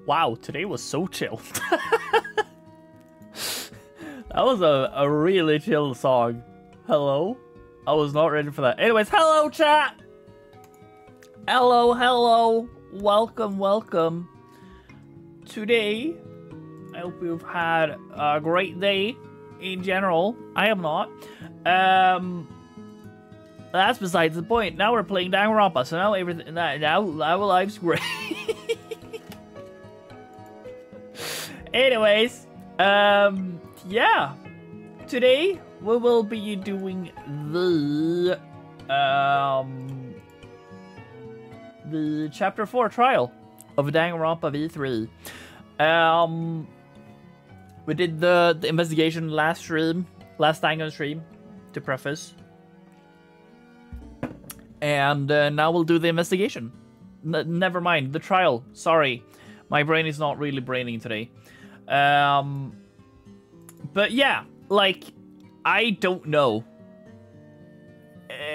Wow, today was so chill. That was a really chill song. Hello? I was not ready for that. Anyways, hello, chat! Hello, hello. Welcome, welcome. Today, I hope you've had a great day in general. I am not. That's besides the point. Now we're playing Danganronpa, so now everything now our life's great. Anyways, yeah. Today we will be doing the Chapter 4 trial of Danganronpa V3. We did the investigation last Dangan stream, to preface. And now we'll do the investigation. Never mind, the trial. Sorry, my brain is not really braining today. But yeah, like, I don't know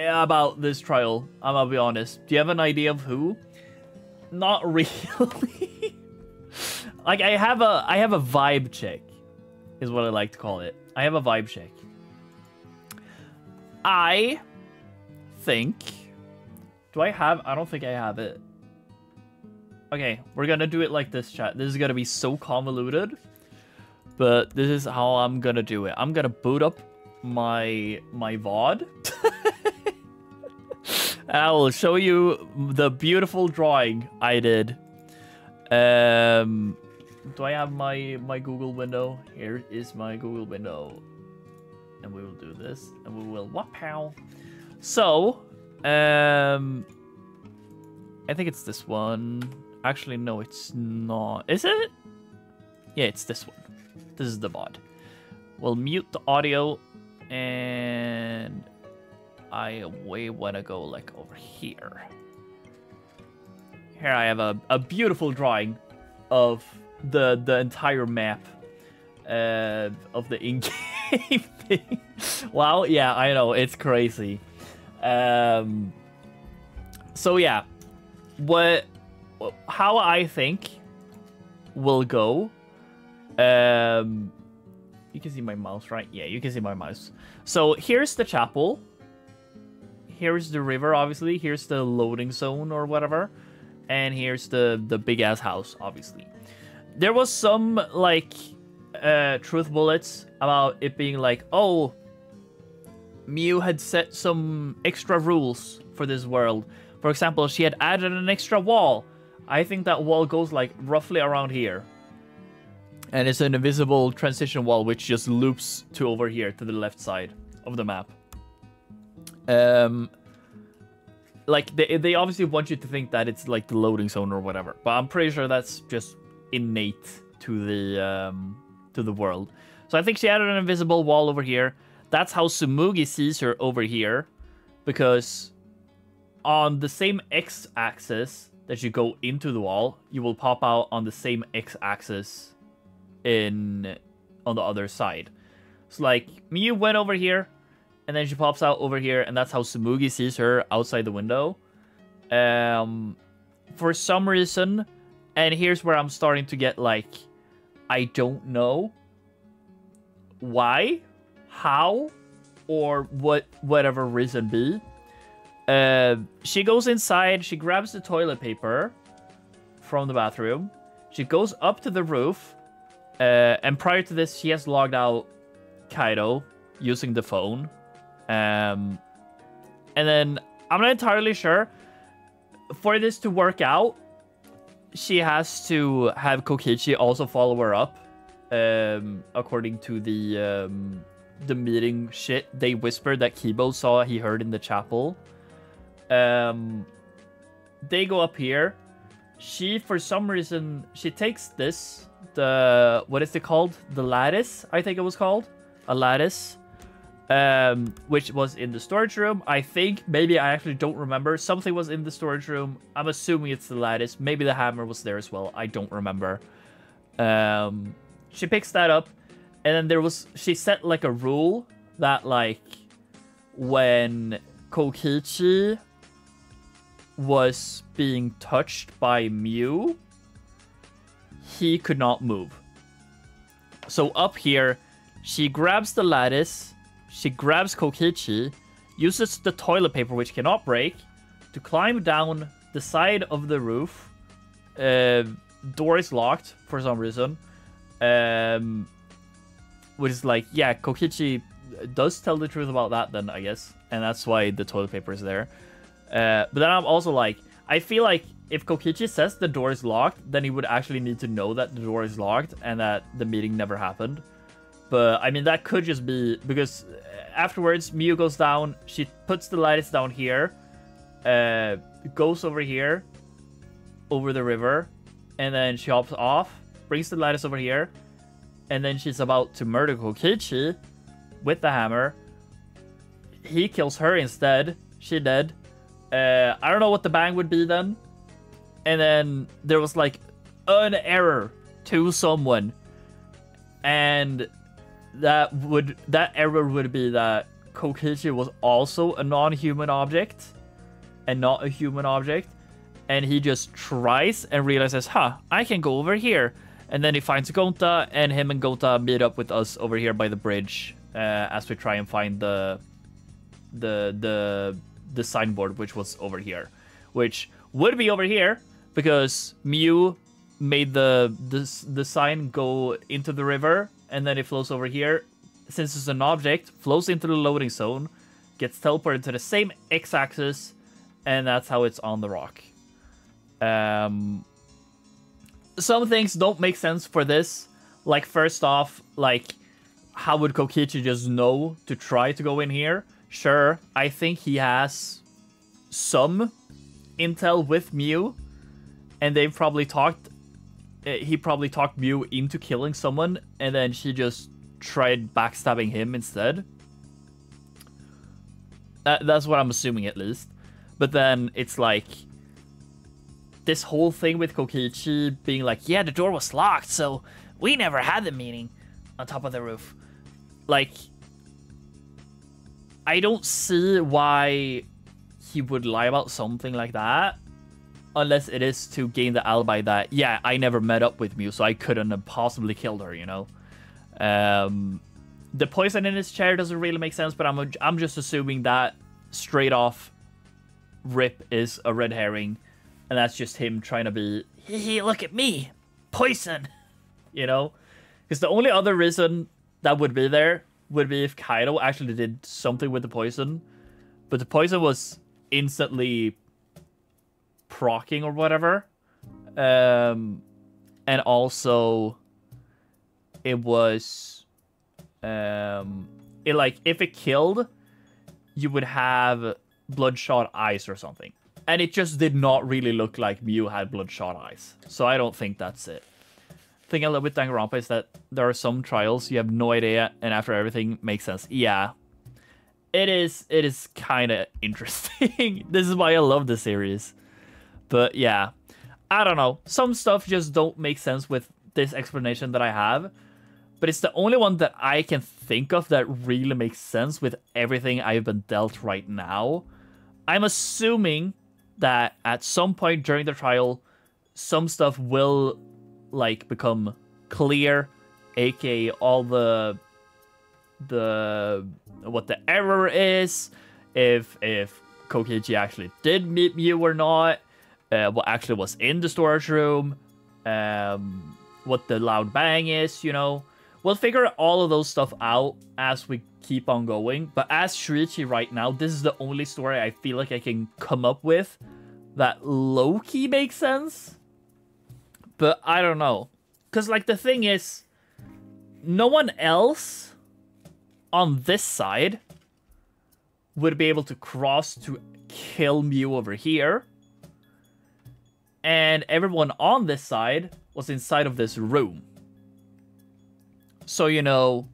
about this trial. I'm gonna be honest. Do you have an idea of who? Not really. Like, I have a vibe check, is what I like to call it. I have a vibe check. I think. Do I have? I don't think I have it. Okay, we're gonna do it like this, chat. This is gonna be so convoluted, but this is how I'm gonna do it. I'm gonna boot up my VOD. And I will show you the beautiful drawing I did. Do I have my Google window? Here is my Google window. And we will do this, and we will wapow. So, I think it's this one. Actually, no, it's not. Is it? Yeah, it's this one. This is the VOD. We'll mute the audio, and I want to go like over here. Here I have a beautiful drawing of the entire map of the in-game thing. Wow, yeah, I know, it's crazy. So yeah, how I think will go. You can see my mouse, right? Yeah, you can see my mouse. So here's the chapel. Here's the river, obviously. Here's the loading zone or whatever. And here's the big ass house, obviously. There was some like truth bullets about it being like, oh, Miu had set some extra rules for this world. For example, she had added an extra wall. I think that wall goes like roughly around here. And it's an invisible transition wall which just loops to over here to the left side of the map. Like they obviously want you to think that it's like the loading zone or whatever, but I'm pretty sure that's just innate to the world. So I think she added an invisible wall over here. That's how Tsumugi sees her over here, because on the same x-axis that you go into the wall, you will pop out on the same x-axis on the other side. So like Miu went over here, and then she pops out over here, and that's how Tsumugi sees her outside the window. For some reason, and here's where I'm starting to get like, I don't know why, how, or whatever reason be. She goes inside, she grabs the toilet paper from the bathroom, she goes up to the roof, and prior to this, she has logged out Kaido using the phone. And then I'm not entirely sure. For this to work out, she has to have Kokichi also follow her up. According to the meeting shit, they whispered that Kibo saw he heard in the chapel. They go up here. She, for some reason, she takes this, what is it called? The lattice, I think it was called. A lattice. Which was in the storage room. I think, maybe, I actually don't remember. Something was in the storage room. I'm assuming it's the lattice. Maybe the hammer was there as well. I don't remember. She picks that up. And then she set like a rule that like when Kokichi was being touched by Miu, he could not move. So up here, she grabs the lattice, she grabs Kokichi, uses the toilet paper, which cannot break, to climb down the side of the roof. Door is locked for some reason. Which is like, yeah, Kokichi does tell the truth about that then, I guess. And that's why the toilet paper is there. But then I'm also like, I feel like if Kokichi says the door is locked, then he would actually need to know that the door is locked and that the meeting never happened. But, I mean, that could just be because afterwards, Miu goes down, she puts the lattice down here, goes over here, over the river, and then she hops off, brings the lattice over here, and then she's about to murder Kokichi with the hammer. He kills her instead. She dead. I don't know what the bang would be then. And then there was like an error to someone. And that error would be that Kokichi was also a non-human object and not a human object. And he just tries and realizes, I can go over here. And then he finds Gonta, and him and Gonta meet up with us over here by the bridge as we try and find the signboard, which was over here, which would be over here because Miu made the sign go into the river, and then it flows over here. Since it's an object, flows into the loading zone, gets teleported to the same x-axis, and that's how it's on the rock. Some things don't make sense for this. Like, first off, like, how would Kokichi just know to try to go in here? Sure, I think he has some intel with Miu, and they've probably talked. He probably talked Miu into killing someone, and then she just tried backstabbing him instead. That's what I'm assuming, at least. But then it's like this whole thing with Kokichi being like, yeah, the door was locked, so we never had the meeting on top of the roof. Like, I don't see why he would lie about something like that, unless it is to gain the alibi that, yeah, I never met up with Miu, so I couldn't have possibly killed her, you know? The poison in his chair doesn't really make sense, but I'm just assuming that straight off rip is a red herring, and that's just him trying to be, hey, look at me, poison, you know? Because the only other reason that would be there would be if Kaido actually did something with the poison, but the poison was instantly proccing or whatever, and also it was if it killed, you would have bloodshot eyes or something, and it just did not really look like Miu had bloodshot eyes, so I don't think that's it. The thing I love with Danganronpa is that there are some trials you have no idea, and after everything makes sense. Yeah, it is kind of interesting. This is why I love the series. But yeah, I don't know. Some stuff just don't make sense with this explanation that I have. But it's the only one that I can think of that really makes sense with everything I've been dealt right now. I'm assuming that at some point during the trial, some stuff will like become clear, aka all what the error is, if Kokichi actually did meet Miu or not, what actually was in the storage room, what the loud bang is, you know. We'll figure all of those stuff out as we keep on going. But as Shuichi right now, this is the only story I feel like I can come up with that low-key makes sense. But I don't know. Because, like, the thing is, no one else on this side would be able to cross to kill Miu over here. And everyone on this side was inside of this room. So, you know,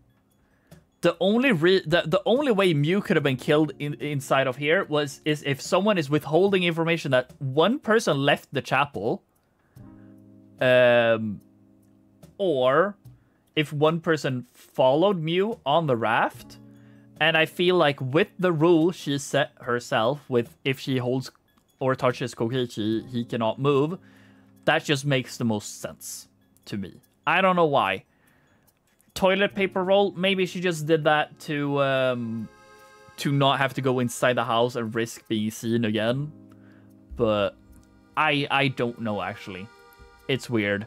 the only way Miu could have been killed inside of here is if someone is withholding information that one person left the chapel, or if one person followed Miu on the raft. And I feel like with the rule she set herself, with if she holds or touches Kokichi, he cannot move, that just makes the most sense. to me. I don't know why. Toilet paper roll, maybe she just did that to not have to go inside the house and risk being seen again. But I don't know, actually. It's weird.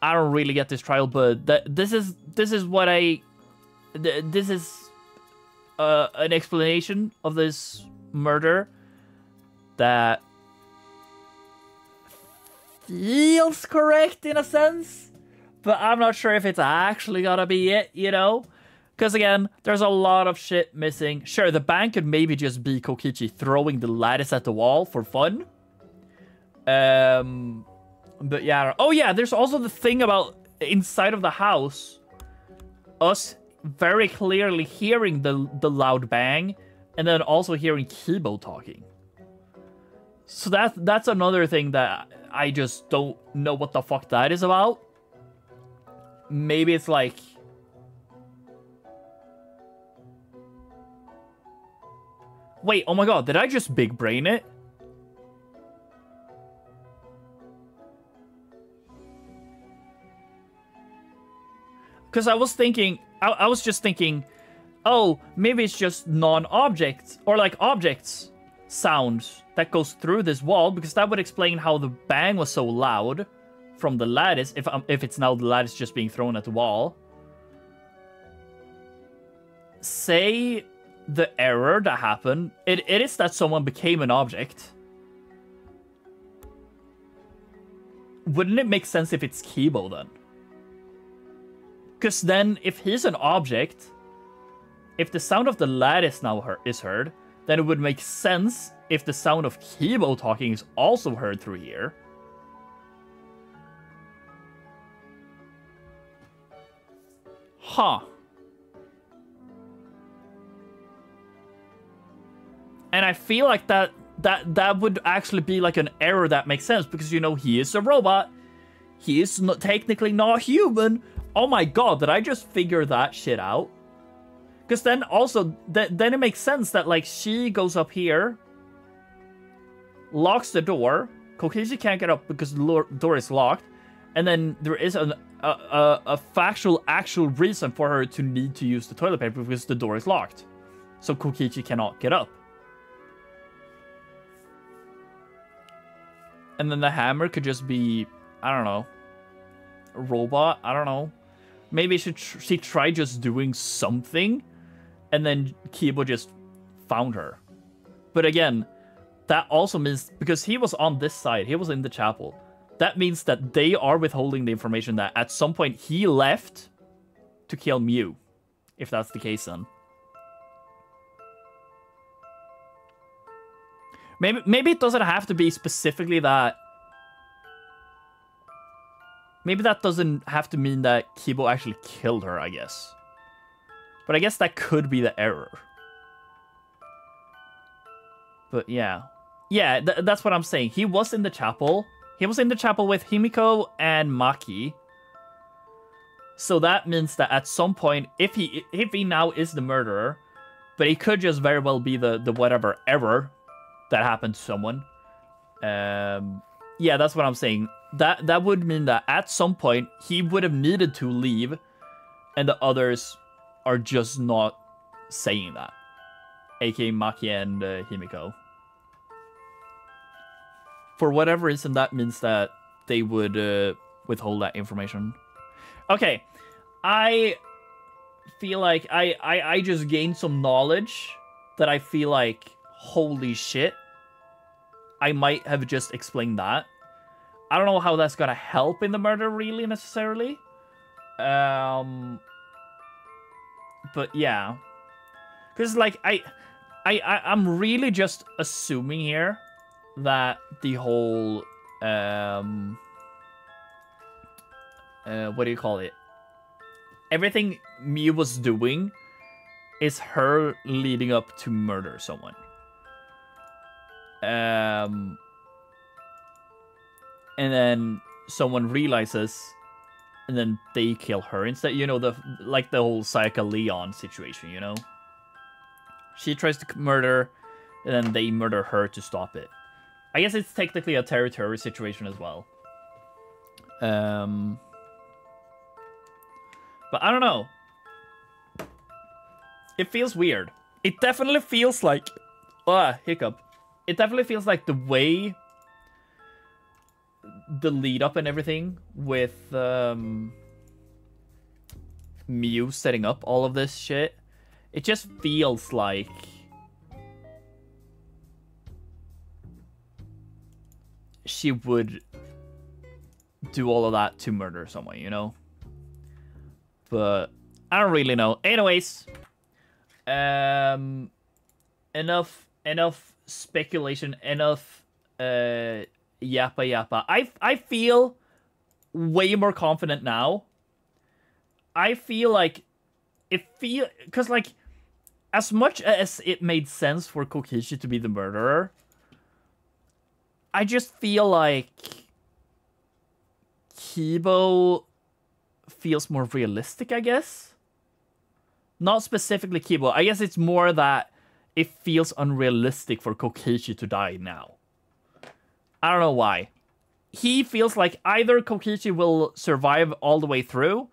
I don't really get this trial, but this is what this is an explanation of this murder that feels correct in a sense, but I'm not sure if it's actually gonna be it, you know? Because again, there's a lot of shit missing. Sure, the bank could maybe just be Kokichi throwing the lattice at the wall for fun. But yeah. Oh yeah, there's also the thing about inside of the house, us very clearly hearing the loud bang, and then also hearing Kibo talking. So that's another thing that I just don't know what the fuck that is about. Maybe it's like... Wait, oh my god, did I just big brain it? Because I was thinking, I was just thinking, oh, maybe it's just non-objects, or like objects sounds that goes through this wall, because that would explain how the bang was so loud from the lattice, if it's now the lattice just being thrown at the wall. Say the error that happened, it is that someone became an object. Wouldn't it make sense if it's Kibo then? Because then, if he's an object, if the sound of the lattice now is heard, then it would make sense if the sound of Kibo talking is also heard through here. Huh. And I feel like that would actually be like an error that makes sense, because, you know, he is a robot. He is technically not human. Oh my god, did I just figure that shit out? Because then also, then it makes sense that, like, she goes up here, locks the door, Kokichi can't get up because the door is locked, and then there is a factual, actual reason for her to need to use the toilet paper because the door is locked. So Kokichi cannot get up. And then the hammer could just be, I don't know, a robot, I don't know. Maybe she tried just doing something, and then Kibo just found her. But again, that also means, because he was on this side, he was in the chapel, that means that they are withholding the information that at some point he left to kill Mew, if that's the case then. Maybe it doesn't have to be specifically that. Maybe that doesn't have to mean that Kibo actually killed her, I guess. But I guess that could be the error. But yeah. Yeah, that's what I'm saying. He was in the chapel. He was in the chapel with Himiko and Maki. So that means that at some point, if he now is the murderer, but he could just very well be the whatever error that happened to someone. Yeah, that's what I'm saying. That would mean that at some point he would have needed to leave, and the others are just not saying that, aka Maki and Himiko. For whatever reason, that means that they would withhold that information. Okay, I feel like I just gained some knowledge that I feel like, holy shit, I might have just explained that. I don't know how that's gonna help in the murder, really, necessarily. But yeah. Because, like, I'm really just assuming here that the whole, what do you call it? Everything Mew was doing is her leading up to murder someone. And then someone realizes, and then they kill her instead. You know, the whole Sayaka Leon situation, you know? She tries to murder, and then they murder her to stop it. I guess it's technically a territory situation as well. But I don't know. It feels weird. It definitely feels like... hiccup. It definitely feels like the way... the lead up and everything with Mew setting up all of this shit. It just feels like... she would do all of that to murder someone, you know? But I don't really know. Anyways, enough speculation, enough yappa yappa. I feel way more confident now. I feel like because like as much as it made sense for Kokichi to be the murderer, I just feel like Kibo feels more realistic, I guess. Not specifically Kibo. I guess it's more that it feels unrealistic for Kokichi to die now. I don't know why. He feels like either Kokichi will survive all the way through,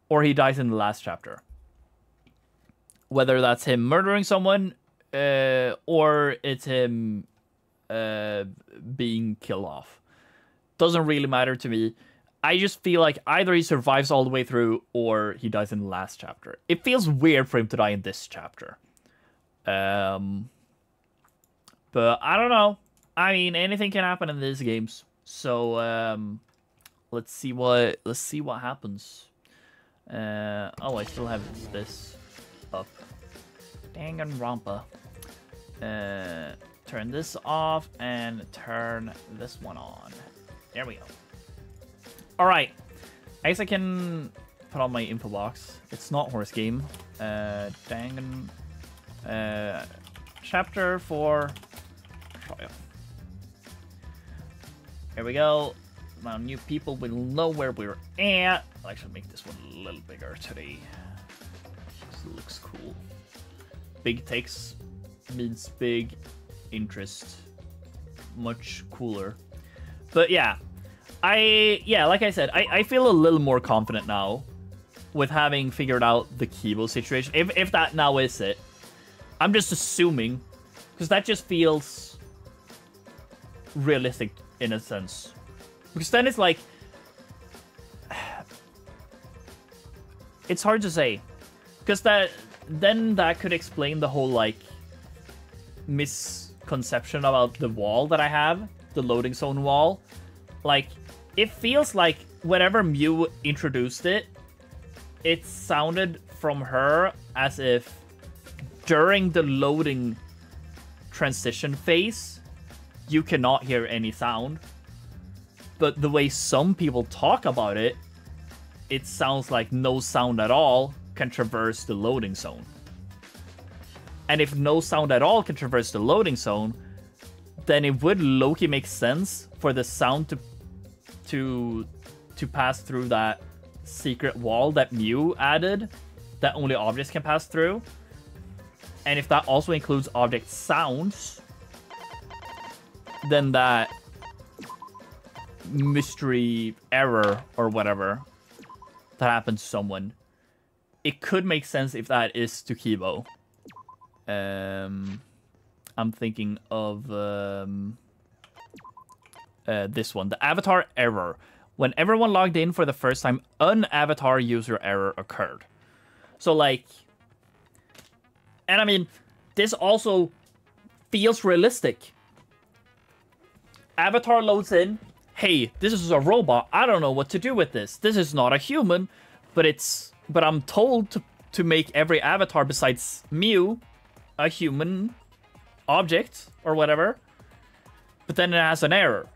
or he dies in the last chapter. Whether that's him murdering someone, or it's him being killed off. Doesn't really matter to me. I just feel like either he survives all the way through or he dies in the last chapter. It feels weird for him to die in this chapter. But I don't know. I mean, anything can happen in these games. So let's see what happens. Oh, I still have this up. Danganronpa. Turn this off and turn this one on. There we go. Alright. I guess I can put on my info box. It's not horse game. Dangan. Chapter 4 trial. Here we go. Now new people will know where we're at. I'll actually make this one a little bigger today. This looks cool. Big takes means big interest. Much cooler. But yeah. Like I said, I feel a little more confident now with having figured out the Kibo situation. If that now is it. I'm just assuming, because that just feels realistic in a sense. Because then it's like, it's hard to say. Because then that could explain the whole like misconception about the wall that I have, the loading zone wall. Like, it feels like whenever Mew introduced it, it sounded from her as if during the loading transition phase, you cannot hear any sound. But the way some people talk about it, it sounds like no sound at all can traverse the loading zone. And if no sound at all can traverse the loading zone, then it would low-key make sense for the sound to pass through that secret wall that Mew added that only objects can pass through. And if that also includes object sounds, then that mystery error or whatever that happens to someone, it could make sense if that is to Kibo. I'm thinking of this one, the avatar error. When everyone logged in for the first time, an avatar user error occurred. So like, and I mean, this also feels realistic. Avatar loads in, hey, this is a robot, I don't know what to do with this. This is not a human, but I'm told to make every avatar besides Mew a human object or whatever. But then it has an error,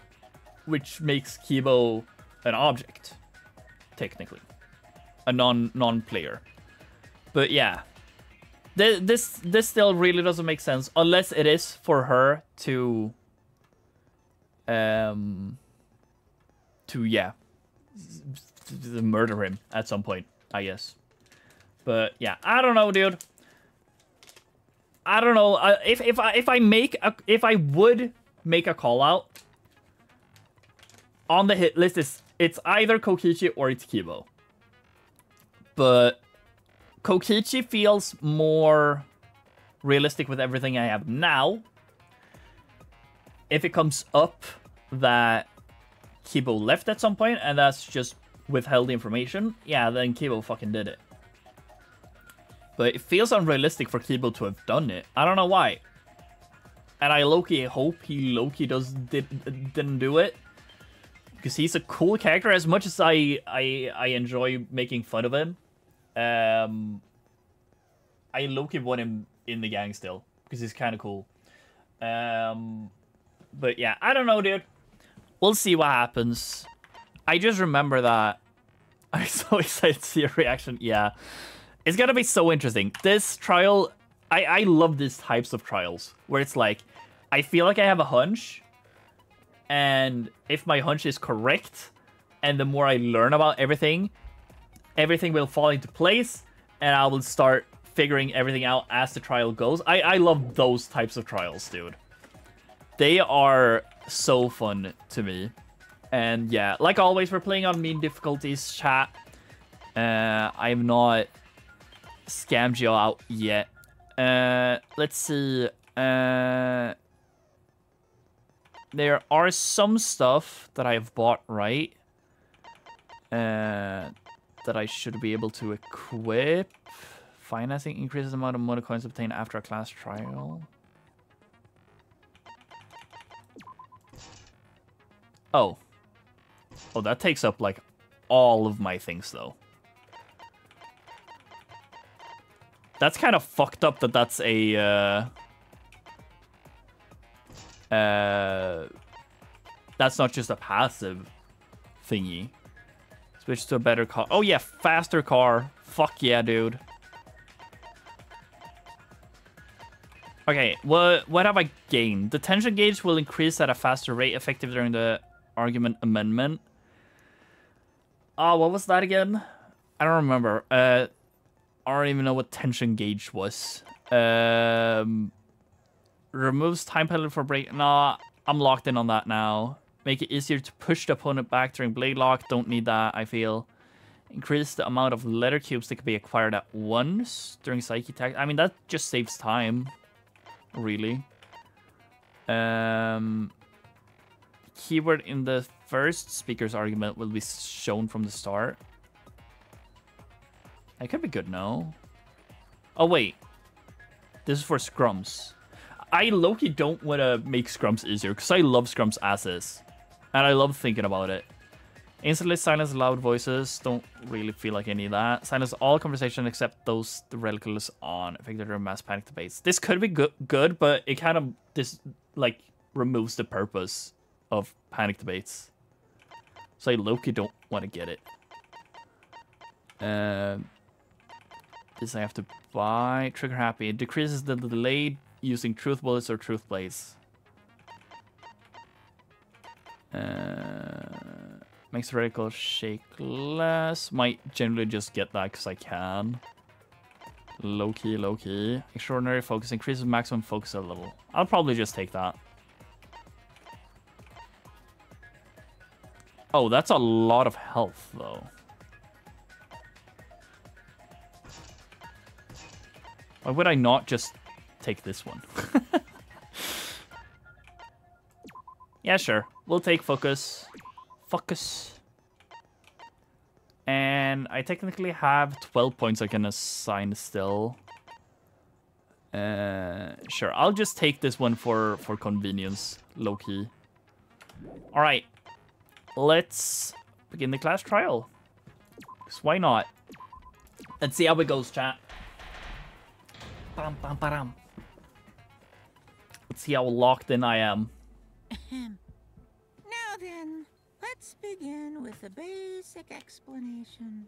which makes Kibo an object, technically. A non-player. But yeah. This still really doesn't make sense unless it is for her to murder him at some point, I guess. But yeah, I don't know, dude. I don't know. If I would make a call out on the hit list, it's either Kokichi or it's Kibo. but Kokichi feels more realistic with everything I have now. If it comes up that Kibo left at some point and that's just withheld information, yeah, then Kibo fucking did it. But it feels unrealistic for Kibo to have done it. I don't know why. And I low-key hope he low-key didn't do it. Because he's a cool character as much as I enjoy making fun of him. I low-key want him in the gang still. Because he's kind of cool. But yeah, I don't know, dude. We'll see what happens. I just remember that. I'm so excited to see your reaction. Yeah. It's gonna be so interesting. This trial, I love these types of trials. Where it's like, I feel like I have a hunch. And if my hunch is correct, and the more I learn about everything will fall into place. And I will start figuring everything out as the trial goes. I love those types of trials, dude. They are so fun to me. And yeah, like always, we're playing on mean difficulties, chat. I'm not scammed you out yet. Let's see. There are some stuff that I've bought, right? That I should be able to equip. Financing increases the amount of money coins obtained after a class trial. Oh. Oh, that takes up, like, all of my things, though. That's kind of fucked up that that's a, that's not just a passive thingy. Switch to a better car. Oh, yeah, faster car. Fuck yeah, dude. Okay, what have I gained? The tension gauge will increase at a faster rate, effective during the argument amendment. Oh, what was that again? I don't remember. I don't even know what tension gauge was. Removes time penalty for break. Nah, I'm locked in on that now. Make it easier to push the opponent back during blade lock. Don't need that, I feel. Increase the amount of letter cubes that can be acquired at once during psyche attack. I mean, that just saves time. Really. Keyword in the first speaker's argument will be shown from the start. That could be good, no? Oh, wait. This is for scrums. I low-key don't want to make scrums easier, because I love scrums as is. And I love thinking about it. Instantly silence loud voices. Don't really feel like I need that. Silence all conversation except those relicless on. Effective during mass panic debates. This could be good, but it kind of removes the purpose of panic debates. So I low-key don't want to get it. This I have to buy. Trigger happy. It decreases the delay using truth bullets or truth blades. Makes the reticle shake less. Might generally just get that because I can. Low-key, low-key. Extraordinary focus. Increases maximum focus a little. I'll probably just take that. Oh, that's a lot of health, though. Why would I not just take this one? Yeah, sure. We'll take focus. Focus. And I technically have 12 points I can assign still. Sure, I'll just take this one for convenience, low-key. Alright. Let's begin the class trial. 'Cause why not? Let's see how it goes, chat. Bam, bam, bam. Let's see how locked in I am. Now then, let's begin with a basic explanation.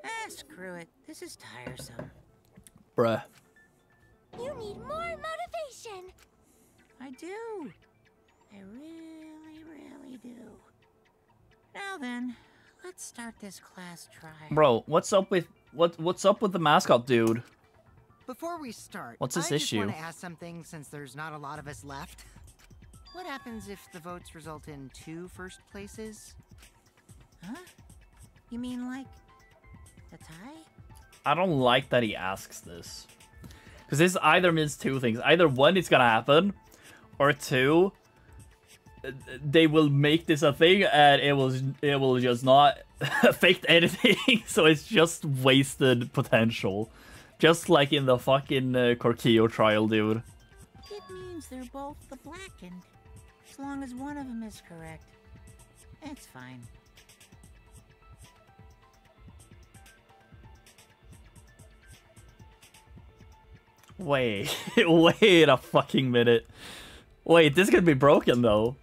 Ah, screw it. This is tiresome. Bruh. You need more motivation. I do. I really, really do. Now then, let's start this class trial. Bro, what's up with the mascot dude? Before we start, What's his I just issue? want to ask something since there's not a lot of us left. What happens if the votes result in 2 first places? Huh? You mean like The tie? I don't like that he asks this. Because this either means two things. Either one, it's gonna happen, or two, they will make this a thing and it will just not affect anything. So it's just wasted potential. Just like in the fucking Korkio trial, dude. It means they're both the blackened. As long as one of them is correct. It's fine. Wait, wait a fucking minute. Wait, this could be broken though.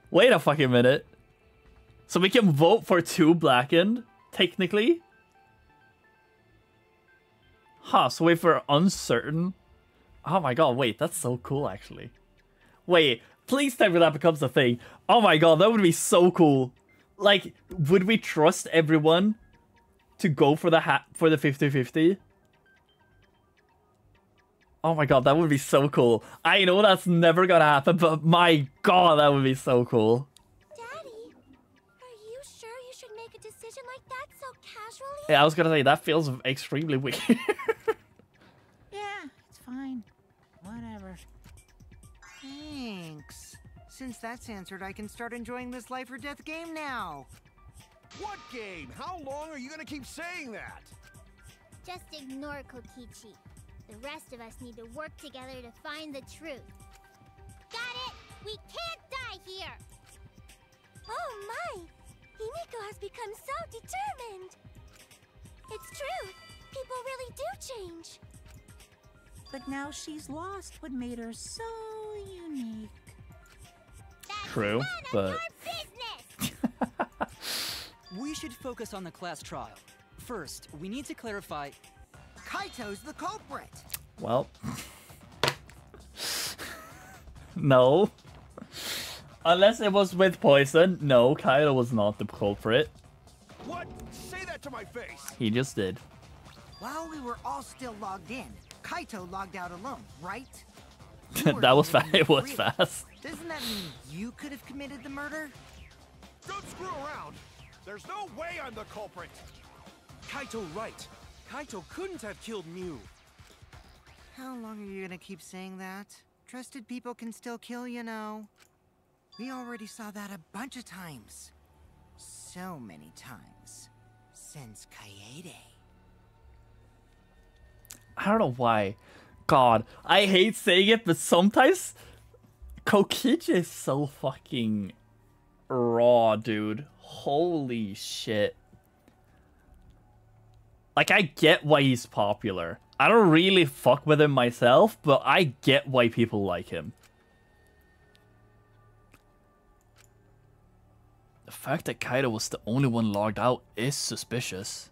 Wait a fucking minute. So we can vote for two blackened, technically? Huh, so if we're uncertain... Oh my god, wait, that's so cool actually. Wait, please tell me that becomes a thing. Oh my god, that would be so cool. Like, would we trust everyone to go for the 50-50? Oh my god, that would be so cool. I know that's never gonna happen, but my god, that would be so cool. Daddy, are you sure you should make a decision like that so casually? Yeah, I was gonna say, that feels extremely weird. Yeah, it's fine. Whatever. Thanks. Since that's answered, I can start enjoying this life or death game now. What game? How long are you gonna keep saying that? Just ignore Kokichi. The rest of us need to work together to find the truth. Got it? We can't die here! Oh my! Himiko has become so determined! It's true! People really do change! But now she's lost what made her so unique. That's True, none but... of our business! We should focus on the class trial. First, we need to clarify... Kaito's the culprit. Well... No. Unless it was with poison. No, Kaito was not the culprit. What? Say that to my face! He just did. While we were all still logged in, Kaito logged out alone, right? You were That was leaving fast. It was freely. fast. Doesn't that mean you could have committed the murder? Don't screw around! There's no way I'm the culprit! Kaito right. Kaito couldn't have killed Mew. How long are you gonna keep saying that? Trusted people can still kill, you know. We already saw that a bunch of times. So many times. Since Kaede. I don't know why. God, I hate saying it, but sometimes Kokichi is so fucking raw, dude. Holy shit. Like, I get why he's popular. I don't really fuck with him myself, but I get why people like him. The fact that Kaito was the only one logged out is suspicious.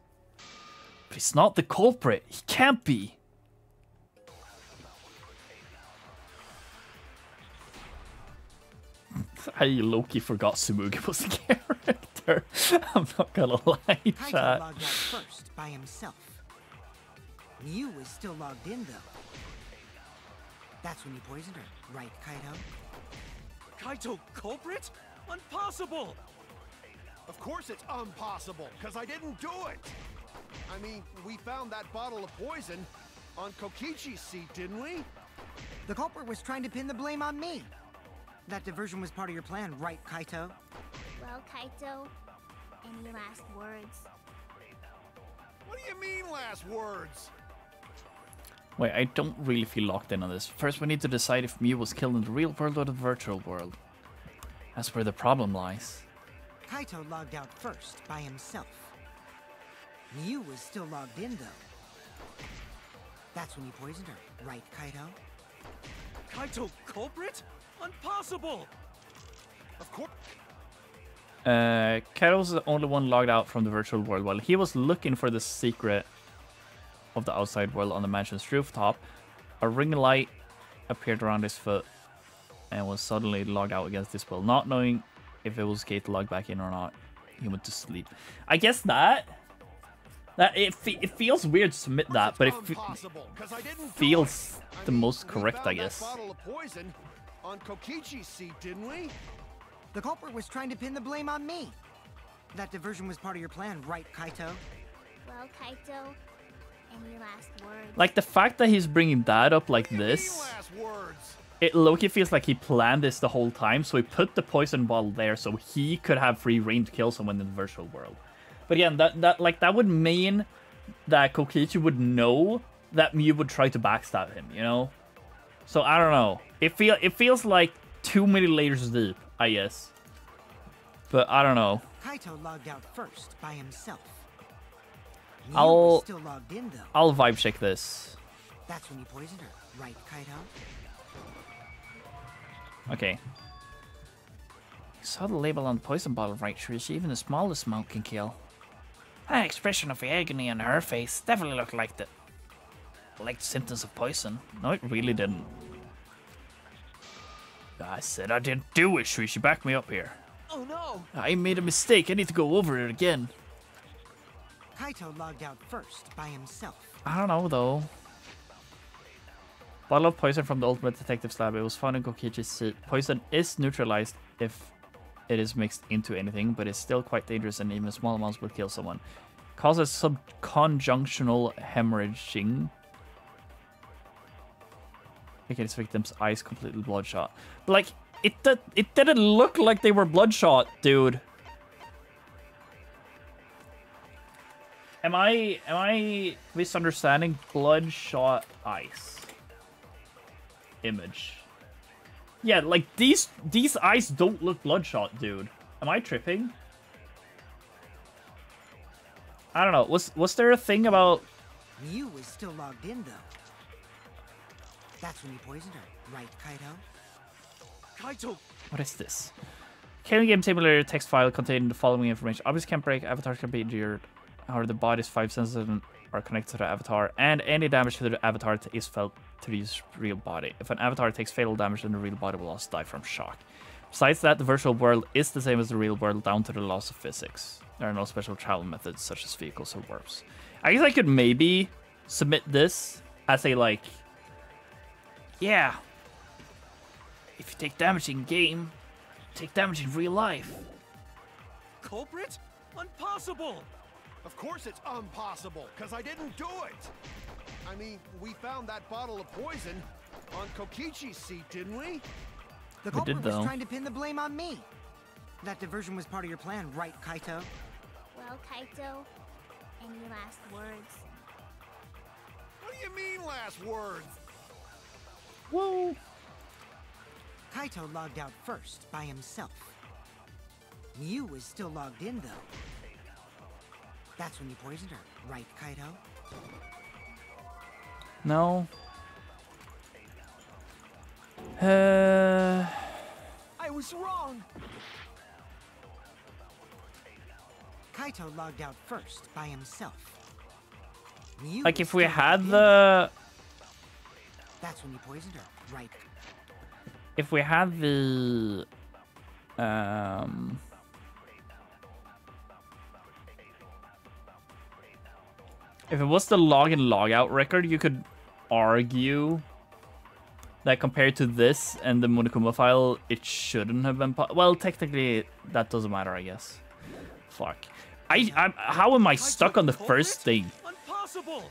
But he's not the culprit. He can't be. I low-key forgot Tsumugi was a character. I'm not gonna lie, Kaito chat. logged out first, by himself. Mew was still logged in, though. That's when you poisoned her, right, Kaito? Kaito culprit? Impossible! Of course it's impossible, because I didn't do it! I mean, we found that bottle of poison on Kokichi's seat, didn't we? The culprit was trying to pin the blame on me. That diversion was part of your plan, right, Kaito? Well, Kaito, any last words? What do you mean, last words? Wait, I don't really feel locked in on this. First, we need to decide if Mew was killed in the real world or the virtual world. That's where the problem lies. Kaito logged out first, by himself. Mew was still logged in, though. That's when you poisoned her, right, Kaito? Kaito culprit? Impossible! Of course. Kaito was the only one logged out from the virtual world. While he was looking for the secret of the outside world on the mansion's rooftop, a ring light appeared around his foot and was suddenly logged out against his will. Not knowing if it was okay to log back in or not, he went to sleep. I guess that it feels weird to submit that, but it feels the most correct, I guess. That bottle of poison on Kokichi's seat, didn't we? The culprit was trying to pin the blame on me. That diversion was part of your plan, right, Kaito? Well, Kaito, any last words? Like, the fact that he's bringing that up like What do you this, mean last words? it low-key feels like he planned this the whole time, so he put the poison bottle there so he could have free reign to kill someone in the virtual world. But again, that would mean that Kokichi would know that Mew would try to backstab him, you know? So I don't know. It feels like too many layers deep, I guess. But I don't know. Kaito logged out first by himself. Mew I'll- was still logged in though. I'll vibe check this. That's when you poisoned her, right, Kaito? Okay. You saw the label on the poison bottle, right, Trish? Even the smallest amount can kill. That expression of agony on her face definitely looked like the symptoms of poison. No, it really didn't. I said I didn't do it, Trish. Back me up here. Oh no! I made a mistake. I need to go over it again. Kaito logged out first by himself. I don't know, though. Bottle of poison from the Ultimate Detective's lab. It was found in Kokichi's seat. Poison is neutralized if it is mixed into anything, but it's still quite dangerous and even small amounts will kill someone. Causes subconjunctional hemorrhaging. Making its victim's eyes completely bloodshot. But like, it didn't look like they were bloodshot, dude. Am I misunderstanding bloodshot eyes? Image. Yeah, like these eyes don't look bloodshot, dude. Am I tripping? I don't know. Was there a thing about Mew was still logged in though. That's when you poisoned her, right, Kaito? Kaito! what is this? Killing game simulator text file containing the following information. Objects can break, avatars can be injured. However, the body's 5 senses are connected to the avatar, and any damage to the avatar is felt to the real body. If an avatar takes fatal damage, then the real body will also die from shock. Besides that, the virtual world is the same as the real world down to the laws of physics. There are no special travel methods such as vehicles or warps. I guess I could maybe submit this as a like, yeah, if you take damage in game, take damage in real life. Culprit? Impossible! Of course it's impossible, because I didn't do it. I mean, we found that bottle of poison on Kokichi's seat, didn't we? The We culprit did, was though. trying to pin the blame on me. That diversion was part of your plan, right, Kaito? Well, Kaito, any last words? What do you mean last words? Whoa. Kaito logged out first by himself. Mew was still logged in though. That's when you poisoned her, right, Kaito? No. I was wrong! Kaito logged out first by himself. Mew Like was if we still had logged in. the, That's when you poisoned her, right? if we had the, if it was the log in log out record, you could argue that compared to this and the Monokuma file, it shouldn't have been. Well, technically, that doesn't matter, I guess. Fuck. How am I stuck on the first thing? Impossible!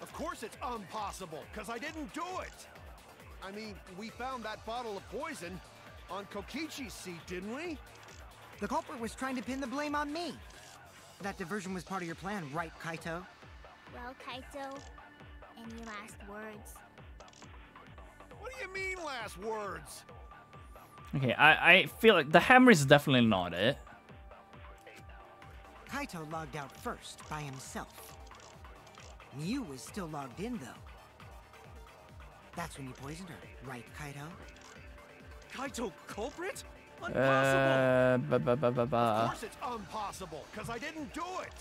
Of course it's impossible, because I didn't do it. I mean, we found that bottle of poison on Kokichi's seat, didn't we? The culprit was trying to pin the blame on me. That diversion was part of your plan, right, Kaito? Well, Kaito, any last words? What do you mean last words? Okay, I feel like the hammer is definitely not it. Kaito logged out first by himself. Mew was still logged in though. That's when you poisoned her, right, Kaito? Kaito, culprit? Impossible! Of course it's impossible, because I didn't do it.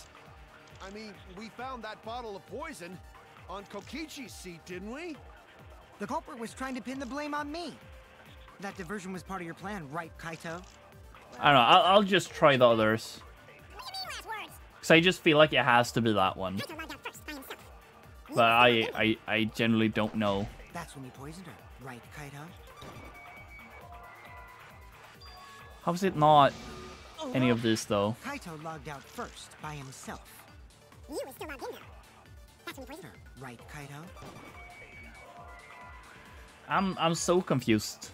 I mean, we found that bottle of poison on Kokichi's seat, didn't we? The culprit was trying to pin the blame on me. That diversion was part of your plan, right, Kaito? I don't know. I'll just try the others. What do you mean last words? Because I just feel like it has to be that one. Kaito logged out first by himself. But I generally don't know. That's when you poisoned her, right, Kaito? How's it not any of this though? Kaito logged out first by himself. You were still logged in though. That's when you poisoned her, right, Kaito? I'm so confused.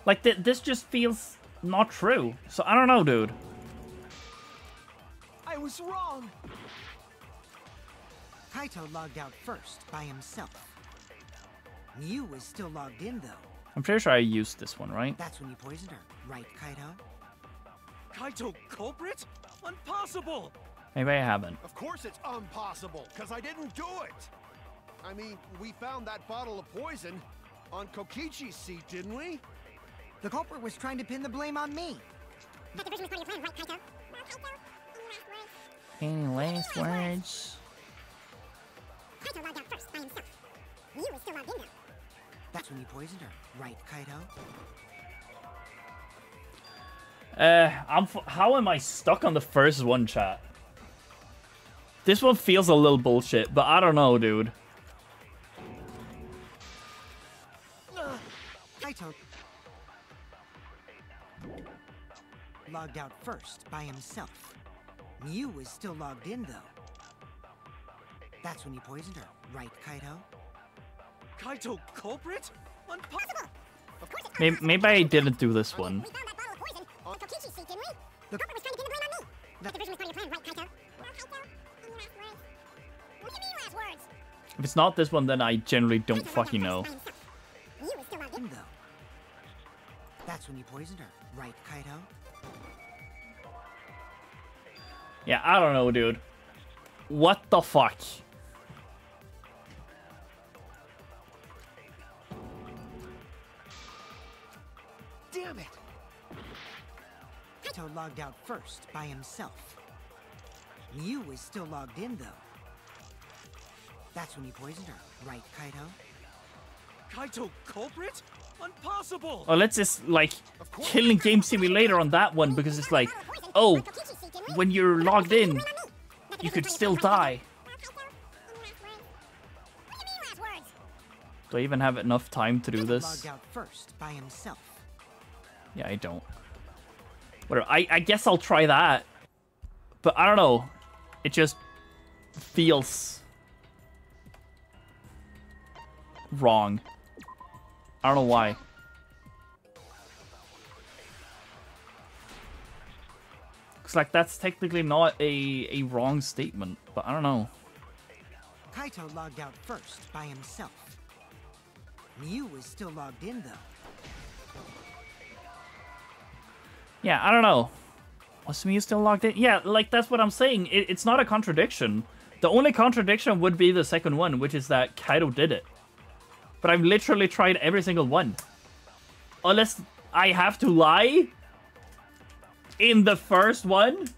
Like this just feels not true. So I don't know, dude. I was wrong. Kaito logged out first by himself. Mew was still logged in though. I'm pretty sure I used this one, right? That's when you poisoned her, right, Kaito? Kaito culprit? Impossible! Maybe I haven't. Of course it's impossible, because I didn't do it! I mean, we found that bottle of poison on Kokichi's seat, didn't we? The culprit was trying to pin the blame on me. That diversion was part of your plan, right, Kaito? Any last words? Kaito logged out first by himself. Mew was still logged in though. That's when you poisoned her, right, Kaito? How am I stuck on the first one, chat? This one feels a little bullshit, but I don't know, dude. Kaito logged out first by himself. Mew was still logged in though. That's when you poisoned her, right, Kaito? Kaito culprit? Impossible! Maybe I didn't do this one. We found that bottle of poison on Kokichi's seat, didn't we? The The culprit was trying to pin the blame on me. That diversion was part of your plan, right, Kaito? Any last words? What do you mean last words? If it's not this one, then I generally don't Kaito logged fucking out know. first by himself. Mew was still logged in. though. That's when you poisoned her, right, Kaito? Yeah, I don't know, dude. What the fuck? Damn it! Kaito logged out first by himself. Mew was still logged in though. That's when you poisoned her, right, Kaito? Kaito culprit? Impossible! Oh, let's just, like, killing Game Simulator on that one, because it's like, oh, when you're logged in, you could still die. Do I even have enough time to do Kaito this? logged out first by himself. Yeah, I don't. Whatever. I guess I'll try that. But I don't know. It just feels wrong. I don't know why. It's like that's technically not a wrong statement, but I don't know. Kaito logged out first by himself. Mew was still logged in though. Yeah, I don't know. Was Mew still logged in? Yeah, like that's what I'm saying. It's not a contradiction. The only contradiction would be the second one, which is that Kaito did it. But I've literally tried every single one. Unless I have to lie in the first one.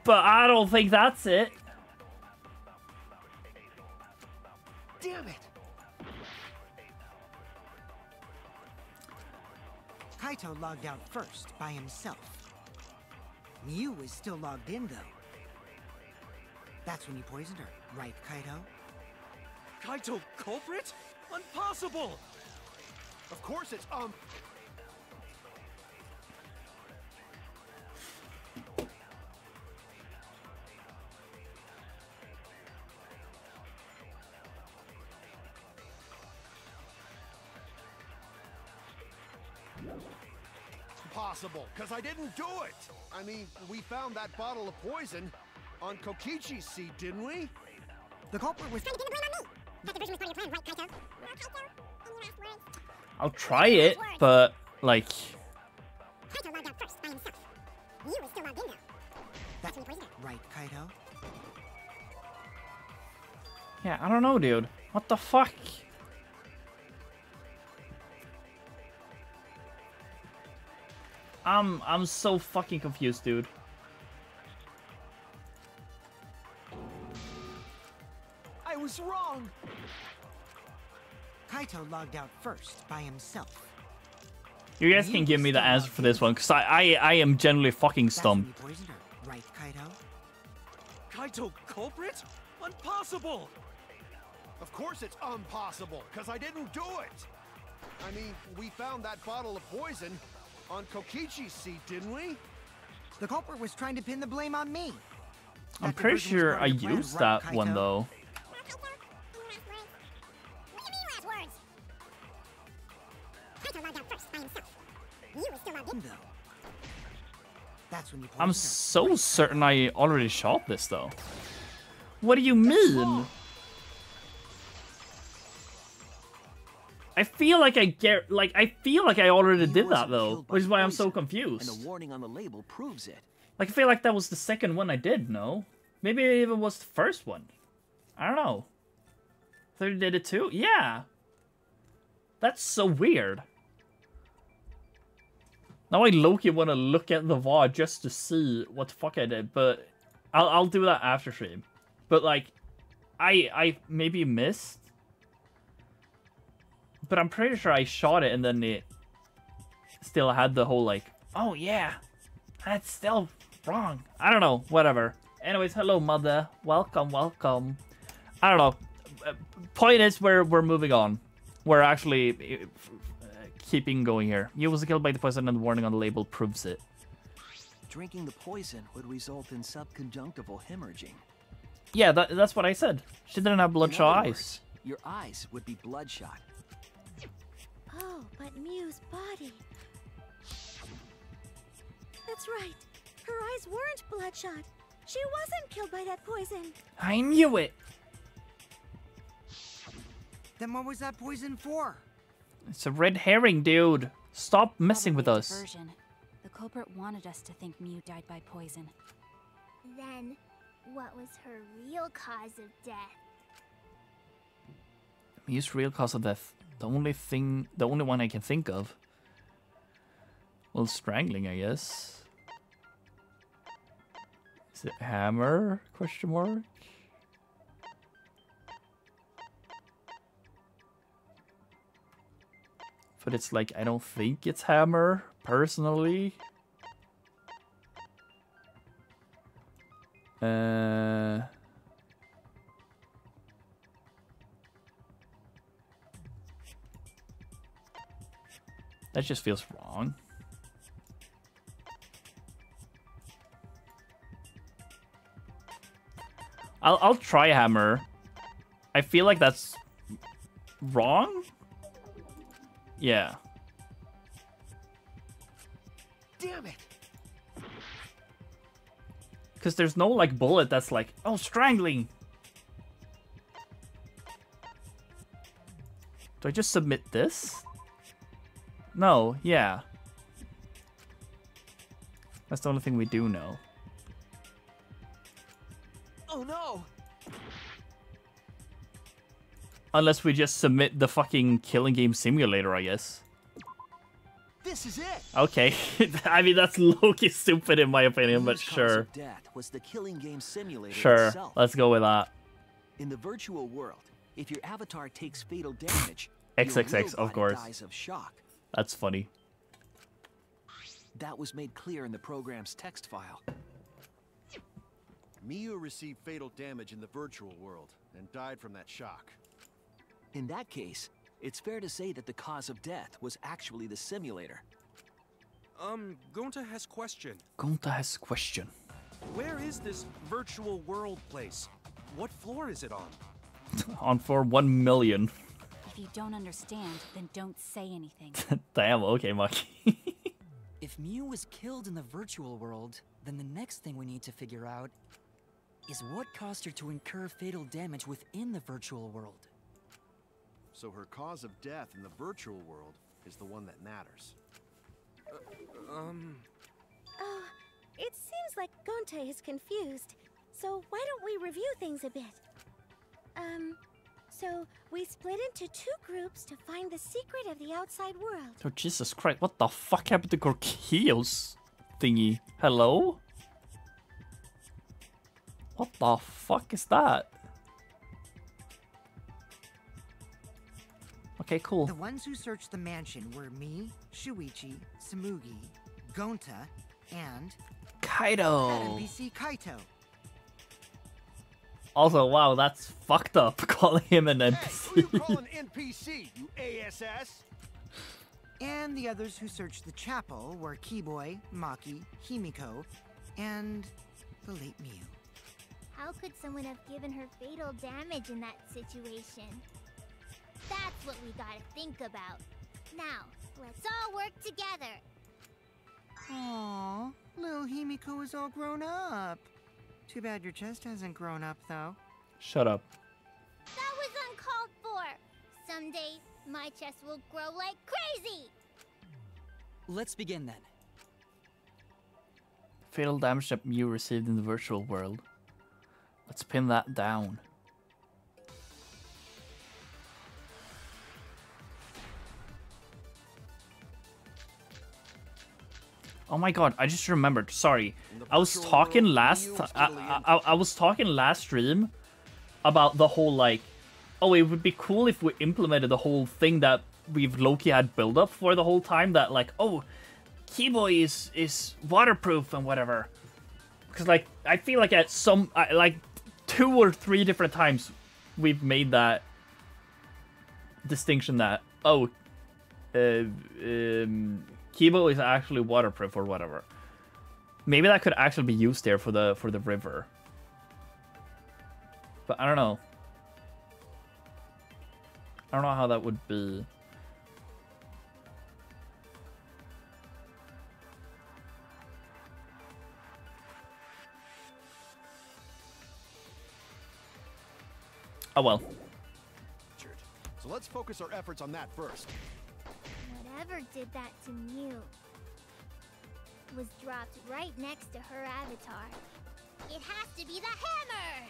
But I don't think that's it. Damn it! Kaito logged out first by himself. Mew was still logged in though. That's when you poisoned her, right, Kaito? Kaito culprit? Impossible! Of course it's impossible, because I didn't do it! I mean, we found that bottle of poison on Kokichi's seat, didn't we? The culprit was Trying to pin the blame on me. That diversion was part of your plan, right, Kaito? Any last words? I'll try it, but like Kaito logged out first by himself. Mew was still logged in though. That's when you poisoned her. right, Kaito? yeah, I don't know, dude. What the fuck? I'm so fucking confused, dude. I was wrong! Kaito logged out first by himself. You guys can give me the answer for this one, because I am genuinely fucking stumped. That's when you poisoned her, right, Kaito? Kaito culprit? Impossible! Of course it's impossible, because I didn't do it! I mean, we found that bottle of poison on Kokichi's seat, didn't we? The culprit was trying to pin the blame on me. I'm That pretty diversion was sure part I of the plan, used right, that one Kaito? though. Though. That's when you I'm poisoned her. so certain I already shot this though. What do you mean? I feel like I feel like I already did that though, which is why I'm so And confused. the warning on the label proves it. Like I feel like that was the second one I did, no? Maybe it even was the first one. I don't know. Thought you did it too? Yeah. That's so weird. Now I low-key want to look at the VOD just to see what the fuck I did, but I'll do that after stream. But like, I maybe missed, but I'm pretty sure I shot it and then it still had the whole like, oh yeah, that's still wrong. I don't know, whatever. Anyways, hello mother, welcome, welcome. I don't know. Point is, we're moving on. We're actually keeping going here. You was killed by the poison and the warning on the label proves it. Drinking the poison would result in subconjunctival hemorrhaging. Yeah, that's what I said. She didn't have In bloodshot other eyes. words, your eyes would be bloodshot. Oh, but Mew's body. That's right. Her eyes weren't bloodshot. She wasn't killed by that poison. I knew it. Then what was that poison for? It's a red herring, dude. Stop messing with Probably a us. diversion. The culprit wanted us to think Mew died by poison. Then, what was her real cause of death? Mew's real cause of death. The only one I can think of. Well, strangling, I guess. Is it hammer? Question mark. But it's like, I don't think it's hammer, personally. That just feels wrong. I'll try hammer. I feel like that's wrong. Yeah. Damn it! Because there's no like bullet that's like, oh, strangling. Do I just submit this? No, yeah. That's the only thing we do know. Oh no! Unless we just submit the fucking killing game simulator, I guess. This is it. Okay. I mean, that's low-key stupid in my opinion, but Mew's cause sure. of death was the killing game simulator Sure, itself. let's go with that. In the virtual world, if your avatar takes fatal damage, XXX, your real of body course. dies of shock. That's funny. That was made clear in the program's text file. Miu received fatal damage in the virtual world and died from that shock. In that case, it's fair to say that the cause of death was actually the simulator. Gonta has question. Gonta has a question. Where is this virtual world place? What floor is it on? On for 1 million. If you don't understand, then don't say anything. Damn, okay, Maki. If Mew was killed in the virtual world, then the next thing we need to figure out is what caused her to incur fatal damage within the virtual world. So her cause of death in the virtual world is the one that matters. Oh, it seems like Gonta is confused. So why don't we review things a bit? So we split into 2 groups to find the secret of the outside world. Oh, Jesus Christ, what the fuck happened to Gorkio's thingy? Hello? What the fuck is that? Okay, cool. The ones who searched the mansion were me, Shuichi, Samugi, Gonta, and that Kaido. NPC Kaito. Also, wow, that's fucked up calling him an Hey, who you NPC. calling NPC, you ASS? And the others who searched the chapel were Keyboy, Maki, Himiko, and the late Mew. How could someone have given her fatal damage in that situation? That's what we gotta think about. Now, let's all work together. Aww, little Himiko is all grown up. Too bad your chest hasn't grown up, though. Shut up. That was uncalled for. Someday, my chest will grow like crazy. Let's begin then. Fatal damage that Mew received in the virtual world. Let's pin that down. Oh my god, I just remembered. Sorry. I was talking last I was talking last stream about the whole like, oh, it would be cool if we implemented the whole thing that we've Loki had built up for the whole time, that like, oh, Keyboy is waterproof and whatever. Because like I feel like at some like 2 or 3 different times we've made that distinction that, oh, Kibo is actually waterproof or whatever. Maybe that could actually be used there for the river. But I don't know. I don't know how that would be. Oh well. So let's focus our efforts on that first. Whatever did that to Mew was dropped right next to her avatar. It has to be the hammer!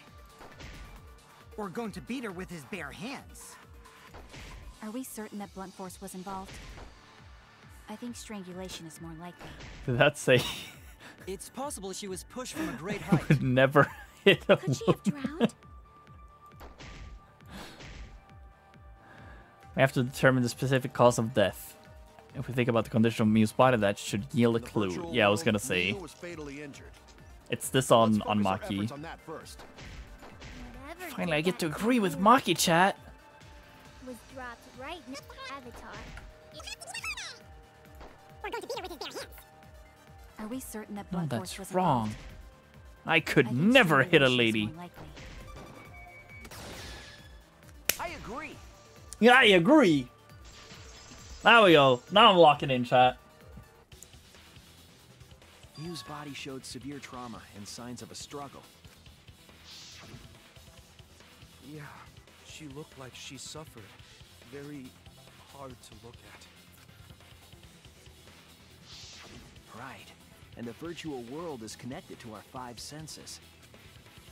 Or going to beat her with his bare hands. Are we certain that blunt force was involved? I think strangulation is more likely. Did that say It's possible she was pushed from a great height. would never hit a Could she have drowned? We have to determine the specific cause of death. If we think about the condition of Mew's body, that should yield a In the clue. virtual Yeah, I was world, gonna say. Mew was fatally injured. It's this Let's on focus our Maki. efforts on that first. Whatever Finally, did I get to that agree with Mew Maki, chat. was dropped right next to her avatar. We're going to beat her with his bare hands. Are we certain that No, blunt force that's was wrong. involved? I could I think never hit a strangulation is lady. more likely. I agree. Yeah, I agree. There we go. Now I'm locking in, chat. Mew's body showed severe trauma and signs of a struggle. Yeah, she looked like she suffered. Very hard to look at. Right. And the virtual world is connected to our 5 senses.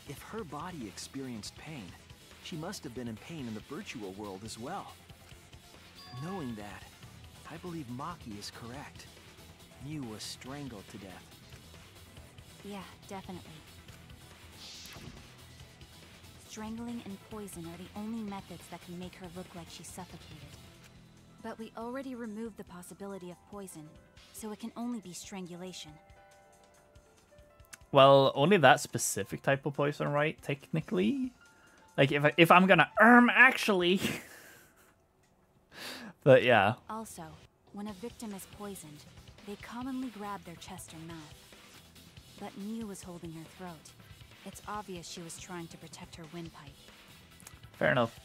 If her body experienced pain, she must have been in pain in the virtual world as well. Knowing that, I believe Maki is correct. Mew was strangled to death. Yeah, definitely. Strangling and poison are the only methods that can make her look like she's suffocated. But we already removed the possibility of poison, so it can only be strangulation. Well, only that specific type of poison, right? Technically, like if I'm gonna actually. But yeah. Also, when a victim is poisoned, they commonly grab their chest or mouth. But Mew was holding her throat. It's obvious she was trying to protect her windpipe. Fair enough.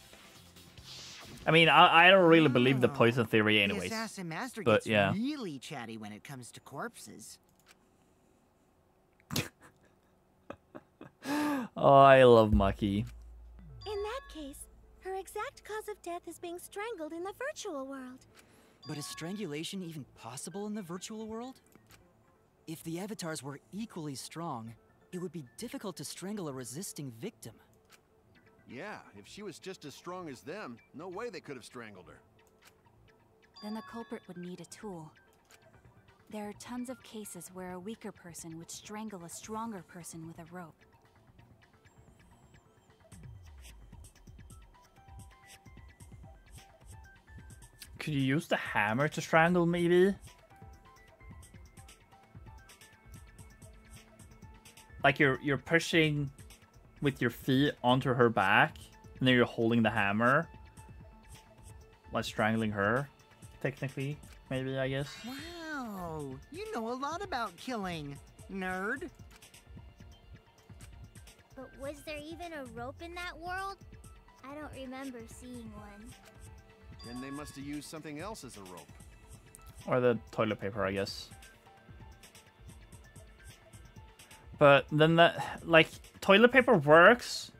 I mean, I don't really believe the poison theory The anyways. Assassin Master But gets yeah. really chatty when it comes to corpses. Oh, I love Maki. In that case, her exact cause of death is being strangled in the virtual world. But is strangulation even possible in the virtual world? If the avatars were equally strong, it would be difficult to strangle a resisting victim. Yeah, if she was just as strong as them, no way they could have strangled her. Then the culprit would need a tool. There are tons of cases where a weaker person would strangle a stronger person with a rope. Could you use the hammer to strangle, maybe? Like you're pushing with your feet onto her back, and then you're holding the hammer, like strangling her, technically, maybe, I guess. Wow, you know a lot about killing, nerd. But was there even a rope in that world? I don't remember seeing one. Then they must have used something else as a rope. Or the toilet paper, I guess. But then that, like, toilet paper works,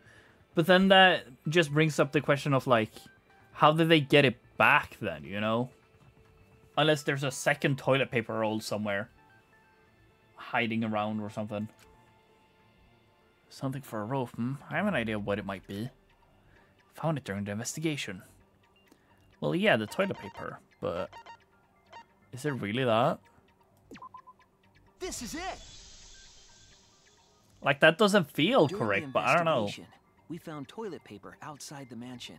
but then that just brings up the question of, like, how did they get it back then, you know? Unless there's a second toilet paper roll somewhere hiding around or something. Something for a rope, I have an idea what it might be. Found it during the investigation. Well, yeah, the toilet paper, but is it really that? This is it. Like, that doesn't feel During correct, the but I don't know. investigation, we found toilet paper outside the mansion.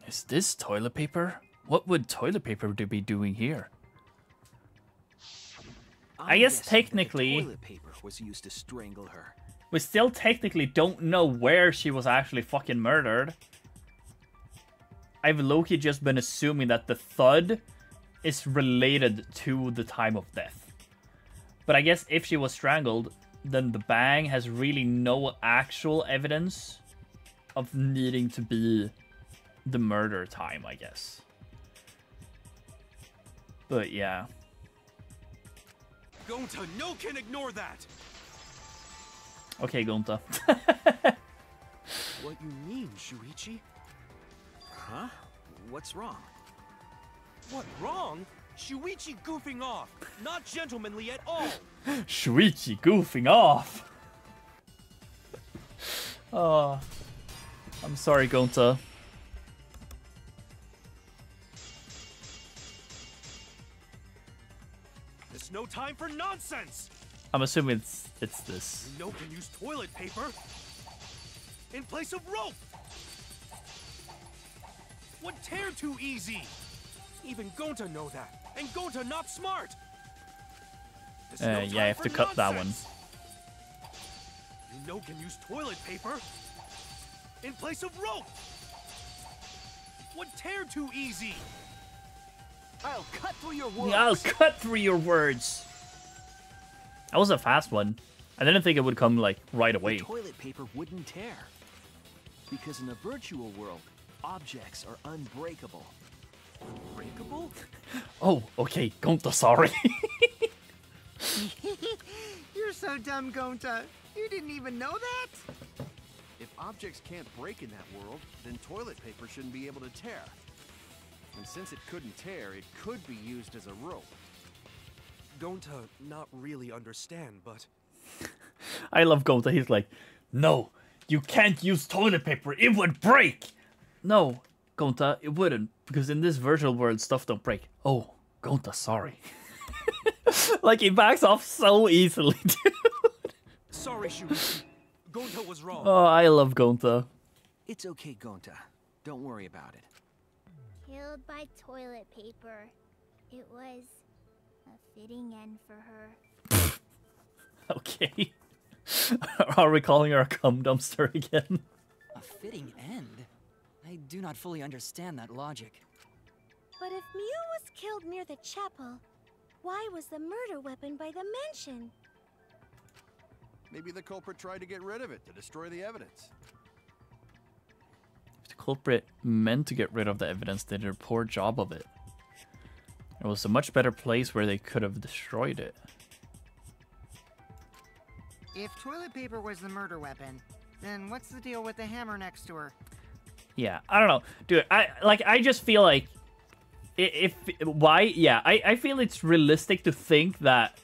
Is this toilet paper? What would toilet paper be doing here? I guess guessing that the technically, toilet paper was used to strangle her. we still technically don't know where she was actually fucking murdered. I've low-key just been assuming that the thud is related to the time of death. But I guess if she was strangled, then the bang has really no actual evidence of needing to be the murder time, I guess. But yeah. Gonta, no can ignore that! Okay, Gonta. What you mean, Shuichi? Huh? What's wrong? What, wrong? Shuichi goofing off! Not gentlemanly at all! Shuichi goofing off! Oh, I'm sorry, Gonta. There's no time for nonsense! I'm assuming it's this. You know can use toilet paper in place of rope! What tear too easy? Even Gonta know that, and Gonta not smart! There's no Yeah, time I have for to cut that one. nonsense. You know can use toilet paper in place of rope! What tear too easy? I'll cut through your words. I'll cut through your words. That was a fast one. I didn't think it would come, like, right away. The toilet paper wouldn't tear. Because in the virtual world, objects are unbreakable. Unbreakable? Oh, okay, Gonta, sorry. You're so dumb, Gonta. You didn't even know that? If objects can't break in that world, then toilet paper shouldn't be able to tear. And since it couldn't tear, it could be used as a rope. Gonta not really understand, but... I love Gonta. He's like, no, you can't use toilet paper. It would break. No, Gonta, it wouldn't. Because in this virtual world, stuff don't break. Oh, Gonta, sorry. Like, he backs off so easily, dude. Sorry, Shuichi. Gonta was wrong. Oh, I love Gonta. It's okay, Gonta. Don't worry about it. Killed by toilet paper. It was a fitting end for her. Okay. Are we calling her a cum dumpster again? A fitting end? I do not fully understand that logic. But if Mew was killed near the chapel, why was the murder weapon by the mansion? Maybe the culprit tried to get rid of it to destroy the evidence. If the culprit meant to get rid of the evidence, they did a poor job of it. It was a much better place where they could have destroyed it. If toilet paper was the murder weapon, then what's the deal with the hammer next to her? Yeah, I don't know. Dude, I just feel like I feel it's realistic to think that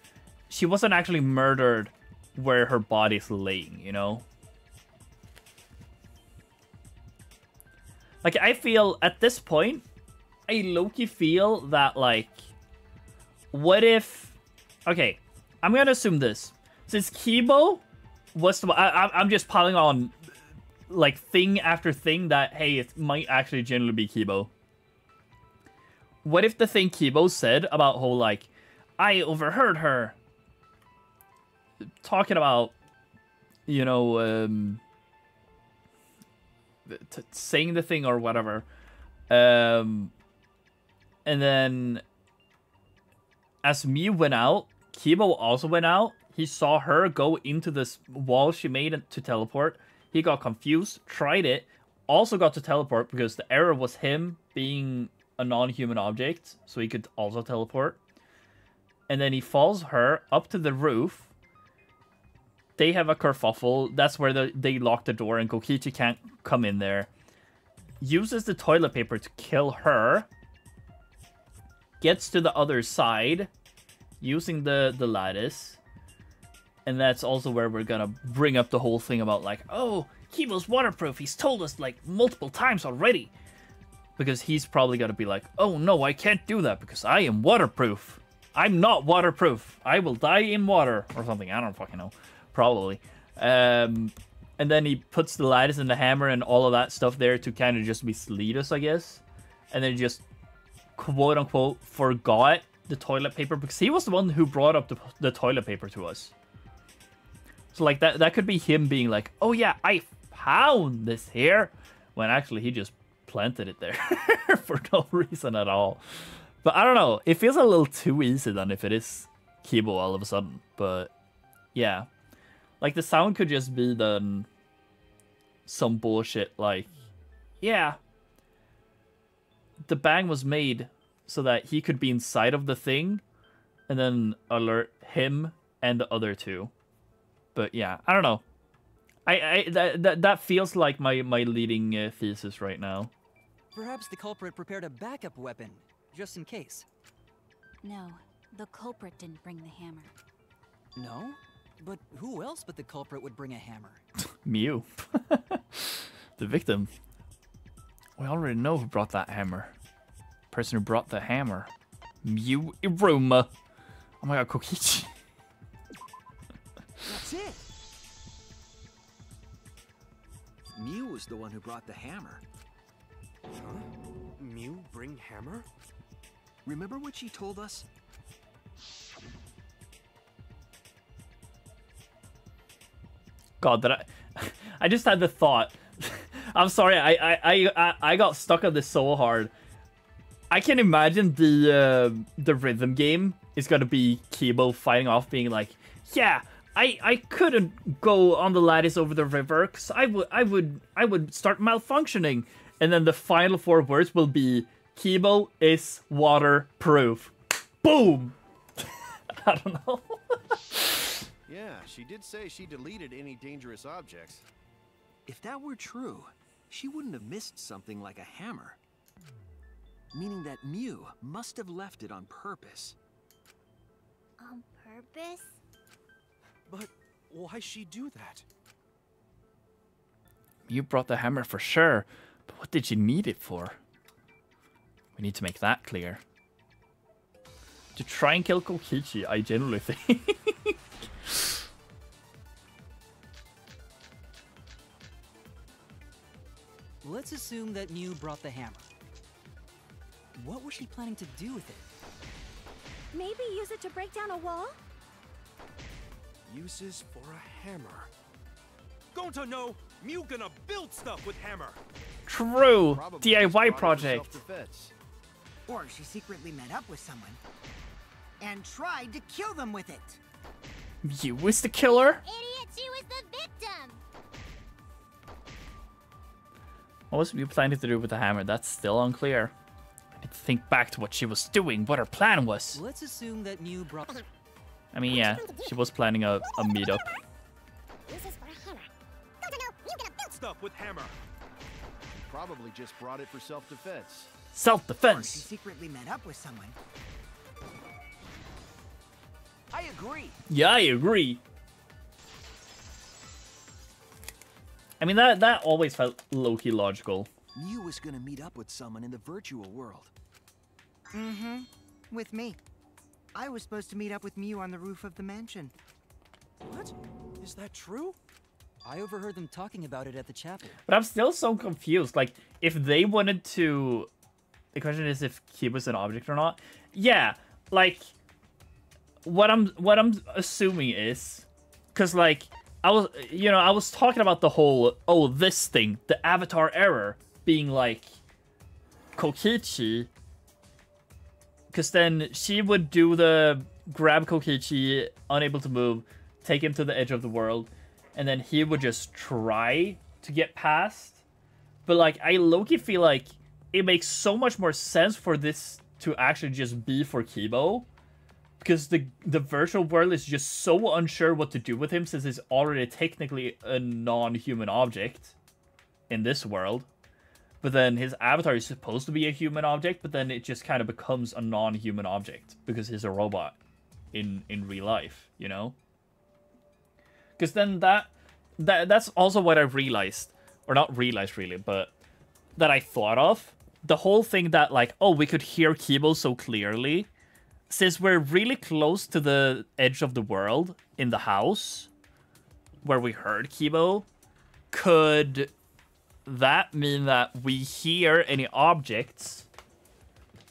she wasn't actually murdered where her body's laying, you know? Like, I feel at this point, I low-key feel that, like, what if... Okay, I'm gonna assume this. Since Kibo was the... I'm just piling on like thing after thing that, hey, it might actually genuinely be Kibo. What if the thing Kibo said about how, like, I overheard her talking about, you know, saying the thing or whatever, and then as Mew went out, Kibo also went out. He saw her go into this wall she made to teleport. He got confused, tried it, also got to teleport because the error was him being a non-human object, so he could also teleport. And then he follows her up to the roof. They have a kerfuffle. That's where they lock the door and Kokichi can't come in there. Uses the toilet paper to kill her. Gets to the other side using the lattice. And that's also where we're gonna bring up the whole thing about, like, oh, Kibo's waterproof. He's told us, like, multiple times already. Because he's probably gonna be like, oh no, I can't do that because I am waterproof. I'm not waterproof. I will die in water. Or something. I don't fucking know. Probably. And then he puts the lattice and the hammer and all of that stuff there to kind of just mislead us, I guess. And then just, quote-unquote, forgot the toilet paper because he was the one who brought up the toilet paper to us. So, like, that could be him being like, oh yeah, I found this here. When actually he just planted it there for no reason at all. But I don't know. It feels a little too easy than if it is Kibo all of a sudden. But yeah. Like, the sound could just be then some bullshit like, yeah, the bang was made so that he could be inside of the thing and then alert him and the other two. But yeah, I don't know. That feels like my leading thesis right now. Perhaps the culprit prepared a backup weapon, just in case. No, the culprit didn't bring the hammer. No? But who else but the culprit would bring a hammer? Mew. The victim. We already know who brought that hammer. Person who brought the hammer. Mew Iruma. Oh my god, Kokichi. That's it! Mew was the one who brought the hammer. Huh? Mew bring hammer? Remember what she told us? God, that I just had the thought. I'm sorry, I got stuck on this so hard. I can imagine the rhythm game is gonna be Kibo fighting off, being like, yeah, I couldn't go on the lattice over the river because I would start malfunctioning. And then the final 4 words will be, Kibo is waterproof. Boom! I don't know. Yeah, she did say she deleted any dangerous objects. If that were true, she wouldn't have missed something like a hammer. Meaning that Mew must have left it on purpose. On purpose? But why she do that? You brought the hammer for sure, but what did she need it for? We need to make that clear. To try and kill Kokichi, I generally think. Let's assume that Mew brought the hammer. What was she planning to do with it? Maybe use it to break down a wall? Uses for a hammer. Going to know, Mew gonna build stuff with hammer. True! Probably just DIY brought it for project. self-defense. Or she secretly met up with someone and tried to kill them with it. You was the killer? Idiot, she was the victim! What was you planning to do with the hammer? That's still unclear. I need to think back to what she was doing, what her plan was. Let's assume that Mew brought... I mean, yeah, she was planning a meetup. Uses for a hammer. Don't know, you gonna build Stuff with hammer. Probably just brought it for self-defense. Or she Self-defense. secretly met up with someone. I agree. Yeah, I agree. I mean, that always felt low-key logical. Mew was gonna meet up with someone in the virtual world. Mm-hmm. With me. I was supposed to meet up with Mew on the roof of the mansion. What? Is that true? I overheard them talking about it at the chapel. But I'm still so confused. Like, if they wanted to... The question is if Kibo's an object or not. Yeah, like... What I'm assuming is... Because, like, I was talking about the whole... Oh, this thing. The avatar error. Being, like... Kokichi. Because then she would do the... Grab Kokichi, unable to move, take him to the edge of the world, and then he would just try to get past. But, like, I low-key feel like it makes so much more sense for this to actually just be for Kibo. Because the virtual world is just so unsure what to do with him, since he's already technically a non-human object in this world. But then his avatar is supposed to be a human object, but then it just kind of becomes a non-human object because he's a robot in real life, you know? Because then that's also what I realized, or not realized really, but that I thought of. The whole thing that, like, oh, we could hear Kibo so clearly, since we're really close to the edge of the world in the house where we heard Kibo, could that mean that we hear any objects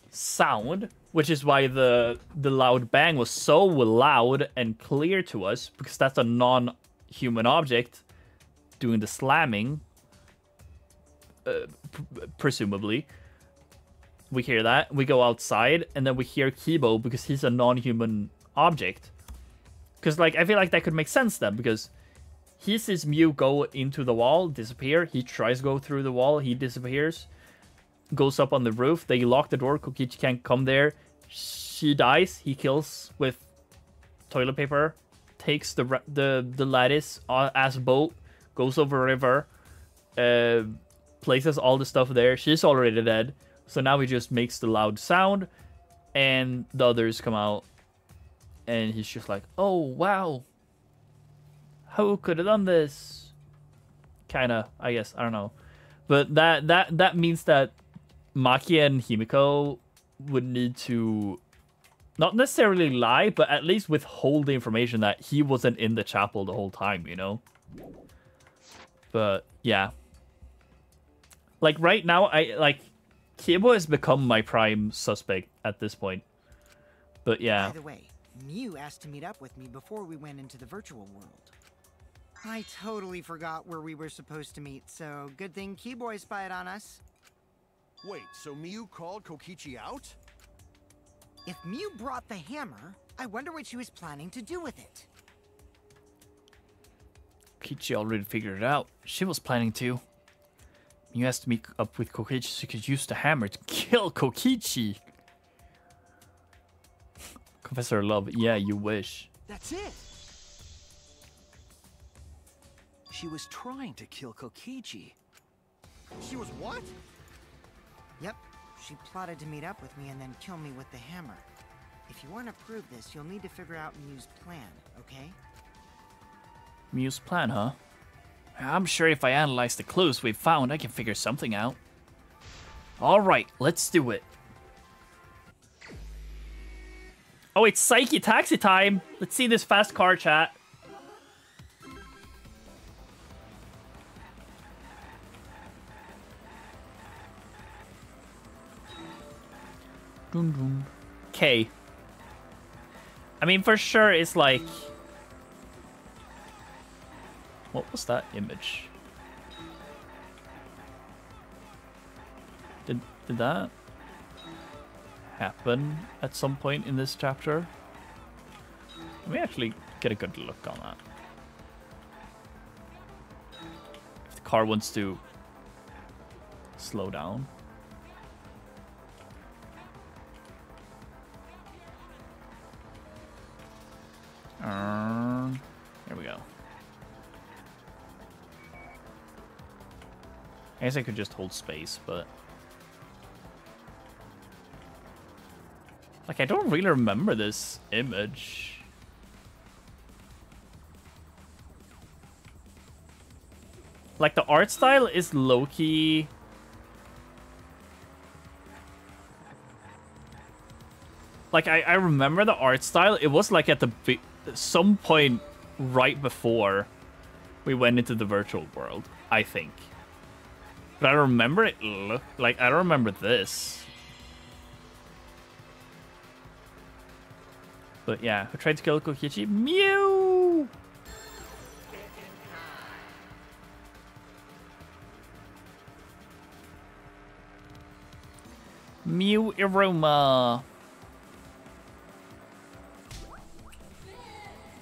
sound, which is why the loud bang was so loud and clear to us, because that's a non-human object doing the slamming, presumably. We hear that, we go outside, and then we hear Kibo because he's a non-human object. Because, like, I feel like that could make sense then, because he sees Mew go into the wall, disappear, he tries to go through the wall, he disappears, goes up on the roof, they lock the door, Kokichi can't come there, she dies, he kills with toilet paper, takes the lattice as a boat, goes over a river, places all the stuff there, she's already dead, so now he just makes the loud sound, and the others come out, and he's just like, oh, wow, who could have done this? Kinda, I guess, I don't know. But that means that Maki and Himiko would need to not necessarily lie, but at least withhold the information that he wasn't in the chapel the whole time, you know? But, yeah. Like, right now, Kibo has become my prime suspect at this point. But, yeah. By the way, Mew asked to meet up with me before we went into the virtual world. I totally forgot where we were supposed to meet, so good thing Keyboy spied on us. Wait, so Mew called Kokichi out? If Mew brought the hammer, I wonder what she was planning to do with it. Kokichi already figured it out. She was planning to. Mew asked to meet up with Kokichi so she could use the hammer to kill Kokichi. Professor Love, yeah, you wish. That's it. She was trying to kill Kokichi. She was what? Yep, she plotted to meet up with me and then kill me with the hammer. If you want to prove this, you'll need to figure out Mew's plan, okay? Mew's plan, huh? I'm sure if I analyze the clues we've found, I can figure something out. Alright, let's do it. Oh, it's Psyche Taxi time! Let's see this fast car chat. Okay. I mean, for sure, it's like... What was that image? Did that happen at some point in this chapter? Let me actually get a good look on that. If the car wants to slow down. There we go. I guess I could just hold space, but... Like, I don't really remember this image. Like, the art style is low-key... Like, I remember the art style. It was, like, at the... some point right before we went into the virtual world, I think. But I remember it like I don't remember this. But yeah, who tried to kill Kokichi? Mew! Mew Iruma.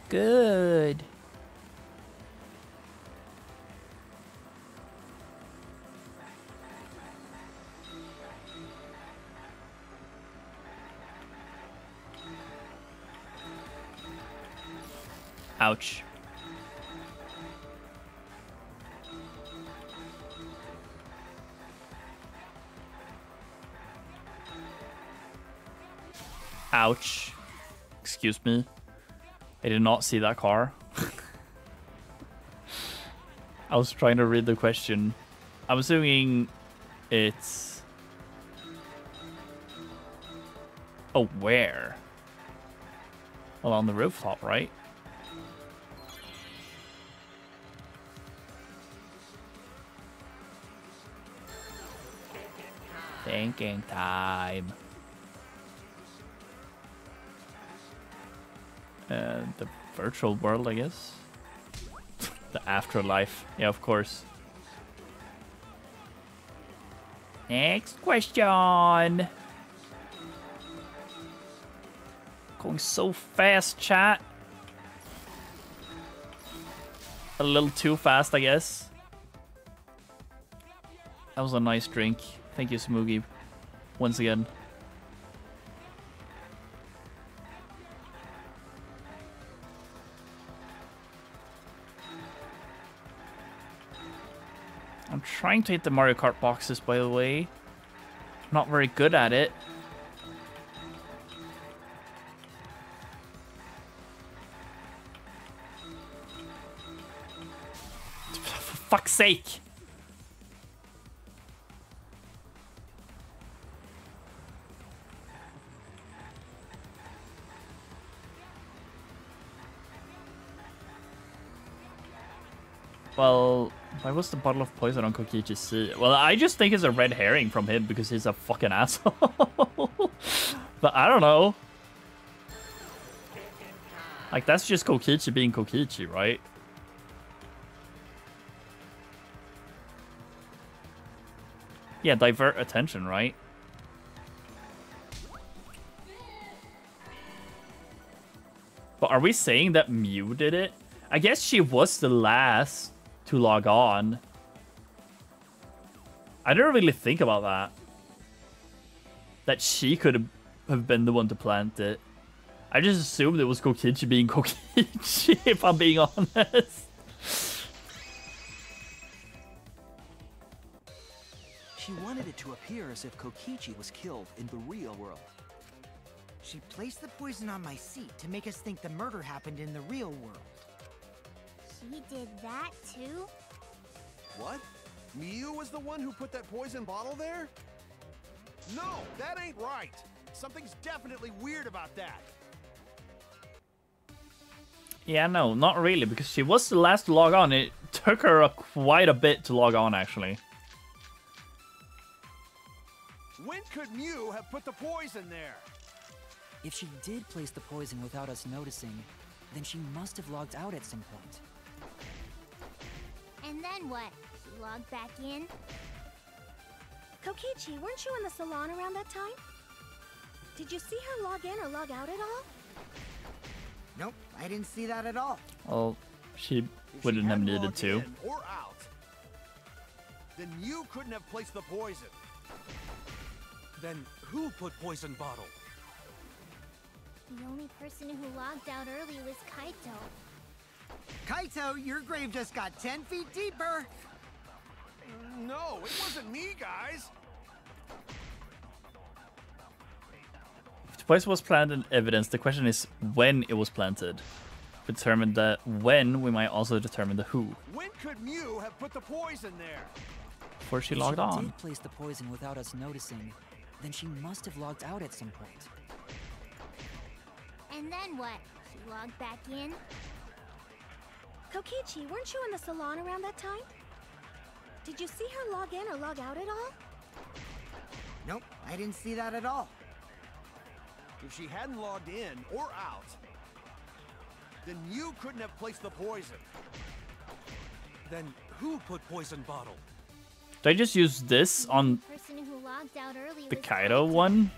Good. Ouch. Ouch. Excuse me. I did not see that car. I was trying to read the question. I'm assuming it's... Oh, where? Well, on the rooftop, right? Thinking time. The virtual world, I guess. The afterlife. Yeah, of course. Next question. Going so fast, chat. A little too fast, I guess. That was a nice drink. Thank you, Smoogie. Once again. I'm trying to hit the Mario Kart boxes, by the way. Not very good at it. For fuck's sake! Well, why was the bottle of poison on Kokichi's seat? Well, I just think it's a red herring from him because he's a fucking asshole. But I don't know. Like, that's just Kokichi being Kokichi, right? Yeah, divert attention, right? But are we saying that Mew did it? I guess she was the last to log on. I didn't really think about that. That she could have been the one to plant it. I just assumed it was Kokichi being Kokichi, if I'm being honest. She wanted it to appear as if Kokichi was killed in the real world. She placed the poison on my seat to make us think the murder happened in the real world. She did that too? What? Mew was the one who put that poison bottle there? No, that ain't right. Something's definitely weird about that. Yeah, no, not really, because she was the last to log on. It took her quite a bit to log on, actually. When could Mew have put the poison there? If she did place the poison without us noticing, then she must have logged out at some point. And then what? She logged back in? Kokichi, weren't you in the salon around that time? Did you see her log in or log out at all? Nope, I didn't see that at all. Well, she wouldn't have needed to. In or out, then Mew couldn't have placed the poison. Then who put poison bottle? The only person who logged out early was Kaito. Kaito, your grave just got 10 feet deeper. No, it wasn't me, guys. If the poison was planted in evidence, the question is when it was planted. If we determine the when, we might also determine the who. When could Mew have put the poison there? Before she If logged on. She did place the poison without us noticing, then she must have logged out at some point. And then what? She logged back in? Kokichi, weren't you in the salon around that time? Did you see her log in or log out at all? Nope, I didn't see that at all. If she hadn't logged in or out, then you couldn't have placed the poison. Then who put poison bottle? Did I just use this on person who logged out early the was Kaido Kaito. one?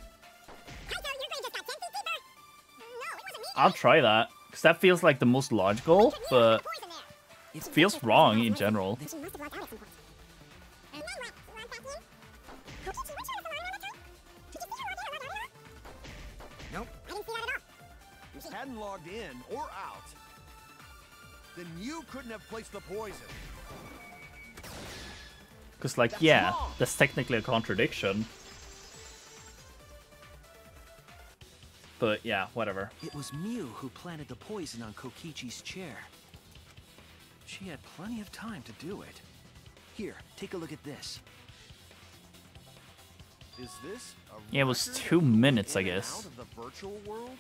I'll try that, because that feels like the most logical, but it feels wrong in general. Nope. If she hadn't logged in or out, then you couldn't have placed the poison. Because, like, yeah, that's technically a contradiction. But yeah, whatever. It was Mew who planted the poison on Kokichi's chair. She had plenty of time to do it. Here, take a look at this. Is this a Yeah, it was record 2 of moving minutes, I in and guess. out of the virtual world?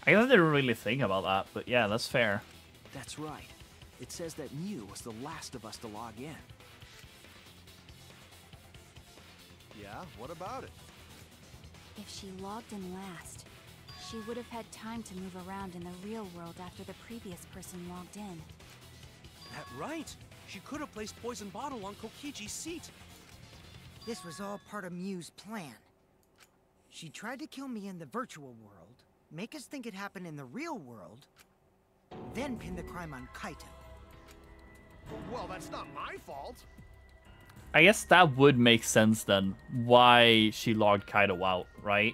I guess I didn't really think about that, but yeah, that's fair. That's right. It says that Mew was the last of us to log in. Yeah, what about it? If she logged in last, she would have had time to move around in the real world after the previous person logged in. That right. She could have placed poison bottle on Kokichi's seat. This was all part of Mew's plan. She tried to kill me in the virtual world, make us think it happened in the real world, then pin the crime on Kaito. Well, that's not my fault. I guess that would make sense then, why she logged Kaido out, right?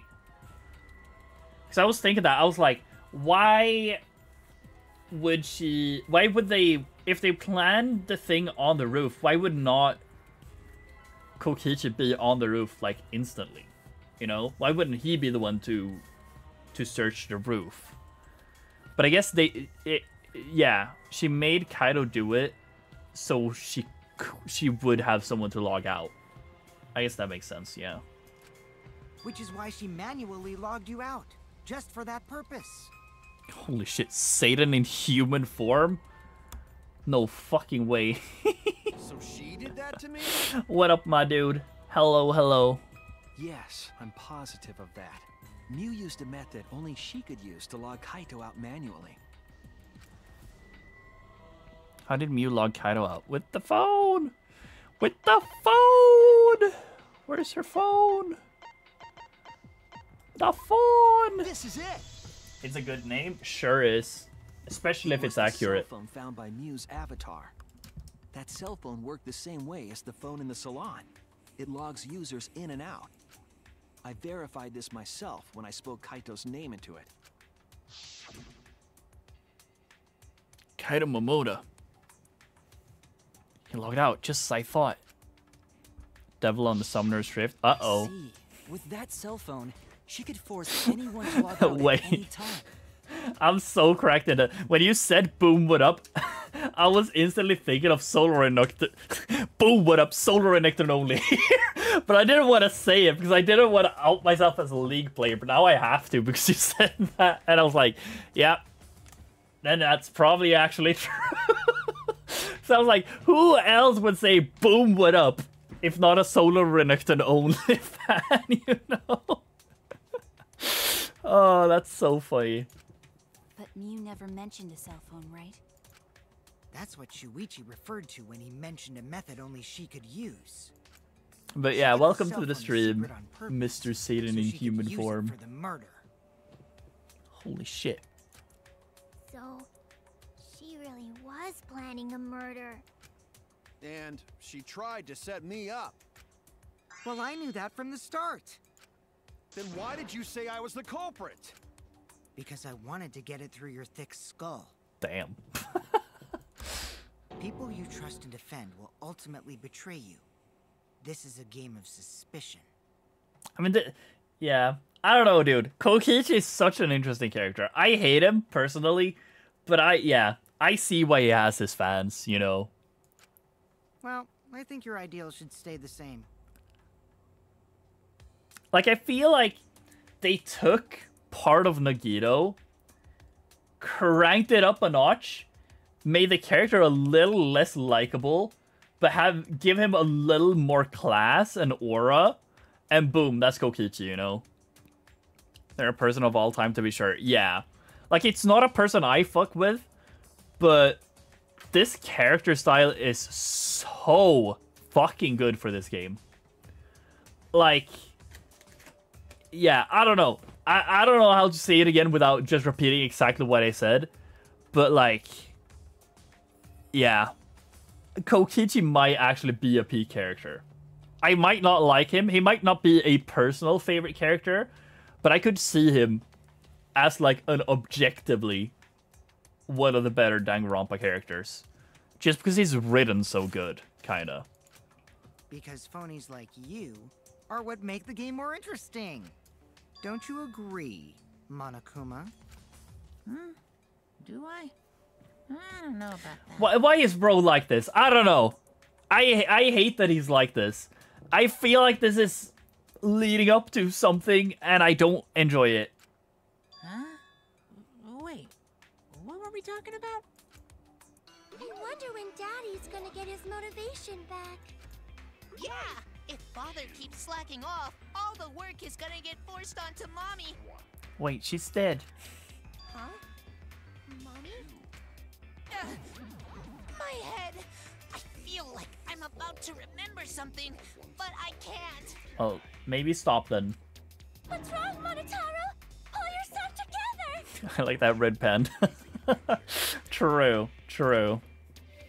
Because I was thinking that, I was like, why would they, if they planned the thing on the roof, why would not Kokichi be on the roof, like, instantly? You know? Why wouldn't he be the one to search the roof? But I guess yeah, she made Kaido do it, so she would have someone to log out. I guess that makes sense, yeah. Which is why she manually logged you out, just for that purpose. Holy shit, Satan in human form? No fucking way. So she did that to me? What up, my dude? Hello, hello. Yes, I'm positive of that. Mew used a method only she could use to log Kaito out manually. How did Mew log Kaido out? With the phone! With the phone! Where's her phone? The phone! This is it! It's a good name? Sure is. Especially if it's accurate. Cell phone found by Mew's avatar. That cell phone worked the same way as the phone in the salon. It logs users in and out. I verified this myself when I spoke Kaito's name into it. Kaido Momoda. He logged out, just as I thought. Devil on the Summoner's Rift. Uh-oh. See, with that cell phone, she could force anyone to log out Wait. at any time. I'm so cracked in it. When you said boom, what up? I was instantly thinking of Solar and Nocturne. Boom, what up? Solar and Nocturne only. But I didn't want to say it because I didn't want to out myself as a League player. But now I have to because you said that. And I was like, yeah, then that's probably actually true. So I was like, who else would say boom, what up? If not a Solar and Nocturne only fan, you know? Oh, that's so funny. But Mew never mentioned a cell phone, right? That's what Shuichi referred to when he mentioned a method only she could use. But She yeah, kept the welcome cell to the phone stream, secret on purpose, Mr. Satan so in she could human use it form. for the murder. Holy shit. So, she really was planning a murder. And she tried to set me up. Well, I knew that from the start. Then why did you say I was the culprit? Because I wanted to get it through your thick skull. Damn. People you trust and defend will ultimately betray you. This is a game of suspicion. I mean, yeah. I don't know, dude. Kokichi is such an interesting character. I hate him, personally. But I see why he has his fans, you know. Well, I think your ideals should stay the same. Like, I feel like they took part of Nagito, cranked it up a notch, made the character a little less likable, but give him a little more class and aura, and boom, that's Kokichi, you know? They're a person of all time, to be sure. Yeah. Like, it's not a person I fuck with, but this character style is so fucking good for this game. Like, yeah, I don't know. I don't know how to say it again without just repeating exactly what I said. But, like, yeah. Kokichi might actually be a peak character. I might not like him. He might not be a personal favorite character, but I could see him as, like, an objectively one of the better Danganronpa characters. Just because he's written so good, kinda. Because phonies like you are what make the game more interesting. Don't you agree, Monokuma? Do I? I don't know about that. Why is bro like this? I don't know. I hate that he's like this. I feel like this is leading up to something, and I don't enjoy it. Huh? Wait, what were we talking about? I wonder when Daddy's gonna get his motivation back. Yeah! If Father keeps slacking off, all the work is gonna get forced onto Mommy. Wait, she's dead. Huh? Mommy? My head! I feel like I'm about to remember something, but I can't. Oh, maybe stop then. What's wrong, Monotaro? Pull yourself together! I like that red pen. True, true.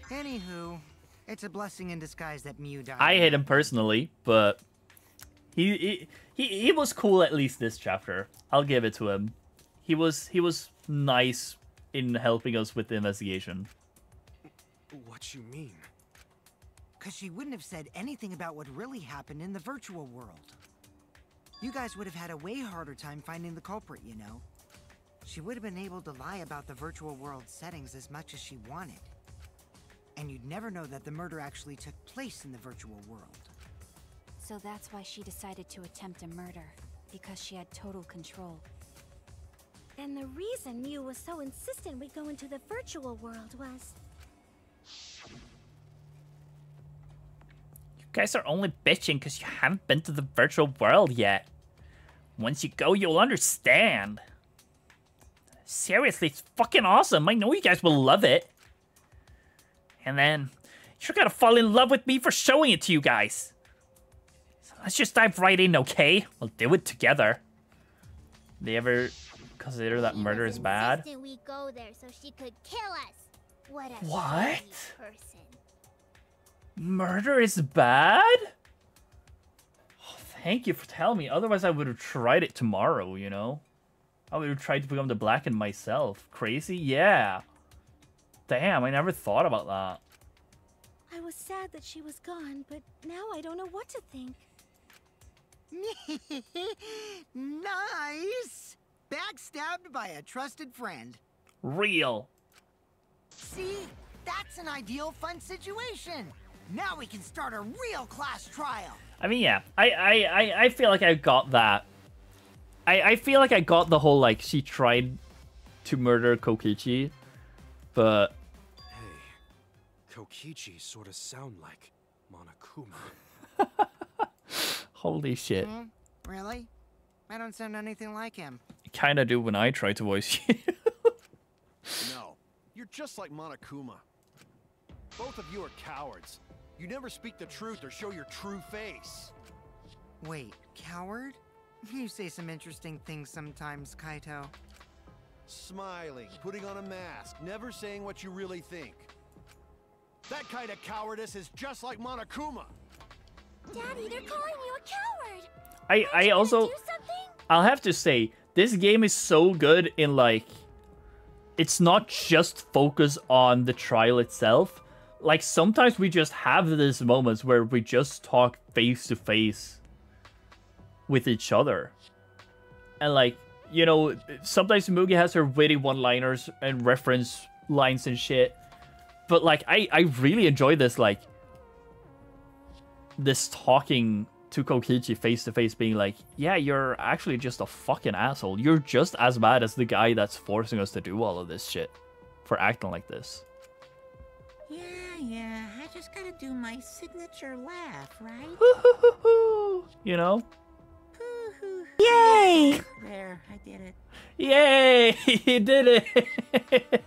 Anywho, it's a blessing in disguise that Miu died. I hate him personally, but he was cool at least this chapter. I'll give it to him. He was nice in helping us with the investigation. What you mean? Because she wouldn't have said anything about what really happened in the virtual world. You guys would have had a way harder time finding the culprit, you know. She would have been able to lie about the virtual world settings as much as she wanted. And you'd never know that the murder actually took place in the virtual world. So that's why she decided to attempt a murder, because she had total control. And the reason Miu was so insistent we go into the virtual world was... You guys are only bitching because you haven't been to the virtual world yet. Once you go, you'll understand. Seriously, it's fucking awesome. I know you guys will love it. And then, you're gonna fall in love with me for showing it to you guys. So let's just dive right in, okay? We'll do it together. They ever consider that murder is bad? We go there so she could kill us. What a What? shitty person. Murder is bad? Oh, thank you for telling me. Otherwise, I would have tried it tomorrow, you know? I would have tried to become the Blackened myself. Crazy? Yeah. Damn, I never thought about that. I was sad that she was gone, but now I don't know what to think. Nice! Backstabbed by a trusted friend. Real. See? That's an ideal fun situation. Now we can start a real class trial. I mean, yeah. I feel like I got that. I feel like I got the whole, like, she tried to murder Kokichi, but... Hey, Kokichi sort of sound like Monokuma. Holy shit. Really? I don't sound anything like him. Kinda do when I try to voice you. No, you're just like Monokuma. Both of you are cowards. You never speak the truth or show your true face. Wait, coward? You say some interesting things sometimes, Kaito. Smiling, putting on a mask, never saying what you really think. That kind of cowardice is just like Monokuma. Daddy, they're calling you a coward. I also... Do something? I'll have to say, this game is so good in, like... It's not just focus on the trial itself. Like, sometimes we just have these moments where we just talk face to face with each other. And, like, you know, sometimes Mugi has her witty one-liners and reference lines and shit. But, like, I really enjoy this, like... This talking to Kokichi face to face, being like, yeah, you're actually just a fucking asshole. You're just as bad as the guy that's forcing us to do all of this shit for acting like this. Yeah, I just gotta do my signature laugh, right? You know? Yay! There, I did it. Yay! He did it!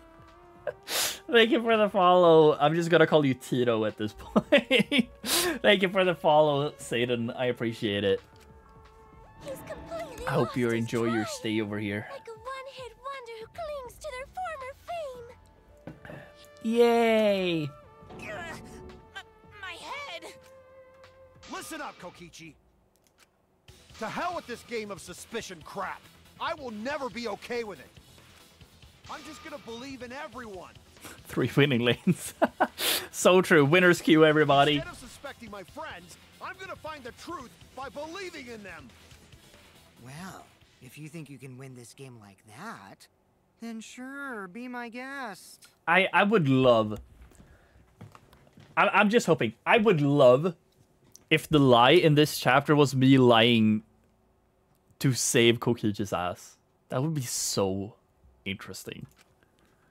Thank you for the follow. I'm just gonna call you Tito at this point. Thank you for the follow, Satan. I appreciate it. I hope you enjoy your stay over here. Like a one-hit wonder who clings to their former fame. Yay! My head! Listen up, Kokichi. To hell with this game of suspicion crap. I will never be okay with it. I'm just gonna believe in everyone. 3 winning lanes. So true. Winner's queue, everybody. Instead of suspecting my friends, I'm gonna find the truth by believing in them. Well, if you think you can win this game like that, then sure, be my guest. I would love... I'm just hoping. I would love if the lie in this chapter was me lying to save Kokichi's ass. That would be so interesting.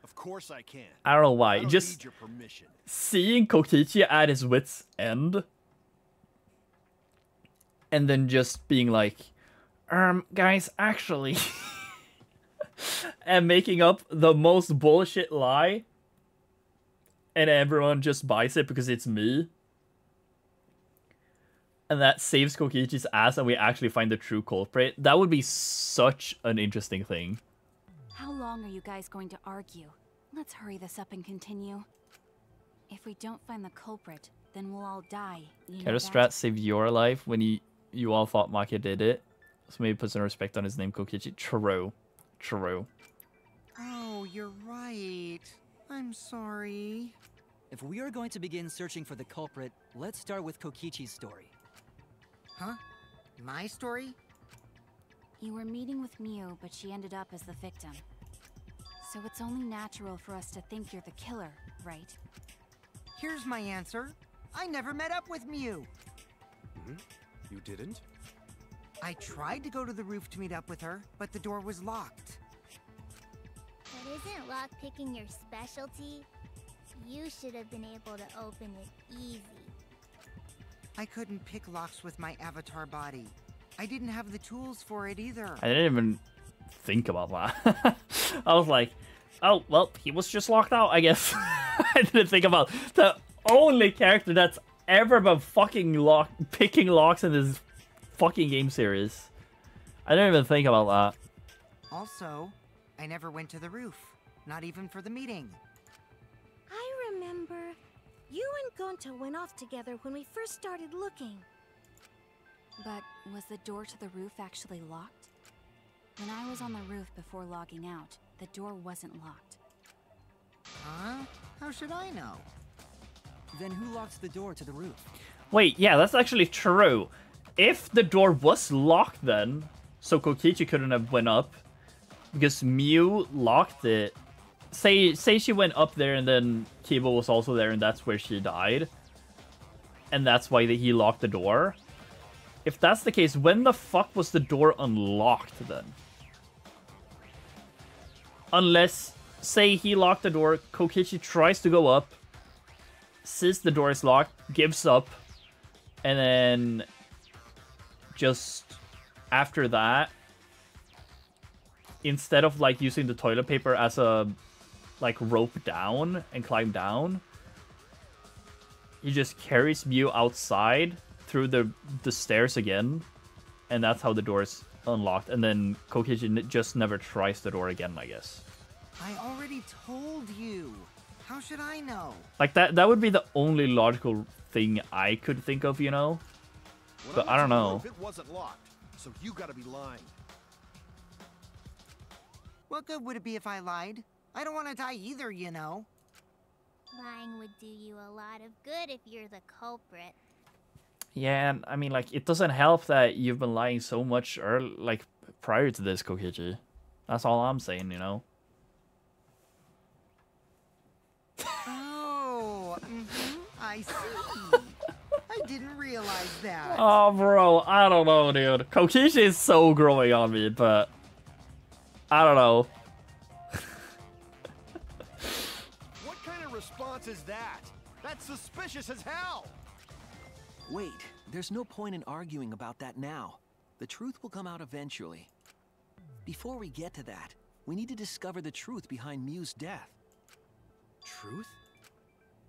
Of course I can. I don't know why. I don't Just need your permission. seeing Kokichi at his wit's end, and then just being like, guys, actually, and making up the most bullshit lie, and everyone just buys it because it's me, and that saves Kokichi's ass, and we actually find the true culprit. That would be such an interesting thing. How long are you guys going to argue? Let's hurry this up and continue. If we don't find the culprit, then we'll all die. You know that? Strat saved your life when you all thought Maki did it. So maybe put some respect on his name, Kokichi. True. True. Oh, you're right. I'm sorry. If we are going to begin searching for the culprit, let's start with Kokichi's story. Huh? My story? You were meeting with Miu, but she ended up as the victim. So it's only natural for us to think you're the killer, right? Here's my answer. I never met up with Miu. You didn't? I tried to go to the roof to meet up with her, but the door was locked. But isn't lockpicking your specialty? You should have been able to open it easy. I couldn't pick locks with my avatar body. I didn't have the tools for it either. I didn't even think about that. I was like, oh, well, he was just locked out, I guess. I didn't think about the only character that's ever been fucking picking locks in this fucking game series. I didn't even think about that. Also, I never went to the roof. Not even for the meeting. I remember. You and Gonta went off together when we first started looking. But was the door to the roof actually locked? When I was on the roof before logging out, the door wasn't locked. Huh? How should I know? Then who locked the door to the roof? Wait, yeah, that's actually true. If the door was locked then, so Kokichi couldn't have went up, because Miu locked it. Say she went up there and then Kiba was also there and that's where she died. And that's why he locked the door. If that's the case, when the fuck was the door unlocked then? Unless, say he locked the door, Kokichi tries to go up, sees the door is locked, gives up, and then just after that, instead of like using the toilet paper as a like rope down and climb down, he just carries Miu outside through the stairs again, and that's how the door is unlocked. And then Kokichi just never tries the door again, I guess. I already told you. How should I know? Like that would be the only logical thing I could think of, you know? But I don't know. It wasn't locked, so you gotta be lying. What good would it be if I lied? I don't want to die either, you know. Lying would do you a lot of good if you're the culprit. Yeah, and I mean, like, it doesn't help that you've been lying so much like prior to this, Kokichi. That's all I'm saying, you know. Oh, I see. I didn't realize that. Oh, bro, I don't know, dude. Kokichi is so growing on me, but I don't know. What kind of of response is that? That's suspicious as hell! Wait, there's no point in arguing about that now. The truth will come out eventually. Before we get to that, we need to discover the truth behind Mew's death. Truth?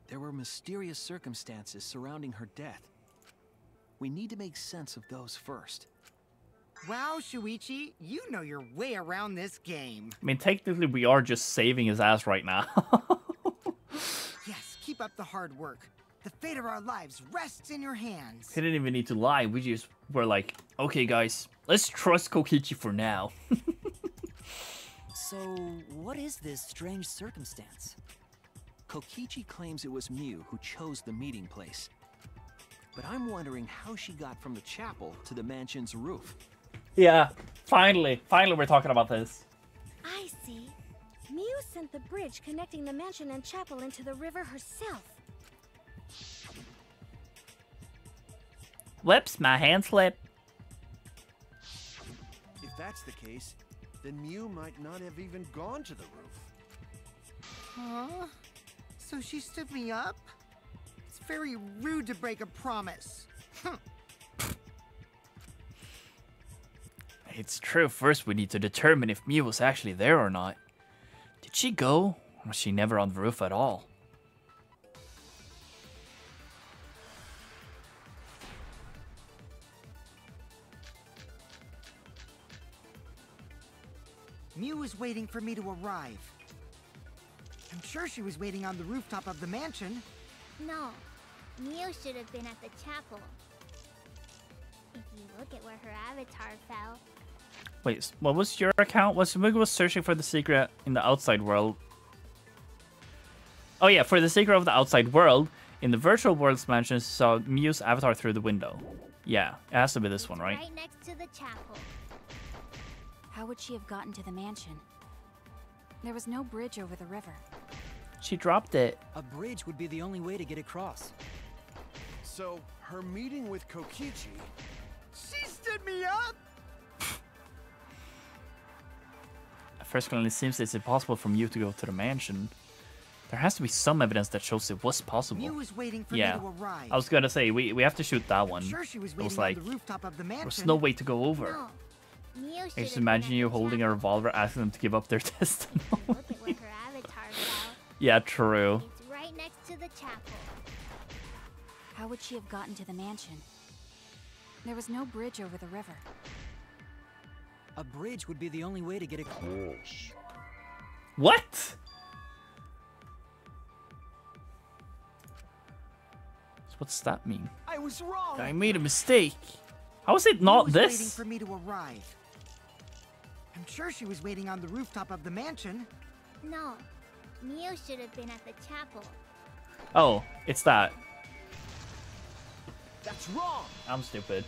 There were mysterious circumstances surrounding her death. We need to make sense of those first. Wow, Shuichi, you know your way around this game. I mean, technically, we are just saving his ass right now. Yes, keep up the hard work. The fate of our lives rests in your hands. He didn't even need to lie. We just were like, okay, guys, let's trust Kokichi for now. So, what is this strange circumstance? Kokichi claims it was Mew who chose the meeting place. But I'm wondering how she got from the chapel to the mansion's roof. Yeah, finally we're talking about this. I see. Mew sent the bridge connecting the mansion and chapel into the river herself. Whoops, my hand slipped. If that's the case, then Mew might not have even gone to the roof. Huh? So she stood me up? It's very rude to break a promise. It's true. First, we need to determine if Mew was actually there or not. Did she go? Or was she never on the roof at all? Mew was waiting for me to arrive. I'm sure she was waiting on the rooftop of the mansion. No, Mew should have been at the chapel. If you look at where her avatar fell. Wait, what was your account? Mugu was searching for the secret in the outside world. Oh yeah, for the secret of the outside world. In the virtual world's mansion, saw Mew's avatar through the window. Yeah, it has to be this one, right? Right next to the chapel. How would she have gotten to the mansion? There was no bridge over the river. She dropped it. A bridge would be the only way to get across. So, her meeting with Kokichi... She stood me up! At first glance, it seems it's impossible for Mew to go to the mansion. There has to be some evidence that shows it was possible. Mew was waiting for me to arrive. I was gonna say, we have to shoot that one. I'm sure she was It waiting was like, on the rooftop of the mansion. there's no way to go over. No. Mew I should just have imagine been you at the holding a chapel. revolver, asking them to give up their testimony. Look at where her avatar fell. Yeah, true. It's right next to the chapel. How would she have gotten to the mansion? There was no bridge over the river. A bridge would be the only way to get across. What? So what's that mean? I was wrong! I made a mistake. How is it not Mew was waiting this? for me to arrive. I'm sure she was waiting on the rooftop of the mansion. No, Mew should have been at the chapel. Oh, it's that. That's wrong! I'm stupid.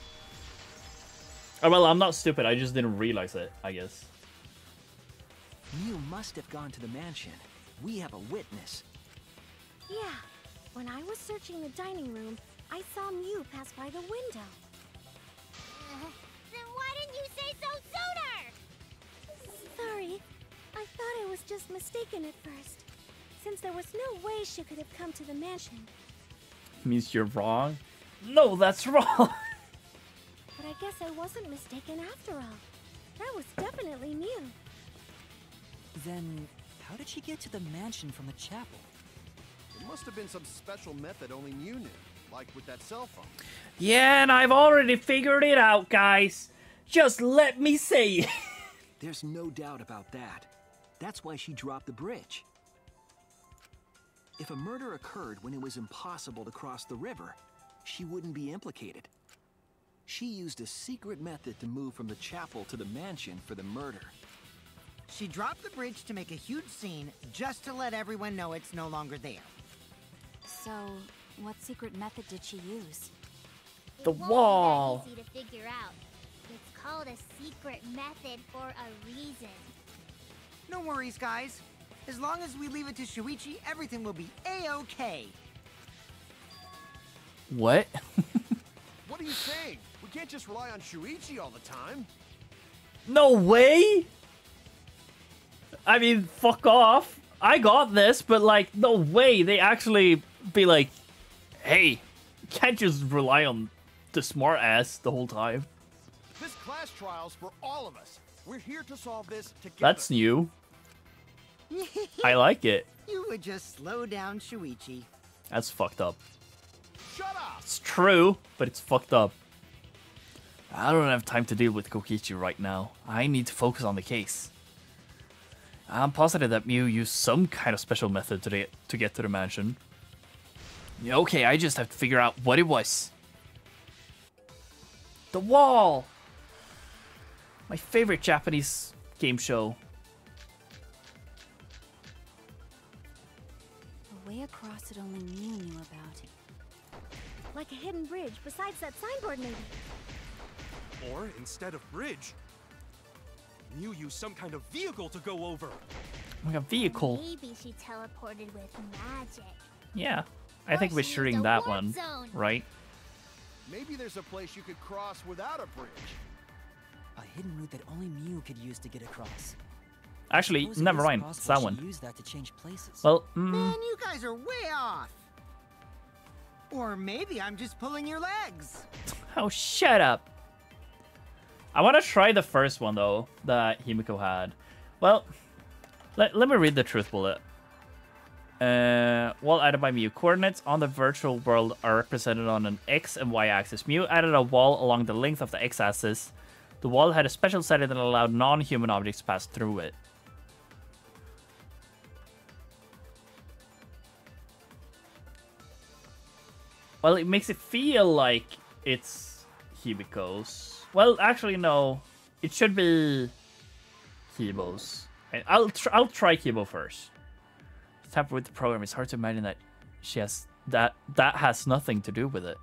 Oh, well, I'm not stupid. I just didn't realize it, I guess. Mew must have gone to the mansion. We have a witness. Yeah, when I was searching the dining room, I saw Mew pass by the window. Then why didn't you say so sooner? Sorry, I thought I was just mistaken at first, since there was no way she could have come to the mansion. Means you're wrong? No, that's wrong. But I guess I wasn't mistaken after all. That was definitely Mew. Then, how did she get to the mansion from the chapel? It must have been some special method only Mew knew, like with that cell phone. Yeah, and I've already figured it out, guys. Just let me say it. There's no doubt about that. That's why she dropped the bridge. If a murder occurred when it was impossible to cross the river, she wouldn't be implicated. She used a secret method to move from the chapel to the mansion for the murder. She dropped the bridge to make a huge scene, just to let everyone know it's no longer there. So, what secret method did she use? The It won't wall. be that easy to figure out. It's called a secret method for a reason. No worries, guys. As long as we leave it to Shuichi, everything will be A-okay. What? What are you saying? We can't just rely on Shuichi all the time. No way? I mean, fuck off. I got this, but like, no way they actually be like, hey, can't just rely on the smart ass the whole time. This class trial's for all of us. We're here to solve this together. That's new. I like it. You would just slow down Shuichi. That's fucked up. Shut up! It's true, but it's fucked up. I don't have time to deal with Kokichi right now. I need to focus on the case. I'm positive that Mew used some kind of special method to get to the mansion. Yeah, okay, I just have to figure out what it was. The wall! My favorite Japanese game show. A way across that only Mew knew about. Like a hidden bridge besides that signboard, maybe. Or instead of bridge, Mew used some kind of vehicle to go over. Like a vehicle. Maybe she teleported with magic. Yeah, I think we're shooting that one, right? Maybe there's a place you could cross without a bridge. A hidden route that only Mew could use to get across. Actually, Suppose it never is mind. possible It's that she one. used that to change places. Well, Man, you guys are way off. Or maybe I'm just pulling your legs. oh, shut up. I want to try the first one, though, that Himiko had. Well, let me read the truth bullet. Wall added by Mew. Coordinates on the virtual world are represented on an X and Y axis. Mew added a wall along the length of the X axis. The wall had a special setting that allowed non-human objects to pass through it. Well, it makes it feel like it's Himiko's. Well, actually, no. It should be Kibo's. I'll try Kibo first. Tamper with the program. It's hard to imagine that she has that has nothing to do with it.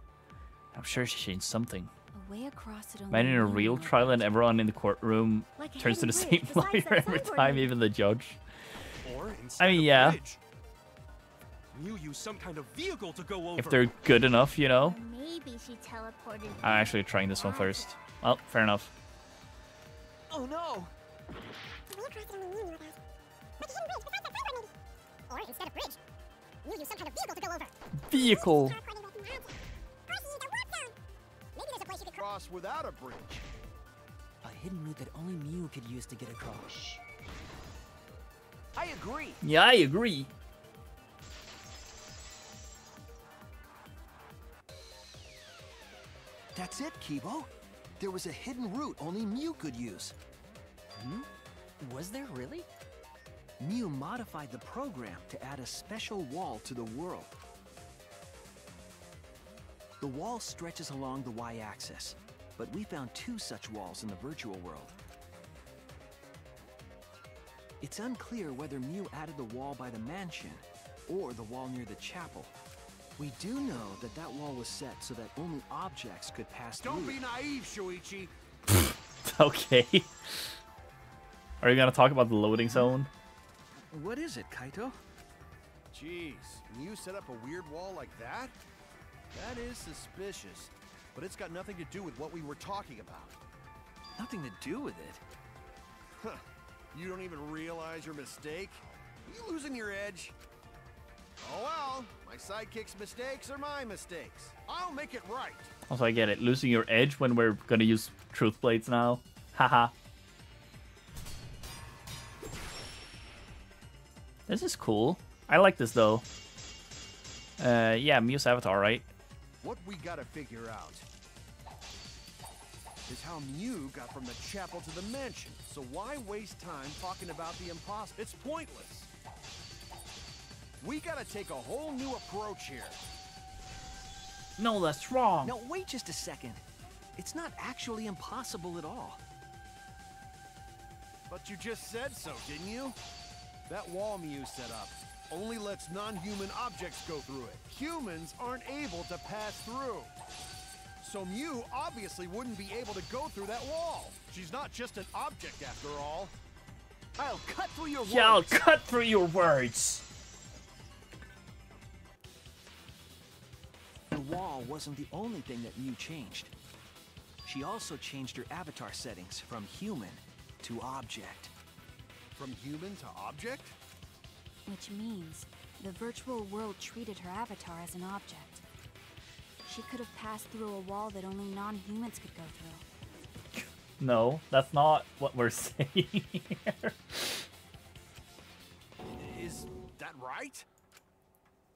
I'm sure she changed something. A way across it only Imagine a Mew real knew trial about. and everyone in the courtroom Like a turns to the hidden same bridge besides lawyer that every signboard, time, maybe. even the judge. Or instead I mean, of yeah. bridge, Mew used some kind of vehicle to go over. If they're good enough, you know. Maybe she teleported. I'm actually trying this one first. Well, fair enough. Oh no! Or instead of bridge, you use some kind of vehicle to go over. Vehicle. Maybe there's a place you could Cross without a bridge. A hidden route that only Mew could use to get across. I agree. Yeah, I agree. That's it, Kibo. There was a hidden route only Mew could use. Was there really? Mew modified the program to add a special wall to the world. The wall stretches along the y-axis, but we found two such walls in the virtual world. It's unclear whether Mew added the wall by the mansion or the wall near the chapel. We do know that that wall was set so that only objects could pass Don't through. be naive, Shuichi. Okay. Are you gonna talk about the loading zone? What is it, Kaito? Jeez, and you set up a weird wall like that? That is suspicious. But it's got nothing to do with what we were talking about. Nothing to do with it. Huh. You don't even realize your mistake? Are you losing your edge? Oh well, my sidekick's mistakes are my mistakes. I'll make it right. Also, I get it. Losing your edge when we're gonna use truth blades now. Haha. This is cool. I like this though. Yeah, Mew's avatar, right? What we gotta figure out is how Mew got from the chapel to the mansion. So why waste time talking about the impossible? It's pointless. We gotta take a whole new approach here. No, that's wrong. Now, wait just a second. It's not actually impossible at all. But you just said so, didn't you? That wall Mew set up only lets non-human objects go through it. Humans aren't able to pass through. So Mew obviously wouldn't be able to go through that wall. She's not just an object after all. I'll cut through your words. Yeah, I'll cut through your words. The wall wasn't the only thing that Mew changed. She also changed her avatar settings from human to object. From human to object? Which means the virtual world treated her avatar as an object. She could have passed through a wall that only non-humans could go through. No, that's not what we're saying here. Is that right?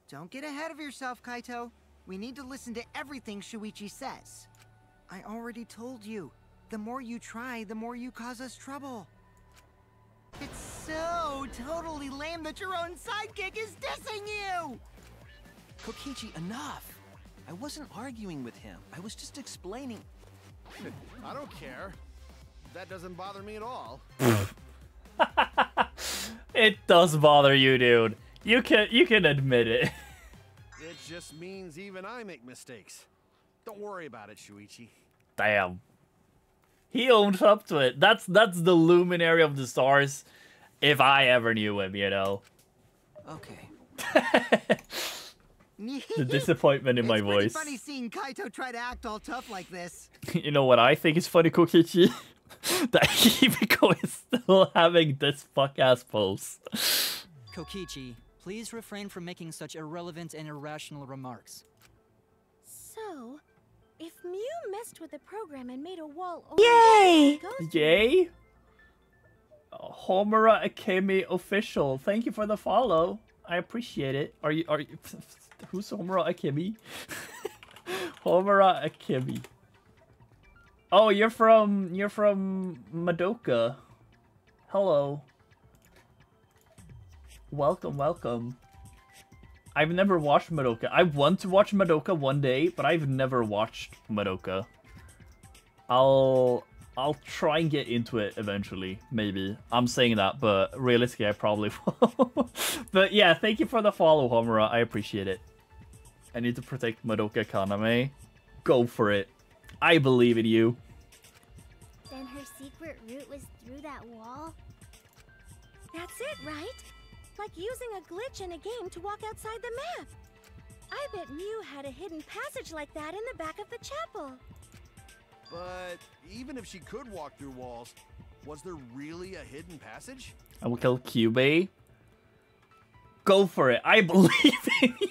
Don't get ahead of yourself, Kaito. We need to listen to everything Shuichi says. I already told you. The more you try, the more you cause us trouble. It's so totally lame that your own sidekick is dissing you! Kokichi, enough! I wasn't arguing with him. I was just explaining. I don't care. That doesn't bother me at all. It does bother you, dude. You can admit it. It just means even I make mistakes. Don't worry about it, Shuichi. Damn. He owns up to it. That's the luminary of the stars, if I ever knew him, you know. Okay. The disappointment in my voice. It's funny seeing Kaito try to act all tough like this. You know what I think is funny, Kokichi? That Himiko is still having this fuck-ass pose. Kokichi, please refrain from making such irrelevant and irrational remarks. So, if Mew messed with the program and made a wall... Yay! Yay? Homura Akemi official. Thank you for the follow. I appreciate it. Are you who's Homura Akemi? Homura Akemi. Oh, you're from Madoka. Hello. Welcome. I've never watched Madoka. I want to watch Madoka one day, but I've never watched Madoka. I'll try and get into it eventually, maybe. I'm saying that, but realistically I probably won't. But yeah, thank you for the follow, Homura. I appreciate it. I need to protect Madoka Kaname. Go for it. I believe in you. Then her secret route was through that wall? That's it, right? Like using a glitch in a game to walk outside the map. I bet Mew had a hidden passage like that in the back of the chapel. But even if she could walk through walls, was there really a hidden passage? I will kill Kyubey. Go for it. I believe in you.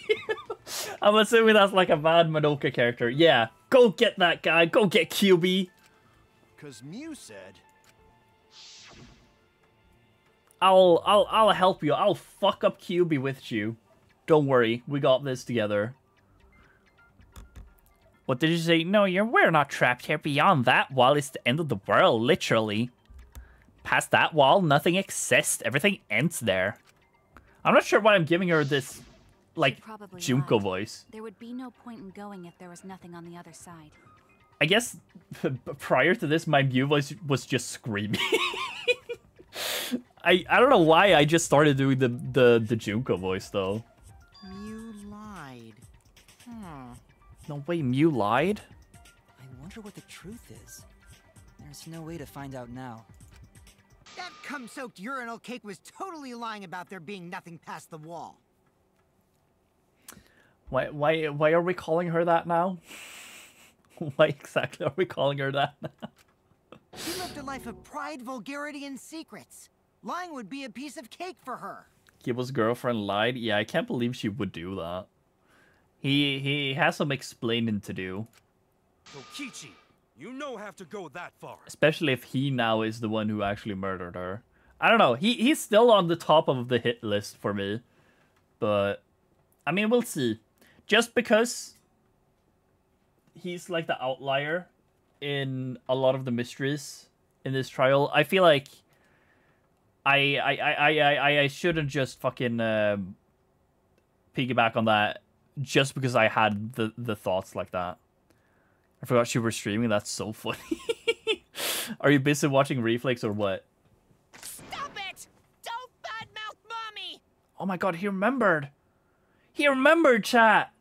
I'm assuming that's like a bad Madoka character. Yeah, go get that guy. Go get Kyubey. Cause Mew said, I'll help you. I'll fuck up Kyubey with you. Don't worry. We got this together. What did you say? No, we're not trapped here. Beyond that wall is the end of the world, literally. Past that wall, nothing exists. Everything ends there. I'm not sure why I'm giving her this, like, Junko voice. There would be no point in going if there was nothing on the other side. I guess prior to this, my Mew voice was just screaming. I don't know why I just started doing the Junko voice, though. Mew lied. No way, Mew lied? I wonder what the truth is. There's no way to find out now. That cum-soaked urinal cake was totally lying about there being nothing past the wall. Why are we calling her that now? Why exactly are we calling her that now? She lived a life of pride, vulgarity, and secrets. Lying would be a piece of cake for her. Kibo's girlfriend lied? Yeah, I can't believe she would do that. He has some explaining to do. Kokichi, you no have to go that far. Especially if he now is the one who actually murdered her. I don't know. He's still on the top of the hit list for me. But, I mean, we'll see. Just because he's like the outlier in a lot of the mysteries in this trial, I feel like I shouldn't just fucking piggyback on that just because I had the thoughts like that. I forgot you were streaming. That's so funny. Are you busy watching Reflex or what? Stop it! Don't badmouth mommy! Oh my god, he remembered. He remembered, chat.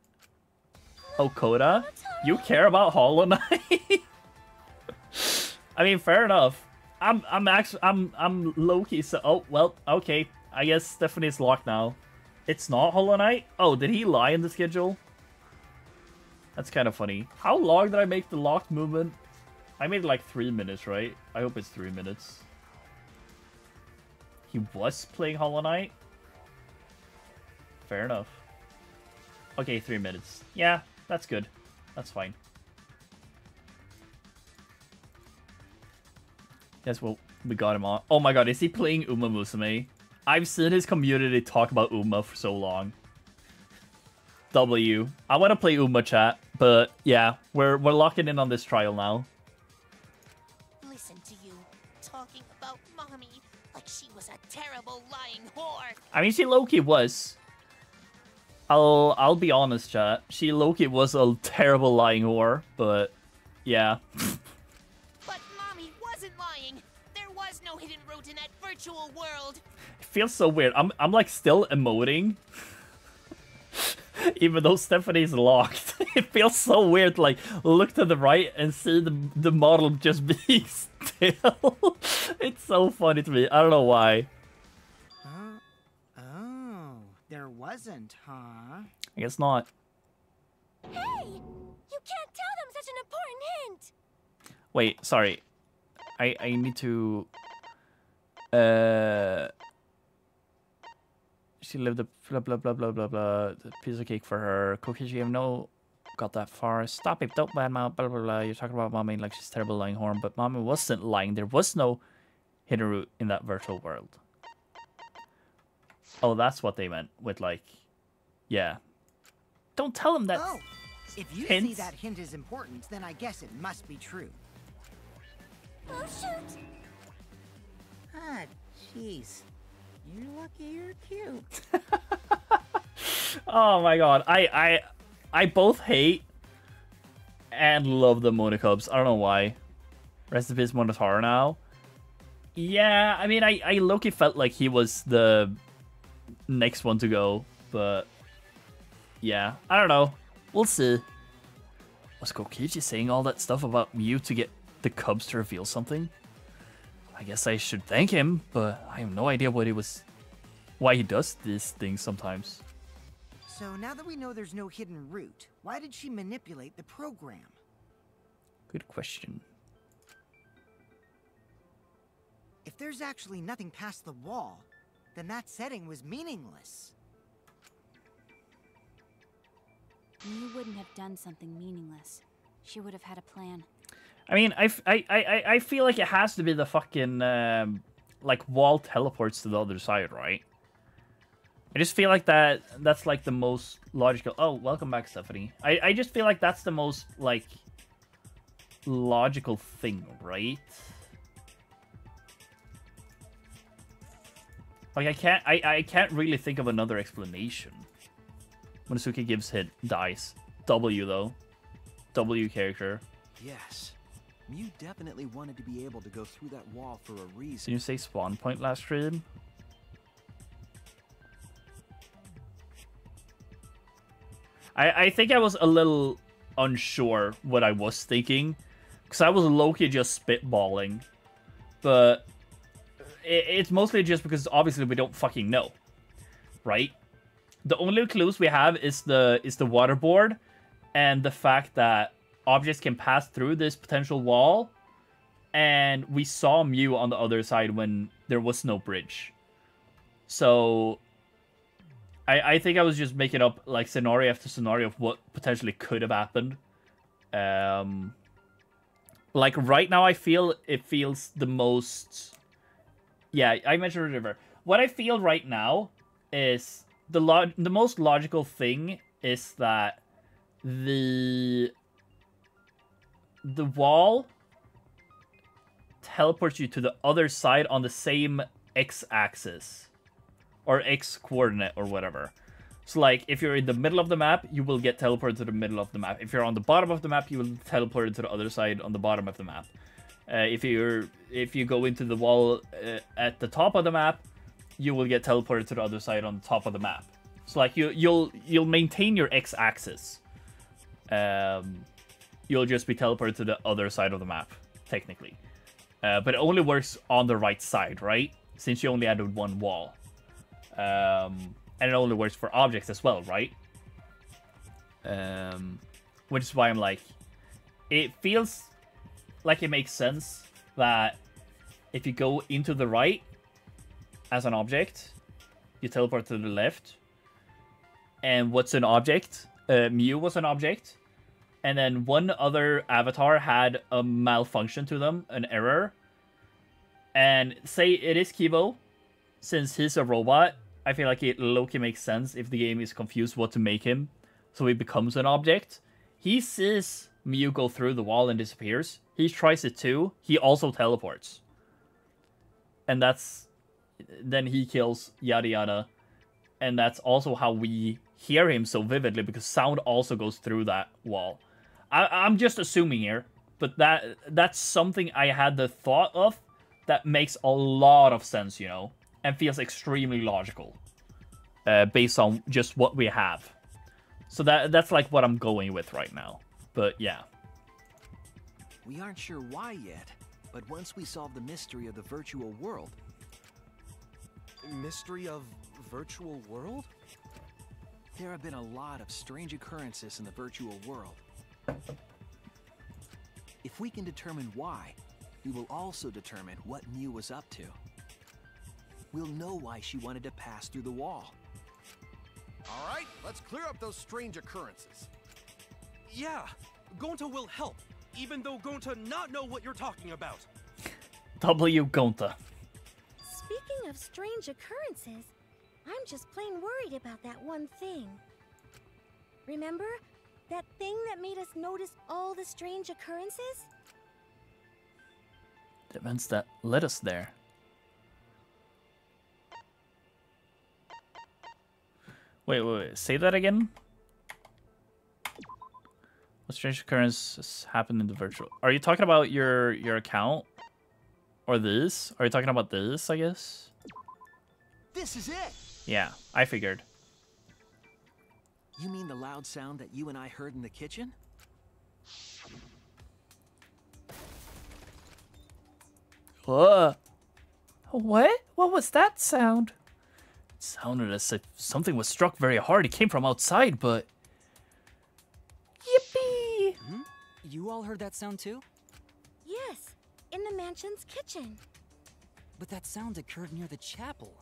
Oh, Koda, you care about Hollow Knight? I mean, fair enough. I'm low-key, so... Oh, well, okay. I guess Stephanie's locked now. It's not Hollow Knight? Oh, did he lie in the schedule? That's kind of funny. How long did I make the locked movement? I made it like 3 minutes, right? I hope it's 3 minutes. He was playing Hollow Knight? Fair enough. Okay, 3 minutes. Yeah, that's good. That's fine. Guess well, we got him on. Oh my god, is he playing Uma Musume? I've seen his community talk about Uma for so long. W. I want to play Uma, chat, but yeah, we're locking in on this trial now. Listen to you, talking about Mommy like she was a terrible lying whore. I mean, she low-key was. I'll be honest, chat. She low-key was a terrible lying whore, but yeah. But Mommy wasn't lying. There was no hidden route in that virtual world. It feels so weird. I'm like still emoting. Even though Stephanie's locked. It feels so weird to like look to the right and see the model just being still. It's so funny to me. I don't know why. Oh, there wasn't, huh? I guess not. Hey! You can't tell them such an important hint! Wait, sorry. I need to... She lived a blah blah blah blah blah blah. The piece of cake for her. Cookies, you have no... Got that far. Stop it, don't badmouth, blah blah blah. You're talking about Mommy like she's terrible lying horn, but Mommy wasn't lying. There was no hidden route in that virtual world. Oh, that's what they meant with like... Yeah. Don't tell them that. Oh, if you hints. see that hint is important, then I guess it must be true. Oh, shoot! Ah, jeez. You're lucky you're cute. Oh my god. I both hate and love the Monokubs. I don't know why. Rest in peace, Monotaro now. Yeah, I mean, I low-key felt like he was the next one to go, but yeah, I don't know. We'll see. Was Kokichi saying all that stuff about Mew to get the Cubs to reveal something? I guess I should thank him, but I have no idea what he was... why he does these things sometimes. So now that we know there's no hidden route, why did she manipulate the program? Good question. If there's actually nothing past the wall, then that setting was meaningless. You wouldn't have done something meaningless. She would have had a plan. I mean, I feel like it has to be the fucking, like, wall teleports to the other side, right? I just feel like that's, like, the most logical... Oh, welcome back, Stephanie. I just feel like that's the most, like, logical thing, right? Like, I can't really think of another explanation. Monosuke gives hit, dies. W, though. W character. Yes. Mew definitely wanted to be able to go through that wall for a reason. Did you say spawn point last stream? I think I was a little unsure what I was thinking. Because I was low-key just spitballing. But it's mostly just because obviously we don't fucking know. Right? The only clues we have is the waterboard and the fact that objects can pass through this potential wall, and we saw Mew on the other side when there was no bridge. So I think I was just making up like scenario after scenario of what potentially could have happened. Like right now I feel it feels the most... Yeah, I mentioned River. What I feel right now is the most logical thing is that the wall teleports you to the other side on the same x-axis or x-coordinate or whatever. So like if you're in the middle of the map, you will get teleported to the middle of the map. If you're on the bottom of the map, you will teleport to the other side on the bottom of the map. If you go into the wall at the top of the map, you will get teleported to the other side on the top of the map. So like you'll maintain your x-axis. You'll just be teleported to the other side of the map, technically. But it only works on the right side, right? Since you only added one wall. And it only works for objects as well, right? Which is why I'm like... It feels like it makes sense that if you go into the right as an object, you teleport to the left. and what's an object. Mew was an object. And then one other avatar had a malfunction to them, an error. And say it is Kibo, since he's a robot, I feel like it low-key makes sense if the game is confused what to make him, so he becomes an object. He sees Mew go through the wall and disappears. He tries it too. He also teleports. And that's... Then he kills yada yada. And that's also how we hear him so vividly, because sound also goes through that wall. I'm just assuming here, but that's something I had the thought of that makes a lot of sense, you know, and feels extremely logical, based on just what we have. So that's like what I'm going with right now. But yeah. We aren't sure why yet, but once we solve the mystery of the virtual world... Mystery of virtual world? There have been a lot of strange occurrences in the virtual world. If we can determine why, we will also determine what Mew was up to. We'll know why she wanted to pass through the wall. All right, let's clear up those strange occurrences. Yeah, Gonta will help, even though Gonta not know what you're talking about. W. Gonta. Speaking of strange occurrences, I'm just plain worried about that one thing. Remember? That thing that made us notice all the strange occurrences? The events that led us there. Wait. Say that again? What strange occurrences happened in the virtual... Are you talking about your account? Or this? Are you talking about this, I guess? This is it! Yeah, I figured. You mean the loud sound that you and I heard in the kitchen? What? What was that sound? It sounded as if something was struck very hard. It came from outside, but... Yippee! Hmm? You all heard that sound too? Yes, in the mansion's kitchen. But that sound occurred near the chapel.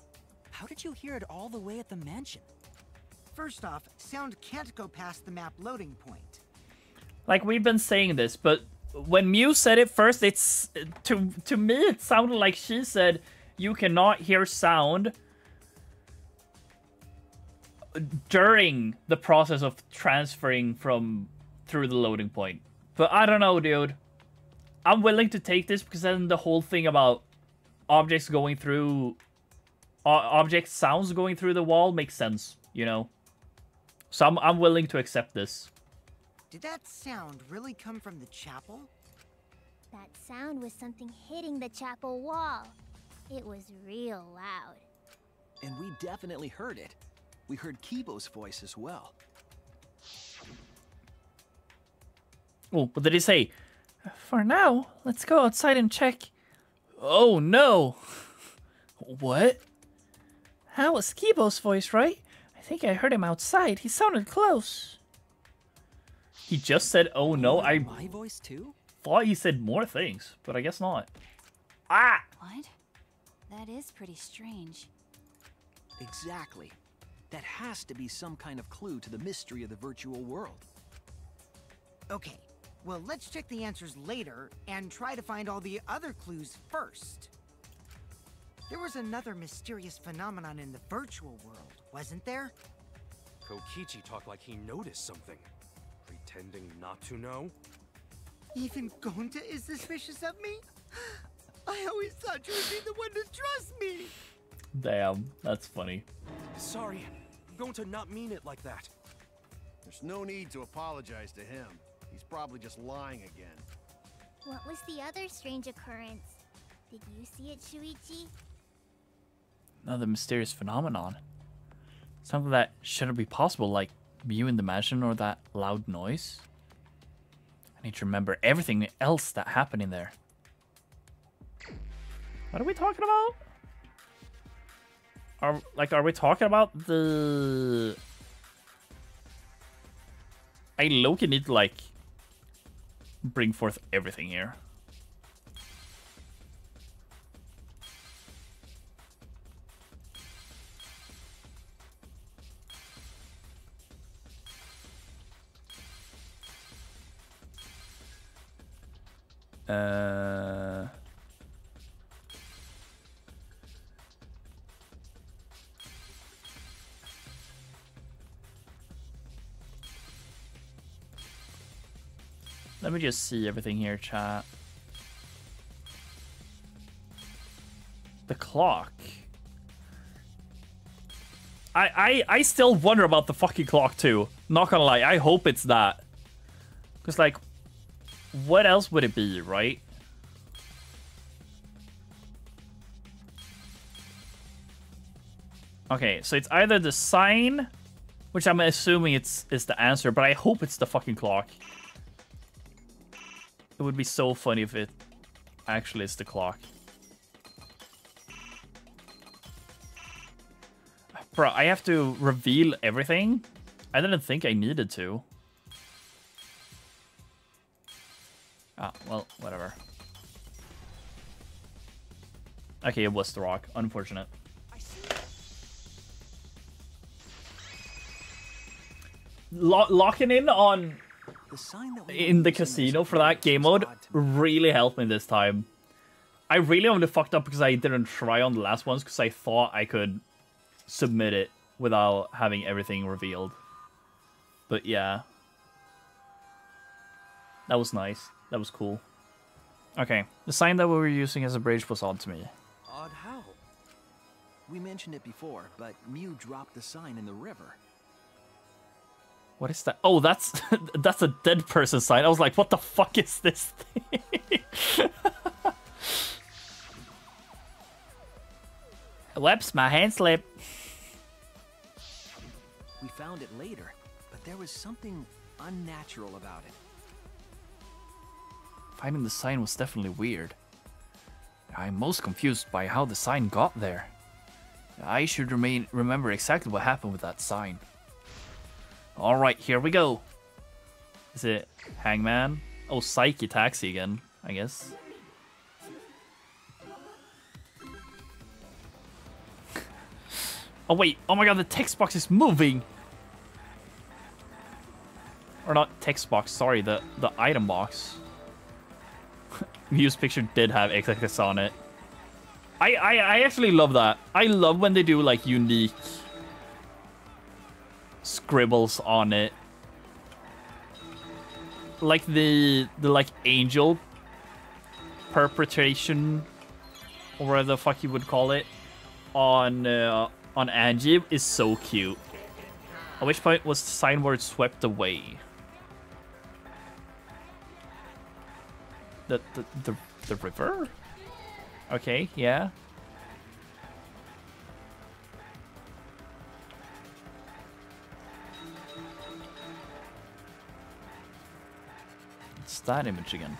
How did you hear it all the way at the mansion? First off, sound can't go past the map loading point. Like, we've been saying this, but when Mew said it first, it's... To me, it sounded like she said, you cannot hear sound during the process of transferring through the loading point. But I don't know, dude. I'm willing to take this because then the whole thing about objects going through... object sounds going through the wall makes sense, you know? So I'm willing to accept this. Did that sound really come from the chapel? That sound was something hitting the chapel wall. It was real loud. And we definitely heard it. We heard Kibo's voice as well. Oh, what did he say? For now, let's go outside and check. Oh no! What? That was Kibo's voice, right? I think I heard him outside. He sounded close. He just said, oh no. My voice too? Thought he said more things, but I guess not. Ah! What? That is pretty strange. Exactly. That has to be some kind of clue to the mystery of the virtual world. Okay, well, let's check the answers later and try to find all the other clues first. There was another mysterious phenomenon in the virtual world, wasn't there? Kokichi talked like he noticed something. Pretending not to know? Even Gonta is suspicious of me? I always thought you would be the one to trust me! Damn, that's funny. Sorry, Gonta not mean it like that. There's no need to apologize to him. He's probably just lying again. What was the other strange occurrence? Did you see it, Shuichi? Another mysterious phenomenon. Something that shouldn't be possible, like Mew in the mansion or that loud noise. I need to remember everything else that happened in there. What are we talking about? Are we talking about the... I low-key need to, like, bring forth everything here. Let me just see everything here, chat. The clock. I still wonder about the fucking clock too. Not gonna lie, I hope it's that. Cause like, what else would it be, right? Okay, so it's either the sign, which I'm assuming is the answer, but I hope it's the fucking clock. It would be so funny if it actually is the clock. Bro, I have to reveal everything? I didn't think I needed to. Ah, well, whatever. Okay, it was the rock. Unfortunate. Locking in on in the casino for that game mode really helped me this time. I really only fucked up because I didn't try on the last ones because I thought I could submit it without having everything revealed. But yeah. That was nice. That was cool. Okay, the sign that we were using as a bridge was odd to me. Odd how? We mentioned it before, but Mew dropped the sign in the river. What is that? Oh, that's that's a dead person sign. I was like, what the fuck is this thing? Whoops, my hand slipped. We found it later, but there was something unnatural about it. Finding the sign was definitely weird. I'm most confused by how the sign got there. I should remember exactly what happened with that sign. Alright, here we go. Is it Hangman? Oh, Psyche Taxi again, I guess. Oh wait, oh my god, the text box is moving! Or not text box, sorry, the item box. Mew's picture did have XX on it. I actually love that. I love when they do like unique scribbles on it. Like the like angel perpetration, or whatever the fuck you would call it, on Angie is so cute. At which point was the signboard swept away? The river? Okay, yeah. It's that image again.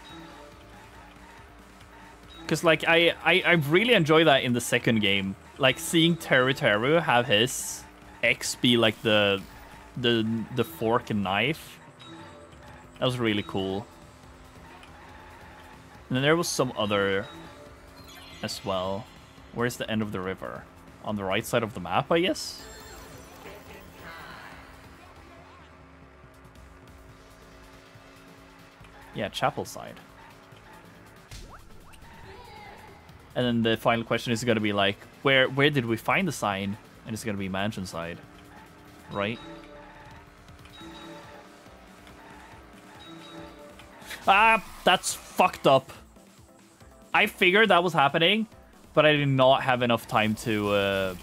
Because like I really enjoy that in the second game. Like seeing Teru have his X be like the fork and knife. That was really cool. And then there was some other as well. Where's the end of the river? On the right side of the map, I guess? Yeah, chapel side. And then the final question is going to be like, where did we find the sign? And it's going to be mansion side. Right? Ah, that's fucked up. I figured that was happening, but I did not have enough time to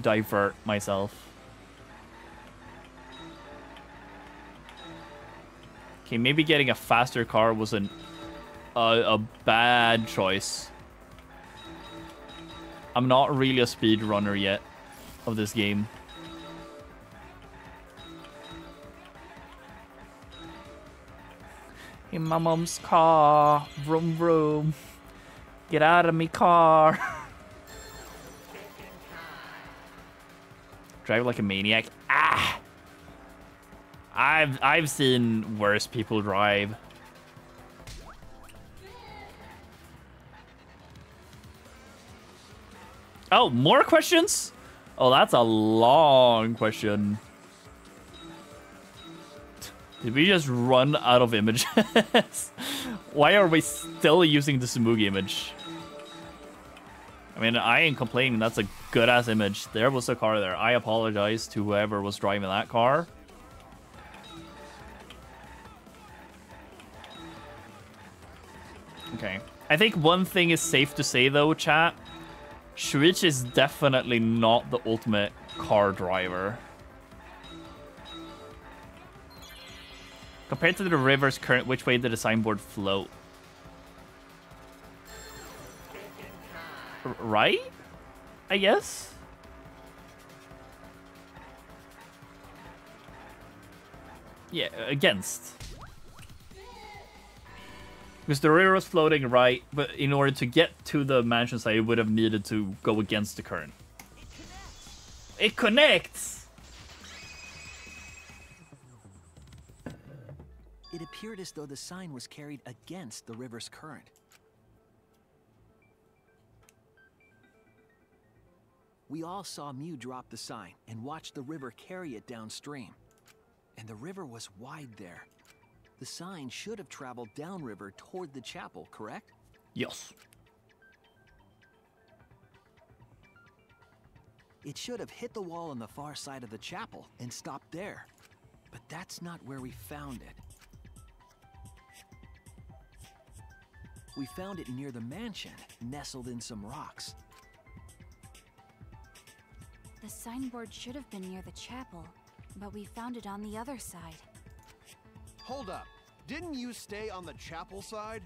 divert myself. Okay, maybe getting a faster car wasn't a bad choice. I'm not really a speedrunner yet of this game. In my mom's car, vroom vroom. Get out of me car. Drive like a maniac. Ah! I've seen worse people drive. Oh, more questions? Oh, that's a long question. Did we just run out of images? Why are we still using the Tsumugi image? I mean, I ain't complaining. That's a good-ass image. There was a car there. I apologize to whoever was driving that car. Okay. I think one thing is safe to say, though, chat. Shuichi is definitely not the ultimate car driver. Compared to the river's current, which way did the signboard float? Right? I guess? Yeah, against. Because the river was floating right, but in order to get to the mansion side, it would have needed to go against the current. It connects! It appeared as though the sign was carried against the river's current. We all saw Mew drop the sign and watch the river carry it downstream. And the river was wide there. The sign should have traveled downriver toward the chapel, correct? Yes. It should have hit the wall on the far side of the chapel and stopped there. But that's not where we found it. We found it near the mansion, nestled in some rocks. The signboard should have been near the chapel, but we found it on the other side. Hold up. Didn't you stay on the chapel side?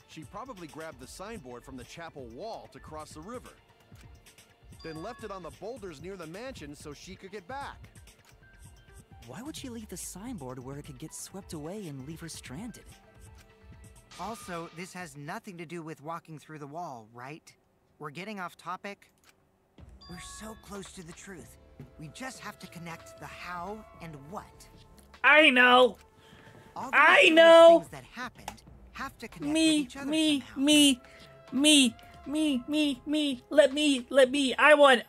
She probably grabbed the signboard from the chapel wall to cross the river. Then left it on the boulders near the mansion so she could get back. Why would she leave the signboard where it could get swept away and leave her stranded? Also, this has nothing to do with walking through the wall, right? We're getting off topic. We're so close to the truth. We just have to connect the how and what. I know! All the I know! things that happened have to connect with each other somehow. Me. Let me. I want.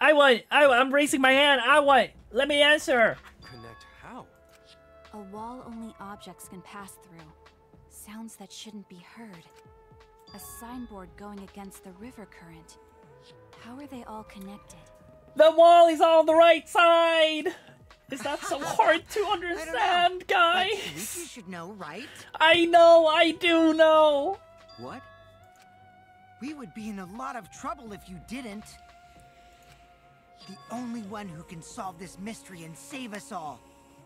I'm raising my hand. I want. Let me answer. Connect how? A wall only objects can pass through. Sounds that shouldn't be heard. A signboard going against the river current. How are they all connected? The wall is on the right side. Is that so hard to understand, guys? You should know, right? I know. I do know. What? We would be in a lot of trouble if you didn't. The only one who can solve this mystery and save us all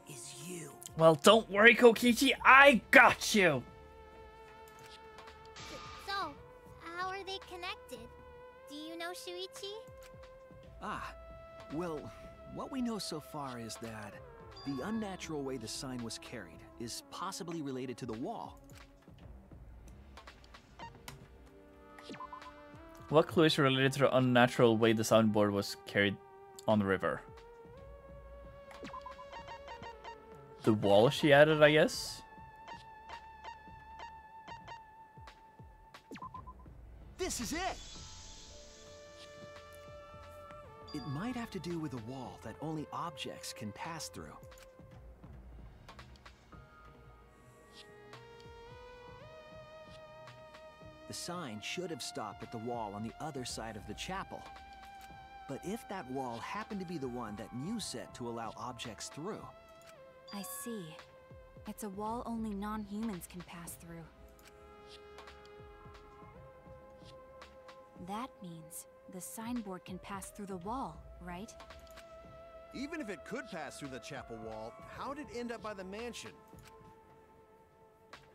is you. Well, don't worry, Kokichi. I got you. So, how are they connected? Do you know, Shuichi? Ah, well, what we know so far is that the unnatural way the sign was carried is possibly related to the wall. What clue is related to the unnatural way the soundboard was carried on the river? The wall she added, I guess? This is it! It might have to do with a wall that only objects can pass through. The sign should have stopped at the wall on the other side of the chapel. But if that wall happened to be the one that Mew set to allow objects through... I see. It's a wall only non-humans can pass through. That means the signboard can pass through the wall, right? Even if it could pass through the chapel wall, how did it end up by the mansion?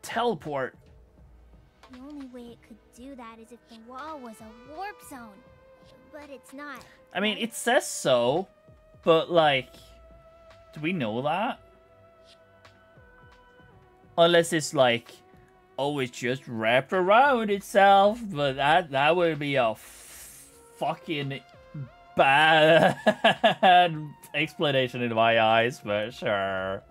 Teleport. The only way it could do that is if the wall was a warp zone. But it's not. I mean, it says so, but like, do we know that? Unless it's like, oh, it's just wrapped around itself, but that would be a fucking bad explanation in my eyes, but sure.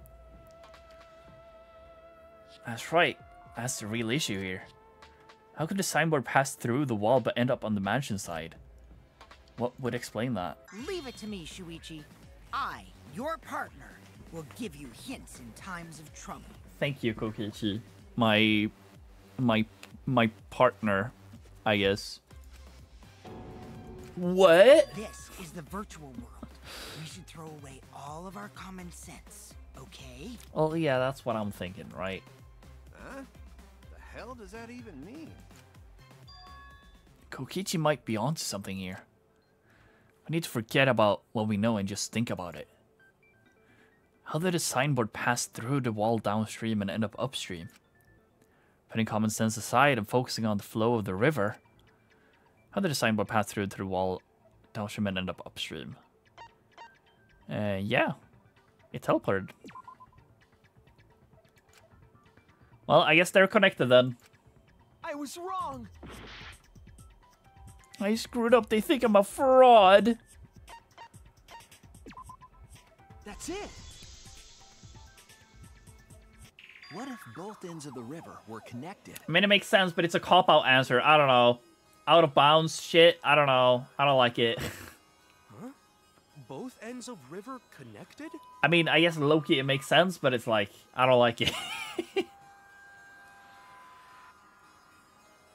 That's right. That's the real issue here. How could the signboard pass through the wall but end up on the mansion side? What would explain that? Leave it to me, Shuichi. I, your partner, will give you hints in times of trouble. Thank you, Kokichi. My partner, I guess. What? This is the virtual world. We should throw away all of our common sense, okay? Oh yeah, that's what I'm thinking, right? Huh? The hell does that even mean? Kokichi might be onto something here. I need to forget about what we know and just think about it. How did a signboard pass through the wall downstream and end up upstream? Putting common sense aside and focusing on the flow of the river, how did a signboard pass through the wall downstream and end up upstream? Yeah. It teleported. Well, I guess they're connected then. I was wrong. I screwed up. They think I'm a fraud. That's it. What if both ends of the river were connected? I mean, it makes sense, but it's a cop-out answer. I don't know. Out of bounds shit. I don't know. I don't like it. Huh? Both ends of river connected? I mean, I guess Loki, it makes sense, but it's like, I don't like it.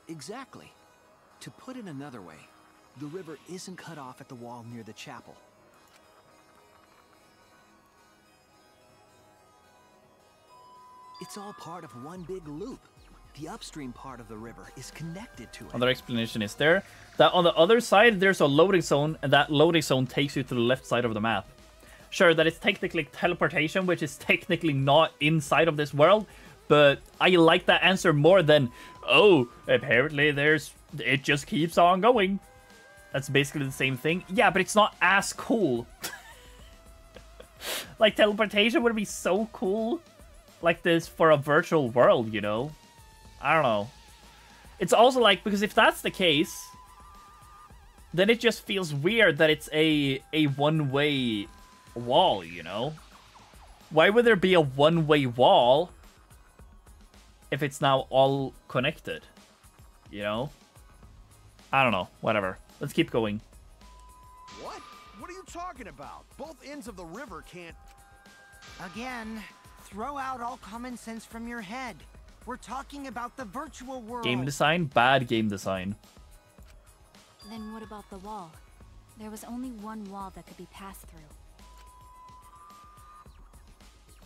Exactly. To put it another way, the river isn't cut off at the wall near the chapel. It's all part of one big loop. The upstream part of the river is connected to it. Another explanation is there that on the other side there's a loading zone, and that loading zone takes you to the left side of the map. Sure, that is technically teleportation, which is technically not inside of this world, but I like that answer more than, oh, apparently it just keeps on going. That's basically the same thing. Yeah, but it's not as cool. Like, teleportation would be so cool like this for a virtual world, you know? I don't know. It's also like, because if that's the case, then it just feels weird that it's a one-way wall, you know? Why would there be a one-way wall if it's now all connected? You know? I don't know. Whatever. Let's keep going. What? What are you talking about? Both ends of the river can't... Again, throw out all common sense from your head. We're talking about the virtual world. Game design? Bad game design. Then what about the wall? There was only one wall that could be passed through.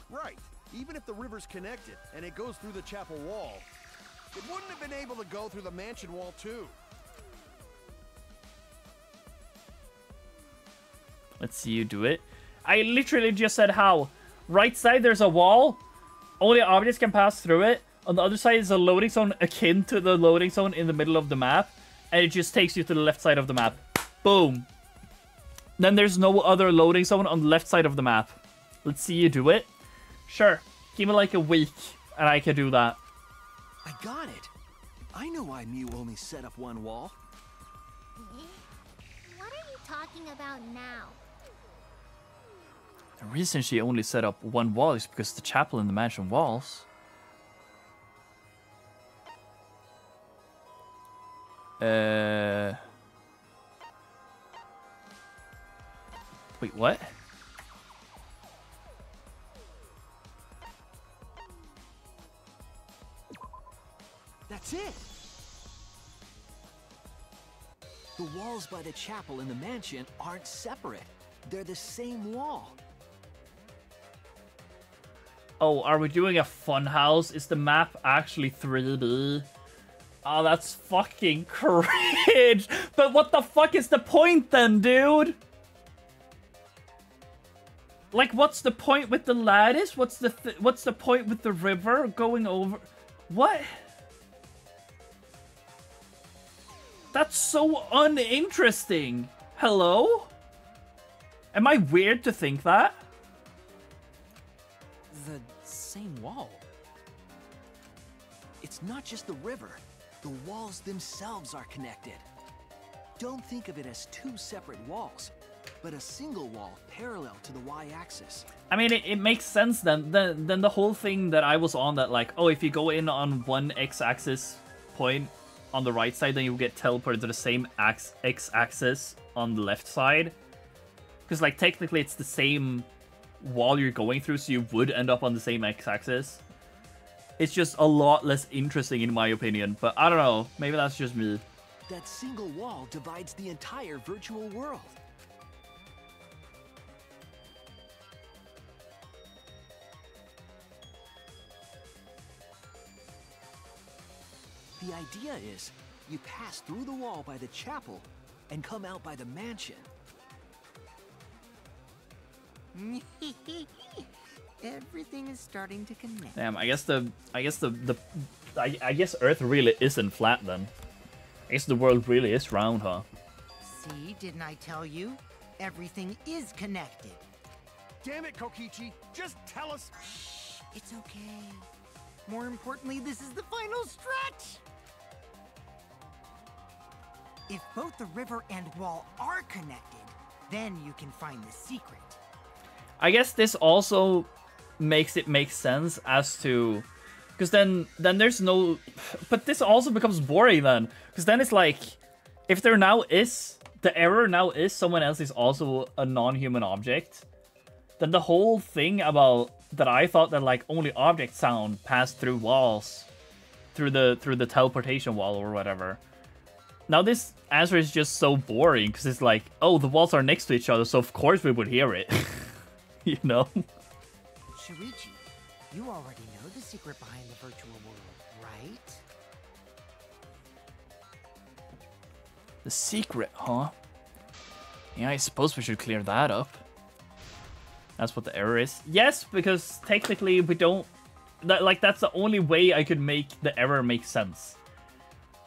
Right. Even if the river's connected and it goes through the chapel wall, it wouldn't have been able to go through the mansion wall too. Let's see you do it. I literally just said how. Right side, there's a wall. Only objects can pass through it. On the other side is a loading zone akin to the loading zone in the middle of the map. And it just takes you to the left side of the map. Boom. Then there's no other loading zone on the left side of the map. Let's see you do it. Sure. Give me like a week and I can do that. I got it. I know why Mew only set up one wall. What are you talking about now? The reason she only set up one wall is because the chapel and the mansion walls. Wait, what? That's it. The walls by the chapel and the mansion aren't separate. They're the same wall. Oh, are we doing a fun house? Is the map actually 3D? Oh, that's fucking cringe. But what the fuck is the point then, dude? Like, what's the point with the lattice? What's the point with the river going over? What? That's so uninteresting. Hello? Am I weird to think that? The same wall. It's not just the river. The walls themselves are connected. Don't think of it as two separate walls, but a single wall parallel to the y-axis. I mean, it makes sense then. Then the whole thing that I was on that, like, oh, if you go in on one x-axis point on the right side, then you get teleported to the same x-axis on the left side. Because, like, technically it's the same wall you're going through, so you would end up on the same x-axis. It's just a lot less interesting in my opinion, but I don't know, maybe that's just me. That single wall divides the entire virtual world. The idea is, you pass through the wall by the chapel and come out by the mansion. Everything is starting to connect. Damn, I guess Earth really isn't flat then. I guess the world really is round, huh? See, didn't I tell you? Everything is connected. Damn it, Kokichi! Just tell us. Shh, it's okay. More importantly, this is the final stretch! If both the river and wall are connected, then you can find the secret. I guess this also makes it make sense as to... Because then there's no... But this also becomes boring then. Because then it's like... If there now is... The error now is someone else is also a non-human object. Then the whole thing about... That I thought that like only object sound passed through walls. Through the teleportation wall or whatever. Now this answer is just so boring. Because it's like... Oh, the walls are next to each other. So of course we would hear it. You know? Shuichi, you already know the secret behind the virtual world, right? The secret, huh? Yeah, I suppose we should clear that up. That's what the error is. Yes, because technically we don't... that's the only way I could make the error make sense.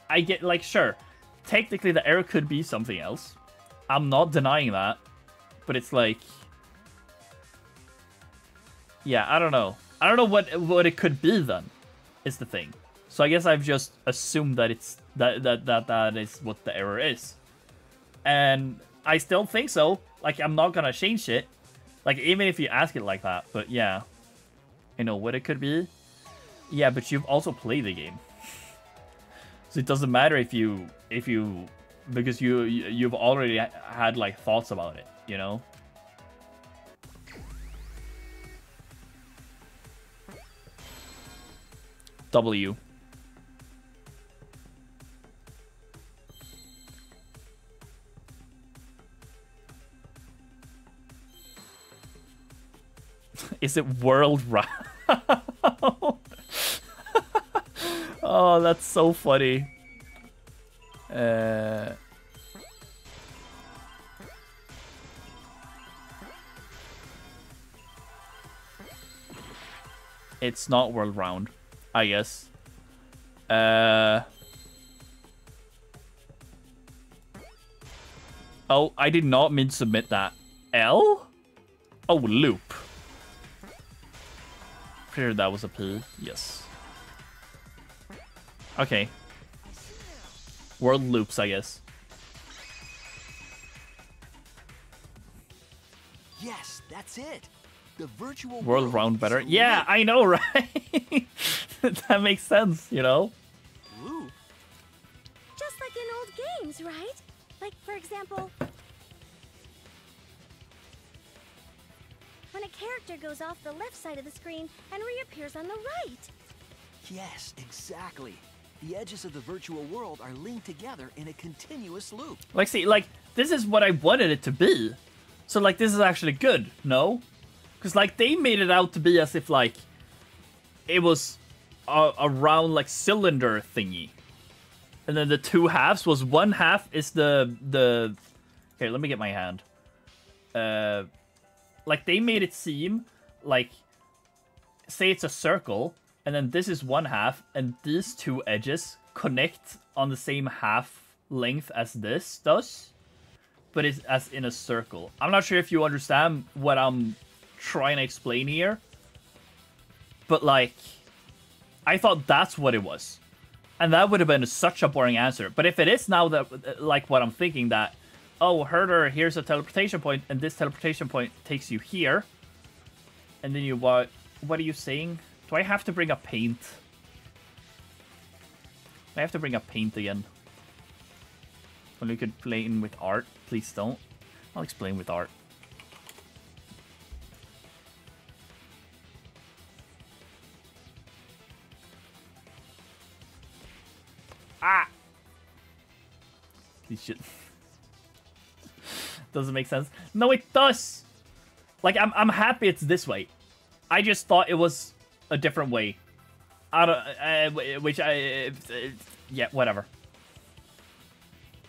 I get, like, sure. Technically the error could be something else. I'm not denying that. But it's like... Yeah, I don't know. I don't know what it could be then, is the thing. So I guess I've just assumed that it's that is what the error is. And I still think so. Like, I'm not gonna change it. Like, even if you ask it like that. But yeah. You know what it could be? Yeah, but you've also played the game. So it doesn't matter if you because you've already had like thoughts about it, you know? W. Is it world round? Oh, that's so funny. It's not world round, I guess. Oh, I did not mean to submit that. L? Oh, loop. Pretty sure that was a P. Yes. Okay. World loops, I guess. Yes, that's it. The virtual world round better. Yeah, I know, right? That makes sense, you know? Ooh. Just like in old games, right? Like, for example, when a character goes off the left side of the screen and reappears on the right. Yes, exactly. The edges of the virtual world are linked together in a continuous loop. Like, see, like, this is what I wanted it to be. So, like, this is actually good, no? Because, like, they made it out to be as if, like, it was a round, like, cylinder thingy. And then the two halves was one half is the... Here, let me get my hand. Like, they made it seem like... Say it's a circle, and then this is one half, and these two edges connect on the same half length as this does. But it's as in a circle. I'm not sure if you understand what I'm trying to explain here. But, like... I thought that's what it was. And that would have been such a boring answer. But if it is now that, like what I'm thinking, that, oh, Herder, here's a teleportation point, and this teleportation point takes you here. And then you, what are you saying? Do I have to bring a paint? I have to bring a paint again. When we could play in with art, please don't. I'll explain with art. These shit doesn't make sense. No, it does. Like, I'm happy it's this way. I just thought it was a different way. Yeah, whatever.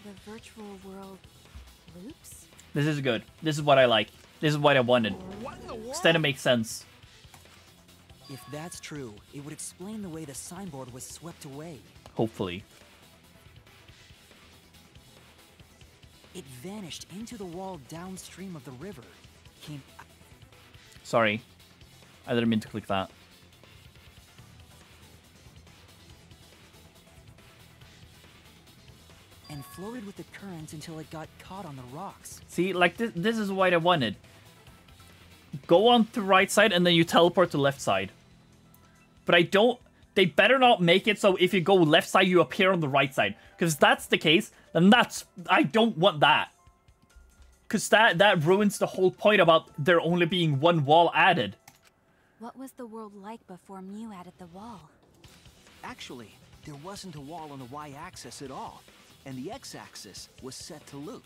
The virtual world loops? This is good. This is what I like. This is what I wanted. What in the world? Instead, it makes sense. If that's true, it would explain the way the signboard was swept away. Hopefully. It vanished into the wall downstream of the river. Came Sorry. I didn't mean to click that. and floated with the current until it got caught on the rocks. See, like, this is what I wanted. Go on to right side, and then you teleport to left side. But I don't... They better not make it so if you go left side, you appear on the right side. Because if that's the case, then that's... I don't want that. Because that ruins the whole point about there only being one wall added. What was the world like before Mew added the wall? Actually, there wasn't a wall on the y-axis at all, and the x-axis was set to loop.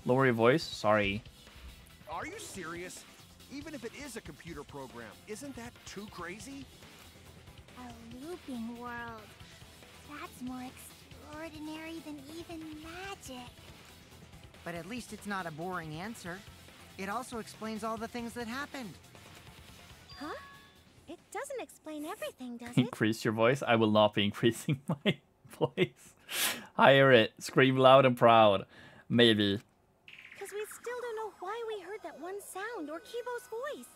Lower your voice? Sorry. Are you serious? Even if it is a computer program, isn't that too crazy? A looping world. That's more extraordinary than even magic. But at least it's not a boring answer. It also explains all the things that happened. Huh? It doesn't explain everything, does it? Increase your voice? I will not be increasing my voice. Higher it. Scream loud and proud. Maybe. Because we still don't know why we heard that one sound or Kibo's voice.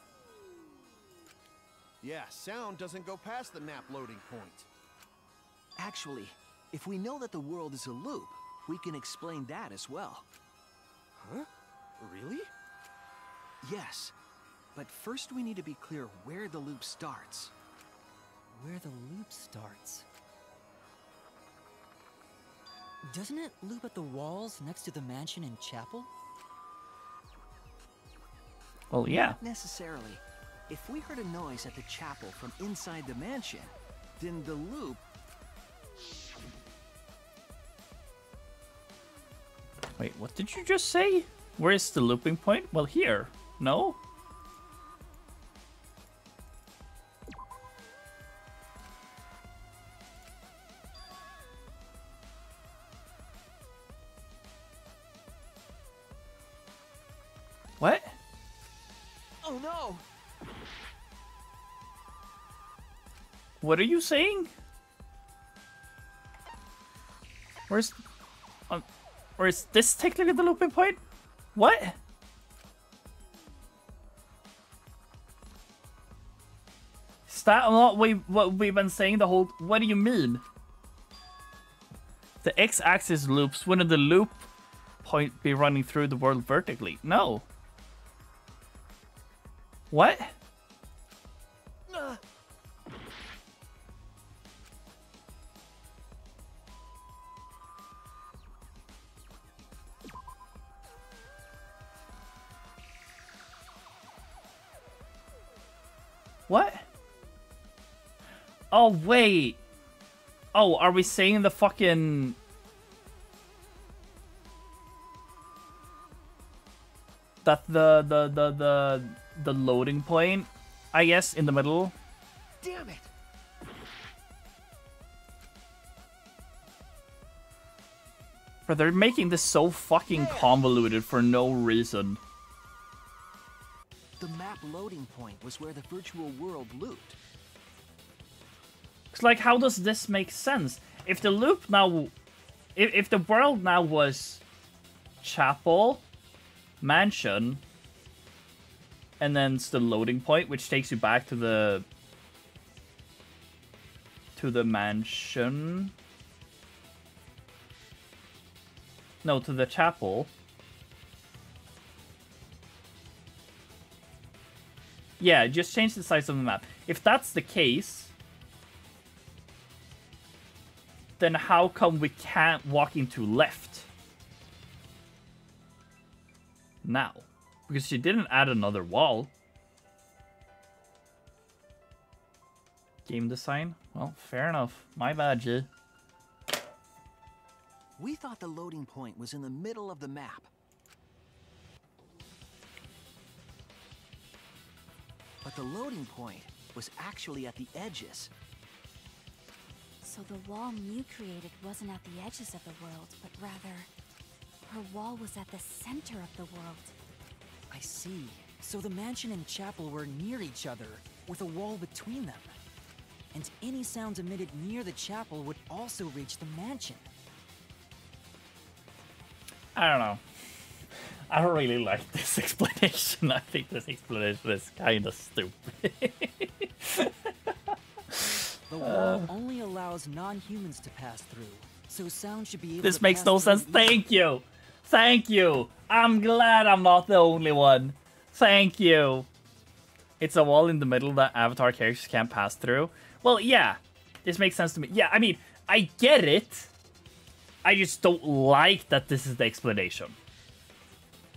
Yeah, sound doesn't go past the map loading point. Actually, if we know that the world is a loop, we can explain that as well. Huh? Really? Yes. But first we need to be clear where the loop starts. Where the loop starts? Doesn't it loop at the walls next to the mansion and chapel? Well, yeah. Not necessarily. If we heard a noise at the chapel from inside the mansion, then the loop... Wait, what did you just say? Where is the looping point? Well, here. No? What? Oh no! What are you saying? Where's this technically the looping point? What? Is that not what we've been saying the whole... What do you mean? The x-axis loops, wouldn't the loop point be running through the world vertically? No. What? What? Oh, wait. Oh, are we saying the fucking... That the loading point, I guess, in the middle? Damn it! But they're making this so fucking convoluted for no reason. The map loading point was where the virtual world looped. It's like, how does this make sense? If the loop now... If the world now was... Chapel... Mansion... And then it's the loading point, which takes you back to the... To the mansion... No, to the chapel. Yeah, just change the size of the map. If that's the case, then how come we can't walk into left? Now. Because she didn't add another wall. Game design? Well, fair enough. My bad, G. We thought the loading point was in the middle of the map. But the loading point was actually at the edges. So the wall Mew created wasn't at the edges of the world, but rather, her wall was at the center of the world. I see. So the mansion and chapel were near each other, with a wall between them. And any sounds emitted near the chapel would also reach the mansion. I don't know. I don't really like this explanation. I think this explanation is kind of stupid. The wall only allows non-humans to pass through, so sound should be able This to makes pass no through sense. Thank you. Thank you. I'm glad I'm not the only one. Thank you. It's a wall in the middle that Avatar characters can't pass through. Well, yeah. This makes sense to me. Yeah, I mean, I get it. I just don't like that this is the explanation.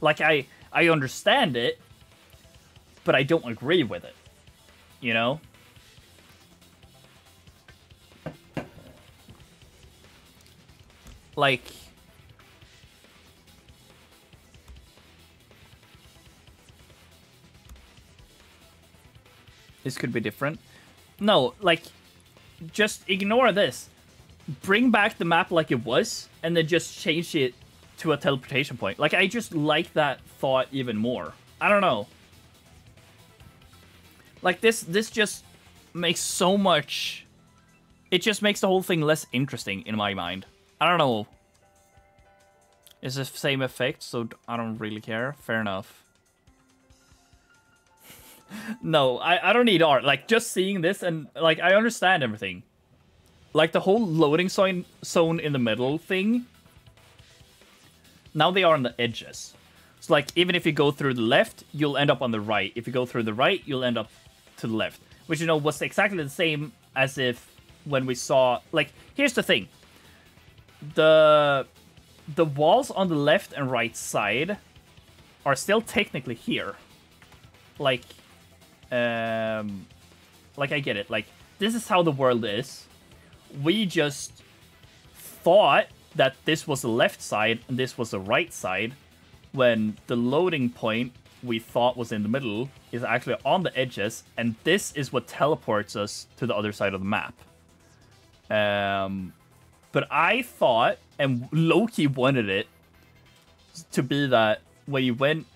Like, I understand it, but I don't agree with it. You know? Like... This could be different. No, like, just ignore this. Bring back the map like it was, and then just change it to a teleportation point. Like, I just like that thought even more. I don't know. Like, this just makes so much... It just makes the whole thing less interesting in my mind. I don't know. It's the same effect, so I don't really care. Fair enough. No, I don't need art. Like, just seeing this and, like, I understand everything. Like, the whole loading zone in the middle thing. Now they are on the edges. So, like, even if you go through the left, you'll end up on the right. If you go through the right, you'll end up to the left. Which, you know, was exactly the same as if when we saw... Like, here's the thing. The walls on the left and right side are still technically here. Like, I get it. Like, this is how the world is. We just thought that this was the left side and this was the right side, when the loading point we thought was in the middle is actually on the edges, and this is what teleports us to the other side of the map. But I thought, and Loki wanted it to be that when you went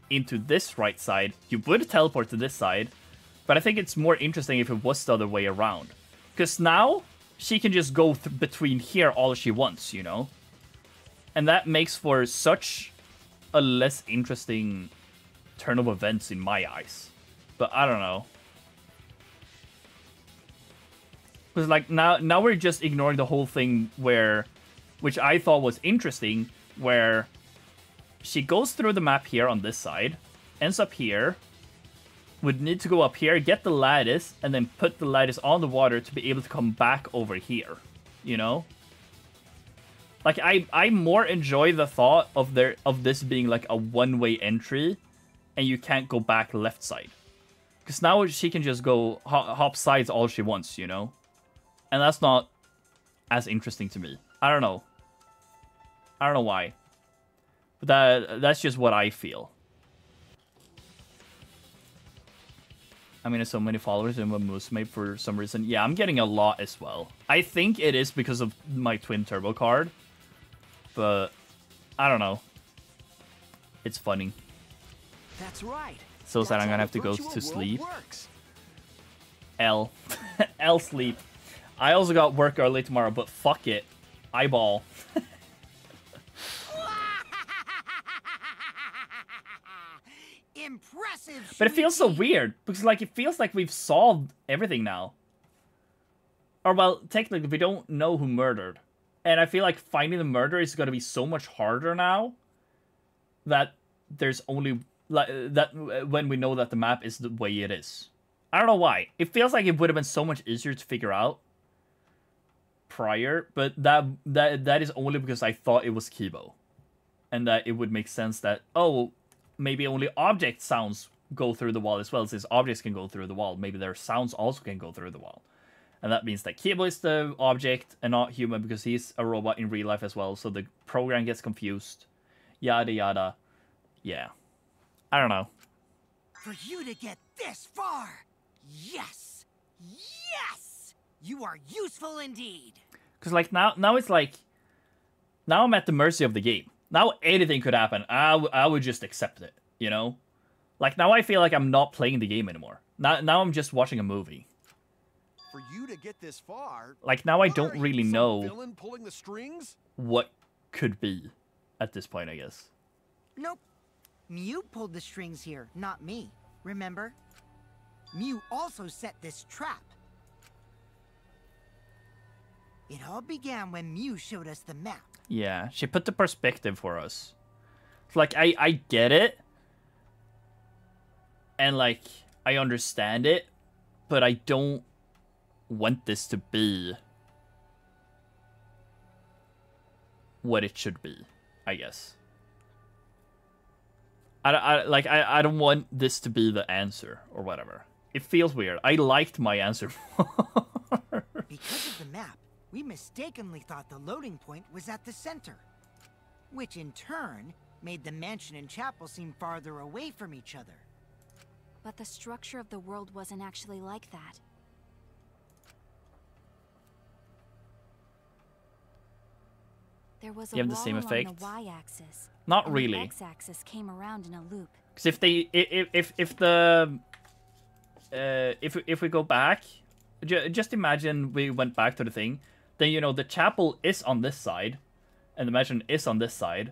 into this right side, you would teleport to this side, but I think it's more interesting if it was the other way around. Because now, she can just go between here all she wants, you know? And that makes for such a less interesting turn of events in my eyes. But I don't know. Because, like, now we're just ignoring the whole thing where... Which I thought was interesting, where... She goes through the map here on this side, ends up here, would need to go up here, get the lattice, and then put the lattice on the water to be able to come back over here, you know? Like, I more enjoy the thought of this being like a one-way entry, and you can't go back left side. Because now she can just go hop sides all she wants, you know? And that's not as interesting to me. I don't know. I don't know why. But that's just what I feel. I mean, there's so many followers in Musume for some reason. Yeah, I'm getting a lot as well. I think it is because of my twin turbo card. But I don't know. It's funny. That's right. So sad I'm gonna have to go to sleep. L. L sleep. I also got work early tomorrow, but fuck it. Eyeball. Impressive. But it feels so weird, because, like, it feels like we've solved everything now. Or, well, technically, we don't know who murdered. And I feel like finding the murderer is going to be so much harder now that there's only... like that when we know that the map is the way it is. I don't know why. It feels like it would have been so much easier to figure out prior, but that is only because I thought it was Kibo. And that it would make sense that, oh... maybe only object sounds go through the wall as well, since objects can go through the wall. Maybe their sounds also can go through the wall. And that means that Kibo is the object and not human because he's a robot in real life as well. So the program gets confused. Yada yada. Yeah. I don't know. For you to get this far, yes! Yes! You are useful indeed! Because like now it's like... Now I'm at the mercy of the game. Now anything could happen. I would just accept it, you know? Like now I feel like I'm not playing the game anymore. Now I'm just watching a movie. For you to get this far, like now I don't really know villain pulling the strings? What could be at this point, I guess. Nope. Mew pulled the strings here, not me. Remember? Mew also set this trap. It all began when Mew showed us the map. Yeah, she put the perspective for us. It's like, I get it. And, like, I understand it. But I don't want this to be what it should be, I guess. I don't want this to be the answer or whatever. It feels weird. I liked my answer more. Because of the map, we mistakenly thought the loading point was at the center, which in turn made the mansion and chapel seem farther away from each other. But the structure of the world wasn't actually like that. There was a You have the wall same along effect? the y-axis. Not and really. The x-axis came around in a loop. Because if we go back, just imagine we went back to the thing, then you know the chapel is on this side, and the mansion is on this side.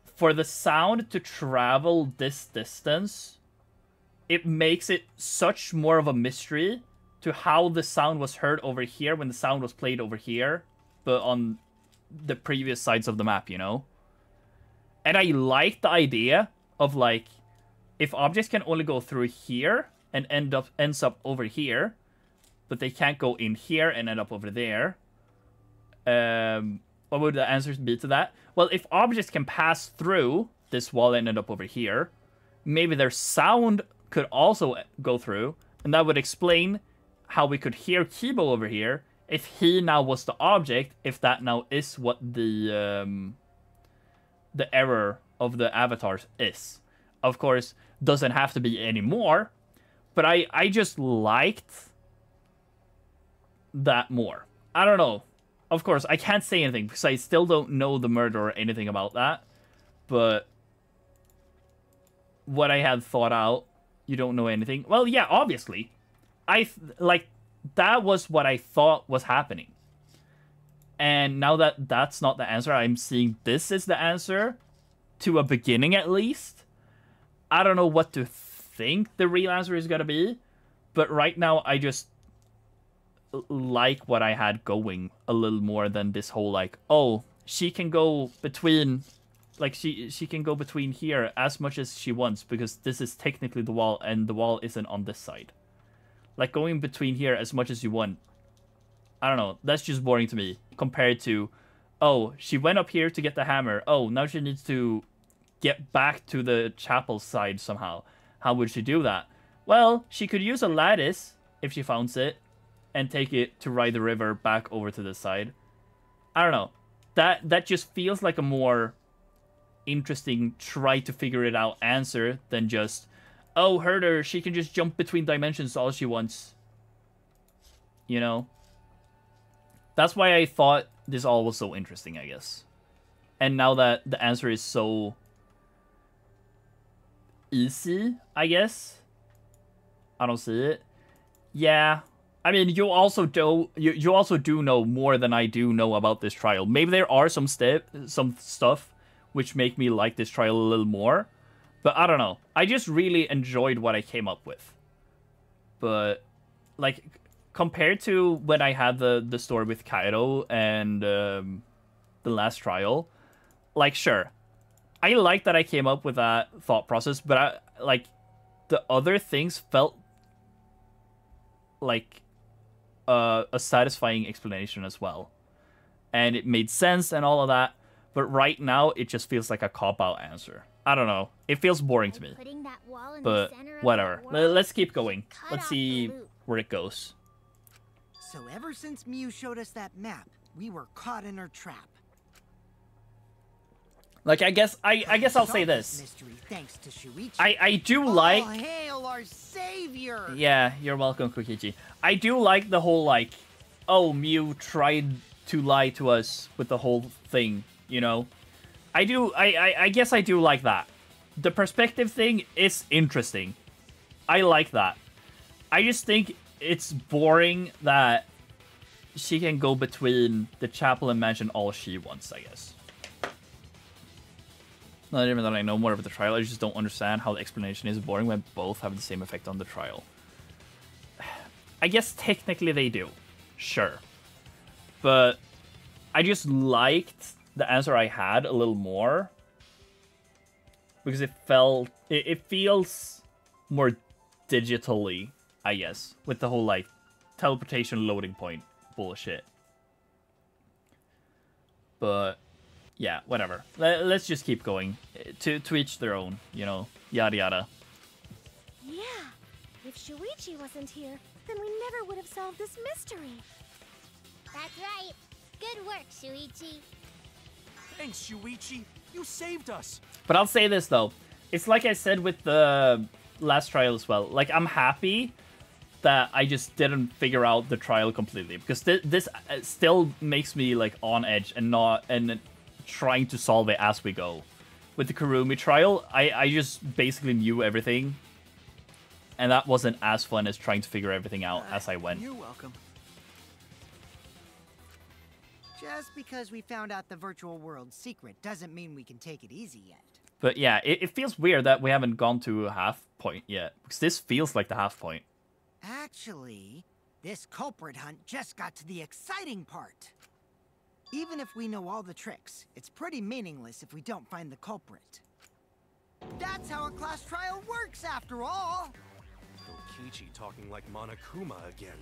For the sound to travel this distance, it makes it such more of a mystery to how the sound was heard over here when the sound was played over here, but on the previous sides of the map, you know? And I like the idea of, like, if objects can only go through here and ends up over here, but they can't go in here and end up over there, what would the answers be to that? Well, if objects can pass through this wall and end up over here, maybe their sound could also go through, and that would explain how we could hear Kibo over here if he now was the object, if that now is what the error of the avatars is. Of course, doesn't have to be anymore, but I just liked that more. I don't know. Of course, I can't say anything because I still don't know the murder or anything about that, but what I had thought out, you don't know anything. Well, yeah, obviously. That was what I thought was happening. And now that that's not the answer, I'm seeing this is the answer, to a beginning at least. I don't know what to think the real answer is going to be, but right now I just like what I had going a little more than this whole, like, oh, she can go between, like, she can go between here as much as she wants because this is technically the wall and the wall isn't on this side. Like, going between here as much as you want, I don't know, that's just boring to me compared to, oh, she went up here to get the hammer, oh, now she needs to get back to the chapel side somehow. How would she do that? Well, she could use a lattice if she founds it and take it to ride the river back over to this side. I don't know. That just feels like a more interesting try to figure it out answer than just, oh, Herder, she can just jump between dimensions all she wants. You know? That's why I thought this all was so interesting, I guess. And now that the answer is so easy, I guess. I don't see it. Yeah. I mean, you also do know more than I do know about this trial. Maybe there are some stuff which make me like this trial a little more. But I don't know. I just really enjoyed what I came up with. But, like, compared to when I had the story with Cairo and the last trial, like, sure. I like that I came up with that thought process, but the other things felt like a satisfying explanation as well. And it made sense and all of that. But right now, it just feels like a cop-out answer. I don't know. It feels boring to me. But whatever. Let's keep going. Let's see where it goes. So ever since Mew showed us that map, we were caught in her trap. Like, I guess I'll say this. Mystery thanks to Shuichi. I do like... Oh, hail our savior! Yeah, you're welcome, Kokichi. I do like the whole, like, oh, Mew tried to lie to us with the whole thing, you know? I guess I do like that. The perspective thing is interesting. I like that. I just think it's boring that she can go between the chapel and mansion all she wants, I guess. Not even that I know more about the trial, I just don't understand how the explanation is boring when both have the same effect on the trial. I guess technically they do. Sure. But I just liked the answer I had a little more. Because it feels more digitally, I guess. With the whole, like, teleportation loading point bullshit. But... yeah, whatever. Let's just keep going. To each their own, you know, yada yada. Yeah, if Shuichi wasn't here, then we never would have solved this mystery. That's right. Good work, Shuichi. Thanks, Shuichi. You saved us. But I'll say this, though. It's like I said with the last trial as well. Like, I'm happy that I just didn't figure out the trial completely. Because this still makes me, like, on edge and trying to solve it as we go. With the Kurumi trial, I just basically knew everything. And that wasn't as fun as trying to figure everything out as I went. You're welcome. Just because we found out the virtual world's secret doesn't mean we can take it easy yet. But yeah, it feels weird that we haven't gone to a half point yet. Because this feels like the half point. Actually, this culprit hunt just got to the exciting part. Even if we know all the tricks, it's pretty meaningless if we don't find the culprit. That's how a class trial works, after all! Kokichi talking like Monokuma again.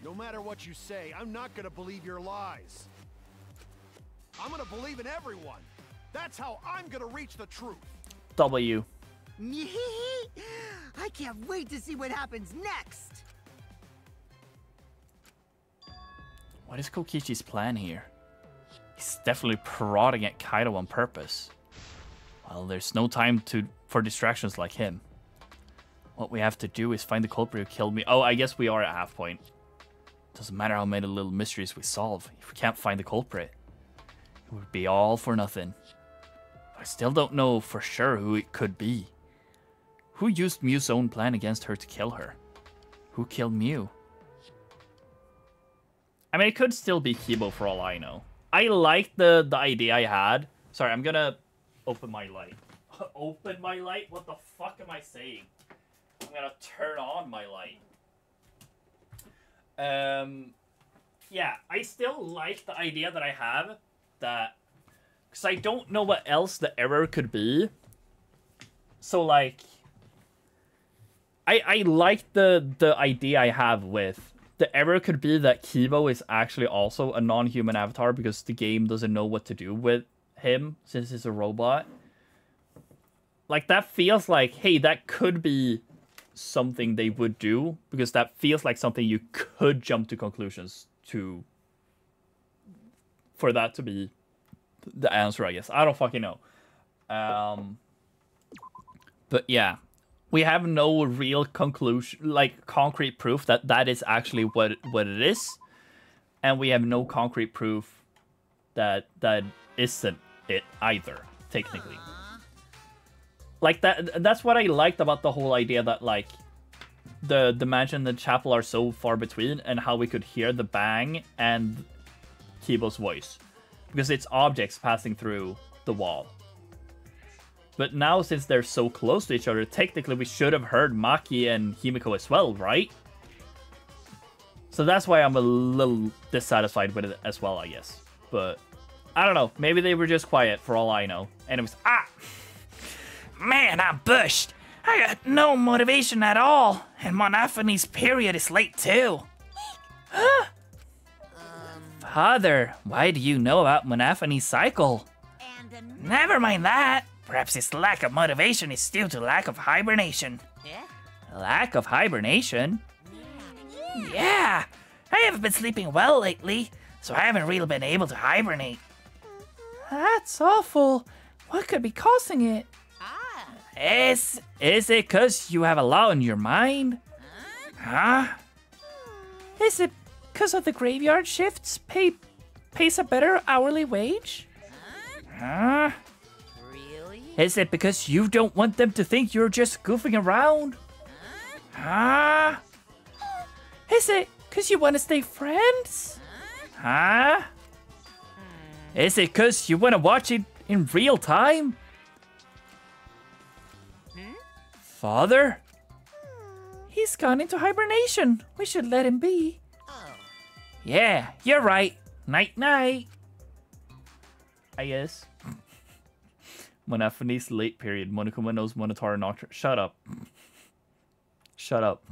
No matter what you say, I'm not gonna believe your lies. I'm gonna believe in everyone. That's how I'm gonna reach the truth. W. I can't wait to see what happens next! What is Kokichi's plan here? He's definitely prodding at Kaido on purpose. Well, there's no time for distractions like him. What we have to do is find the culprit who killed me. Oh, I guess we are at half point. Doesn't matter how many little mysteries we solve. If we can't find the culprit, it would be all for nothing. But I still don't know for sure who it could be. Who used Mew's own plan against her to kill her? Who killed Mew? I mean, it could still be Kibo for all I know. I like the idea I had. Sorry, I'm gonna open my light. Open my light? What the fuck am I saying? I'm gonna turn on my light. Yeah, I still like the idea that I have. That... because I don't know what else the error could be. So, like... I like the idea I have with... the error could be that Kibo is actually also a non-human avatar because the game doesn't know what to do with him since he's a robot. Like, that feels like, hey, that could be something they would do because that feels like something you could jump to conclusions to for that to be the answer, I guess. I don't fucking know. But yeah. We have no real conclusion, like concrete proof that that is actually what it is, and we have no concrete proof that that isn't it either, technically. Like that's what I liked about the whole idea that like the mansion and the chapel are so far between, and how we could hear the bang and Kibo's voice because it's objects passing through the wall. But now, since they're so close to each other, technically we should have heard Maki and Himiko as well, right? So that's why I'm a little dissatisfied with it as well, I guess. But, I don't know. Maybe they were just quiet, for all I know. And it was, Man, I'm bushed. I got no motivation at all. And Monophanie's period is late, too. Father, why do you know about Monophanie's cycle? Never mind that. Perhaps his lack of motivation is due to lack of hibernation. Yeah? Lack of hibernation? Yeah! I haven't been sleeping well lately, so I haven't really been able to hibernate. That's awful. What could be causing it? Is it because you have a lot on your mind? Huh? Is it because of the graveyard shifts pays a better hourly wage? Huh? Really? Is it because you don't want them to think you're just goofing around? Huh? Is it because you want to stay friends? Huh? Is it because you want to watch it in real time? Father? He's gone into hibernation. We should let him be. Yeah, you're right. Night-night. I guess. Monophanie's late period. Monokuma knows Minotaur Nocturne. Shut up. Shut up.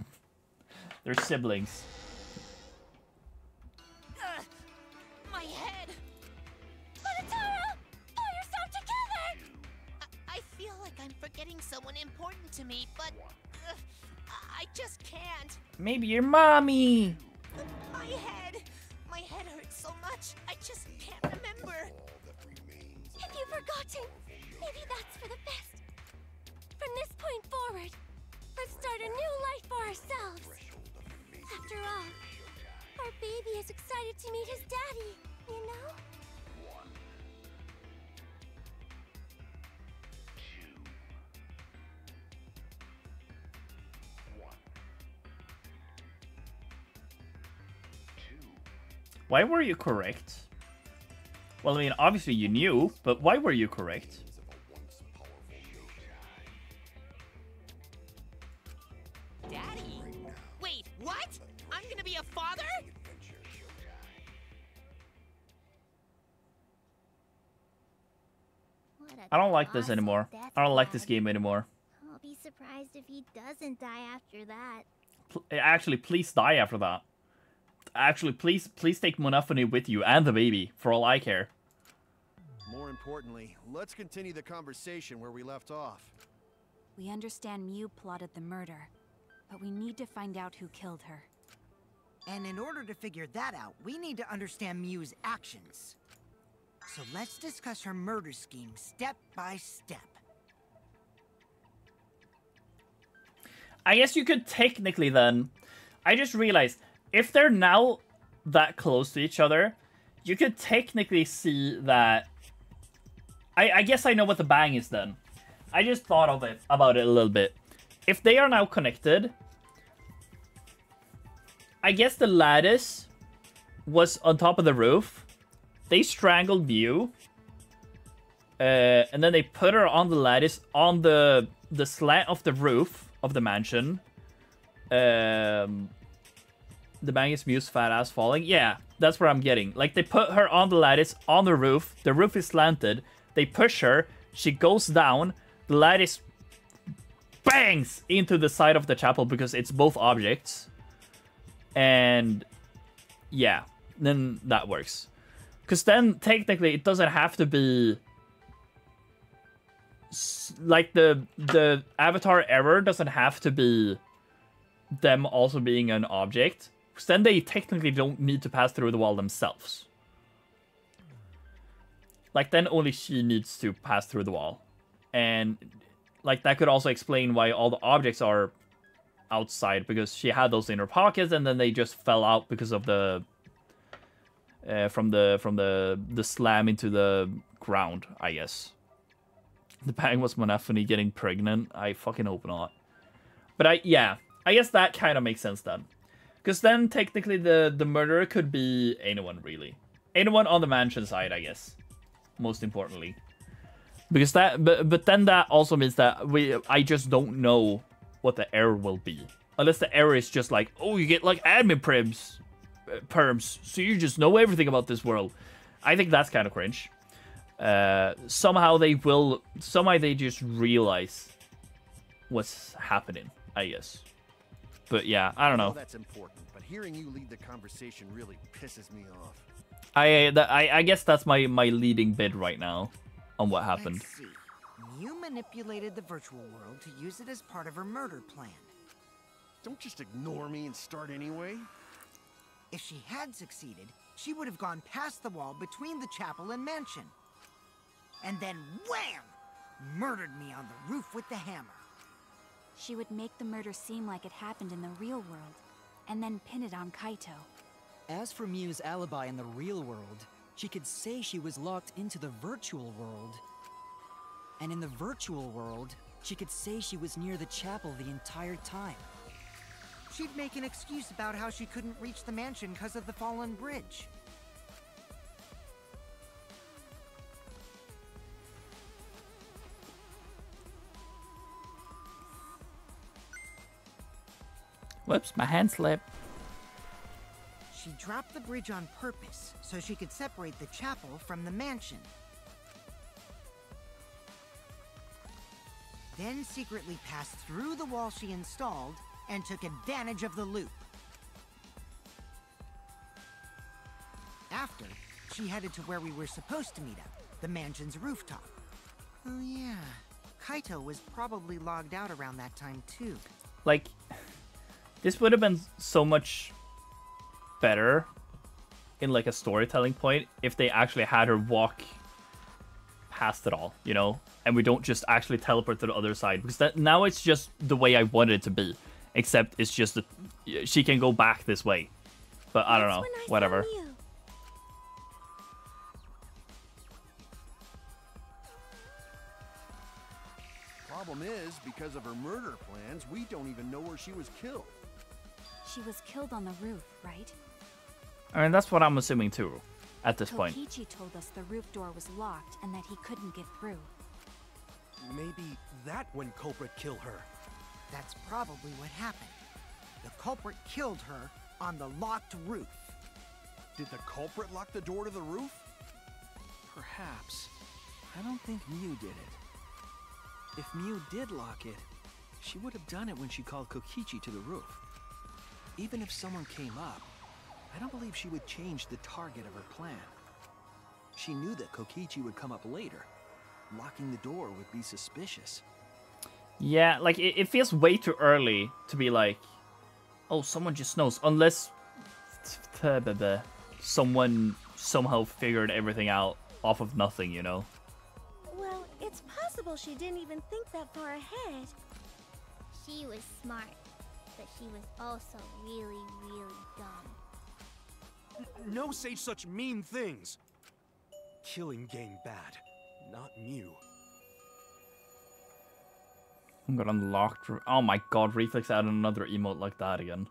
They're siblings. My head! Minotauro! Pull yourself together! I feel like I'm forgetting someone important to me, but I just can't. Maybe your mommy. My head hurts so much, I just can't remember. If you've forgotten, maybe that's for the best. From this point forward, let's start a new life for ourselves. After all, our baby is excited to meet his daddy, you know? Why were you correct? Well, I mean, obviously you knew, but why were you correct? Daddy? Wait, what? I'm gonna be a father? I don't like this anymore. I don't like this game anymore. I'll be surprised if he doesn't die after that. Actually, please die after that. Actually, please take Monophony with you and the baby, for all I care. More importantly, let's continue the conversation where we left off. We understand Mew plotted the murder, but we need to find out who killed her. And in order to figure that out, we need to understand Mew's actions. So let's discuss her murder scheme step by step. I guess you could technically then... I just realized, if they're now that close to each other, you could technically see that... I guess I know what the bang is then. I just thought of it about it a little bit. If they are now connected, I guess the lattice was on top of the roof. They strangled Mew. And then they put her on the lattice on the slant of the roof of the mansion. The bang is Mew's fat ass falling. Yeah, that's where I'm getting. Like, they put her on the lattice on the roof. The roof is slanted. They push her. She goes down. The lattice bangs into the side of the chapel because it's both objects. And yeah, then that works. Because then technically it doesn't have to be like the avatar error doesn't have to be them also being an object. Because then they technically don't need to pass through the wall themselves. Like, then only she needs to pass through the wall. And, like, that could also explain why all the objects are outside. Because she had those in her pockets, and then they just fell out because of the... from the slam into the ground, I guess. The bang was Monophony getting pregnant. I fucking hope not. But yeah, I guess that kind of makes sense then. Because then, technically, the murderer could be anyone, really. Anyone on the mansion side, I guess. Most importantly. Because that, but then that also means that I just don't know what the error will be. Unless the error is just like, oh, you get like admin perms, so you just know everything about this world. I think that's kind of cringe. Somehow they just realize what's happening, I guess. But yeah, I don't know. That's important, but hearing you lead the conversation really pisses me off. I guess that's my leading bid right now on what happened. Let's see. Mew manipulated the virtual world to use it as part of her murder plan. Don't just ignore me and start anyway. If she had succeeded, she would have gone past the wall between the chapel and mansion. And then wham! Murdered me on the roof with the hammer. She would make the murder seem like it happened in the real world, and then pin it on Kaito. As for Miu's alibi in the real world, she could say she was locked into the virtual world. And in the virtual world, she could say she was near the chapel the entire time. She'd make an excuse about how she couldn't reach the mansion because of the fallen bridge. Whoops, my hand slipped. She dropped the bridge on purpose so she could separate the chapel from the mansion. Then secretly passed through the wall she installed and took advantage of the loop. After, she headed to where we were supposed to meet up, the mansion's rooftop. Oh yeah, Kaito was probably logged out around that time too. Like, this would have been so much better in like a storytelling point if they actually had her walk past it all, you know, and we don't just actually teleport to the other side, because that now it's just the way I wanted it to be, except it's just that she can go back this way. But I don't know, whatever. Problem is, because of her murder plans, we don't even know where she was killed. She was killed on the roof, right? I mean, that's what I'm assuming too, at this point. Kokichi told us the roof door was locked and that he couldn't get through. Maybe that when culprit killed her. That's probably what happened. The culprit killed her on the locked roof. Did the culprit lock the door to the roof? Perhaps. I don't think Miu did it. If Miu did lock it, she would have done it when she called Kokichi to the roof. Even if someone came up, I don't believe she would change the target of her plan. She knew that Kokichi would come up later. Locking the door would be suspicious. Yeah, like, it feels way too early to be like, oh, someone just knows. Unless someone somehow figured everything out off of nothing, you know? Well, it's possible she didn't even think that far ahead. She was smart, but she was also really, really dumb. No say such mean things. Killing game bad, not Miu. I'm gonna unlock. Oh my god, Reflex added another emote like that again.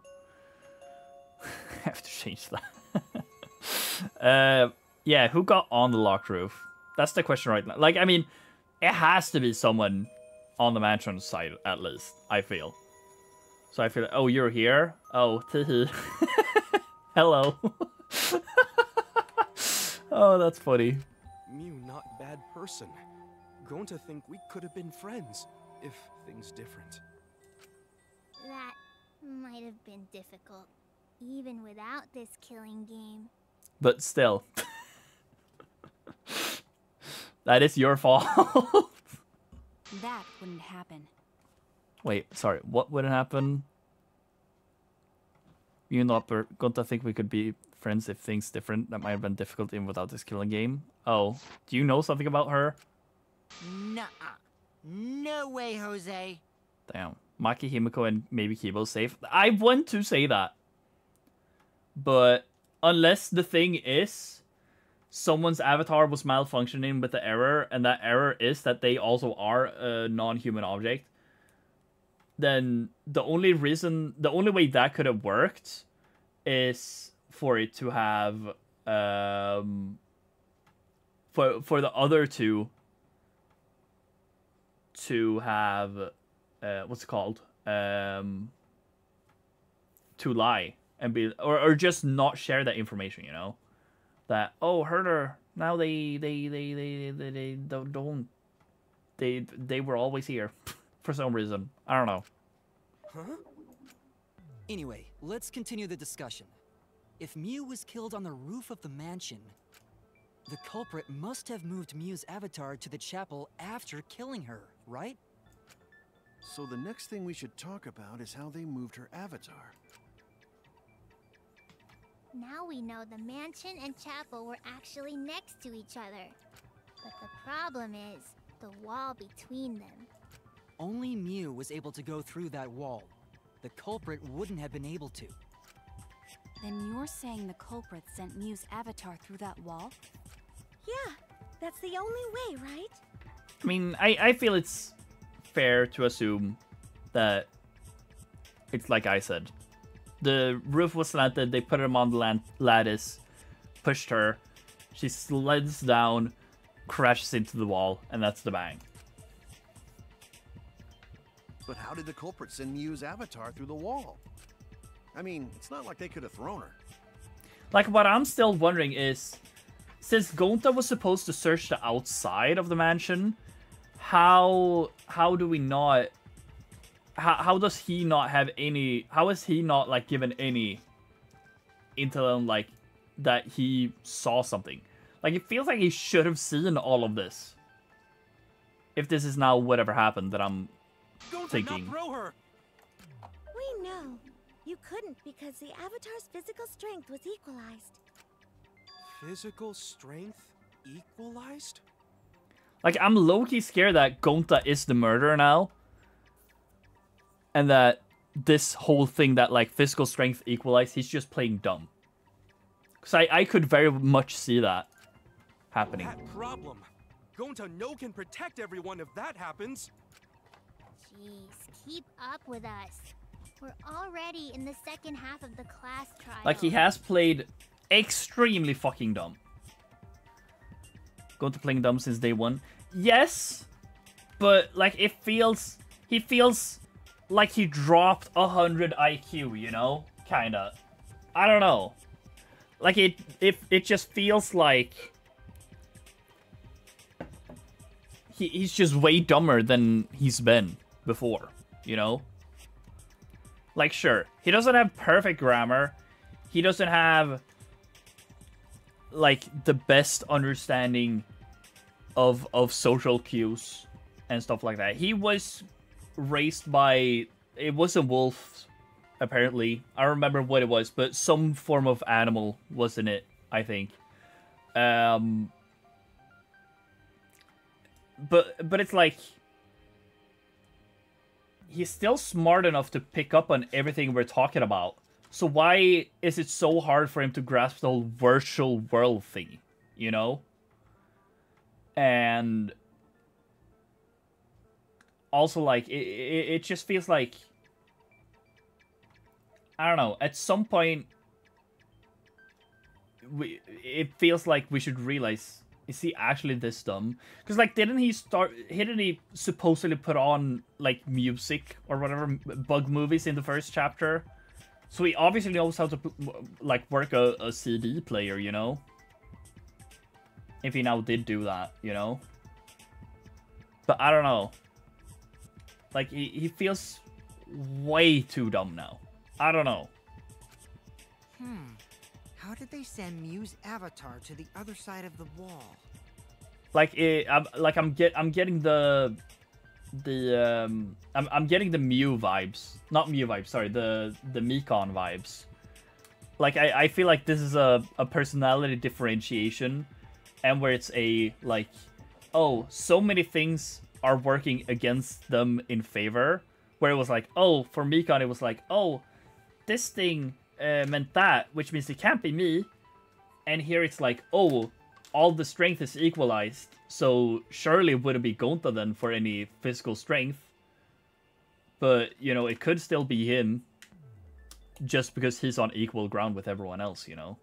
I have to change that. Yeah, who got on the locked roof? That's the question right now. Like, I mean, it has to be someone on the mansion side, at least, I feel. So I feel like, oh, you're here? Oh, teehee. Hello. Oh, that's funny. Miu not bad person. Grown to think we could have been friends, if things different. That might have been difficult, even without this killing game. But still. That is your fault. That wouldn't happen. Wait, sorry, what wouldn't happen? You're not going to think we could be friends if things different. That might have been difficult even without this killing game. Oh, do you know something about her? Nuh-uh. No way, Jose. Damn. Maki, Himiko, and maybe Kibo safe. I want to say that. But unless the thing is someone's avatar was malfunctioning with the error, and that error is that they also are a non-human object, then the only way that could have worked is for it to have for the other two to have what's it called, to lie and be or just not share that information, you know, that, oh, Herder, now they were always here for some reason. I don't know. Huh? Anyway, let's continue the discussion. If Miu was killed on the roof of the mansion, the culprit must have moved Miu's avatar to the chapel after killing her, right? So the next thing we should talk about is how they moved her avatar. Now we know the mansion and chapel were actually next to each other. But the problem is the wall between them. Only Mew was able to go through that wall. The culprit wouldn't have been able to. Then you're saying the culprit sent Mew's avatar through that wall? Yeah, that's the only way, right? I mean, I feel it's fair to assume that it's like I said. The roof was slanted, they put him on the lattice, pushed her, she slides down, crashes into the wall, and that's the bang. But how did the culprit send Mew's avatar through the wall? I mean, it's not like they could have thrown her. Like, what I'm still wondering is, since Gonta was supposed to search the outside of the mansion, how do we not... How does he not have any... How is he not, like, given any intel, like, that he saw something? Like, it feels like he should have seen all of this. If this is now whatever happened that I'm thinking. Not throw her. We know. You couldn't because the avatar's physical strength was equalized. Physical strength equalized? Like, I'm low-key scared that Gonta is the murderer now. And that this whole thing that, like, physical strength equalized, he's just playing dumb. Because I could very much see that happening. That problem. Gonta no can protect everyone if that happens. Jeez, keep up with us. We're already in the second half of the class trial. Like, he has played extremely fucking dumb. Gonta playing dumb since day one. Yes, but, like, he feels like he dropped 100 IQ, you know? Kinda. I don't know. Like, it just feels like he's just way dumber than he's been before, you know? Like, sure, he doesn't have perfect grammar. He doesn't have, like, the best understanding of social cues and stuff like that. He was raised by... It was a wolf, apparently. I don't remember what it was, but some form of animal was in it, I think. But it's like... He's still smart enough to pick up on everything we're talking about. So why is it so hard for him to grasp the whole virtual world thing, you know? And also, like, it just feels like, I don't know, at some point, it feels like we should realize, is he actually this dumb? Because, like, didn't he supposedly put on, like, music or whatever, bug movies in the first chapter? So he obviously knows how to, like, work a CD player, you know? If he now did do that, you know? But I don't know. Like, he feels way too dumb now. I don't know. How did they send Mew's avatar to the other side of the wall? Like, I'm getting the I'm getting the Mew vibes. Not Mew vibes, sorry, the Mekon vibes. Like, I feel like this is a personality differentiation, and where it's a, like, oh, so many things are working against them in favor, where it was like, oh, for Mekon it was like, oh, this thing meant that, which means it can't be me, and here it's like, oh, all the strength is equalized, so surely it wouldn't be Gonta then for any physical strength, but, you know, it could still be him, just because he's on equal ground with everyone else, you know?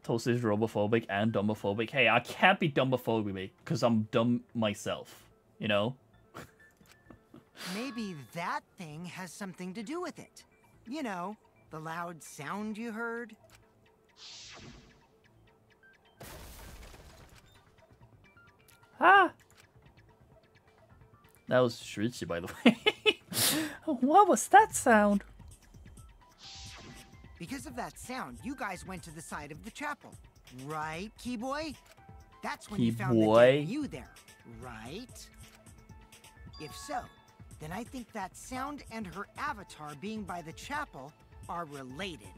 Toast is robophobic and dumbophobic. Hey, I can't be dumbophobic because I'm dumb myself, you know? Maybe that thing has something to do with it. You know, the loud sound you heard. Ah! That was Shurichi, by the way. What was that sound? Because of that sound, you guys went to the side of the chapel, right, Keyboy? That's when you found the dead Mew there, right? If so, then I think that sound and her avatar being by the chapel are related.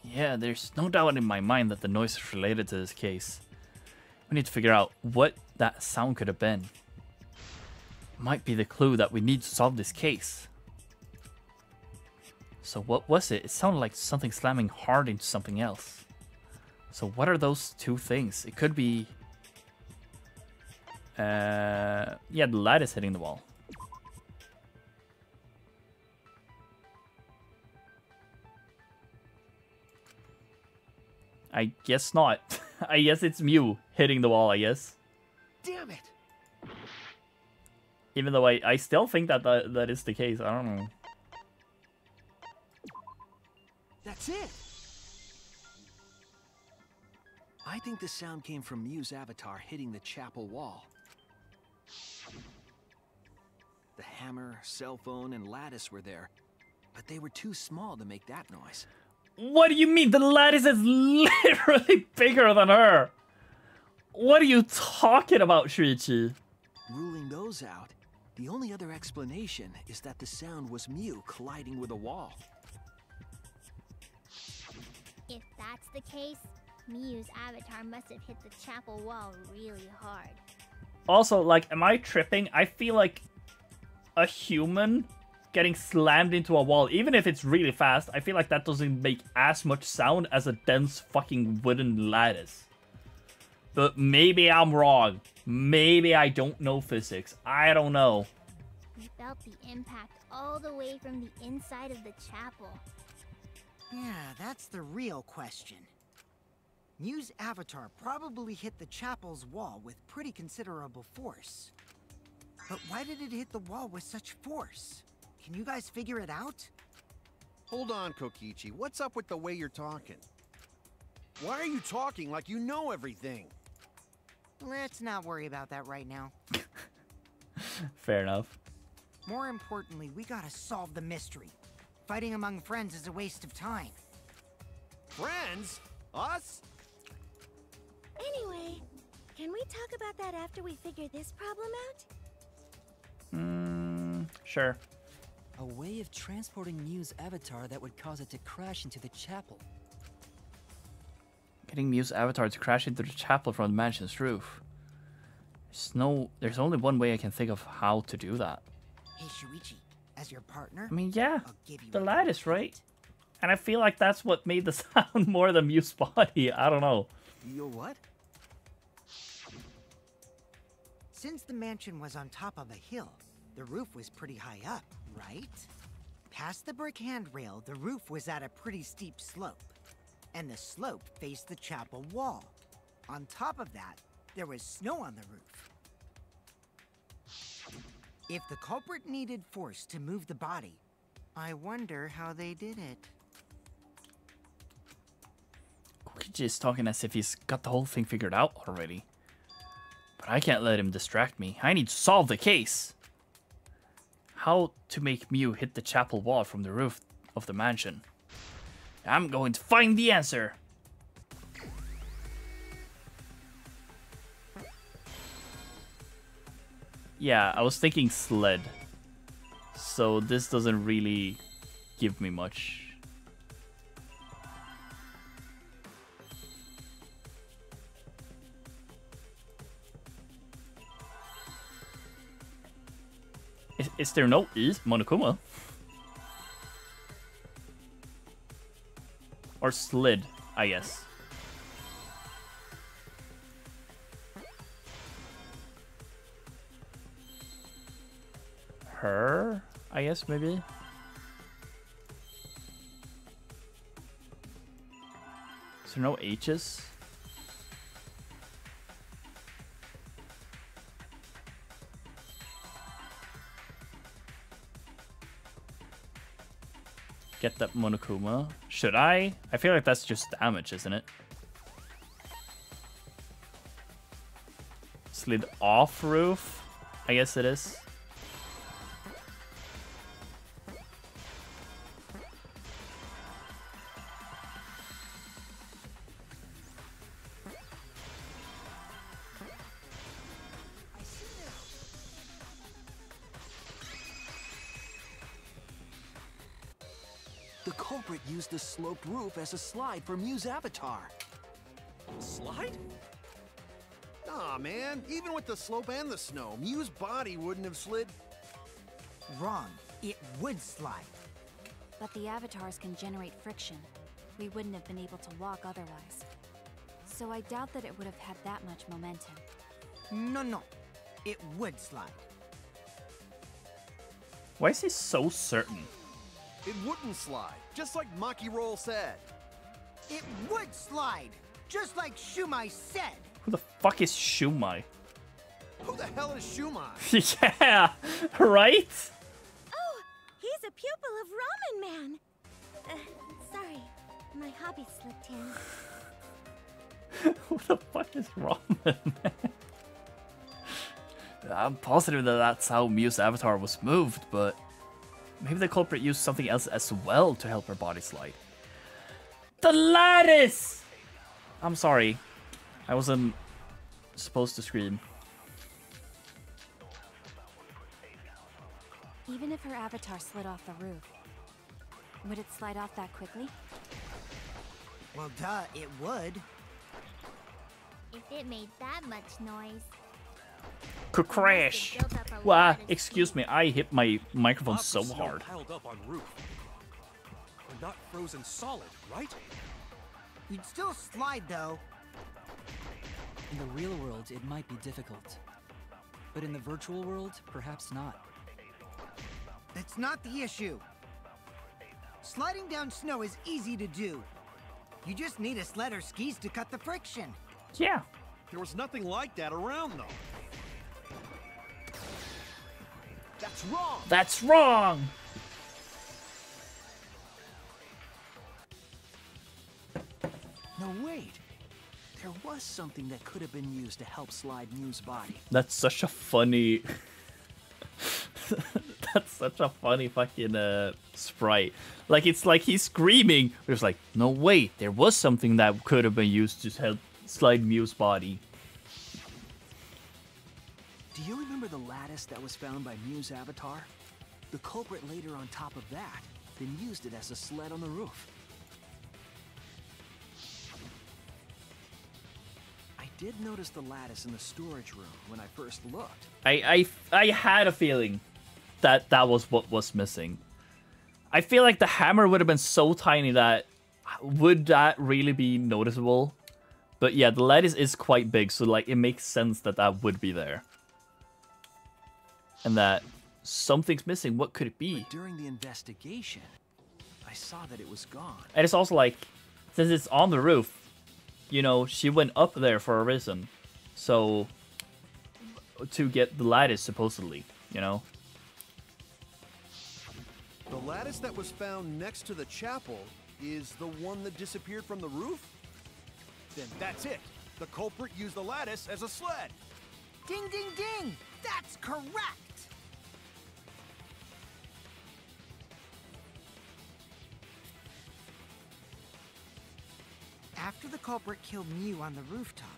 Yeah, there's no doubt in my mind that the noise is related to this case. We need to figure out what that sound could have been. Might be the clue that we need to solve this case. So what was it? It sounded like something slamming hard into something else. So what are those two things? It could be... yeah, the lattice hitting the wall. I guess not. I guess it's Mew hitting the wall, I guess. Damn it! Even though I still think that is the case. I don't know. That's it! I think the sound came from Mew's avatar hitting the chapel wall. The hammer, cell phone, and lattice were there, but they were too small to make that noise. What do you mean? The lattice is literally bigger than her. What are you talking about, Shuichi? Ruling those out, the only other explanation is that the sound was Mew colliding with a wall. If that's the case, Mew's avatar must have hit the chapel wall really hard. Also, like, am I tripping? I feel like a human getting slammed into a wall, even if it's really fast, I feel like that doesn't make as much sound as a dense fucking wooden lattice. But maybe I'm wrong. Maybe I don't know physics. I don't know. We felt the impact all the way from the inside of the chapel. Yeah, that's the real question. Mew's avatar probably hit the chapel's wall with pretty considerable force. But why did it hit the wall with such force? Can you guys figure it out? Hold on, Kokichi. What's up with the way you're talking? Why are you talking like you know everything? Let's not worry about that right now. Fair enough. More importantly, we gotta solve the mystery. Fighting among friends is a waste of time. Friends? Us? Anyway, can we talk about that after we figure this problem out? Sure. A way of transporting Mew's avatar that would cause it to crash into the chapel. Getting Mew's avatar to crash into the chapel from the mansion's roof. There's only one way I can think of how to do that. Hey Shuichi, as your partner, I mean, yeah, I'll give you the a lattice, right? And I feel like that's what made the sound more than Mew's body. I don't know. Your what? Since the mansion was on top of a hill, the roof was pretty high up, right? Past the brick handrail, the roof was at a pretty steep slope, and the slope faced the chapel wall. On top of that, there was snow on the roof. If the culprit needed force to move the body, I wonder how they did it. Kokichi is talking as if he's got the whole thing figured out already. But I can't let him distract me. I need to solve the case. How to make Mew hit the chapel wall from the roof of the mansion. I'm going to find the answer. Yeah, I was thinking sled. So this doesn't really give me much. Is there no E? Monokuma? Or slid, I guess. Her, I guess, maybe? Is there no H's? Get that Monokuma. Should I? I feel like that's just damage, isn't it? Slid off roof? I guess it is. The culprit used the sloped roof as a slide for Mew's avatar. Slide? Aw, man. Even with the slope and the snow, Mew's body wouldn't have slid. Wrong. It would slide. But the avatars can generate friction. We wouldn't have been able to walk otherwise. So I doubt that it would have had that much momentum. No. It would slide. Why is he so certain? It wouldn't slide, just like Maki Roll said. It would slide, just like Shumai said. Who the fuck is Shumai? Who the hell is Shumai? Yeah, right? Oh, he's a pupil of Ramen Man. Sorry, my hobby slipped in. Who the fuck is Ramen Man? I'm positive that that's how Mew's avatar was moved, but maybe the culprit used something else as well to help her body slide. The lattice! I'm sorry. I wasn't supposed to scream. Even if her avatar slid off the roof, would it slide off that quickly? Well, duh, it would. If it made that much noise. Could crash. Wow, excuse me, I hit my microphone Lots so of snow hard. piled up on roof. We're not frozen solid, right? You'd still slide, though. In the real world, it might be difficult. But in the virtual world, perhaps not. That's not the issue. Sliding down snow is easy to do. You just need a sled or skis to cut the friction. Yeah. There was nothing like that around, though. That's wrong! That's wrong! No, wait. There was something that could have been used to help slide Mew's body. That's such a funny... That's such a funny fucking sprite. Like, it's like he's screaming. It was like, no, wait, there was something that could have been used to help slide Mew's body. Do you remember the lattice that was found by Mew's avatar? The culprit laid her on top of that, then used it as a sled on the roof. I did notice the lattice in the storage room when I first looked. I had a feeling that that was what was missing. I feel like the hammer would have been so tiny that would that really be noticeable? But yeah, the lattice is quite big, so like it makes sense that that would be there. And that something's missing. What could it be? But during the investigation, I saw that it was gone. And it's also like, since it's on the roof, you know, she went up there for a reason. So, to get the lattice, supposedly, you know? The lattice that was found next to the chapel is the one that disappeared from the roof? Then that's it. The culprit used the lattice as a sled. Ding, ding, ding! That's correct! After the culprit killed Mew on the rooftop,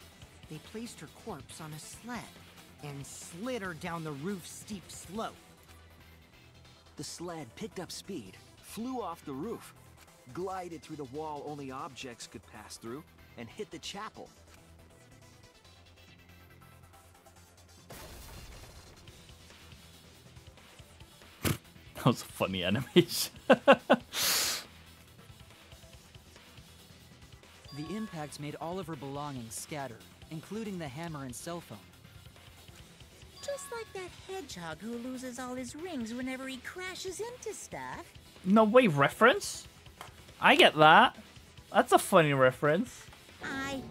they placed her corpse on a sled and slid her down the roof's steep slope. The sled picked up speed, flew off the roof, glided through the wall only objects could pass through, and hit the chapel. That was a funny animation. The impacts made all of her belongings scatter, including the hammer and cell phone. Just like that hedgehog who loses all his rings whenever he crashes into stuff. No way, reference? I get that. That's a funny reference. I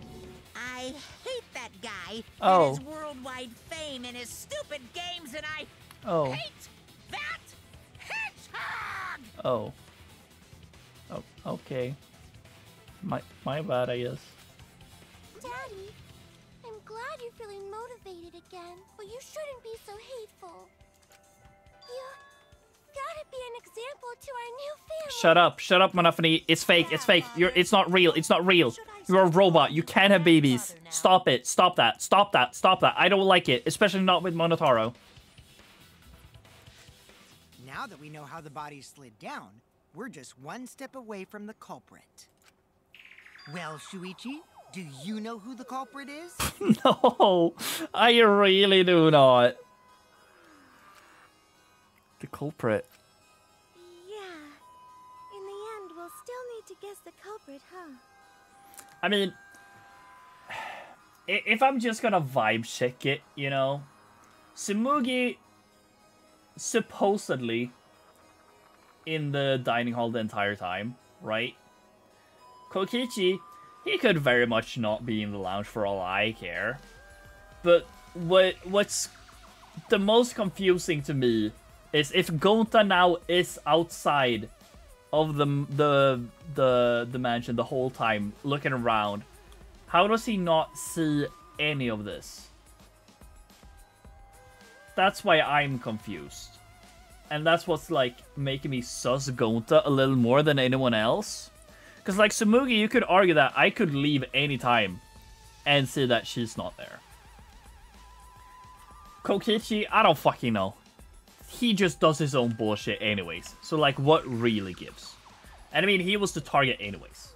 hate that guy Oh. and his worldwide fame and his stupid games, and I hate that hedgehog! Oh. Oh, okay. My bad, I guess. Daddy, I'm glad you're feeling motivated again, but you shouldn't be so hateful. You gotta be an example to our new family. Shut up, Monophony. It's fake, it's fake. It's not real, it's not real. You're a robot, you can't have babies. Stop it, stop that, stop that, stop that. I don't like it, especially not with Monotaro. Now that we know how the body slid down, we're just one step away from the culprit. Well, Shuichi, do you know who the culprit is? No, I really do not. The culprit. Yeah. In the end, we'll still need to guess the culprit, huh? I mean, if I'm just gonna vibe check it, you know, Tsumugi supposedly in the dining hall the entire time, right? Kokichi, he could very much not be in the lounge for all I care. But what's the most confusing to me is if Gonta now is outside of the mansion the whole time, looking around, how does he not see any of this? That's why I'm confused. And that's what's, like, making me sus Gonta a little more than anyone else. Because, like, Tsumugi, you could argue that I could leave anytime and see that she's not there. Kokichi, I don't fucking know. He just does his own bullshit anyways. So, like, what really gives? And, I mean, he was the target anyways.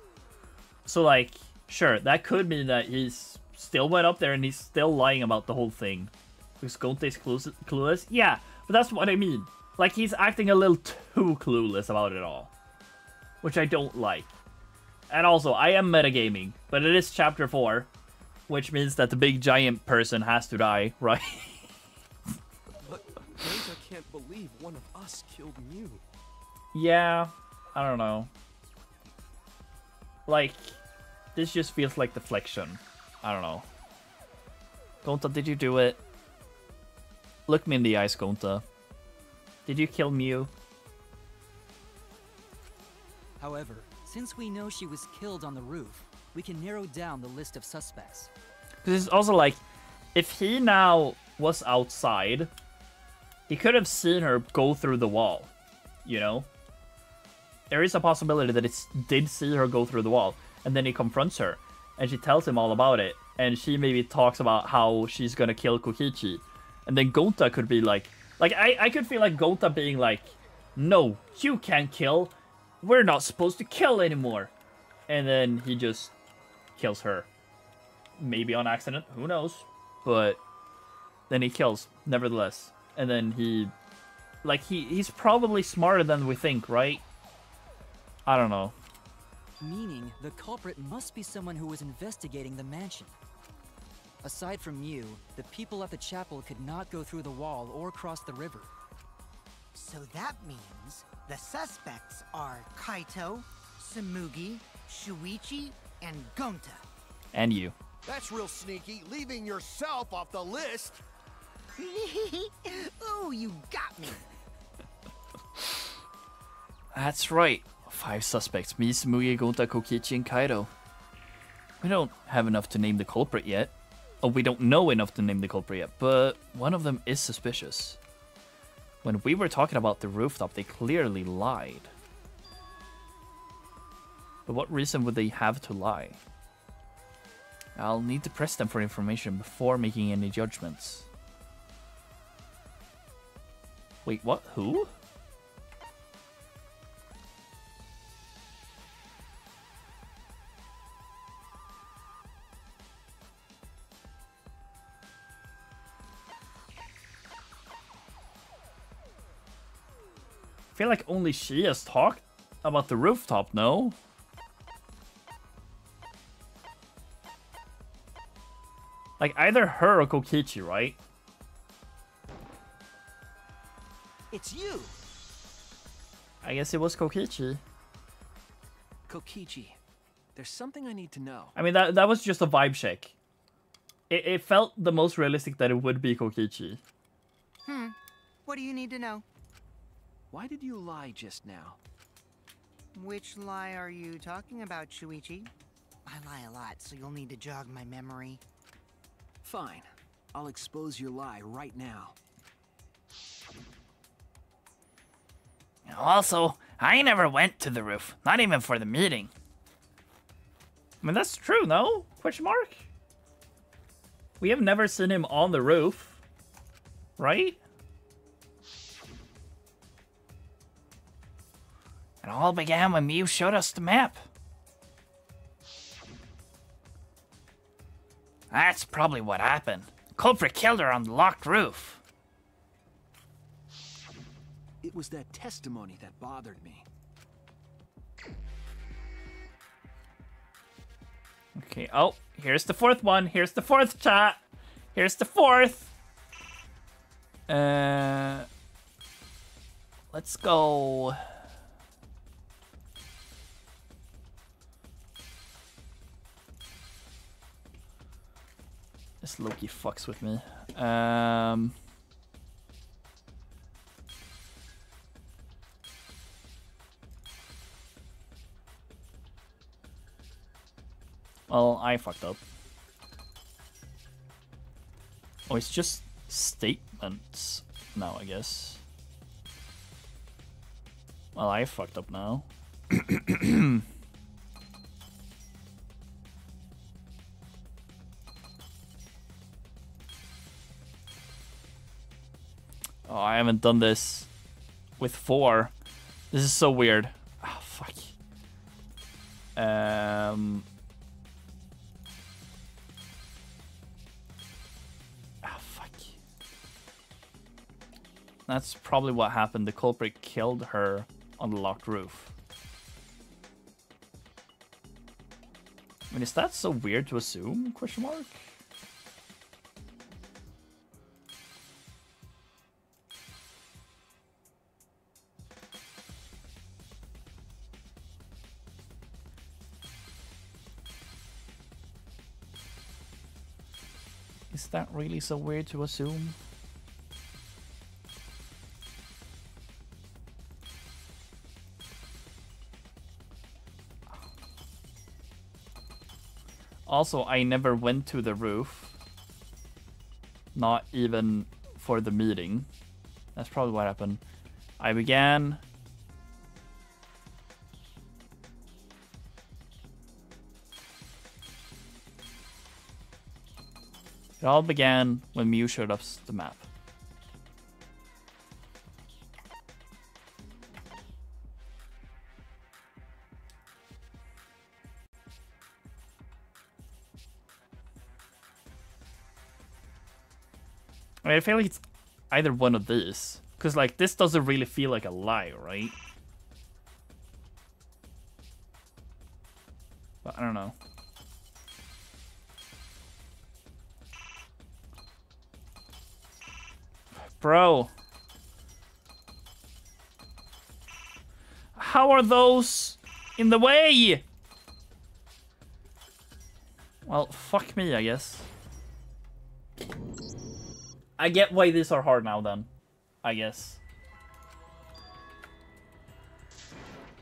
So, like, sure, that could mean that he's still went up there and he's still lying about the whole thing. Because Gonta is clueless? Yeah, but that's what I mean. Like, he's acting a little too clueless about it all. Which I don't like. And also, I am metagaming, but it is chapter 4. Which means that the big giant person has to die, right? But I can't believe one of us killed Mew. Yeah, I don't know. Like, this just feels like deflection. I don't know. Gonta, did you do it? Look me in the eyes, Gonta. Did you kill Mew? However, since we know she was killed on the roof, we can narrow down the list of suspects. Because it's also like, if he now was outside, he could have seen her go through the wall, you know? There is a possibility that it did see her go through the wall, and then he confronts her, and she tells him all about it, and she maybe talks about how she's gonna kill Kokichi, and then Gonta could be like I could feel like Gonta being like, no, you can't kill, we're not supposed to kill anymore, and then he just kills her. Maybe on accident, who knows? But then he kills, nevertheless. And then he's probably smarter than we think, right? I don't know. Meaning, the culprit must be someone who was investigating the mansion. Aside from you, the people at the chapel could not go through the wall or cross the river. So that means the suspects are Kaito, Tsumugi, Shuichi, and Gonta. And you. That's real sneaky, leaving yourself off the list. Ooh, you got me. That's right. 5 suspects. Me, Tsumugi, Gonta, Kokichi, and Kaito. We don't have enough to name the culprit yet. Oh, we don't know enough to name the culprit yet, but one of them is suspicious. When we were talking about the rooftop, they clearly lied. But what reason would they have to lie? I'll need to press them for information before making any judgments. Wait, what? Who? I feel like only she has talked about the rooftop, no? Like, either her or Kokichi, right? It's you! I guess it was Kokichi. Kokichi, there's something I need to know. I mean, that was just a vibe check. It felt the most realistic that it would be Kokichi. What do you need to know? Why did you lie just now? Which lie are you talking about, Shuichi? I lie a lot, so you'll need to jog my memory. Fine. I'll expose your lie right now. Also, I never went to the roof, not even for the meeting. I mean, that's true, no? Question mark? We have never seen him on the roof, right? It all began when Mew showed us the map. That's probably what happened. Culprit killed her on the locked roof. It was that testimony that bothered me. Okay, oh, here's the fourth one. Here's the fourth, chat. Here's the fourth. Let's go. This Loki fucks with me. Well, I fucked up. Oh, it's just statements now, I guess. Well, I fucked up now. Oh, I haven't done this with 4. This is so weird. Oh, fuck. Oh, fuck. That's probably what happened. The culprit killed her on the locked roof. I mean, is that so weird to assume? Question mark? Is that really so weird to assume? Also, I never went to the roof. Not even for the meeting. That's probably what happened. I began... It all began when Mew showed us the map. I mean, I feel like it's either one of these. Because, like, this doesn't really feel like a lie, right? But I don't know. Bro. How are those in the way? Well, fuck me, I guess. I get why these are hard now, then. I guess.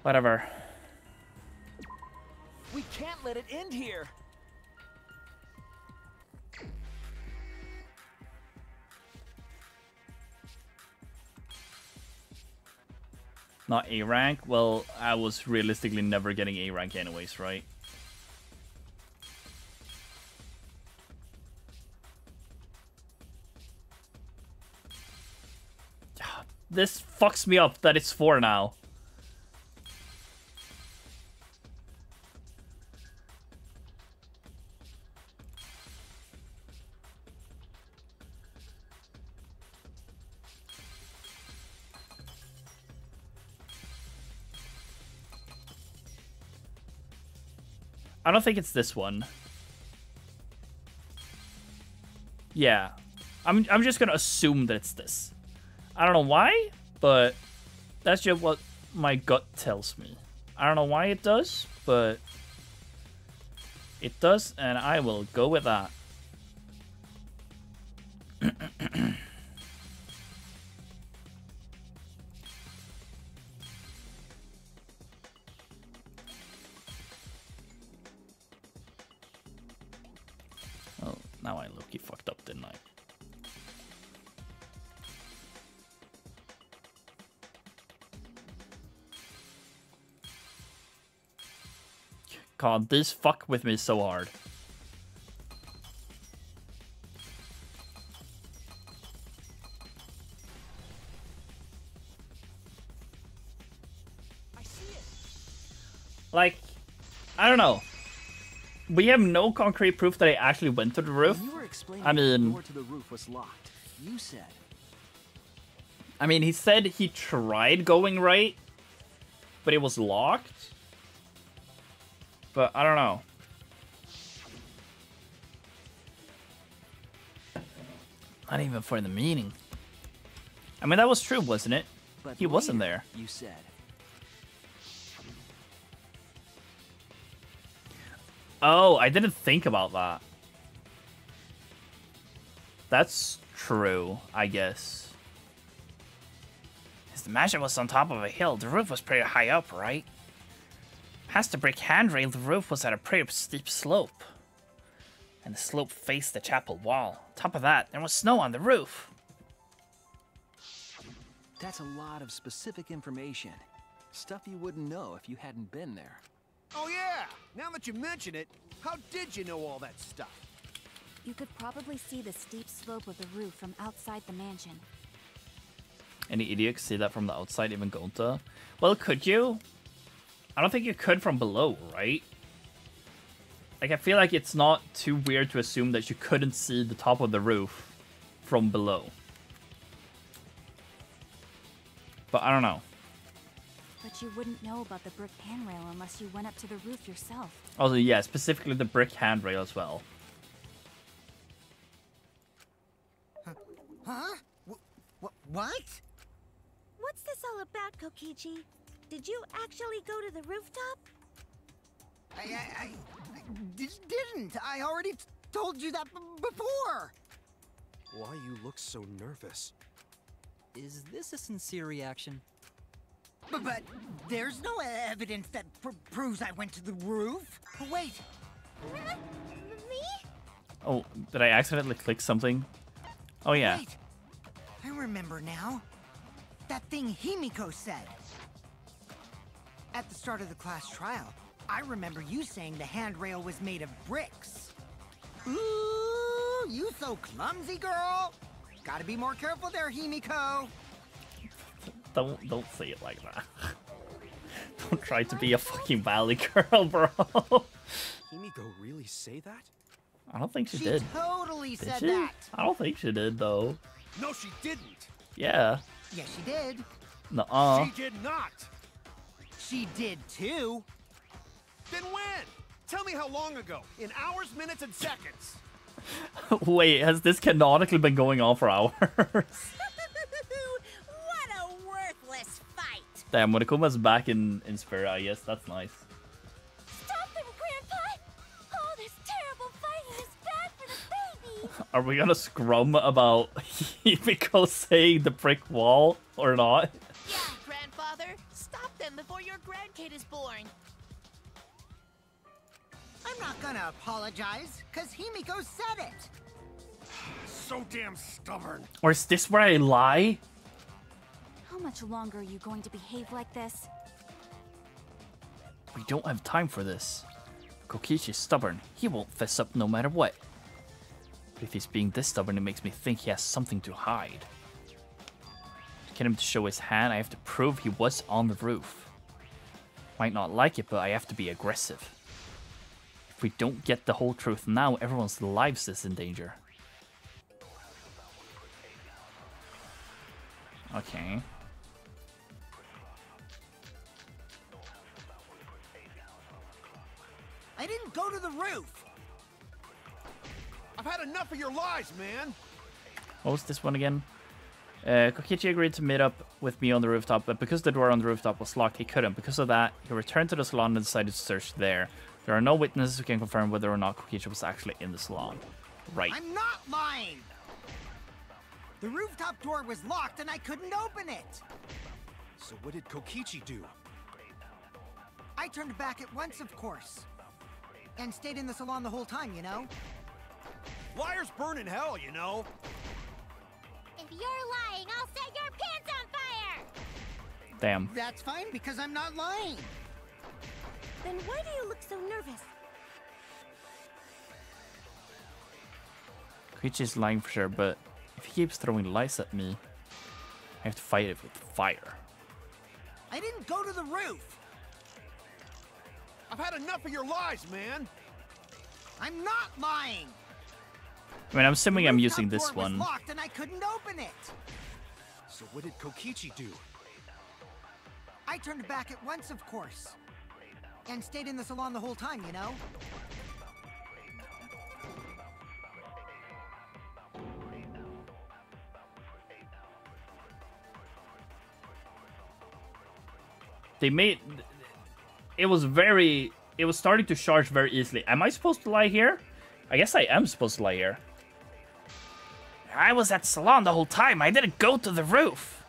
Whatever. We can't let it end here. Not A rank? Well, I was realistically never getting A rank anyways, right? This fucks me up that it's 4 now. I don't think it's this one. Yeah. I'm just gonna assume that it's this. I don't know why, but that's just what my gut tells me. I don't know why it does, but it does, and I will go with that. Oh, now I low-key fucked up, didn't I? God, these fuck with me so hard. I see it. Like, I don't know. We have no concrete proof that I actually went to the roof. When you were explaining I the mean, door to the roof was locked, you said. he said he tried going right, but it was locked. But I don't know. Not even for the meeting. I mean, that was true, wasn't it? But He wasn't later, there. You said. Oh, I didn't think about that. That's true, I guess. As the mansion was on top of a hill, the roof was pretty high up, right? Past the brick handrail, the roof was at a pretty steep slope. And the slope faced the chapel wall. On top of that, there was snow on the roof. That's a lot of specific information. Stuff you wouldn't know if you hadn't been there. Oh yeah! Now that you mention it, how did you know all that stuff? You could probably see the steep slope of the roof from outside the mansion. Any idiot could see that from the outside, even Gonta. Well, could you? I don't think you could from below, right? Like, I feel like it's not too weird to assume that you couldn't see the top of the roof from below. But I don't know. But you wouldn't know about the brick handrail unless you went up to the roof yourself. Also, yeah, specifically the brick handrail as well. Huh? What? What's this all about, Kokichi? Did you actually go to the rooftop? I didn't. I already told you that before. Why you look so nervous? Is this a sincere reaction? But there's no evidence that proves I went to the roof. Wait. Me? Oh, did I accidentally click something? Oh, yeah. Wait. I remember now. That thing Himiko said. At the start of the class trial, I remember you saying the handrail was made of bricks. Ooh, you so clumsy, girl. Gotta be more careful there, Himiko. Don't say it like that. Don't try to be a fucking valley girl, bro. Himiko really say that? I don't think she She did. totally Did said she? that. I don't think she did, though. No, she didn't. Yeah. Yes, she did. Nuh-uh. She did not. She did too. Then when? Tell me how long ago. In hours, minutes, and seconds. Wait, has this canonically been going on for hours? What a worthless fight! Damn, when Akuma's back in spirit, I guess that's nice. Stop him, Grandpa! All this terrible fighting is bad for the baby! Are we gonna scrum about Himiko saying the brick wall or not? Yeah, grandfather. Stop them before your grandkid is born. I'm not gonna apologize, cause Himiko said it. So damn stubborn. Or is this where I lie? How much longer are you going to behave like this? We don't have time for this. Kokichi's stubborn. He won't fess up no matter what. But if he's being this stubborn, it makes me think he has something to hide. To get him to show his hand, I have to prove he was on the roof. Might not like it, but I have to be aggressive. If we don't get the whole truth now, everyone's lives is in danger. Okay. I didn't go to the roof. I've had enough of your lies, man. What was this one again? Kokichi agreed to meet up with me on the rooftop, but because the door on the rooftop was locked, he couldn't. Because of that, he returned to the salon and decided to search there. There are no witnesses who can confirm whether or not Kokichi was actually in the salon. Right. I'm not lying. The rooftop door was locked and I couldn't open it. So what did Kokichi do? I turned back at once, of course. And stayed in the salon the whole time, you know? Liars burn in hell, you know. If you're lying, I'll set your pants on fire! Damn. That's fine because I'm not lying. Then why do you look so nervous? Kokichi's lying for sure, but if he keeps throwing lies at me, I have to fight it with fire. I didn't go to the roof. I've had enough of your lies, man. I'm not lying. I mean, I'm assuming I'm using Rooftop this door was one. locked and I couldn't open it. So what did Kokichi do? I turned back at once, of course. And stayed in the salon the whole time, you know? They made... It was starting to charge very easily. Am I supposed to lie here? I guess I am supposed to lie here. I was at salon the whole time. I didn't go to the roof.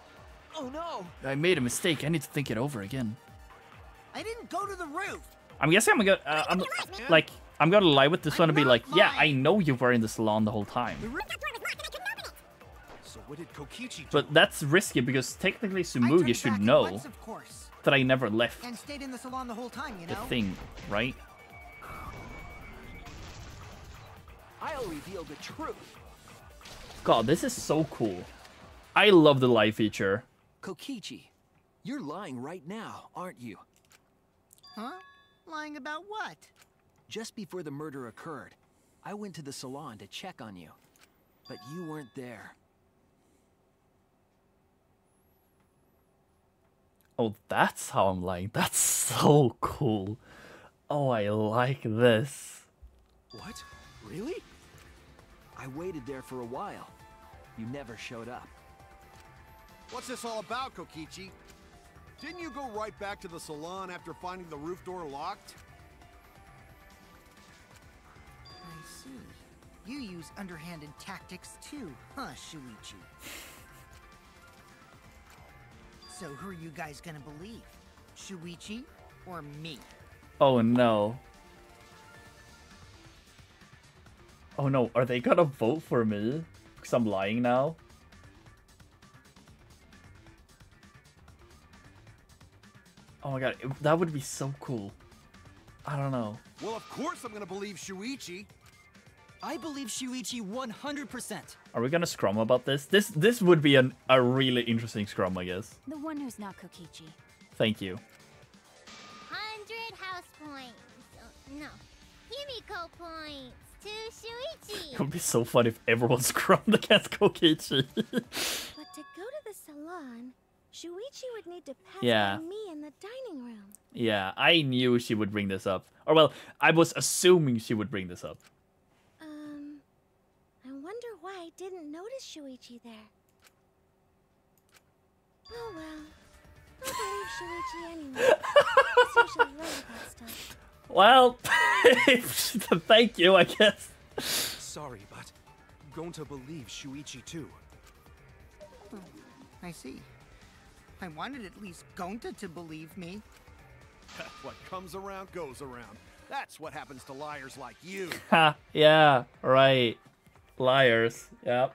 Oh no! I made a mistake. I need to think it over again. I didn't go to the roof. I'm guessing I'm gonna... I'm gonna lie with this one and be like, yeah, I know you were in the salon the whole time. So what did Kokichi do? But that's risky because technically Tsumugi should know Of course. that I never left And stayed in the salon the whole time, you the know? thing, right? I'll reveal the truth. God, this is so cool. I love the lie feature. Kokichi, you're lying right now, aren't you? Huh? Lying about what? Just before the murder occurred, I went to the salon to check on you. But you weren't there. Oh, that's how I'm lying. That's so cool. Oh, I like this. What? Really? I waited there for a while. You never showed up. What's this all about, Kokichi? Didn't you go right back to the salon after finding the roof door locked? I see. You use underhanded tactics too, huh, Shuichi? So who are you guys gonna believe? Shuichi or me? Oh no. Oh no, are they gonna vote for me? Because I'm lying now? Oh my god, that would be so cool. I don't know. Well, of course I'm gonna believe Shuichi. I believe Shuichi 100%. Are we gonna scrum about this? This would be a really interesting scrum, I guess. The one who's not Kokichi. Thank you. 100 house points. Oh, no. Himiko points to Shuichi. It would be so fun if everyone scrummed against Kokichi. But to go to the salon, Shuichi would need to pass Yeah. by me in the dining room. Yeah, I knew she would bring this up. Or well, I was assuming she would bring this up. I wonder why I didn't notice Shuichi there. Oh well. I'll believe Shuichi anyway. He's usually right about stuff. Well, thank you, I guess. Sorry, but I'm going to believe Shuichi too. Oh, I see. I wanted at least Gonta to believe me. What comes around goes around. That's what happens to liars like you. Ha, yeah, right. Liars, yep.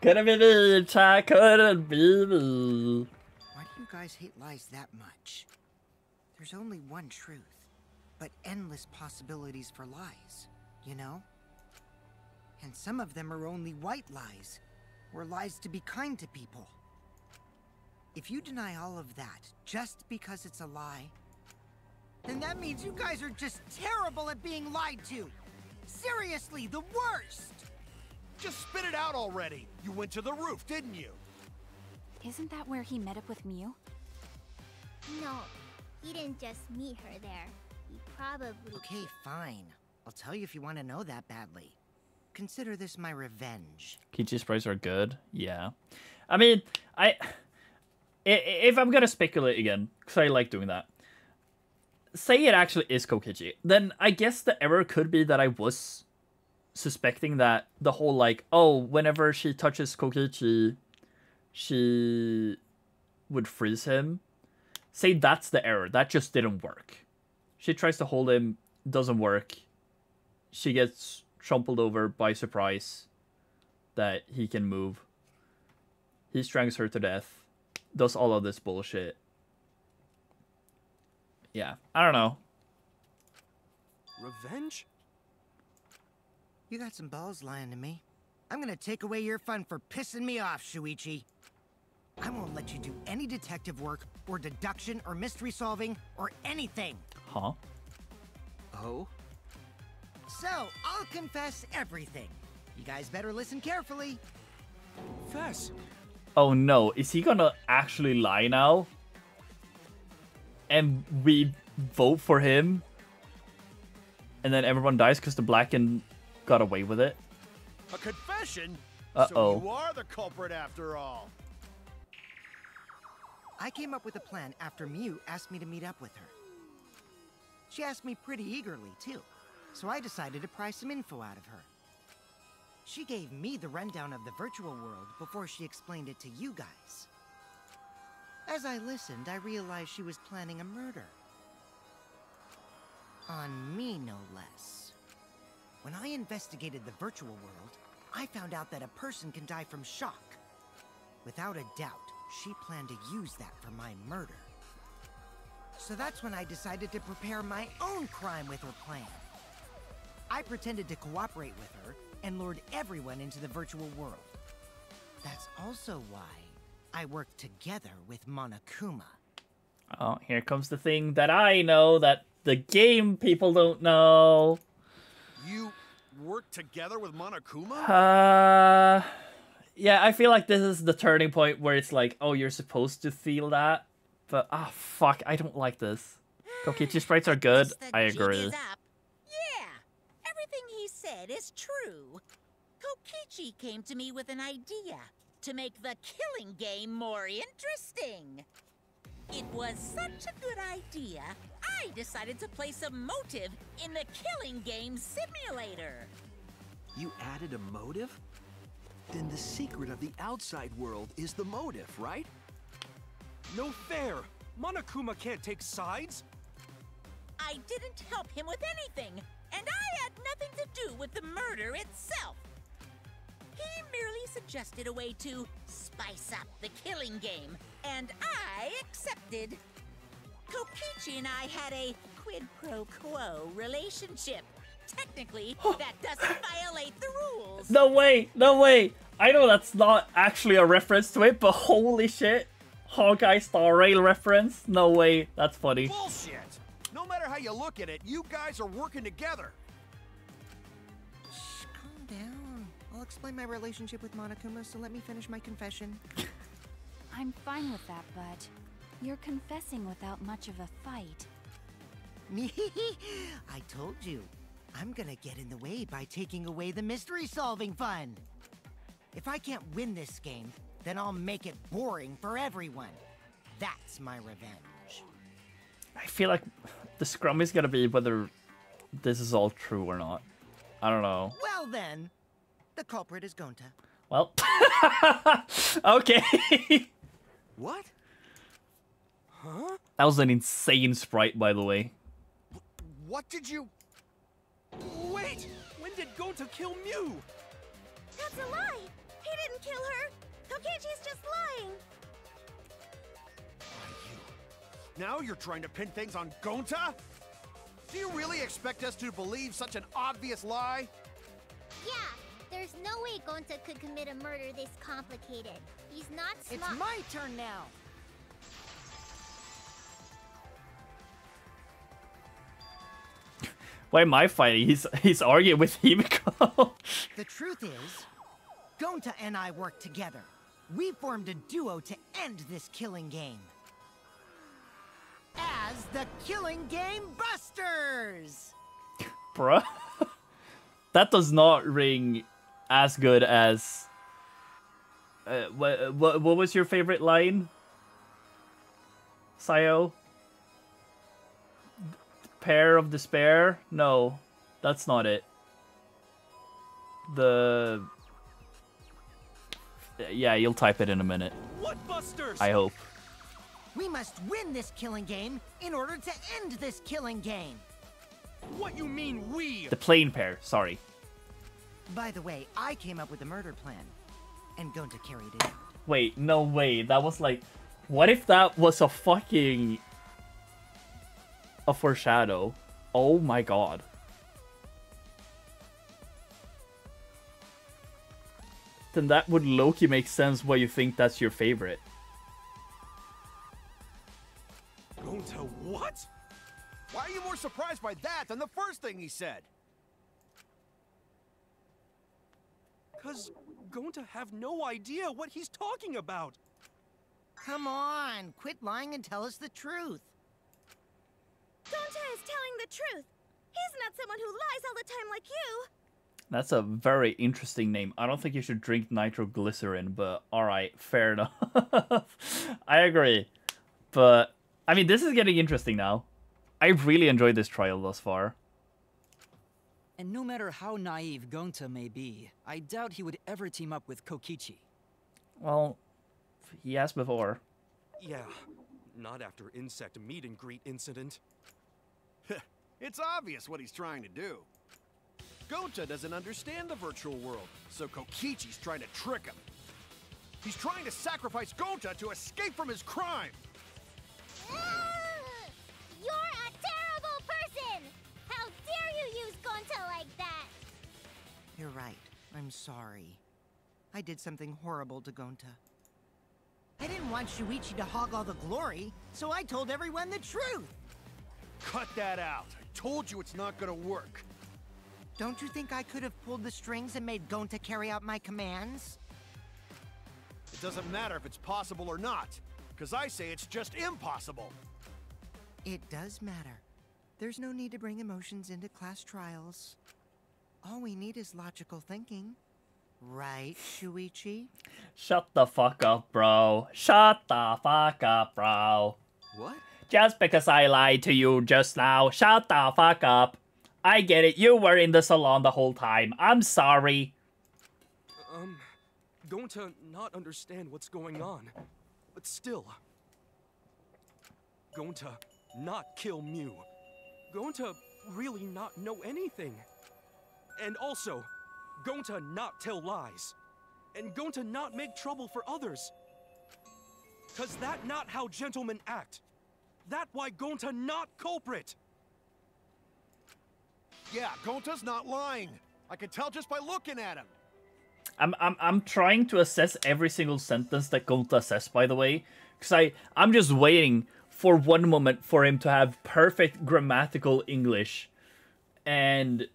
Couldn't be me, chat, couldn't be me. Why do you guys hate lies that much? There's only one truth, but endless possibilities for lies, you know? And some of them are only white lies, or lies to be kind to people. If you deny all of that just because it's a lie, then that means you guys are just terrible at being lied to. Seriously, the worst! Just spit it out already. You went to the roof, didn't you? Isn't that where he met up with Miu? No, he didn't just meet her there. He probably... Okay, fine. I'll tell you if you want to know that badly. Consider this my revenge. Kichi sprays are good, yeah. I mean, if I'm gonna speculate again, because I like doing that, say it actually is Kokichi, then I guess the error could be that I was suspecting that the whole like, oh, whenever she touches Kokichi, she would freeze him. Say that's the error. That just didn't work. She tries to hold him, doesn't work. She gets trampled over by surprise that he can move. He strangles her to death. Does all of this bullshit. Yeah, I don't know. Revenge? You got some balls lying to me. I'm gonna take away your fun for pissing me off, Shuichi. I won't let you do any detective work, or deduction, or mystery solving, or anything. Huh? Oh? So, I'll confess everything. You guys better listen carefully. Fess. Oh no, is he gonna actually lie now? And we vote for him? And then everyone dies because the Blacken got away with it? A confession? Uh-oh. So you are the culprit after all. I came up with a plan after Mew asked me to meet up with her. She asked me pretty eagerly, too, so I decided to pry some info out of her. She gave me the rundown of the virtual world before she explained it to you guys. As I listened, I realized she was planning a murder. On me, no less. When I investigated the virtual world, I found out that a person can die from shock. Without a doubt, she planned to use that for my murder. So that's when I decided to prepare my own crime with her plan. I pretended to cooperate with her and lured everyone into the virtual world. That's also why I worked together with Monokuma. Oh, here comes the thing that I know that the game people don't know. You worked together with Monokuma? Yeah, I feel like this is the turning point where it's like, oh, you're supposed to feel that. But, fuck, I don't like this. Kokichi sprites are good, I agree. Yeah, everything he said is true. Kokichi came to me with an idea to make the killing game more interesting. It was such a good idea, I decided to place a motive in the killing game simulator. You added a motive? Then the secret of the outside world is the motive, right? No fair! Monokuma can't take sides! I didn't help him with anything, and I had nothing to do with the murder itself. He merely suggested a way to spice up the killing game, and I accepted. Kokichi and I had a quid pro quo relationship. Technically, that doesn't violate the rules. No way, no way. I know that's not actually a reference to it, but holy shit. Hawkeye Star Rail reference? No way, that's funny. Bullshit! No matter how you look at it, you guys are working together. Shh, calm down. I'll explain my relationship with Monokuma, so let me finish my confession. I'm fine with that, but you're confessing without much of a fight. I told you. I'm gonna get in the way by taking away the mystery-solving fun. If I can't win this game, then I'll make it boring for everyone. That's my revenge. I feel like the scrum is gonna be whether this is all true or not. I don't know. Well then, the culprit is Gonta. Well, okay. What? Huh? That was an insane sprite, by the way. What did you... Wait! When did Gonta kill Mew? That's a lie! He didn't kill her! Kokichi's just lying! Now you're trying to pin things on Gonta? Do you really expect us to believe such an obvious lie? Yeah, there's no way Gonta could commit a murder this complicated. He's not smart. It's my turn now! Why am I fighting? He's arguing with Himiko. The truth is, Gonta and I worked together. We formed a duo to end this killing game. As the Killing Game Busters! Bruh. That does not ring as good as... what was your favorite line? Sayo? Pair of Despair? No, that's not it. The... Yeah, you'll type it in a minute. What busters? I hope. We must win this killing game in order to end this killing game. What you mean, we? The plane pair, sorry. By the way, I came up with the murder plan, and Gonta carried it out. Wait, no way. That was like... What if that was a fucking... a foreshadow? Oh my god. Then that would low-key make sense why you think that's your favorite. Gonta what? Why are you more surprised by that than the first thing he said? Cause Gonta have no idea what he's talking about. Come on, quit lying and tell us the truth. Gonta is telling the truth. He's not someone who lies all the time like you. That's a very interesting name. I don't think you should drink nitroglycerin, but alright, fair enough. I agree. But, I mean, this is getting interesting now. I really enjoyed this trial thus far. And no matter how naive Gonta may be, I doubt he would ever team up with Kokichi. Well, he has before. Yeah, not after insect meet and greet incident. It's obvious what he's trying to do. Gonta doesn't understand the virtual world, so Kokichi's trying to trick him. He's trying to sacrifice Gonta to escape from his crime. You're a terrible person! How dare you use Gonta like that? You're right. I'm sorry. I did something horrible to Gonta. I didn't want Shuichi to hog all the glory, so I told everyone the truth. Cut that out. I told you it's not gonna work. Don't you think I could have pulled the strings and made Gonta carry out my commands? It doesn't matter if it's possible or not, because I say it's just impossible. It does matter. There's no need to bring emotions into class trials. All we need is logical thinking. Right, Shuichi? Shut the fuck up, bro. Shut the fuck up, bro. What? Just because I lied to you just now, shut the fuck up. I get it, you were in the salon the whole time. I'm sorry. Gonta not understand what's going on. But still. Gonta not kill Mew. Gonta really not know anything. And also, Gonta not tell lies. And Gonta not make trouble for others. Cause that not how gentlemen act. That why Gonta not culprit. Yeah, Gonta's not lying. I can tell just by looking at him. I'm trying to assess every single sentence that Gonta says, by the way, because I'm just waiting for one moment for him to have perfect grammatical English, and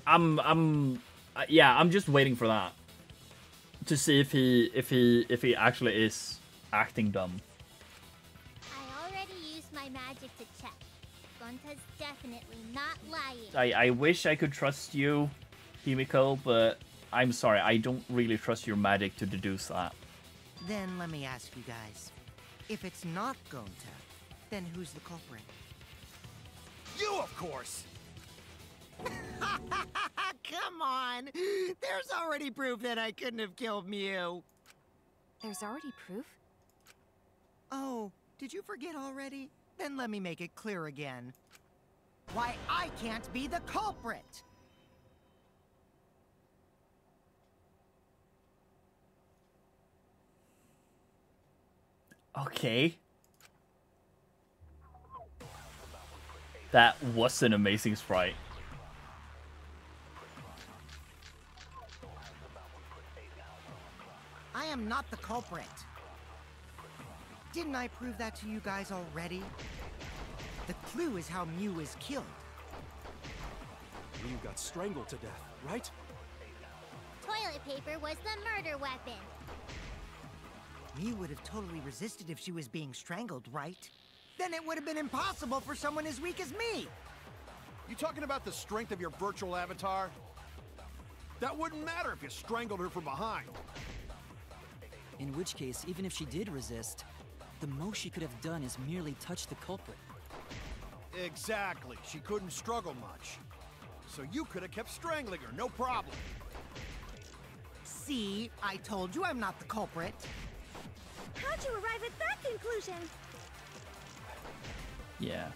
I'm just waiting for that to see if he actually is acting dumb. I already used my magic to check. Gonta's definitely not lying. I wish I could trust you, Himiko, but I'm sorry, I don't really trust your magic to deduce that. Then let me ask you guys. If it's not Gonta, then who's the culprit? You, of course! Come on! There's already proof that I couldn't have killed Mew. There's already proof? Oh, did you forget already? Then let me make it clear again. Why I can't be the culprit! Okay. That was an amazing sprite. I am not the culprit. Didn't I prove that to you guys already? The clue is how Mew is killed. Mew got strangled to death, right? Toilet paper was the murder weapon. Mew would have totally resisted if she was being strangled, right? Then it would have been impossible for someone as weak as me! You talking about the strength of your virtual avatar? That wouldn't matter if you strangled her from behind. In which case, even if she did resist, the most she could have done is merely touch the culprit. Exactly. She couldn't struggle much. So you could have kept strangling her, no problem. See? I told you I'm not the culprit. How'd you arrive at that conclusion? Yeah.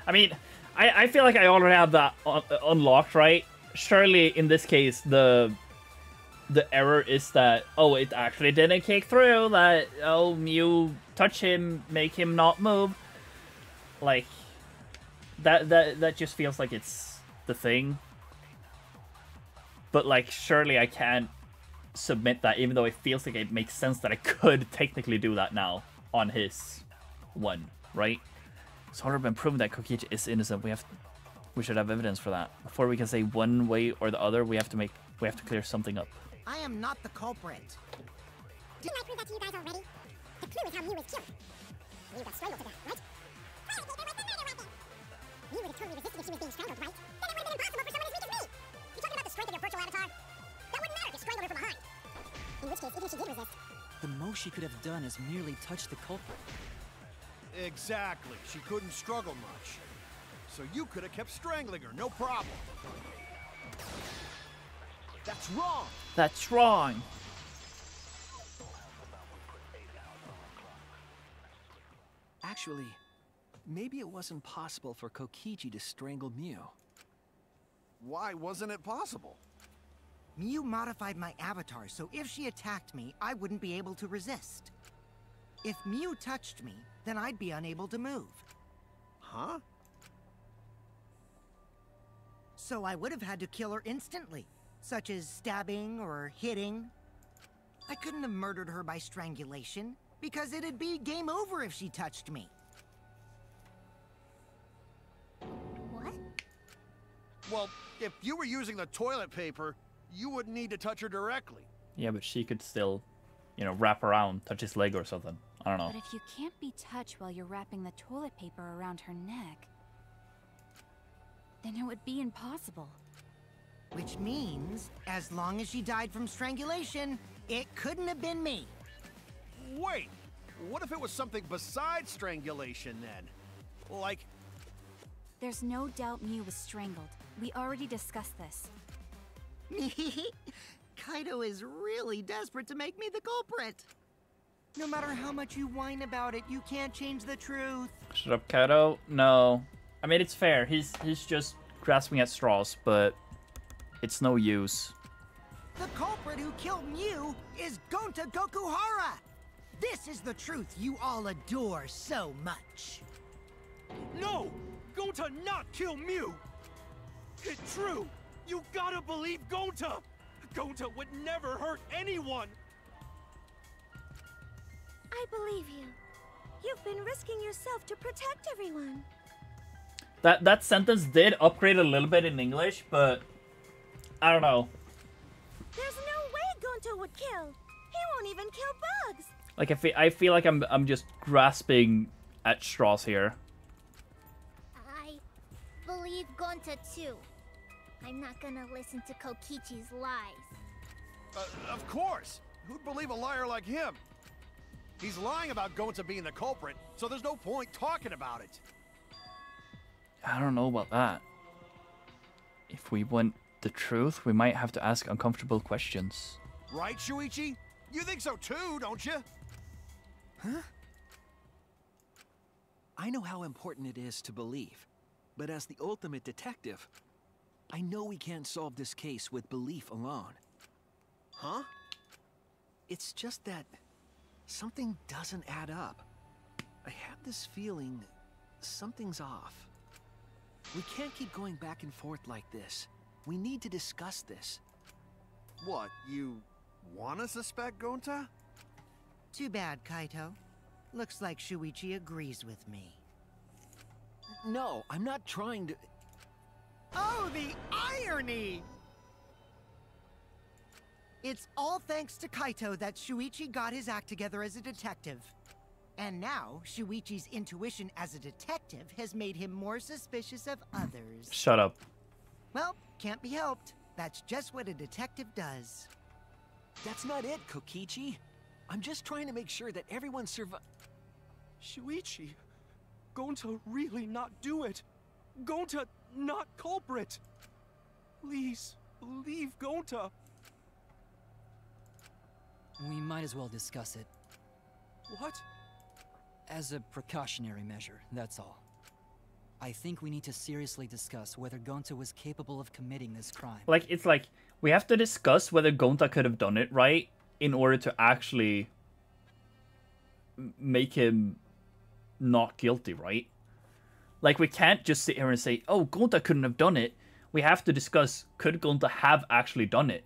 I mean, I feel like I already have that unlocked, right? Surely, in this case, the error is that, oh, it actually didn't kick through, that, oh, Mew touch him, make him not move. Like, that just feels like it's the thing. But, like, surely I can't submit that, even though it feels like it makes sense that I could technically do that now on his one, right? It's already been proven that Kokichi is innocent. We should have evidence for that. Before we can say one way or the other, we have to clear something up. I am not the culprit. Didn't I prove that to you guys already? The clue is how Mew was killed. Mew got strangled to death, right? Mew would have totally resisted if she was being strangled, right? Then it would have been impossible for someone as weak as me! You talking about the strength of your virtual avatar? That wouldn't matter if you strangled her from behind. In which case, even if she did resist... The most she could have done is merely touch the culprit. Exactly. She couldn't struggle much. So you could have kept strangling her, no problem. That's wrong! That's wrong! Actually, maybe it wasn't possible for Kokichi to strangle Mew. Why wasn't it possible? Mew modified my avatar, so if she attacked me, I wouldn't be able to resist. If Mew touched me, then I'd be unable to move. Huh? So I would have had to kill her instantly, such as stabbing or hitting. I couldn't have murdered her by strangulation, because it'd be game over if she touched me. What? Well, if you were using the toilet paper, you wouldn't need to touch her directly. Yeah, but she could still, you know, wrap around, touch his leg or something. I don't know. But if you can't be touched while you're wrapping the toilet paper around her neck, then it would be impossible. Which means, as long as she died from strangulation, it couldn't have been me. Wait, what if it was something besides strangulation then? Like... There's no doubt Mew was strangled. We already discussed this. Kaito is really desperate to make me the culprit. No matter how much you whine about it, you can't change the truth. Shut up, Kaito. No. I mean, it's fair. He's just grasping at straws, but it's no use. The culprit who killed Mew is Gonta Gokuhara! This is the truth you all adore so much. No! Gonta not kill Mew! It's true! You gotta believe Gonta! Gonta would never hurt anyone! I believe you. You've been risking yourself to protect everyone. That sentence did upgrade a little bit in English, but I don't know. There's no way Gonta would kill. He won't even kill bugs. Like I feel like I'm just grasping at straws here. I believe Gonta too. I'm not gonna listen to Kokichi's lies. Of course! Who'd believe a liar like him? He's lying about Gonta being the culprit, so there's no point talking about it. I don't know about that. If we want the truth, we might have to ask uncomfortable questions. Right, Shuichi? You think so too, don't you? Huh? I know how important it is to believe, but as the ultimate detective, I know we can't solve this case with belief alone. Huh? It's just that something doesn't add up. I have this feeling something's off. We can't keep going back and forth like this. We need to discuss this. What, you wanna suspect Gonta? Too bad, Kaito. Looks like Shuichi agrees with me. No, I'm not trying to... Oh, the irony! It's all thanks to Kaito that Shuichi got his act together as a detective. And now, Shuichi's intuition as a detective has made him more suspicious of others. Shut up. Well, can't be helped. That's just what a detective does. That's not it, Kokichi. I'm just trying to make sure that everyone Shuichi, Gonta really not do it. Gonta not culprit. Please, believe Gonta. We might as well discuss it. What? As a precautionary measure, that's all. I think we need to seriously discuss whether Gonta was capable of committing this crime. Like, it's like, we have to discuss whether Gonta could have done it, right? In order to actually make him not guilty, right? Like, we can't just sit here and say, oh, Gonta couldn't have done it. We have to discuss, could Gonta have actually done it?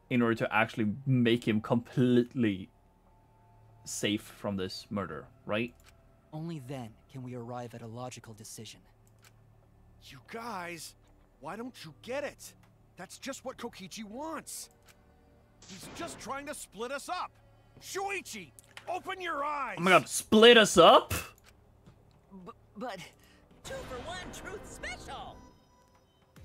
In order to actually make him completely safe from this murder, right? Only then can we arrive at a logical decision. You guys, why don't you get it? That's just what Kokichi wants. He's just trying to split us up. Shuichi, open your eyes. Oh my god, split us up? But 2 for 1 truth special.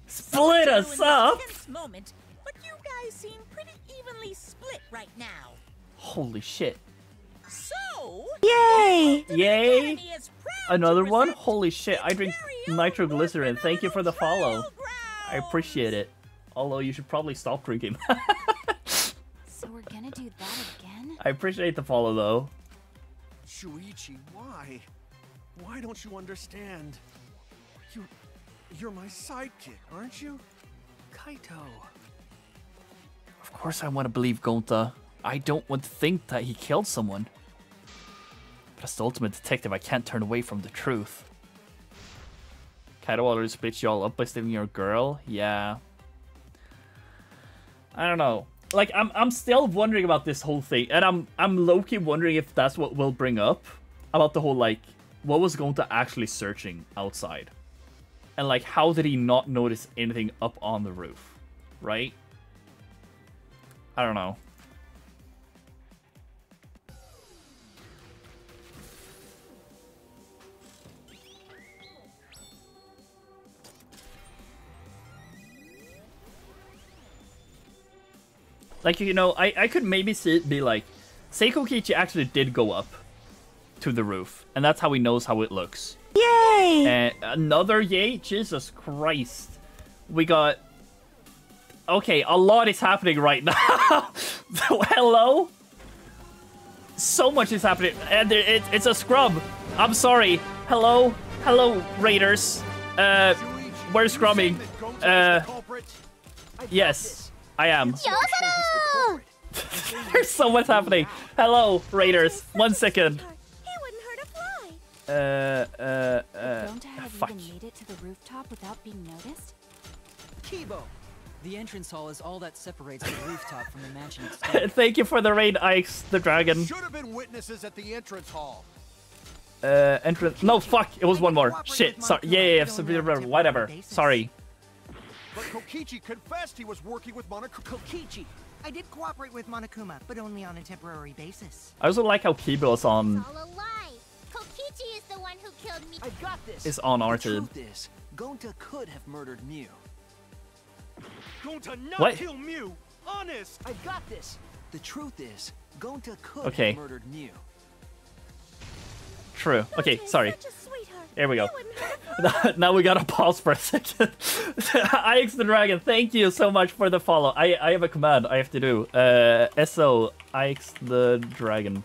Split us up? Tense moment, but you guys seem pretty evenly split right now. Holy shit. So, Yay! the Yay! Academy is proud Another to one? present Holy shit, I drink nitroglycerin. Thank you for the follow. I appreciate it. Although you should probably stop drinking. So we're gonna do that again? I appreciate the follow though. Shuichi, why? Why don't you understand? You're my sidekick, aren't you? Kaito. Of course I want to believe Gonta. I don't want to think that he killed someone. But as the ultimate detective, I can't turn away from the truth. Kaito already split you all up by stealing your girl? Yeah. I don't know. Like, I'm still wondering about this whole thing. And I'm low-key wondering if that's what we'll bring up. About the whole, like, what was Gonta actually searching outside? And, like, how did he not notice anything up on the roof? Right? I don't know. Like, you know, I could maybe see it be like, say Kokichi actually did go up to the roof, and that's how he knows how it looks. Yay! And another yay? Jesus Christ. We got... Okay, a lot is happening right now. Hello? So much is happening. And it's a scrub. I'm sorry. Hello? Hello, Raiders. We're scrubbing. Yes, I am. Yosaro! There's so much happening. Hello, Raiders. 1 second. He wouldn't hurt a fly. Don't have fuck. even made it to the rooftop without being noticed? Kibo! The entrance hall is all that separates the rooftop from the mansion exterior. Thank you for the raid, Ix the Dragon. Should have been witnesses at the entrance hall. Entrance. No, fuck. It was one more. Shit. Sorry. Yeah. Whatever. Sorry. But Kokichi confessed he was working with Monokuma. Kokichi! I did cooperate with Monokuma, but only on a temporary basis. I also like how Kibo is on. It's all a lie. Kokichi is the one who killed me. I got this. Is on our The team. truth is, Gonta could have murdered Mew. Gonta not What? kill Mew! Honest! I got this. The truth is, Gonta could Okay. have murdered Mew. True. Okay. Sorry. Such a sweetheart. There we go. He wouldn't hurt a fly. Now we gotta pause for a second. Ix the Dragon, thank you so much for the follow. I have a command I have to do. SO Ix the Dragon.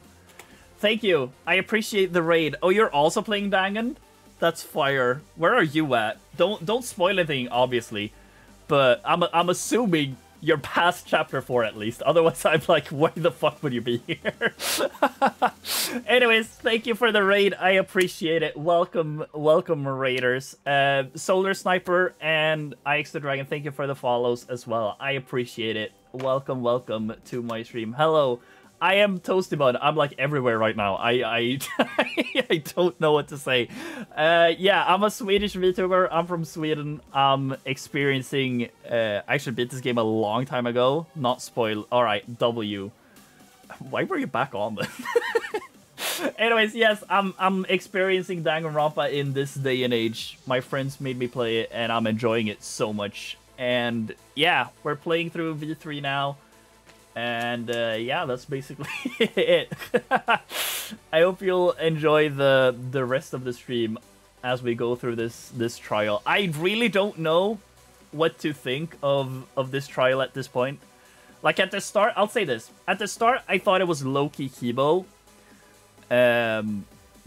Thank you. I appreciate the raid. Oh, you're also playing Dangan? That's fire. Where are you at? Don't spoil anything, obviously. But I'm assuming you're past chapter 4 at least. Otherwise, I'm like, why the fuck would you be here? Anyways, thank you for the raid. I appreciate it. Welcome, raiders. Solar Sniper and Ix the Dragon, thank you for the follows as well. I appreciate it. Welcome to my stream. Hello. I am Toasty Bud. I'm like everywhere right now. I don't know what to say. Yeah, I'm a Swedish VTuber. I'm from Sweden. I'm experiencing. I actually beat this game a long time ago. Not spoil. All right, W. Why were you back on then? Anyways, yes, I'm experiencing Danganronpa in this day and age. My friends made me play it, and I'm enjoying it so much. And yeah, we're playing through V3 now. And yeah, that's basically it. I hope you'll enjoy the rest of the stream as we go through this trial. I really don't know what to think of this trial at this point. Like at the start, I'll say this. At the start, I thought it was low-key Kibo.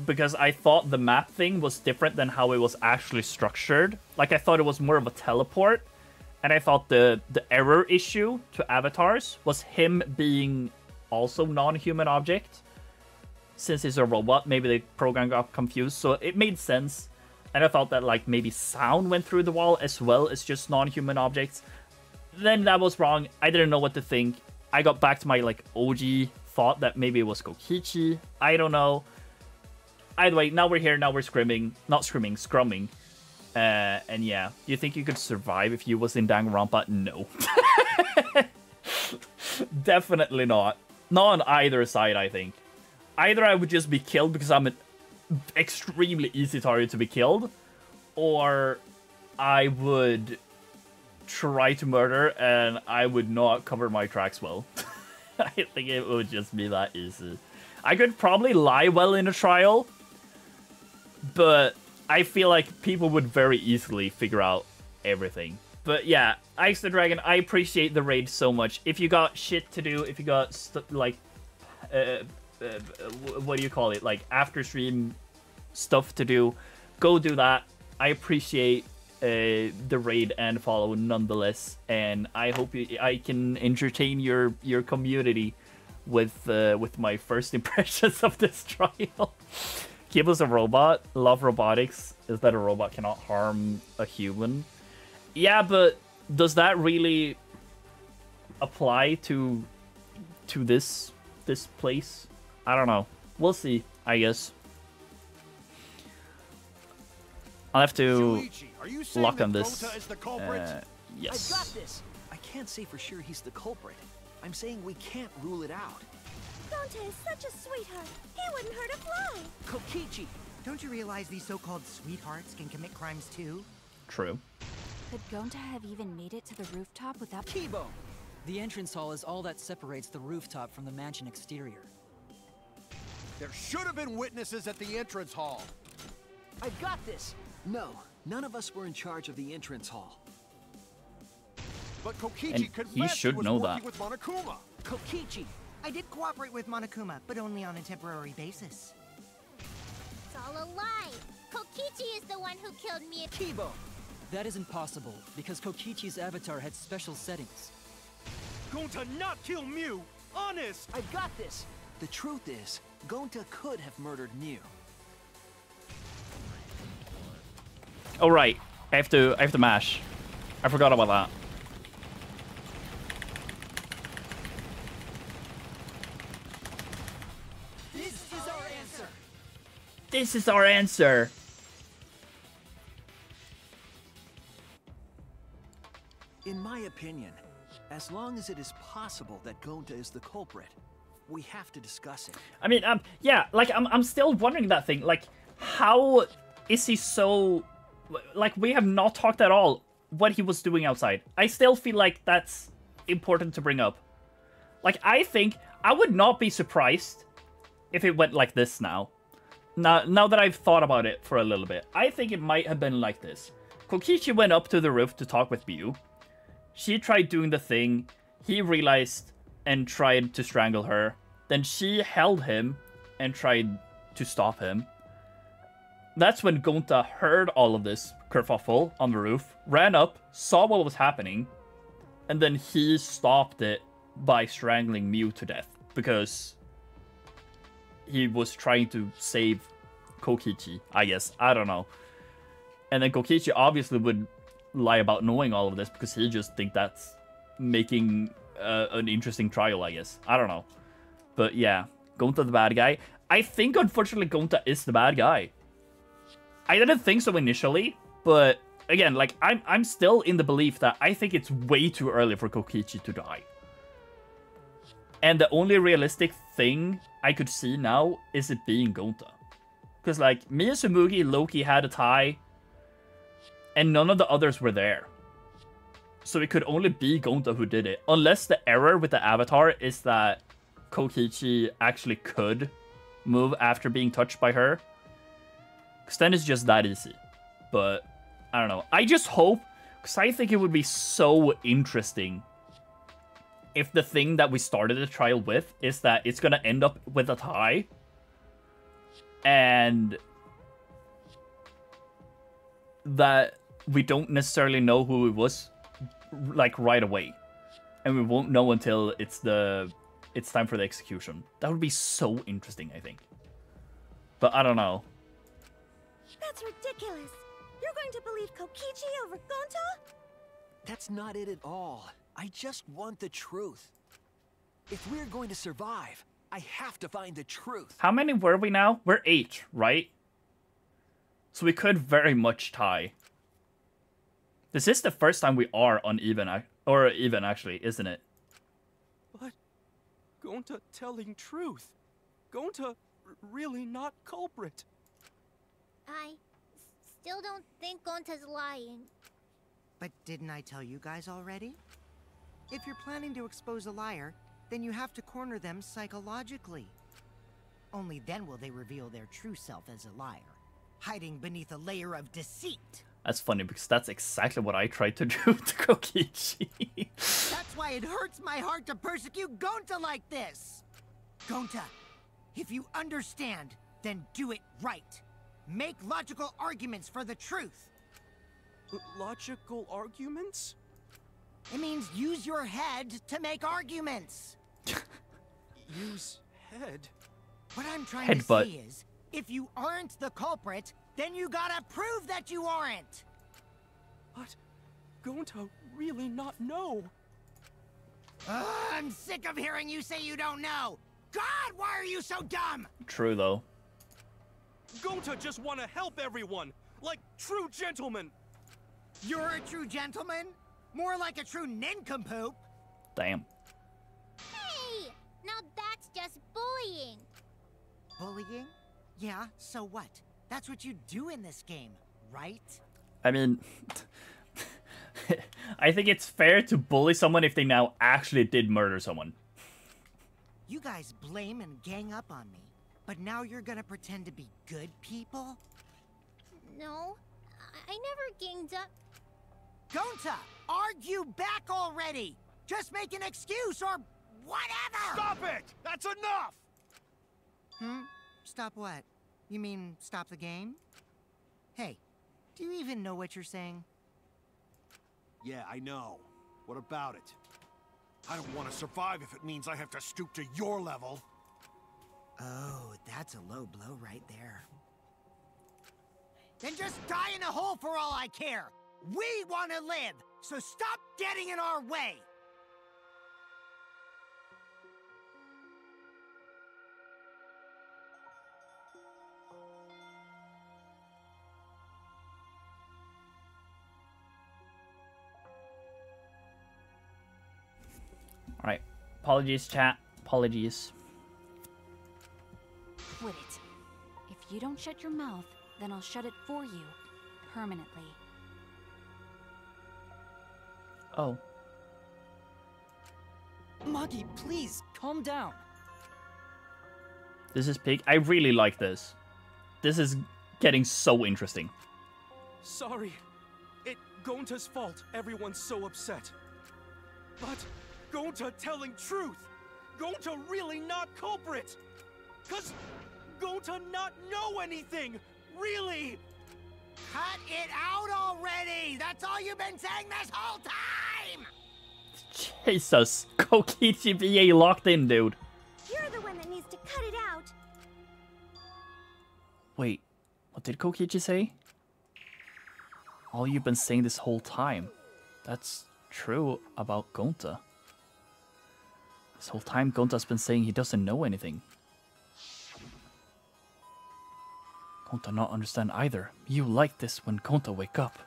Because I thought the map thing was different than how it was actually structured. Like I thought it was more of a teleport. And I thought the error issue to avatars was him being also non-human object. Since he's a robot, maybe the program got confused. So it made sense. And I thought that like maybe sound went through the wall as well as just non-human objects. Then that was wrong. I didn't know what to think. I got back to my like OG thought that maybe it was Kokichi. I don't know. either way, now we're here, now we're scrumming. And yeah, you think you could survive if you was in Danganronpa? No. Definitely not. Not on either side, I think. Either I would just be killed because I'm an extremely easy target to be killed, or I would try to murder and I would not cover my tracks well. I think it would just be that easy. I could probably lie well in a trial, but I feel like people would very easily figure out everything. But yeah, Ice the Dragon, I appreciate the raid so much. If you got shit to do, if you got like, what do you call it? Like after stream stuff to do, go do that. I appreciate the raid and follow nonetheless, and I hope I can entertain your community with my first impressions of this trial. Kibo's a robot. Love robotics. Is that a robot cannot harm a human? Yeah, but does that really apply to this place? I don't know. We'll see, I guess. I'll have to lock on this. Yes. I got this. I can't say for sure he's the culprit. I'm saying we can't rule it out. Gonta is such a sweetheart. He wouldn't hurt a fly. Kokichi, don't you realize these so-called sweethearts can commit crimes too? True. Could Gonta have even made it to the rooftop without Kibo? The entrance hall is all that separates the rooftop from the mansion exterior. There should have been witnesses at the entrance hall. I got this. No, none of us were in charge of the entrance hall. But Kokichi And confessed he should know working that. with Monokuma. Kokichi, I did cooperate with Monokuma, but only on a temporary basis. It's all a lie. Kokichi is the one who killed me. Kibo! That isn't possible, because Kokichi's avatar had special settings. Going to not kill Mew! Honest! I got this! The truth is, Gonta could have murdered Mew. Oh right, I have to mash. I forgot about that. This is our answer! This is our answer. In my opinion, as long as it is possible that Gonta is the culprit, we have to discuss it. I mean, yeah, like I'm still wondering that thing. Like, how is he so? Like, we have not talked at all what he was doing outside. I still feel like that's important to bring up. Like, I think I would not be surprised if it went like this now. Now that I've thought about it for a little bit, I think it might have been like this. Kokichi went up to the roof to talk with Mew. She tried doing the thing. He realized and tried to strangle her. Then she held him and tried to stop him. That's when Gonta heard all of this kerfuffle on the roof, ran up, saw what was happening, and then he stopped it by strangling Mew to death because he was trying to save Kokichi, I guess. I don't know. And then Kokichi obviously would lie about knowing all of this because he just think that's making an interesting trial, I guess. I don't know. But yeah, Gonta the bad guy. I think, unfortunately, Gonta is the bad guy. I didn't think so initially, but again, like, I'm still in the belief that I think it's way too early for Kokichi to die. And the only realistic thing I could see now is it being Gonta. Because, like, me and Tsumugi, Loki had a tie, and none of the others were there. So it could only be Gonta who did it. Unless the error with the avatar is that Kokichi actually could move after being touched by her. Because then it's just that easy. But, I don't know. I just hope, because I think it would be so interesting if the thing that we started the trial with is that it's going to end up with a tie. And that we don't necessarily know who it was, like, right away. And we won't know until it's time for the execution. That would be so interesting, I think. But I don't know. That's ridiculous. You're going to believe Kokichi over Gonta? That's not it at all. I just want the truth. If we're going to survive, I have to find the truth. How many were we now? We're 8, right? So we could very much tie. This is the first time we are uneven, or even actually, isn't it? But Gonta telling truth. Gonta really not culprit. I still don't think Gonta's lying. But didn't I tell you guys already? If you're planning to expose a liar, then you have to corner them psychologically. Only then will they reveal their true self as a liar, hiding beneath a layer of deceit. That's funny because that's exactly what I tried to do to Kokichi. That's why it hurts my heart to persecute Gonta like this. Gonta, if you understand, then do it right. Make logical arguments for the truth. Logical arguments? It means use your head to make arguments. Use head? What I'm trying Headbutt. to say is, if you aren't the culprit, then you gotta prove that you aren't. But Gonta really not know. I'm sick of hearing you say you don't know. God, why are you so dumb? True, though. Gonta just want to help everyone, like true gentlemen. You're a true gentleman? More like a true nincompoop. Damn. Hey! Now that's just bullying. Bullying? Yeah, so what? That's what you do in this game, right? I mean, I think it's fair to bully someone if they now actually did murder someone. You guys blame and gang up on me, but now you're gonna pretend to be good people? No, I never ganged up. Gonta, argue back already! Just make an excuse or whatever! Stop it! That's enough! Stop what? You mean stop the game? Hey, do you even know what you're saying? Yeah, I know. What about it? I don't want to survive if it means I have to stoop to your level. Oh, that's a low blow right there. Then just die in a hole for all I care! We want to live, so stop getting in our way! Alright. Apologies, chat. Apologies. Quit it. If you don't shut your mouth, then I'll shut it for you. Permanently. Oh. Magi, please, calm down. This is peak. I really like this. This is getting so interesting. Sorry. It Gonta's fault everyone's so upset. But Gonta telling truth. Gonta really not culprit. 'Cause Gonta not know anything. Really. Cut it out already! That's all you've been saying this whole time! Jesus. Kokichi VA locked in, dude. You're the one that needs to cut it out. Wait. What did Kokichi say? All you've been saying this whole time. That's true about Gonta. This whole time Gonta's been saying he doesn't know anything. Gonta not understand either. You like this when Gonta wake up.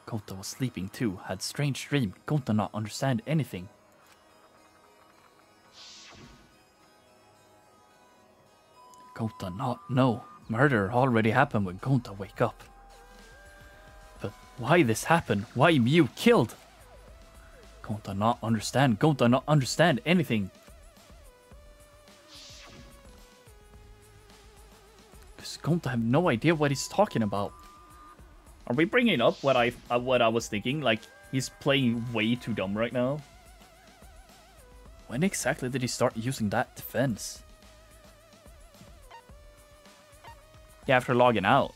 Gonta was sleeping too, had strange dream. Gonta not understand anything. Gonta not know. Murder already happened when Gonta wake up. But why this happened? Why Mew killed? Gonta not understand. Gonta not understand anything. Because Gonta have no idea what he's talking about. Are we bringing up what I was thinking? Like, he's playing way too dumb right now? When exactly did he start using that defense? Yeah, after logging out.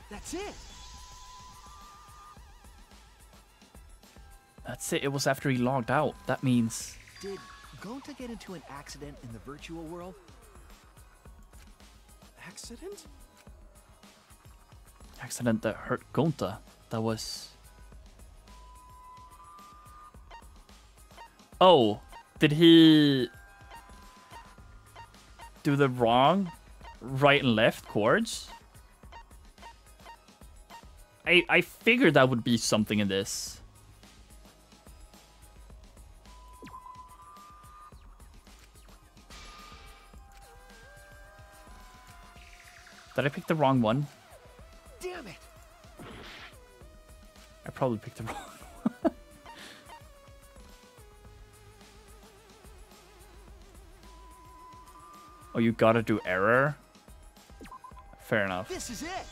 That's it. That's it. It was after he logged out. That means... Did Gonta get into an accident in the virtual world? Accident? Accident that hurt Gonta. That was... Oh, did he do the wrong right and left chords? I figured that would be something in this. Did I pick the wrong one? Damn it! I probably picked the wrong one. Oh, you gotta do error? Fair enough. This is it!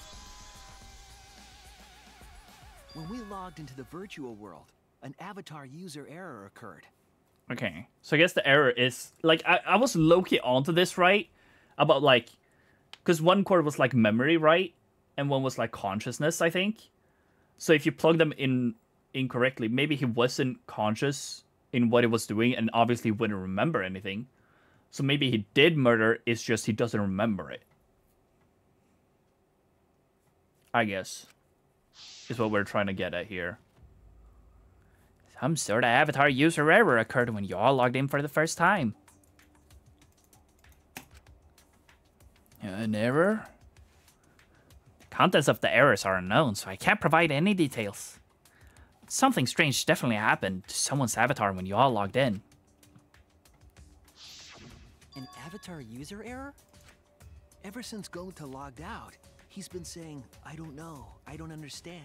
When we logged into the virtual world, an avatar user error occurred. Okay, so I guess the error is... Like, I was low-key onto this, right? About, like... Because one chord was, like, memory, right? And one was, like, consciousness, I think. So if you plug them in incorrectly, maybe he wasn't conscious in what he was doing and obviously wouldn't remember anything. So maybe he did murder, it's just he doesn't remember it. I guess. Is what we're trying to get at here. Some sort of avatar user error occurred when you all logged in for the first time. An error? The contents of the errors are unknown, so I can't provide any details. Something strange definitely happened to someone's avatar when you all logged in. An avatar user error? Ever since Gonta logged out, he's been saying, I don't know, I don't understand.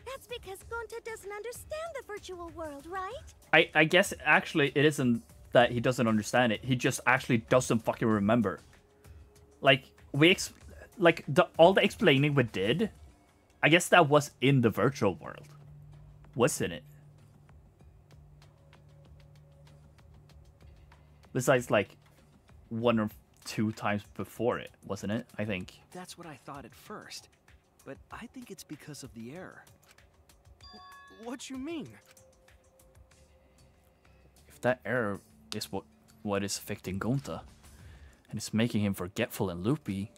That's because Gonta doesn't understand the virtual world, right? I guess actually it isn't that he doesn't understand it. He just actually doesn't fucking remember. Like, all the explaining we did, I guess that was in the virtual world. Wasn't it? Besides, like, 1 or 2 times before it, wasn't it? I think. That's what I thought at first. But I think it's because of the error. What you mean? If that error is what is affecting Gonta, and it's making him forgetful and loopy,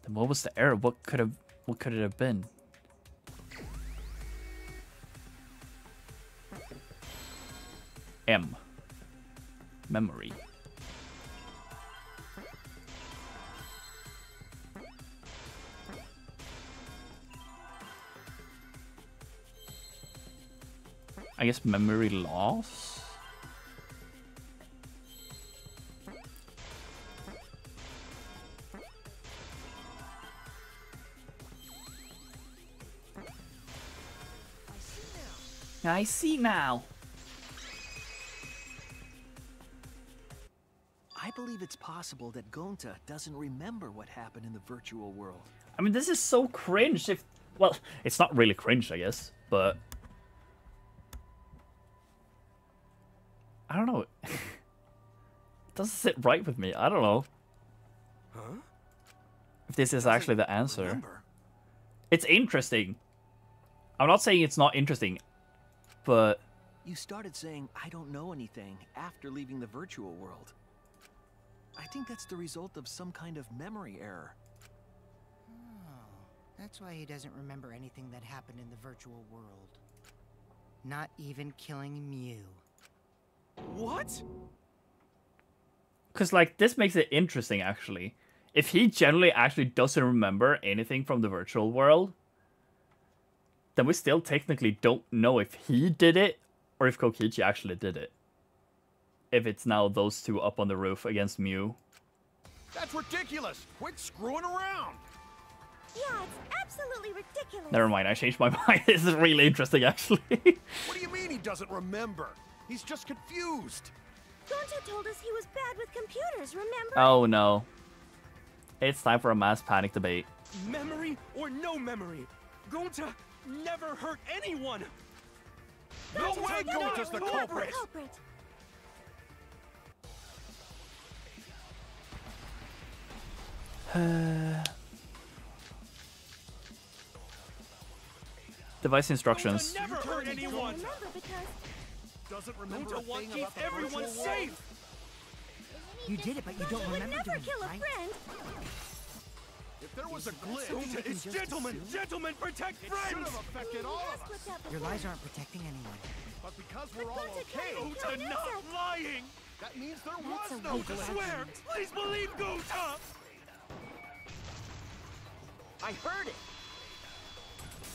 then what was the error? What could it have been? M. Memory. I guess memory loss? I see now. I believe it's possible that Gonta doesn't remember what happened in the virtual world. I mean, this is so cringe. Well, it's not really cringe, I guess, but I don't know. It doesn't sit right with me. I don't know. Huh? If this is actually the answer. It's interesting. I'm not saying it's not interesting, but... You started saying, I don't know anything, after leaving the virtual world. I think that's the result of some kind of memory error. Oh, that's why he doesn't remember anything that happened in the virtual world. Not even killing Mew. What? Because, like, this makes it interesting, actually. If he generally actually doesn't remember anything from the virtual world, then we still technically don't know if he did it or if Kokichi actually did it. If it's now those two up on the roof against Mew. That's ridiculous! Quit screwing around! Yeah, it's absolutely ridiculous. Never mind, I changed my mind. This is really interesting, actually. What do you mean he doesn't remember? He's just confused. Gonta told us he was bad with computers, remember? Oh no. It's time for a mass panic debate. Memory or no memory? Gonta never hurt anyone! No way Gonta's the culprit! Device instructions. Never hurt anyone. Doesn't remember a Gonta thing keeps about the everyone virtual safe. You did it, but you don't remember Never doing it, kill a right? friend. If there was a glitch, Gonta is gentlemen. Gentlemen protect it should friends. have affected all of us. Your lies aren't protecting anyone. But because we're all Gonta okay, can't kill an Not insect. lying! that means there That's was a no weak glitch. Swear! Please believe Gonta! I heard it.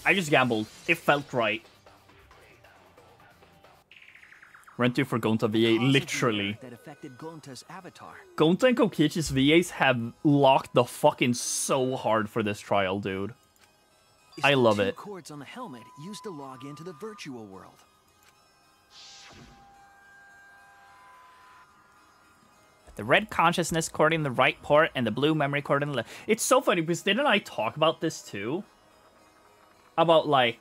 I just gambled. It felt right. Rentu for Gonta VA, literally. That affected Gonta's avatar. Gonta and Kokichi's VAs have locked the fucking so hard for this trial, dude. It's I the love two it. cords on the helmet used to log into the virtual world. The red consciousness cord in the right port and the blue memory cord in the left. It's so funny because didn't I talk about this too? About like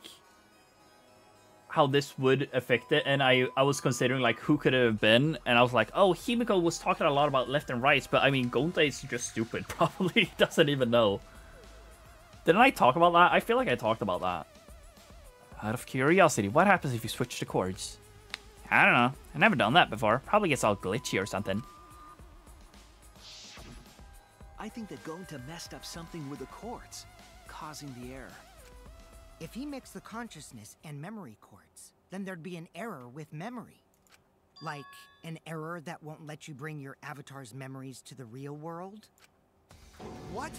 how this would affect it, and I was considering like who could it have been, and I was like, oh, Himiko was talking a lot about left and right, but I mean Gonta is just stupid. Probably doesn't even know. Didn't I talk about that? I feel like I talked about that. Out of curiosity, what happens if you switch the cords? I don't know. I've never done that before. Probably gets all glitchy or something. I think that Gonta messed up something with the cords, causing the error. If he mixed the consciousness and memory cords, then there'd be an error with memory. Like an error that won't let you bring your avatar's memories to the real world? What?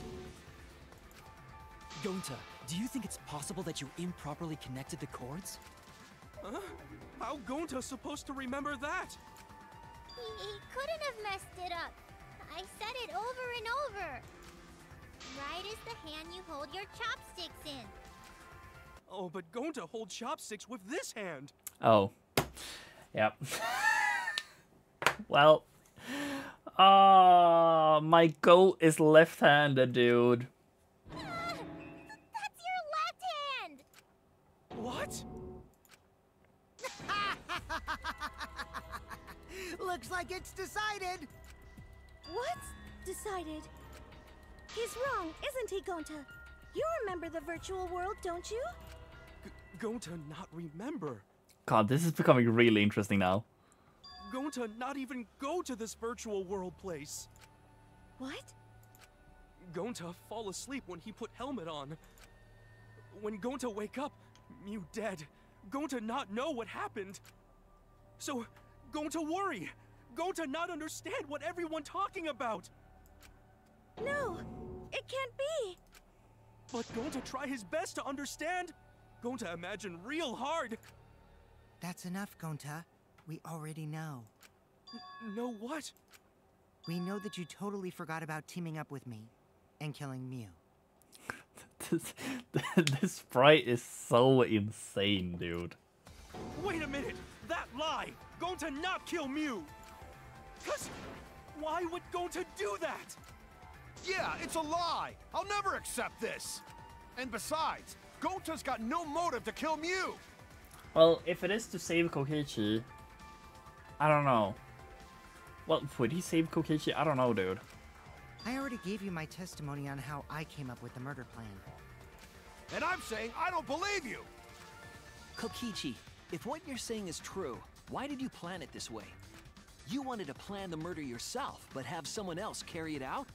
Gonta, do you think it's possible that you improperly connected the cords? Huh? How Gonta's supposed to remember that? He couldn't have messed it up. I said it over and over. Right is the hand you hold your chopsticks in. Oh, but Gonta holds chopsticks with this hand. Oh. Yep. Well. My goat is left-handed, dude. That's your left hand! What? Looks like it's decided. What's decided? He's wrong, isn't he, Gonta? You remember the virtual world, don't you? Gonta not remember. God, this is becoming really interesting now. Gonta not even go to this virtual world place. What? Gonta fall asleep when he put helmet on. When Gonta wake up, Mew dead. Gonta not know what happened. So, Gonta worry. Gonta not understand what everyone talking about. No, it can't be. But Gonta try his best to understand. Gonta imagine real hard. That's enough, Gonta. We already know. Know what? We know that you totally forgot about teaming up with me and killing Mew. This sprite is so insane, dude. Wait a minute! That lie! Gonta not kill Mew! Cause why would Gonta do that? Yeah, it's a lie. I'll never accept this. And besides, Gonta's got no motive to kill Mew. Well, if it is to save Kokichi, I don't know. Well, would he save Kokichi? I don't know, dude. I already gave you my testimony on how I came up with the murder plan. And I'm saying I don't believe you. Kokichi, if what you're saying is true, why did you plan it this way? You wanted to plan the murder yourself, but have someone else carry it out?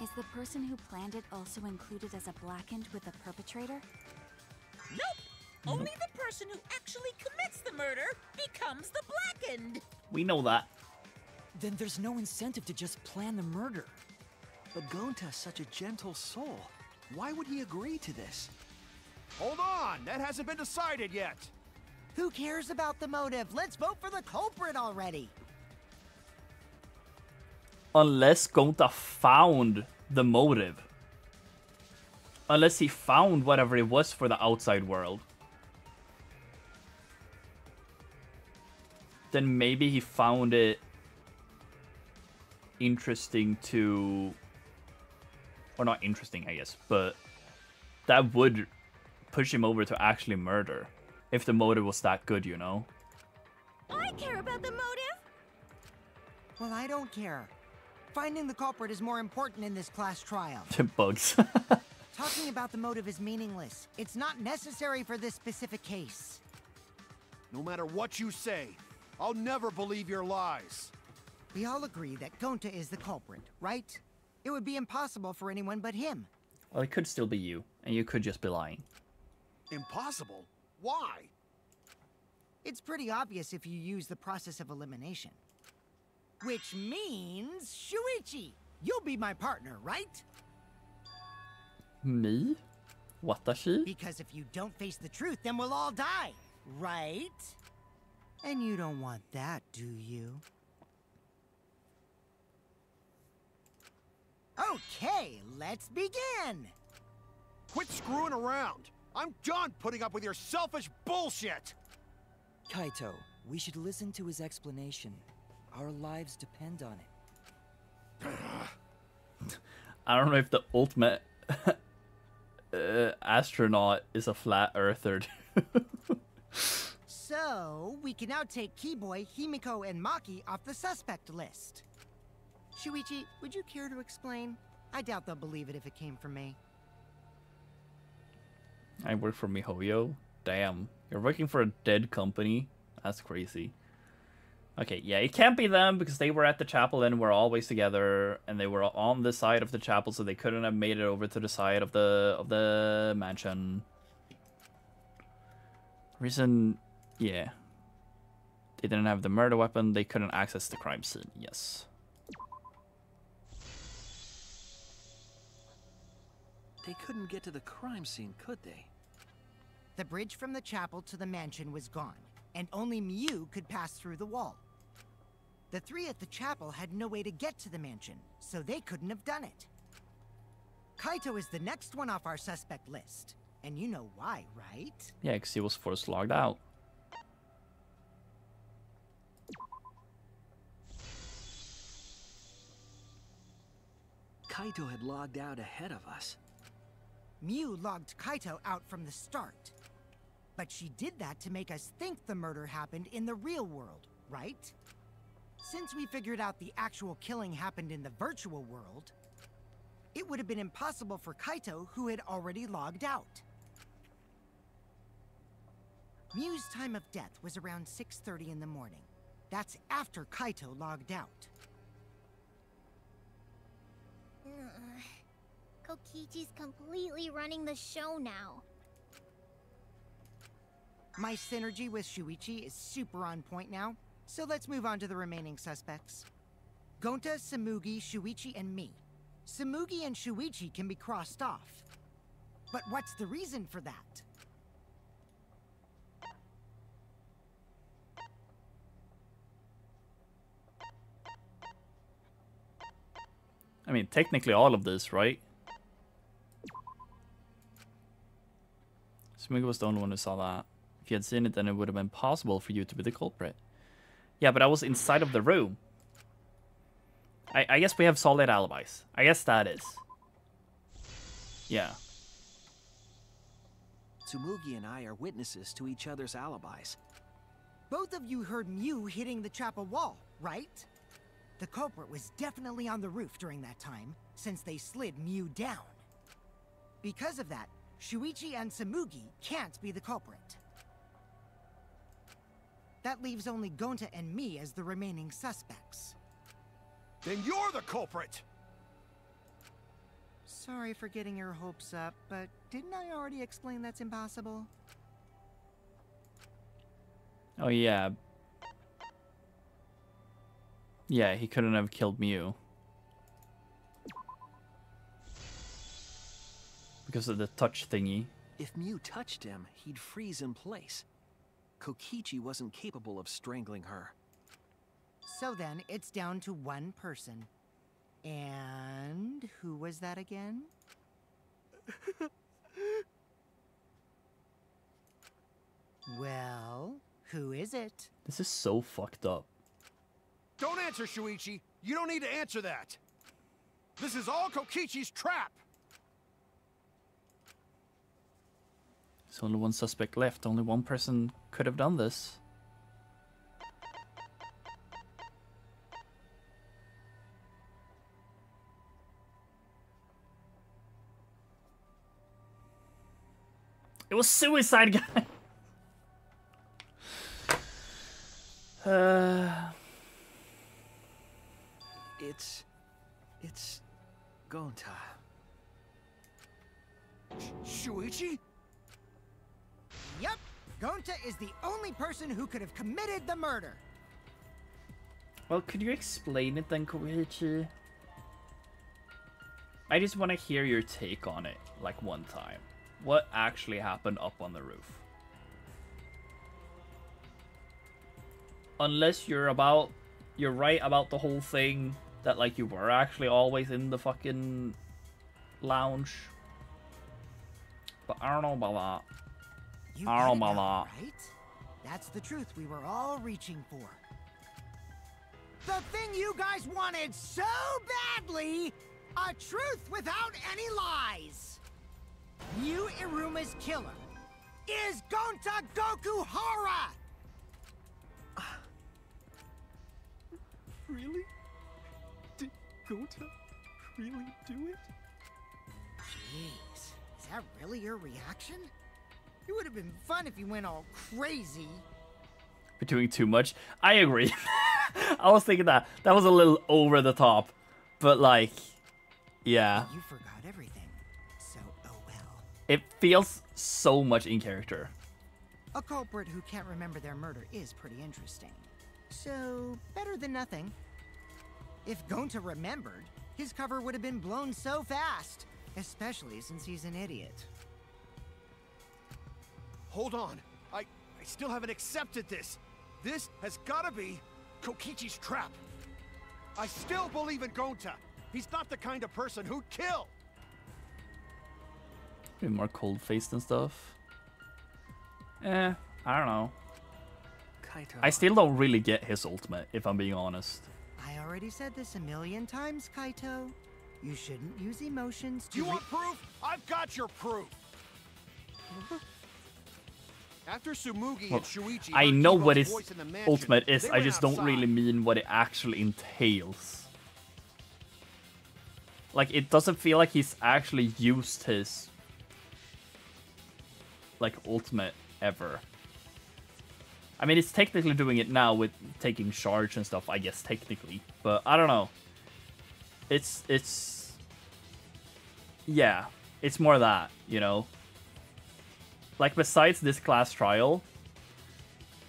Is the person who planned it also included as a blackened with the perpetrator? Nope! Only the person who actually commits the murder becomes the blackened! We know that. Then there's no incentive to just plan the murder. But Gonta's such a gentle soul. Why would he agree to this? Hold on, that hasn't been decided yet. Who cares about the motive? Let's vote for the culprit already. Unless Gonta found the motive. Unless he found whatever it was for the outside world. Then maybe he found it interesting to... Or not interesting, I guess, but that would push him over to actually murder. If the motive was that good, you know? I care about the motive! Well, I don't care. Finding the culprit is more important in this class trial. Bugs. Talking about the motive is meaningless. It's not necessary for this specific case. No matter what you say, I'll never believe your lies. We all agree that Gonta is the culprit, right? It would be impossible for anyone but him. Well, it could still be you, and you could just be lying. Impossible? Why? It's pretty obvious if you use the process of elimination. Which means, Shuichi, you'll be my partner, right? Me? Watashi? Because if you don't face the truth, then we'll all die, right? And you don't want that, do you? Okay, let's begin! Quit screwing around! I'm done putting up with your selfish bullshit! Kaito, we should listen to his explanation. Our lives depend on it. I don't know if the ultimate astronaut is a flat earther. So, we can now take Keyboy, Himiko, and Maki off the suspect list. Shuichi, would you care to explain? I doubt they'll believe it if it came from me. I work for MiHoYo? Damn. You're working for a dead company? That's crazy. Okay, yeah, it can't be them because they were at the chapel and were always together, and they were on the side of the chapel, so they couldn't have made it over to the side of the mansion. Reason, yeah. They didn't have the murder weapon, they couldn't access the crime scene, yes. They couldn't get to the crime scene, could they? The bridge from the chapel to the mansion was gone, and only Miu could pass through the wall. The three at the chapel had no way to get to the mansion, so they couldn't have done it. Kaito is the next one off our suspect list, and you know why, right? Yeah, because he was force logged out. Kaito had logged out ahead of us. Miu logged Kaito out from the start. But she did that to make us think the murder happened in the real world, right? Since we figured out the actual killing happened in the virtual world, it would have been impossible for Kaito, who had already logged out. Miu's time of death was around 6:30 in the morning. That's after Kaito logged out. Kokichi's completely running the show now. My synergy with Shuichi is super on point now, so let's move on to the remaining suspects. Gonta, Tsumugi, Shuichi, and me. Tsumugi and Shuichi can be crossed off. But what's the reason for that? I mean, technically all of this, right? Tsumugi was the only one who saw that. If you had seen it, then it would have been possible for you to be the culprit. Yeah, but I was inside of the room. I guess we have solid alibis. I guess that is. Yeah. Tsumugi and I are witnesses to each other's alibis. Both of you heard Miu hitting the chapel wall, right? The culprit was definitely on the roof during that time, since they slid Miu down. Because of that, Shuichi and Tsumugi can't be the culprit. That leaves only Gonta and me as the remaining suspects. Then you're the culprit! Sorry for getting your hopes up, but didn't I already explain that's impossible? Oh, yeah. Yeah, he couldn't have killed Miu. Because of the touch thingy. If Miu touched him, he'd freeze in place. Kokichi wasn't capable of strangling her. So then, it's down to one person. And who was that again? Well, who is it? This is so fucked up. Don't answer, Shuichi! You don't need to answer that! This is all Kokichi's trap! There's only one suspect left. Only one person could have done this. It was suicide, guy. It's Gonta. Shuichi? Yep, Gonta is the only person who could have committed the murder. Well, could you explain it then, Koichi? I just want to hear your take on it, like one time. What actually happened up on the roof? Unless you're right about the whole thing, that like you were actually always in the fucking lounge. But I don't know about that. You I don't know get it about now, that. right? That's the truth we were all reaching for. The thing you guys wanted so badly! A truth without any lies! Mew Iruma's killer is Gonta Gokuhara! Really? Did Gonta really do it? Jeez, is that really your reaction? It would have been fun if you went all crazy. We're doing too much. I agree. I was thinking that was a little over the top, but like, yeah. You forgot everything, so oh well. It feels so much in character. A culprit who can't remember their murder is pretty interesting. So, better than nothing. If Gonta remembered, his cover would have been blown so fast. Especially since he's an idiot. Hold on. I still haven't accepted this. This has gotta be Kokichi's trap. I still believe in Gonta. He's not the kind of person who'd kill. Be more cold-faced and stuff. I don't know. Kaito. I still don't really get his ultimate, if I'm being honest. I already said this a million times, Kaito. You shouldn't use emotions to— You want proof? I've got your proof. After Tsumugi Well, and Shuichi I heard know Iroha's what his voice in the mansion, ultimate is, they I ran just don't outside. really mean what it actually entails. Like, it doesn't feel like he's actually used his, like, ultimate ever. I mean, it's technically doing it now with taking charge and stuff, I guess, technically. But, I don't know. It's... Yeah. It's more that, you know? Like, besides this class trial,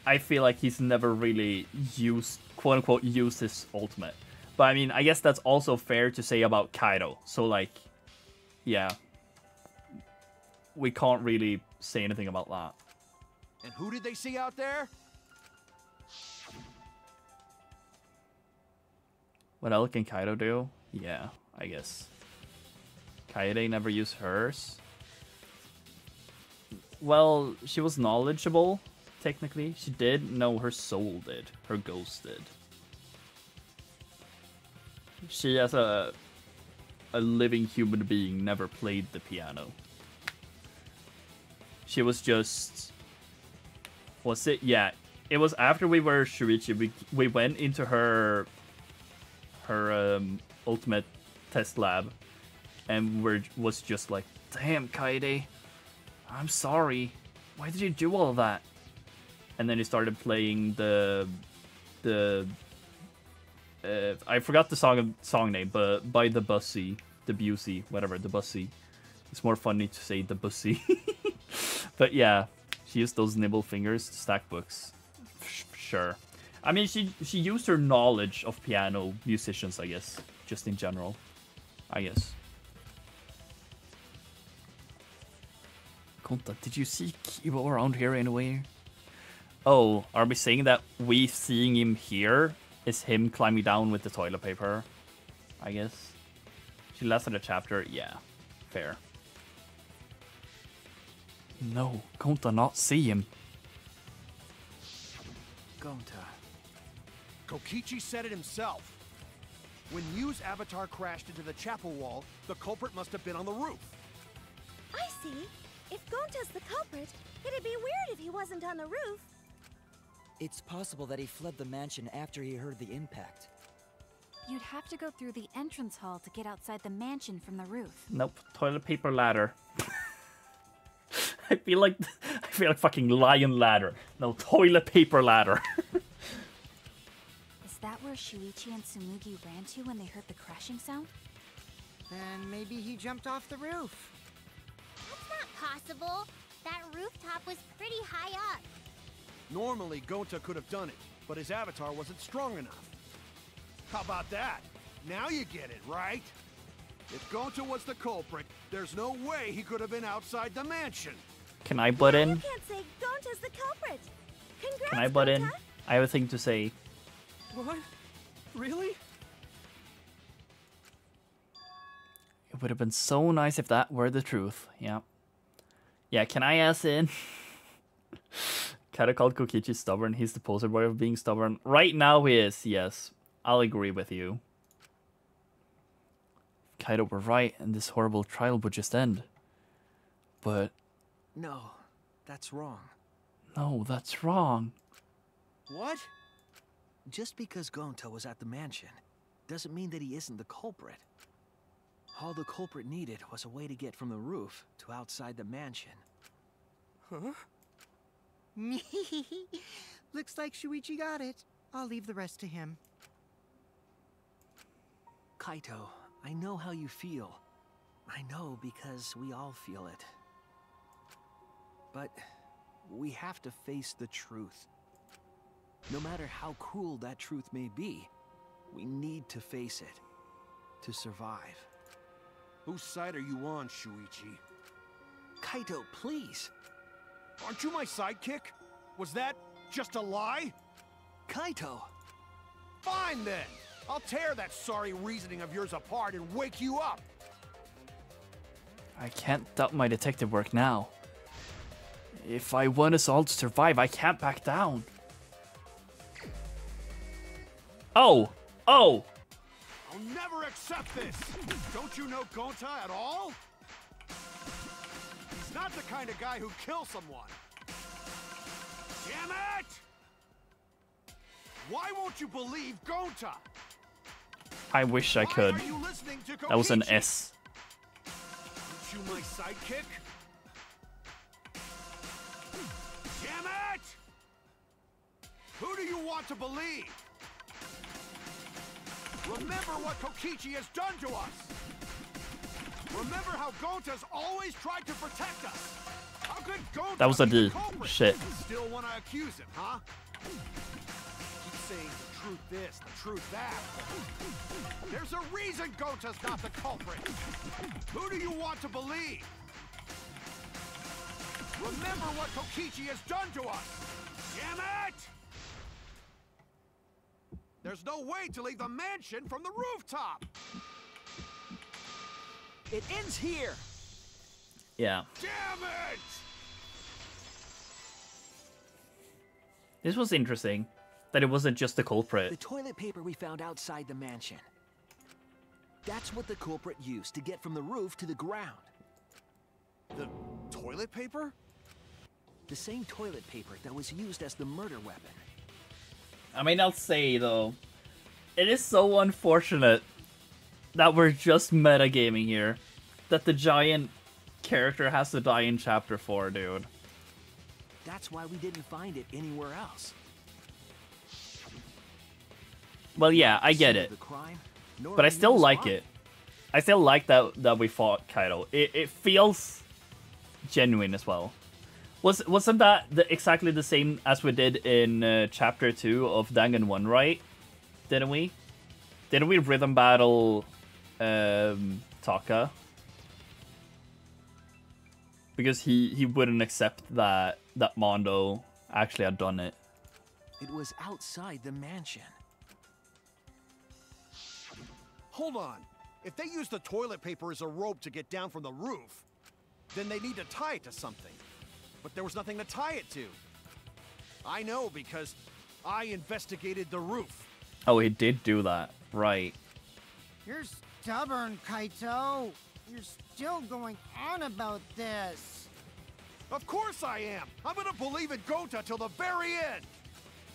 I feel like he's never really used, quote-unquote, used his ultimate. But, I mean, I guess that's also fair to say about Kaido. So, like, yeah. We can't really say anything about that. And who did they see out there? What else can Kaido do? Yeah, I guess. Kaede never used hers. Well, she was knowledgeable, technically. She did. No, her soul did. Her ghost did. She, as a living human being, never played the piano. She was just... Was it? Yeah. It was after we were Shuichi. We went into her ultimate test lab, and was just like, damn, Kaede, I'm sorry. Why did you do all of that? And then he started playing the I forgot the song name, but by Debussy, whatever, Debussy. It's more funny to say Debussy. But yeah, she used those nibble fingers to stack books. Sure. I mean, she used her knowledge of piano musicians, I guess, just in general. I guess. Gonta, did you see Kibo around here anywhere? Oh, are we saying that we seeing him here is him climbing down with the toilet paper? I guess. She lasted a chapter. Yeah, fair. No, Gonta not see him. Gonta. Kokichi said it himself. When Mew's avatar crashed into the chapel wall, the culprit must have been on the roof. I see. If Gonta's the culprit, it'd be weird if he wasn't on the roof. It's possible that he fled the mansion after he heard the impact. You'd have to go through the entrance hall to get outside the mansion from the roof. Nope, toilet paper ladder. I feel like fucking lion ladder. No, toilet paper ladder. Is that where Shuichi and Tsumugi ran to when they heard the crashing sound? Then maybe he jumped off the roof. That's not possible. That rooftop was pretty high up. Normally, Gonta could have done it, but his avatar wasn't strong enough. How about that? Now you get it, right? If Gonta was the culprit, there's no way he could have been outside the mansion. Can I butt in? You can't say Gonta's the culprit. Congrats, Can I butt in? Gonta. I have a thing to say. What? Really? It would have been so nice if that were the truth. Yeah. Yeah, can I ask in? Kinda called Kokichi stubborn. He's the poster boy of being stubborn. Right now he is, yes. I'll agree with you. If Kaido were right and this horrible trial would just end. But... No, that's wrong. no, that's wrong. What? Just because Gonta was at the mansion doesn't mean that he isn't the culprit. All the culprit needed was a way to get from the roof to outside the mansion. Huh? Looks like Shuichi got it. I'll leave the rest to him. Kaito, I know how you feel. I know because we all feel it. But we have to face the truth. No matter how cruel that truth may be, we need to face it to survive. Whose side are you on, Shuichi? Kaito, please. Aren't you my sidekick? Was that just a lie? Kaito! Fine then! I'll tear that sorry reasoning of yours apart and wake you up! I can't doubt my detective work now. If I want us all to survive, I can't back down. Oh! Oh! I'll never accept this! Don't you know Gonta at all? He's not the kind of guy who kills someone. Damn it! Why won't you believe Gonta? I wish I could. Why are you listening to That was an Kokichi? S. Aren't you my sidekick? Damn it! Who do you want to believe? Remember what Kokichi has done to us! Remember how Gonta's always tried to protect us! How could Gonta That was a be the D. culprit? Shit. Still want to accuse him, huh? Keep saying the truth this, the truth that. There's a reason Gonta's not the culprit! Who do you want to believe? Remember what Kokichi has done to us! Damn it! There's no way to leave the mansion from the rooftop! It ends here! Yeah. Damn it! This was interesting. That it wasn't just the The culprit. toilet paper we found outside the mansion. That's what the culprit used to get from the roof to the ground. The toilet paper? The same toilet paper that was used as the murder weapon. I mean, I'll say, though, it is so unfortunate that we're just metagaming here. That the giant character has to die in Chapter 4, dude. That's why we didn't find it anywhere else. Well, yeah, I get it. The crime, nor But I who still was like harmed. it. I still like that we fought Kaido. It feels genuine as well. Wasn't that exactly the same as we did in Chapter 2 of Danganronpa, right? Didn't we? Didn't we rhythm battle Taka? Because he wouldn't accept that Mondo actually had done it. It was outside the mansion. Hold on. If they use the toilet paper as a rope to get down from the roof, then they need to tie it to something. But there was nothing to tie it to. I know because I investigated the roof. Oh, he did do that. Right. You're stubborn, Kaito. You're still going on about this. Of course I am. I'm gonna believe in Gonta till the very end.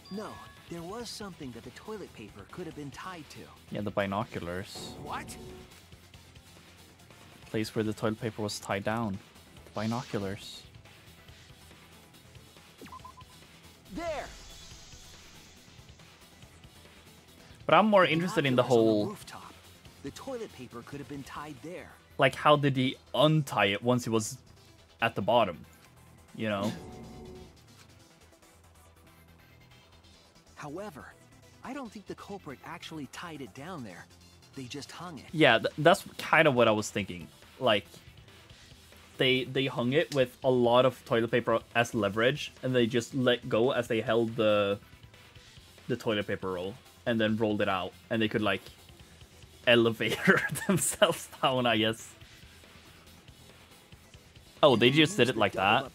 No, there was something that the toilet paper could have been tied to. Yeah, the binoculars. What? Place where the toilet paper was tied down. The binoculars. There! But I'm more interested in the Binoculars on whole... rooftop. The toilet paper could have been tied there. Like, how did he untie it once he was at the bottom? you know? However, I don't think the culprit actually tied it down there. They just hung it. Yeah, that's kind of what I was thinking. Like, they hung it with a lot of toilet paper as leverage, and they just let go as they held the toilet paper roll, and then rolled it out, and they could, like, elevator themselves down, I guess. Oh, they just did it like that?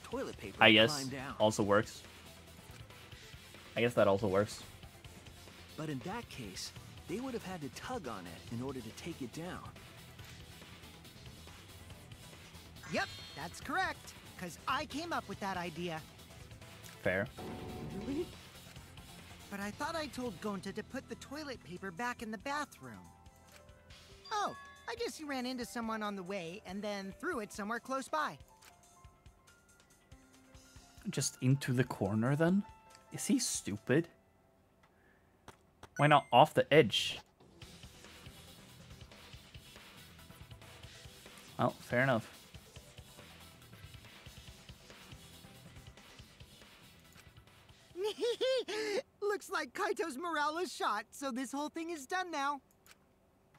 I guess. Also works. I guess that also works. But in that case, they would have had to tug on it in order to take it down. Yep, that's correct. Because I came up with that idea. Fair. Really? But I thought I told Gonta to put the toilet paper back in the bathroom. Oh, I guess he ran into someone on the way and then threw it somewhere close by. Just into the corner, then? Is he stupid? Why not off the edge? Oh, fair enough. Looks like Kaito's morale is shot, so this whole thing is done now.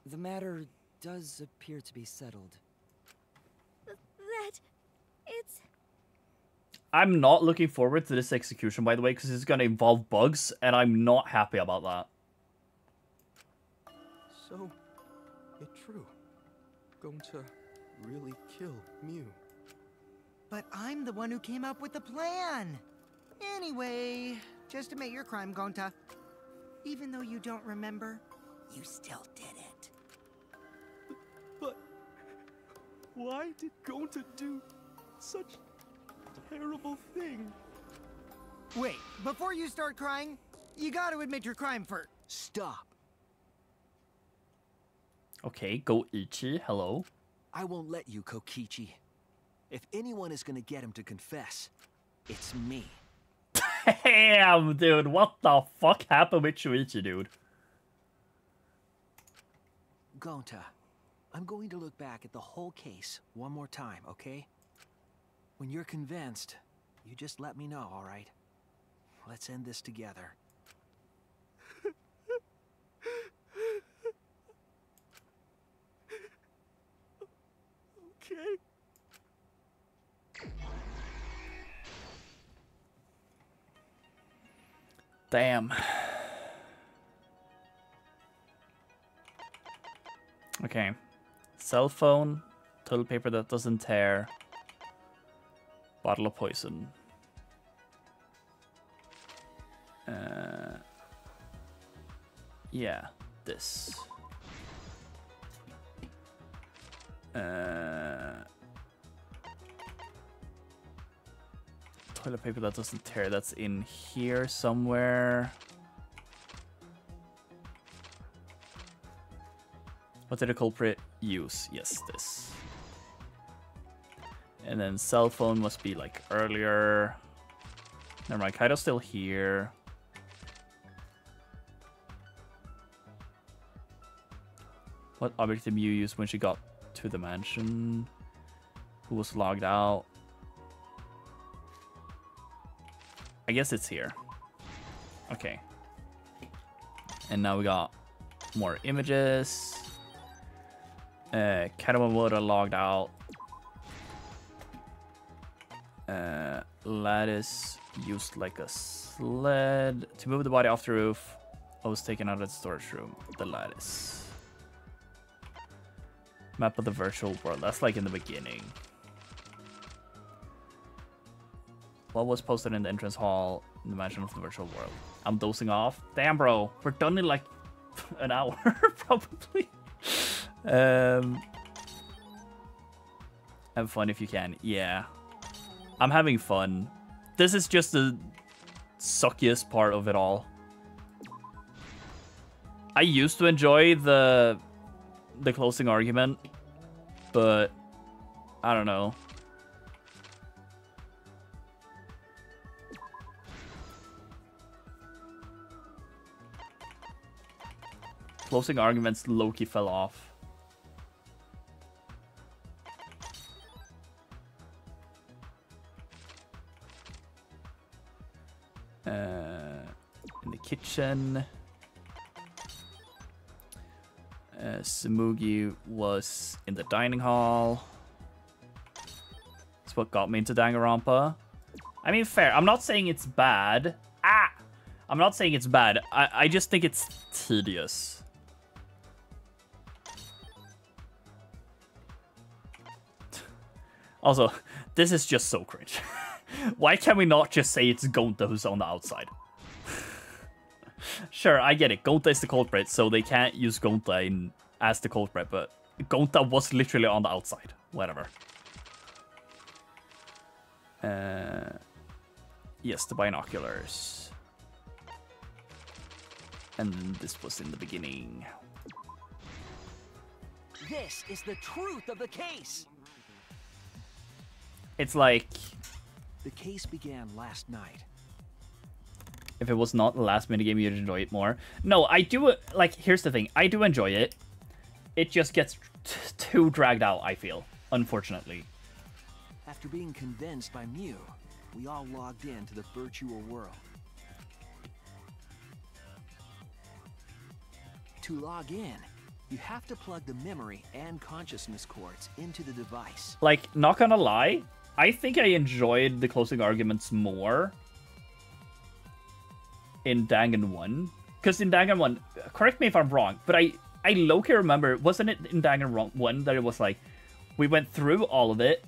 The matter does appear to be settled. It's... I'm not looking forward to this execution, by the way, because it's going to involve bugs, and I'm not happy about that. So, it's true. Going to really kill Mew. But I'm the one who came up with the plan. Anyway, just admit your crime, Gonta. Even though you don't remember, you still did it. But why did Gonta do such a terrible thing? Wait, before you start crying, you gotta admit your crime first. Stop. Okay, go Ichi, hello. I won't let you, Kokichi. If anyone is gonna get him to confess, it's me. Damn, dude, what the fuck happened with Shuichi, dude? Gonta, I'm going to look back at the whole case one more time, okay? When you're convinced, you just let me know, alright? Let's end this together. Okay. Damn. Okay. Cell phone, toilet paper that doesn't tear, bottle of poison. Yeah, this. Toilet paper that doesn't tear, that's in here somewhere. What did the culprit use? Yes, this. And then cell phone must be like earlier. Never mind, Kaito's still here. What object did Mew use when she got to the mansion? Who was logged out? I guess it's here. Okay. And now we got more images. Katamomoto logged out. Lattice used like a sled to move the body off the roof. I was taken out of the storage room. The lattice. Map of the virtual world. That's like in the beginning. What was posted in the entrance hall in the mansion of the virtual world? I'm dozing off. Damn, bro. We're done in like an hour, probably. Have fun if you can. Yeah. I'm having fun. This is just the suckiest part of it all. I used to enjoy the closing argument, but I don't know. Closing arguments low-key fell off. location. Tsumugi was in the dining hall. That's what got me into Danganronpa. I mean, fair. I'm not saying it's bad. I'm not saying it's bad. I just think it's tedious. Also, this is just so cringe. Why can we not just say it's Gonta who's on the outside? Sure, I get it. Gonta is the culprit, so they can't use Gonta as the culprit, but Gonta was literally on the outside. Whatever. Yes, the binoculars. And this was in the beginning. This is the truth of the case. It's like... The case began last night. If it was not the last minigame, you'd enjoy it more. No, I do... Like, here's the thing. I do enjoy it. It just gets too dragged out, I feel. Unfortunately. After being convinced by Mew, we all logged into the virtual world. To log in, you have to plug the memory and consciousness cords into the device. Like, not gonna lie, I think I enjoyed the closing arguments more in Dangan 1. Because in Dangan 1, correct me if I'm wrong, but I low-key remember, wasn't it in Dangan 1 that it was like, we went through all of it,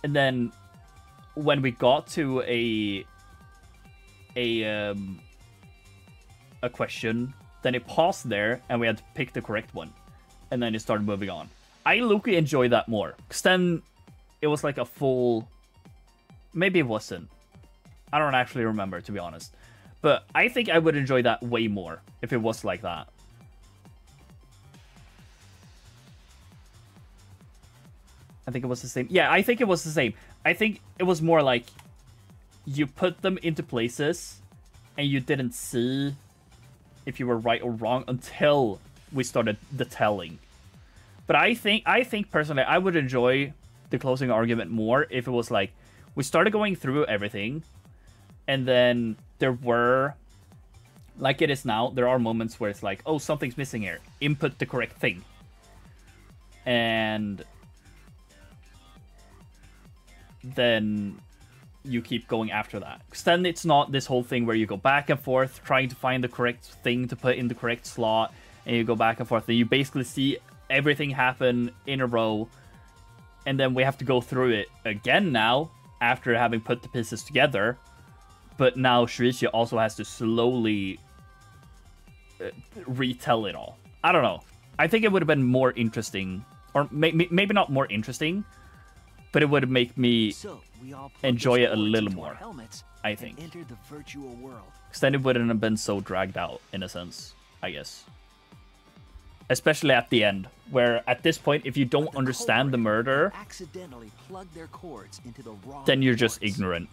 and then when we got to a question, then it paused there, and we had to pick the correct one, and then it started moving on. I low-key enjoyed that more, because then it was like a full... Maybe it wasn't. I don't actually remember, to be honest. But I think I would enjoy that way more if it was like that. I think it was the same. Yeah, I think it was the same. I think it was more like you put them into places and you didn't see if you were right or wrong until we started the telling. But I think personally, I would enjoy the closing argument more if it was like, we started going through everything, and then there were, like it is now, there are moments where it's like, oh, something's missing here. Input the correct thing. And then you keep going after that. Because then it's not this whole thing where you go back and forth trying to find the correct thing to put in the correct slot, and you go back and forth, and you basically see everything happen in a row, and then we have to go through it again now, after having put the pieces together. But now Shuichi also has to slowly retell it all. I don't know. I think it would have been more interesting, or maybe not more interesting, but it would make me enjoy it a little more, I think. Entered the virtual world. Because then it wouldn't have been so dragged out, in a sense, I guess. Especially at the end, where at this point, if you don't understand the murder, Accidentally plugged their cords into the wrong then you're just ports. ignorant.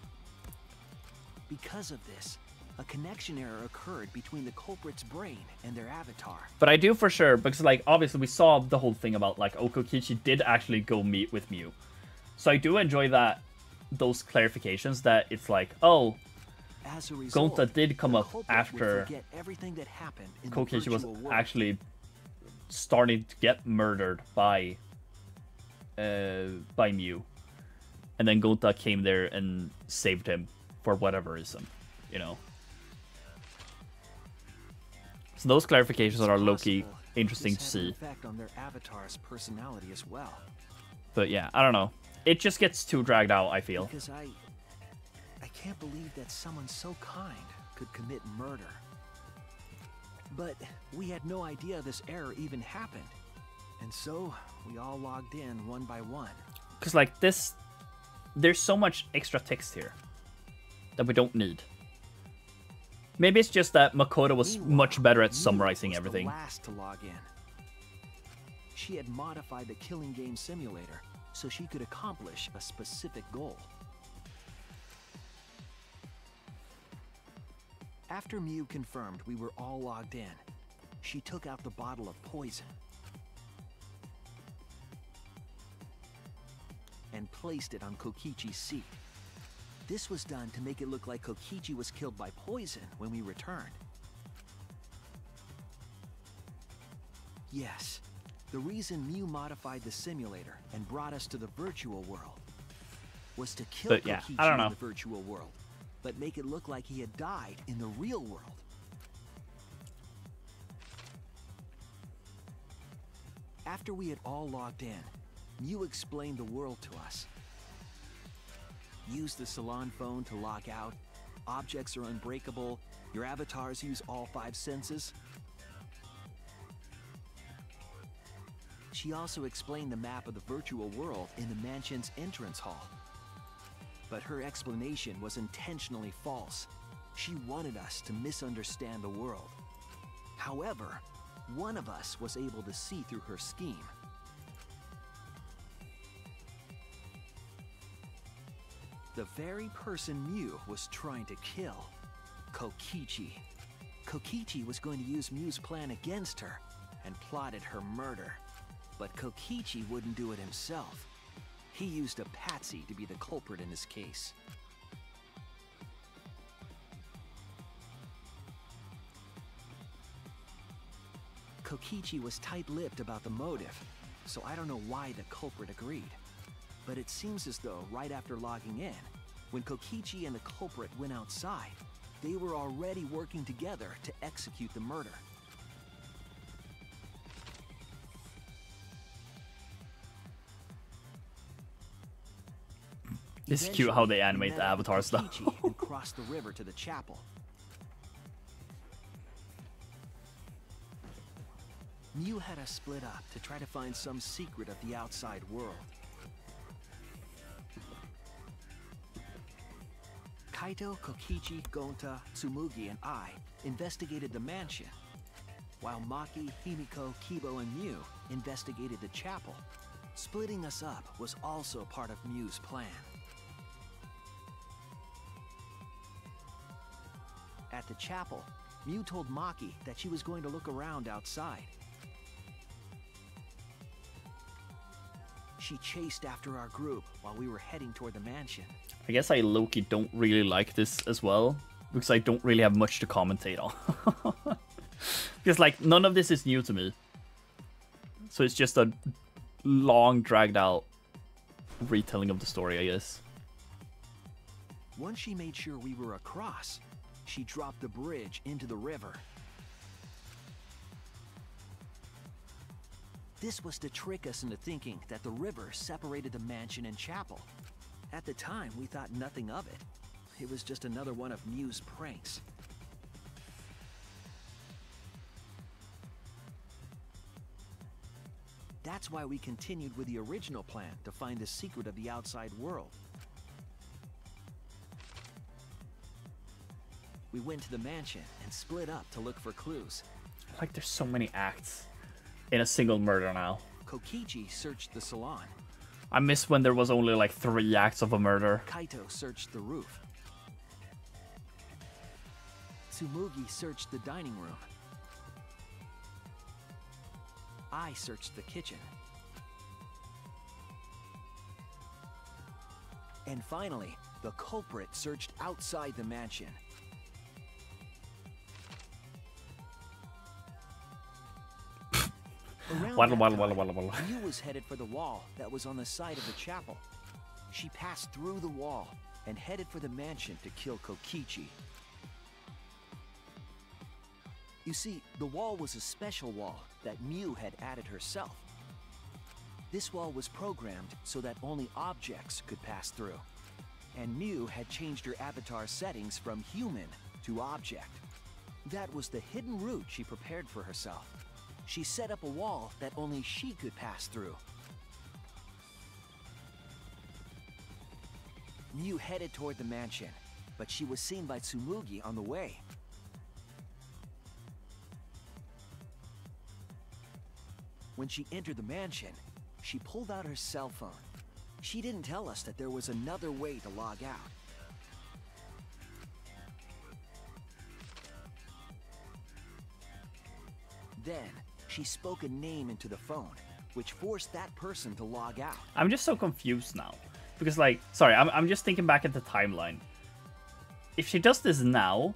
Because of this, a connection error occurred between the culprit's brain and their avatar. But I do for sure, because, like, obviously we saw the whole thing about, like, Okokichi did actually go meet with Mew. So I do enjoy that, those clarifications that it's like, oh, As a result, Gonta did come the up culprit would after forget everything that happened in the Kokichi was virtual world. actually starting to get murdered by Mew. And then Gonta came there and saved him for whatever reason, you know. So those clarifications are low-key interesting to This had an see. effect on their avatar's personality as well. But yeah, I don't know. It just gets too dragged out, I feel. Because I can't believe that someone so kind could commit murder. But we had no idea this error even happened. And so, we all logged in one by one. Because, like, this... There's so much extra text here that we don't need. Maybe it's just that Makoto was much better at summarizing Mew was everything. the last to log in. She had modified the killing game simulator so she could accomplish a specific goal. After Mew confirmed we were all logged in, she took out the bottle of poison and placed it on Kokichi's seat. This was done to make it look like Kokichi was killed by poison when we returned. Yes. The reason Mew modified the simulator and brought us to the virtual world was to kill But yeah, Kokichi I don't know. in the virtual world, but make it look like he had died in the real world. After we had all logged in, Mew explained the world to us. Use the salon phone to log out. Objects are unbreakable. Your avatars use all 5 senses. She also explained the map of the virtual world in the mansion's entrance hall. But her explanation was intentionally false. She wanted us to misunderstand the world. However, one of us was able to see through her scheme. The very person Mew was trying to kill, Kokichi. Kokichi was going to use Mew's plan against her and plotted her murder. But Kokichi wouldn't do it himself. He used a patsy to be the culprit in this case. Kokichi was tight-lipped about the motive, so I don't know why the culprit agreed. But it seems as though right after logging in, when Kokichi and the culprit went outside, they were already working together to execute the murder. It's cute how they animate the avatars though. And crossed the river to the chapel. Mew had us split up to try to find some secret of the outside world. Kaito, Kokichi, Gonta, Tsumugi, and I investigated the mansion, while Maki, Himiko, Kibo, and Mew investigated the chapel. Splitting us up was also part of Mew's plan. At the chapel, Mew told Maki that she was going to look around outside. She chased after our group while we were heading toward the mansion. I guess I low-key don't really like this as well, because I don't really have much to commentate on. Because like none of this is new to me. So it's just a long dragged out retelling of the story, I guess. Once she made sure we were across, she dropped the bridge into the river. This was to trick us into thinking that the river separated the mansion and chapel. At the time, we thought nothing of it. It was just another one of Mew's pranks. That's why we continued with the original plan to find the secret of the outside world. We went to the mansion and split up to look for clues. Like there's so many acts in a single murder now. Kokichi searched the salon. I miss when there was only like 3 acts of a murder. Kaito searched the roof. Tsumugi searched the dining room. I searched the kitchen. And finally, the culprit searched outside the mansion. Waddle. Mew was headed for the wall that was on the side of the chapel. She passed through the wall and headed for the mansion to kill Kokichi. You see, the wall was a special wall that Mew had added herself. This wall was programmed so that only objects could pass through. And Mew had changed her avatar settings from human to object. That was the hidden route she prepared for herself. She set up a wall that only she could pass through. Mew headed toward the mansion, but she was seen by Tsumugi on the way. When she entered the mansion, she pulled out her cell phone. She didn't tell us that there was another way to log out. Then, she spoke a name into the phone, which forced that person to log out. I'm just so confused now. Because like, sorry, I'm just thinking back at the timeline. If she does this now,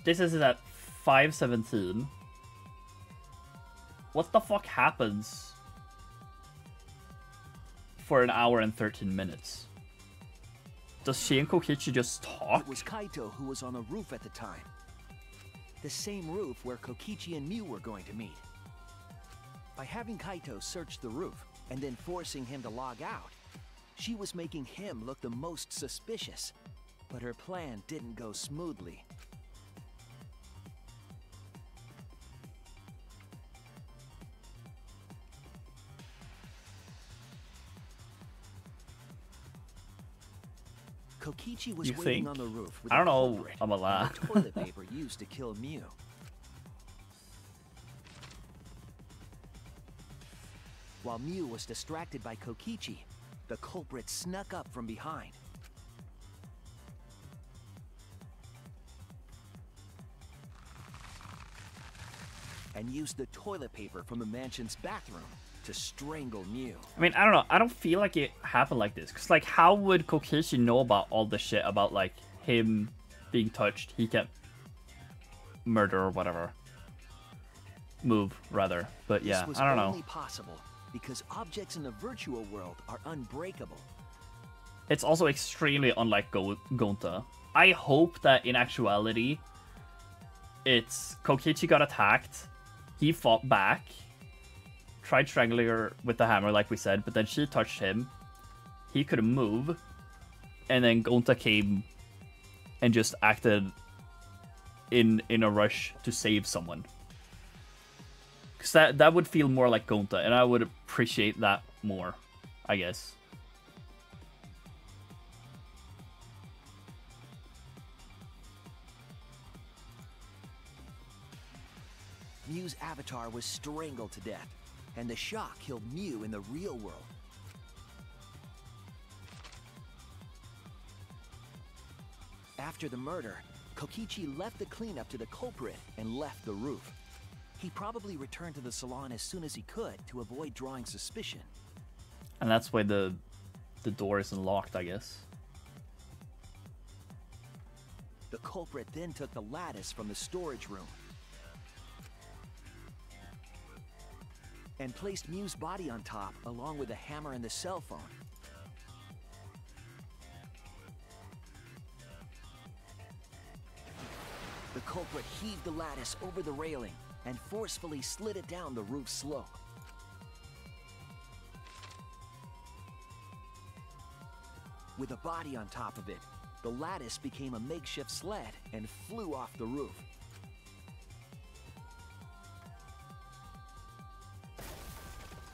this is at 5:17. what the fuck happens for an hour and 13 minutes? Does she and Kokichi just talk? It was Kaito who was on the roof at the time. The same roof where Kokichi and Mew were going to meet. By having Kaito search the roof and then forcing him to log out, she was making him look the most suspicious. But her plan didn't go smoothly. Kokichi was waiting on the roof with I don't the know, culprit I'm a lie. and the toilet paper used to kill Mew. While Mew was distracted by Kokichi, the culprit snuck up from behind. And used the toilet paper from the mansion's bathroom to strangle Mew. I mean, I don't know. I don't feel like it happened like this. Because, like, how would Kokichi know about all the shit about, like, him being touched? He can't murder or whatever. Move, rather. But yeah, I don't know. This was only possible because objects in the virtual world are unbreakable. It's also extremely unlike Gonta. I hope that in actuality, it's Kokichi got attacked, he fought back, tried strangling her with the hammer like we said, but then she touched him, he couldn't move, and then Gonta came and just acted in a rush to save someone. Because that would feel more like Gonta, and I would appreciate that more, I guess. Mew's avatar was strangled to death, and the shock killed Mew in the real world. After the murder, Kokichi left the cleanup to the culprit and left the roof. He probably returned to the salon as soon as he could to avoid drawing suspicion. And that's why the door isn't locked, I guess. The culprit then took the lattice from the storage room and placed Mew's body on top along with the hammer and the cell phone. The culprit heaved the lattice over the railing and forcefully slid it down the roof slope. With a body on top of it, the lattice became a makeshift sled and flew off the roof.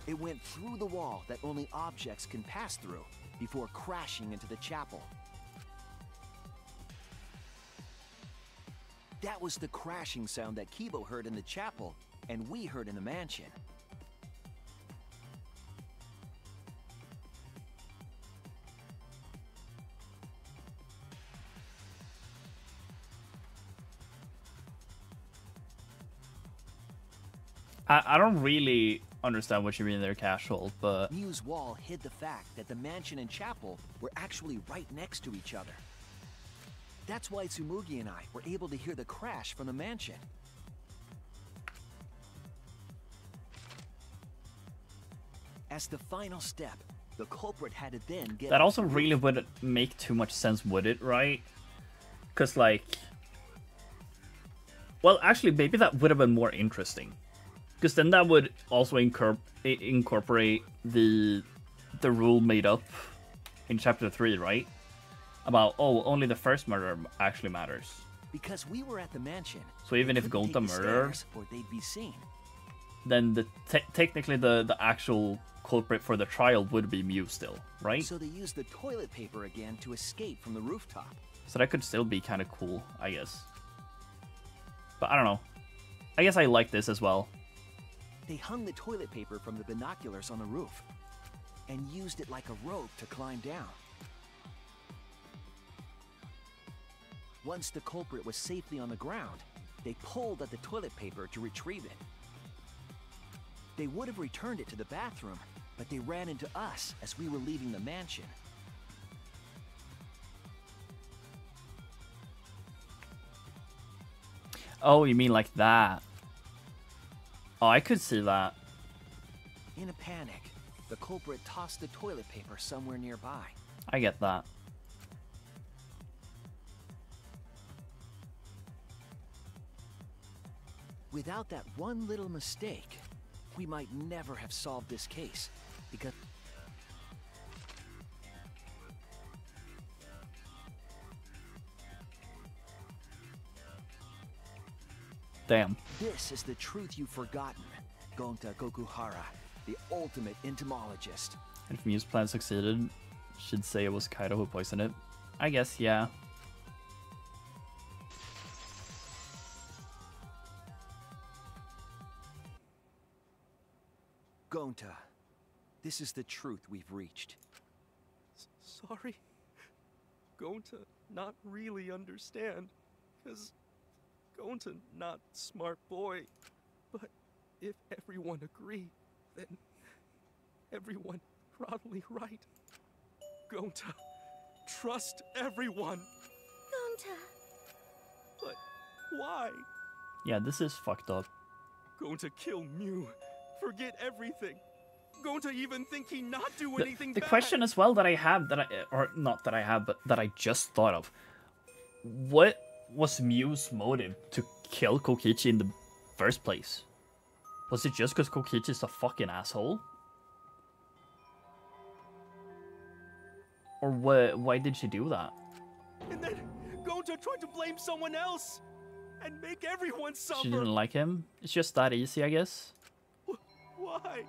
It went through the wall that only objects can pass through before crashing into the chapel. That was the crashing sound that Kibo heard in the chapel and we heard in the mansion. I don't really understand what you mean there, Casual, but... Mew's wall hid the fact that the mansion and chapel were actually right next to each other. That's why Tsumugi and I were able to hear the crash from the mansion. As the final step, the culprit had to then get... That also really wouldn't make too much sense, would it, right? Because, like... Well, actually, maybe that would have been more interesting. Because then that would also incorporate the rule made up in Chapter 3, right? About, oh, only the first murder actually matters. Because we were at the mansion. So even if Gonta murdered, or they'd be seen. Then technically the actual culprit for the trial would be Mew still, right? So they used the toilet paper again to escape from the rooftop. So that could still be kind of cool, I guess. But I don't know. I guess I like this as well. They hung the toilet paper from the binoculars on the roof and used it like a rope to climb down. Once the culprit was safely on the ground, they pulled at the toilet paper to retrieve it. They would have returned it to the bathroom, but they ran into us as we were leaving the mansion. Oh, you mean like that? Oh, I could see that. In a panic, the culprit tossed the toilet paper somewhere nearby. I get that. Without that one little mistake, we might never have solved this case, because... Damn. This is the truth you've forgotten, Gonta Gokuhara, the ultimate entomologist. And if Mew's plan succeeded, should say it was Kaido who poisoned it. I guess, yeah. Gonta, this is the truth we've reached. Sorry. Going to not really understand, because going to not smart boy. But if everyone agree, then everyone probably right. Going to trust everyone. Gonta. But why? Yeah, this is fucked up. Going to kill Mew. Forget everything. Going to even think he not do anything The bad. question as well that I have, or not that I have, but that I just thought of. What was Mew's motive to kill Kokichi in the first place? Was it just because Kokichi's a fucking asshole? Or what? Why did she do that? And then Gonta tried to blame someone else and make everyone suffer. She didn't like him? It's just that easy, I guess. Why?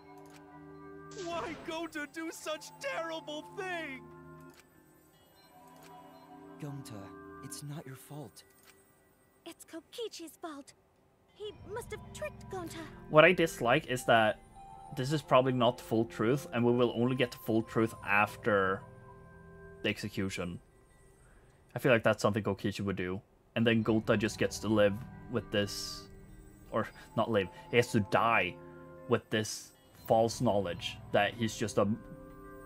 Why Gonta do such terrible thing? Gonta, it's not your fault. It's Kokichi's fault. He must have tricked Gonta. What I dislike is that this is probably not the full truth, and we will only get the full truth after the execution. I feel like that's something Kokichi would do. And then Gonta just gets to live with this... Or, not live. He has to die with this false knowledge that he's just a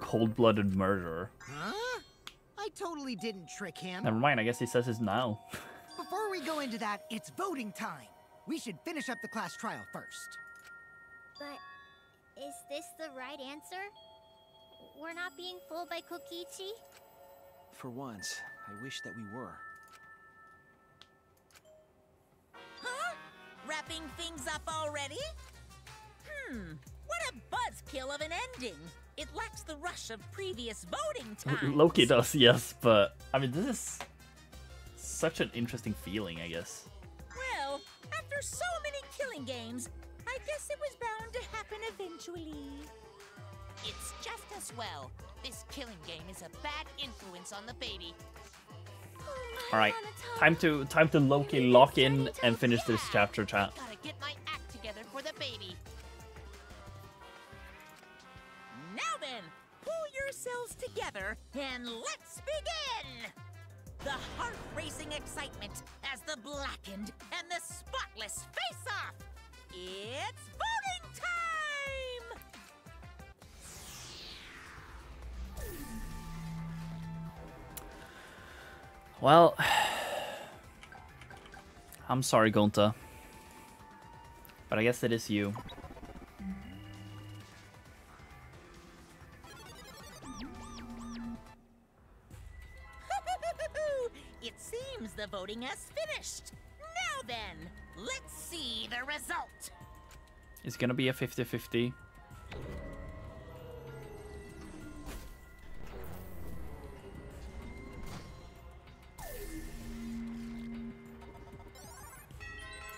cold-blooded murderer. Huh? I totally didn't trick him. Never mind, I guess he says it's now. Before we go into that, it's voting time. We should finish up the class trial first. But is this the right answer? We're not being fooled by Kokichi? For once, I wish that we were. Huh? Wrapping things up already? What a buzzkill of an ending. It lacks the rush of previous voting times. Loki does, yes, but... I mean, this is such an interesting feeling, I guess. Well, after so many killing games, I guess it was bound to happen eventually. It's just as well. This killing game is a bad influence on the baby. Alright, time to Loki lock in and finish this chapter, chat. Gotta get my act together for the baby. Now then, pull yourselves together and let's begin! The heart-racing excitement as the blackened and the spotless face off! It's voting time! Well, I'm sorry, Gonta, but I guess it is you. It seems the voting has finished. Now then, let's see the result. It's gonna be a 50-50.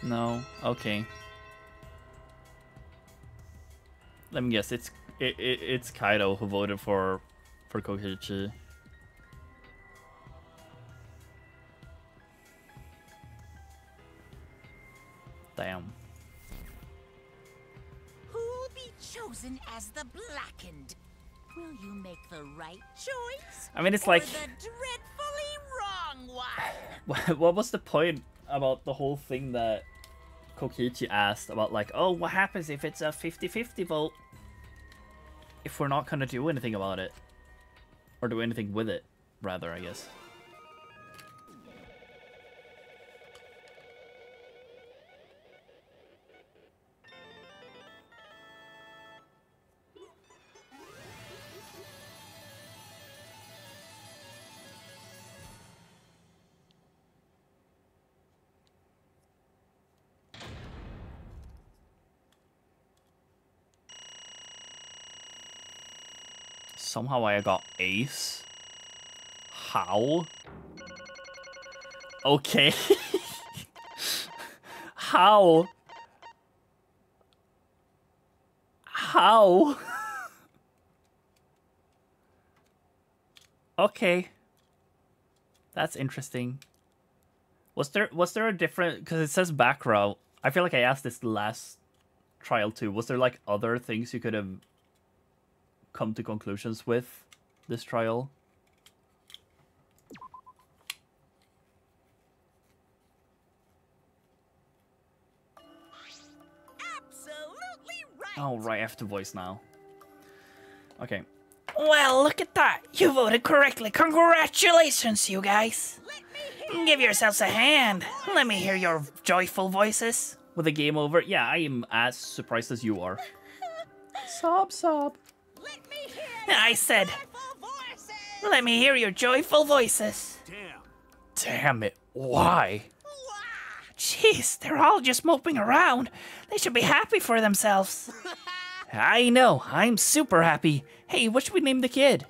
No, okay. Let me guess. It's Kaido who voted for Kokichi. Damn. Who'll be chosen as the blackened? Will you make the right choice? I mean, it's or like... the dreadfully wrong one? What was the point about the whole thing that Kokichi asked about, like, oh, what happens if it's a 50-50 vote? If we're not gonna do anything about it. Or do anything with it, rather, I guess. Somehow I got ace. How? Okay. How? How? Okay. That's interesting. Was there a different, because it says back row. I feel like I asked this last trial too. Was there like other things you could have come to conclusions with this trial? Absolutely right. Oh right, I have to voice now. Okay. Well, look at that. You voted correctly. Congratulations, you guys. Give yourselves a hand. Let me hear your joyful voices. With the game over, yeah, I am as surprised as you are. Sob, sob. I said, let me hear your joyful voices. Damn it, why? Jeez, they're all just moping around. They should be happy for themselves. I know, I'm super happy. Hey, what should we name the kid?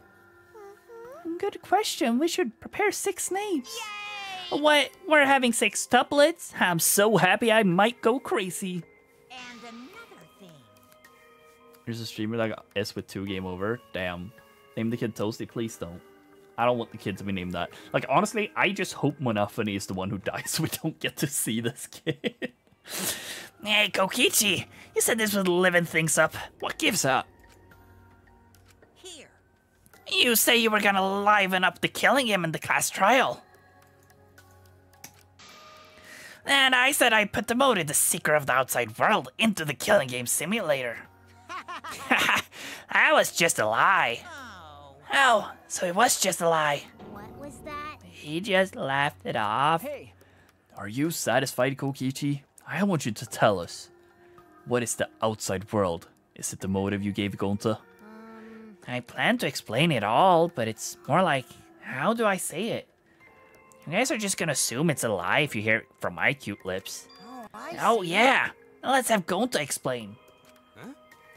Good question. We should prepare 6 names. Yay! What? We're having 6 tuplets? I'm so happy I might go crazy. And another thing. There's a streamer that got S with 2 game over. Damn. Name the kid Toasty, please don't. I don't want the kid to be named that. Like, honestly, I just hope Monophaony is the one who dies so we don't get to see this kid. Hey, Kokichi, you said this would liven things up. What gives up? Here. You say you were gonna liven up the killing him in the class trial. And I said I put the mode, the Seeker of the Outside World, into the killing game simulator. That was just a lie. Oh, so it was just a lie. What was that? He just laughed it off. Hey, Are you satisfied, Kokichi? I want you to tell us. What is the outside world? Is it the motive you gave Gonta? I plan to explain it all, but it's more like, how do I say it? You guys are just gonna assume it's a lie if you hear it from my cute lips. Oh, yeah. Now let's have Gonta explain.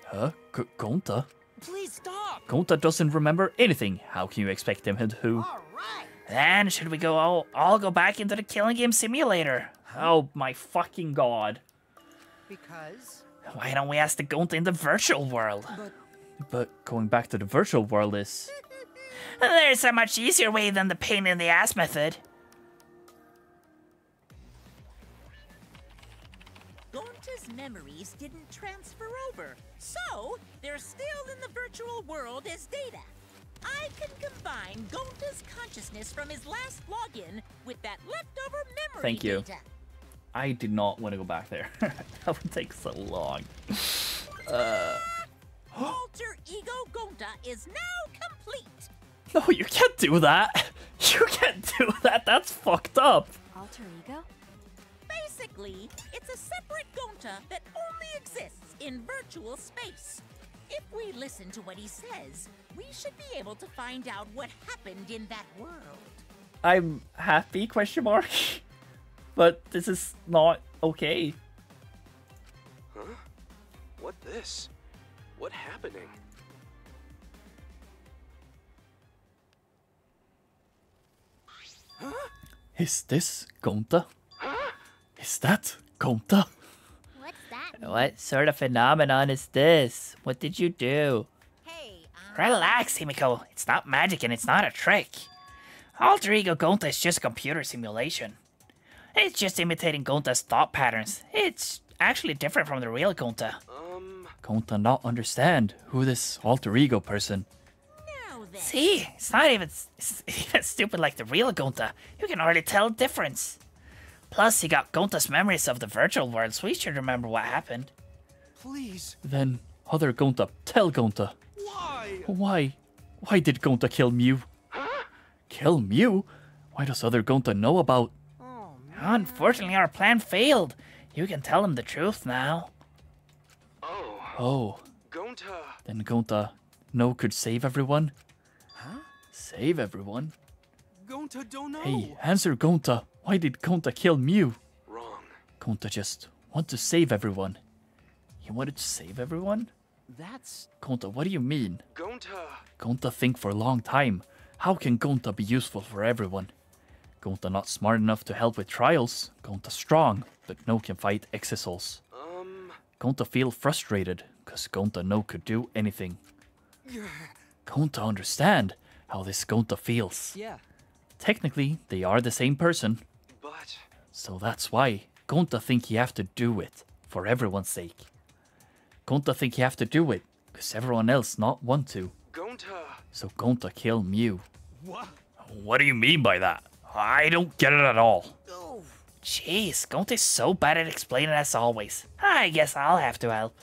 Huh? Gonta? Please stop! Gonta doesn't remember anything. How can you expect him to? Then should we go all go back into the killing game simulator? Oh my fucking god. Because? Why don't we ask the Gonta in the virtual world? But going back to the virtual world is... There's a much easier way than the pain in the ass method. Gonta's memories didn't transfer over, so they're still in the virtual world as data. I can combine Gonta's consciousness from his last login with that leftover memory Thank you. data. I did not want to go back there. That would take so long. Alter Ego Gonta is now complete. No, you can't do that. You can't do that. That's fucked up. Alter ego? Basically, it's a separate Gonta that only exists in virtual space. If we listen to what he says, we should be able to find out what happened in that world. I'm happy, question mark. But this is not okay. Huh? What this? What happening? Is this Gonta? Is that Gonta? What's that? What sort of phenomenon is this? What did you do? Hey, Relax, Himiko. It's not magic and it's not a trick. Alter Ego Gonta is just a computer simulation. It's just imitating Gonta's thought patterns. It's actually different from the real Gonta. Gonta not understand who this alter ego person. now then. See, it's not even stupid like the real Gonta. You can already tell the difference. Plus, he got Gonta's memories of the virtual world, so we should remember what happened. Please. Then other Gonta tell Gonta. Why? Why did Gonta kill Mew? Kill Mew? Why does other Gonta know about? Unfortunately, our plan failed. You can tell him the truth now. Oh, Gonta. then Gonta no could save everyone? Huh? Save everyone? Gonta don't know. Hey, answer Gonta. Why did Gonta kill Mew? Wrong. Gonta just want to save everyone. He wanted to save everyone? That's... Gonta, what do you mean? Gonta... Gonta think for a long time. How can Gonta be useful for everyone? Gonta not smart enough to help with trials. Gonta strong, but no can fight Exisals. Gonta feel frustrated, cause Gonta no could do anything. Gonta understand how this Gonta feels. Yeah. Technically, they are the same person. But... So that's why Gonta think he have to do it, for everyone's sake. Gonta think he have to do it, cause everyone else not want to. Gonta... So Gonta kill Mew. What? What do you mean by that? I don't get it at all. Jeez, Gonta's so bad at explaining as always. I guess I'll have to help.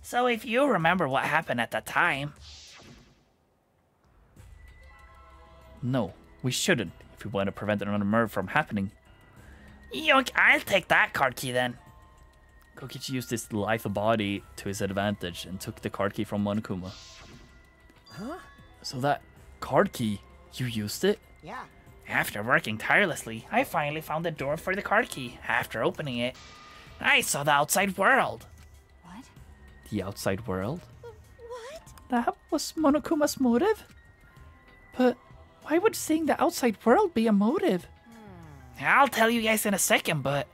So if you remember what happened at the time... No, we shouldn't, if we want to prevent another murder from happening. Yoink, I'll take that card key then. Kokichi used his lithe body to his advantage and took the card key from Monokuma. Huh? So that card key, you used it? Yeah. After working tirelessly, I finally found the door for the card key. After opening it, I saw the outside world. What? The outside world? What? That was Monokuma's motive? But why would seeing the outside world be a motive? I'll tell you guys in a second, but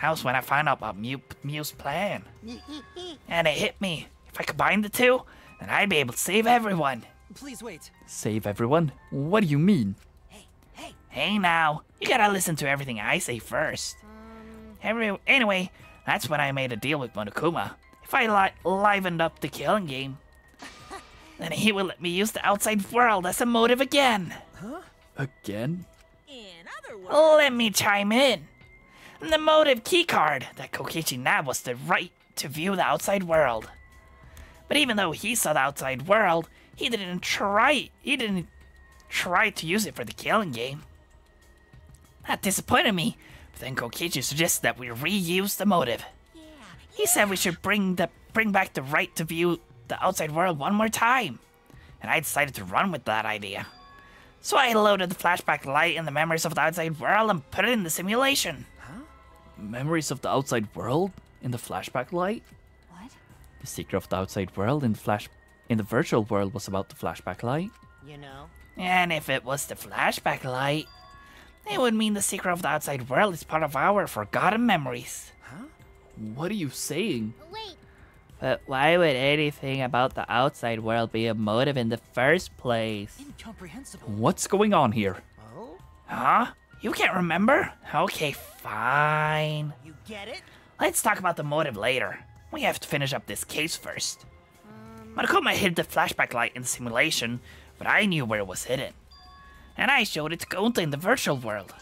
that was when I found out about Mew's plan. And it hit me. If I combine the two, then I'd be able to save everyone. Please wait. Save everyone? What do you mean? Hey now, you gotta listen to everything I say first. Anyway, that's when I made a deal with Monokuma. If I livened up the killing game, then he will let me use the outside world as a motive again. Huh? Again? In other words, Let me chime in. The motive keycard that Kokichi nabbed was the right to view the outside world. But even though he saw the outside world, he didn't try to use it for the killing game. That disappointed me, but then Kokichi suggested that we reuse the motive. He said we should bring back the right to view the outside world one more time, and I decided to run with that idea. So I loaded the flashback light in the memories of the outside world and put it in the simulation. Memories of the outside world in the flashback light? What? The secret of the outside world in the virtual world was about the flashback light. You know? And if it was the flashback light, it would mean the secret of the outside world is part of our forgotten memories. What are you saying? Wait, But why would anything about the outside world be a motive in the first place? Incomprehensible. What's going on here? Oh? Huh? You can't remember? Okay, fine. You get it? Let's talk about the motive later. We have to finish up this case first. Monokuma hid the flashback light in the simulation, but I knew where it was hidden. And I showed it to Gonta in the virtual world.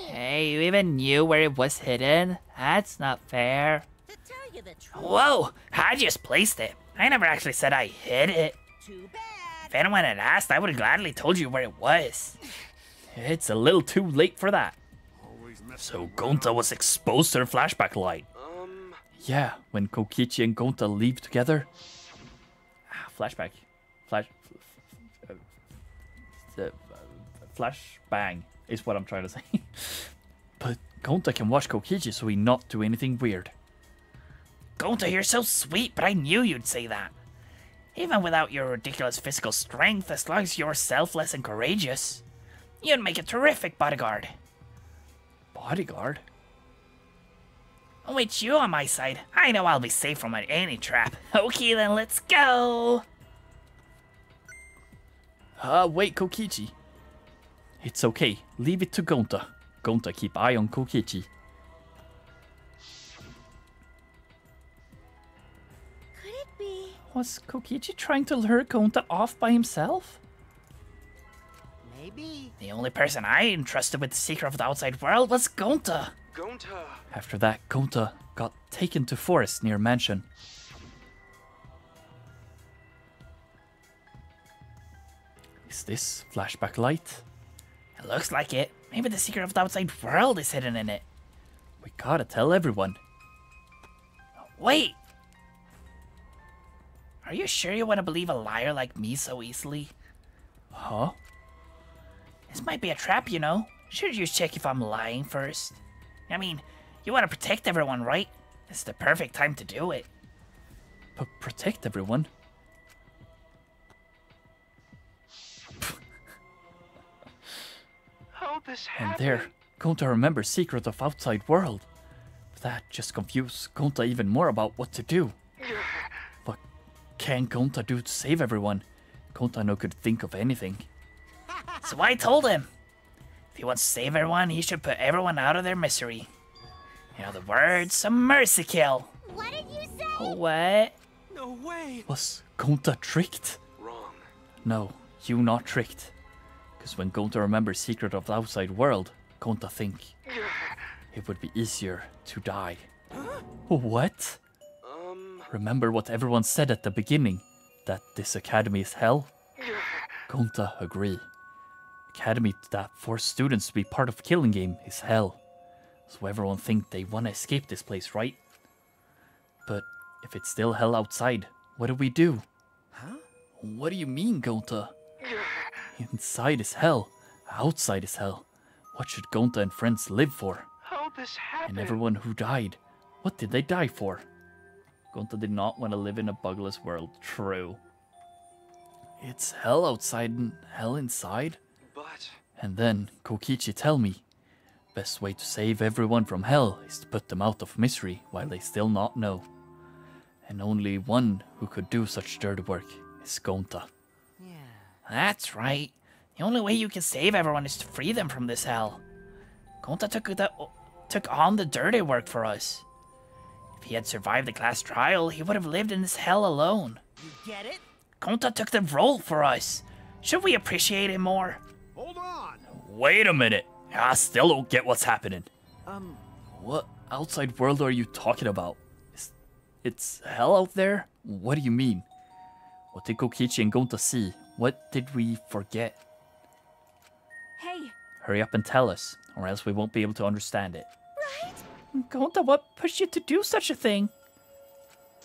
Hey, you even knew where it was hidden? That's not fair. to tell you the truth, Whoa, I just placed it. I never actually said I hid it. too bad. If anyone had asked, I would have gladly told you where it was. It's a little too late for that. Always messing So around. Gonta was exposed to the flashback light. Yeah, when Kokichi and Gonta leave together. Flashback. Flashbang is what I'm trying to say. But Gonta can watch Kokichi so he not do anything weird. Gonta, you're so sweet, but I knew you'd say that. Even without your ridiculous physical strength, as long as you're selfless and courageous, you'd make a terrific bodyguard. Bodyguard? With you on my side, I know I'll be safe from any trap. Okay, then let's go. Wait, Kokichi. It's okay. Leave it to Gonta. Gonta keep eye on Kokichi. Could it be? Was Kokichi trying to lure Gonta off by himself? Maybe. The only person I entrusted with the secret of the outside world was Gonta. Gonta. After that, Gonta got taken to forest near mansion. Is this flashback light? It looks like it. Maybe the secret of the outside world is hidden in it. We gotta tell everyone. Wait! Are you sure you want to believe a liar like me so easily? Huh? This might be a trap, you know. Should you check if I'm lying first? I mean, you want to protect everyone, right? It's the perfect time to do it. protect everyone. How'd this And happen? there, Gonta remembers secret of outside world. That just confused Gonta even more about what to do. What can Gonta do to save everyone? Gonta no could think of anything. So I told him, if he wants to save everyone, he should put everyone out of their misery. In other words, a mercy kill. What did you say? What? No way! Was Gonta tricked? Wrong. No, you not tricked. Because when Gonta remembers secret of the outside world, Gonta think it would be easier to die. What? Remember what everyone said at the beginning? That this academy is hell? Gonta agree. Academy that force students to be part of Killing Game is hell. So everyone think they want to escape this place, right? But if it's still hell outside, what do we do? Huh? What do you mean, Gonta? Inside is hell, outside is hell. What should Gonta and friends live for? How'd this happen? And everyone who died, what did they die for? Gonta did not want to live in a bugless world, true. It's hell outside and hell inside? But... And then, Kokichi tell me, best way to save everyone from hell is to put them out of misery while they still not know. And only one who could do such dirty work is Gonta. That's right. The only way you can save everyone is to free them from this hell. Gonta took on the dirty work for us. If he had survived the class trial, he would have lived in this hell alone. You get it? Gonta took the role for us. Should we appreciate him more? Hold on! Wait a minute! I still don't get what's happening. Um, What outside world are you talking about? It's hell out there? What do you mean? What did Kokichi and Gonta see? What did we forget? Hey, Hurry up and tell us, or else we won't be able to understand it. Gonta, what pushed you to do such a thing?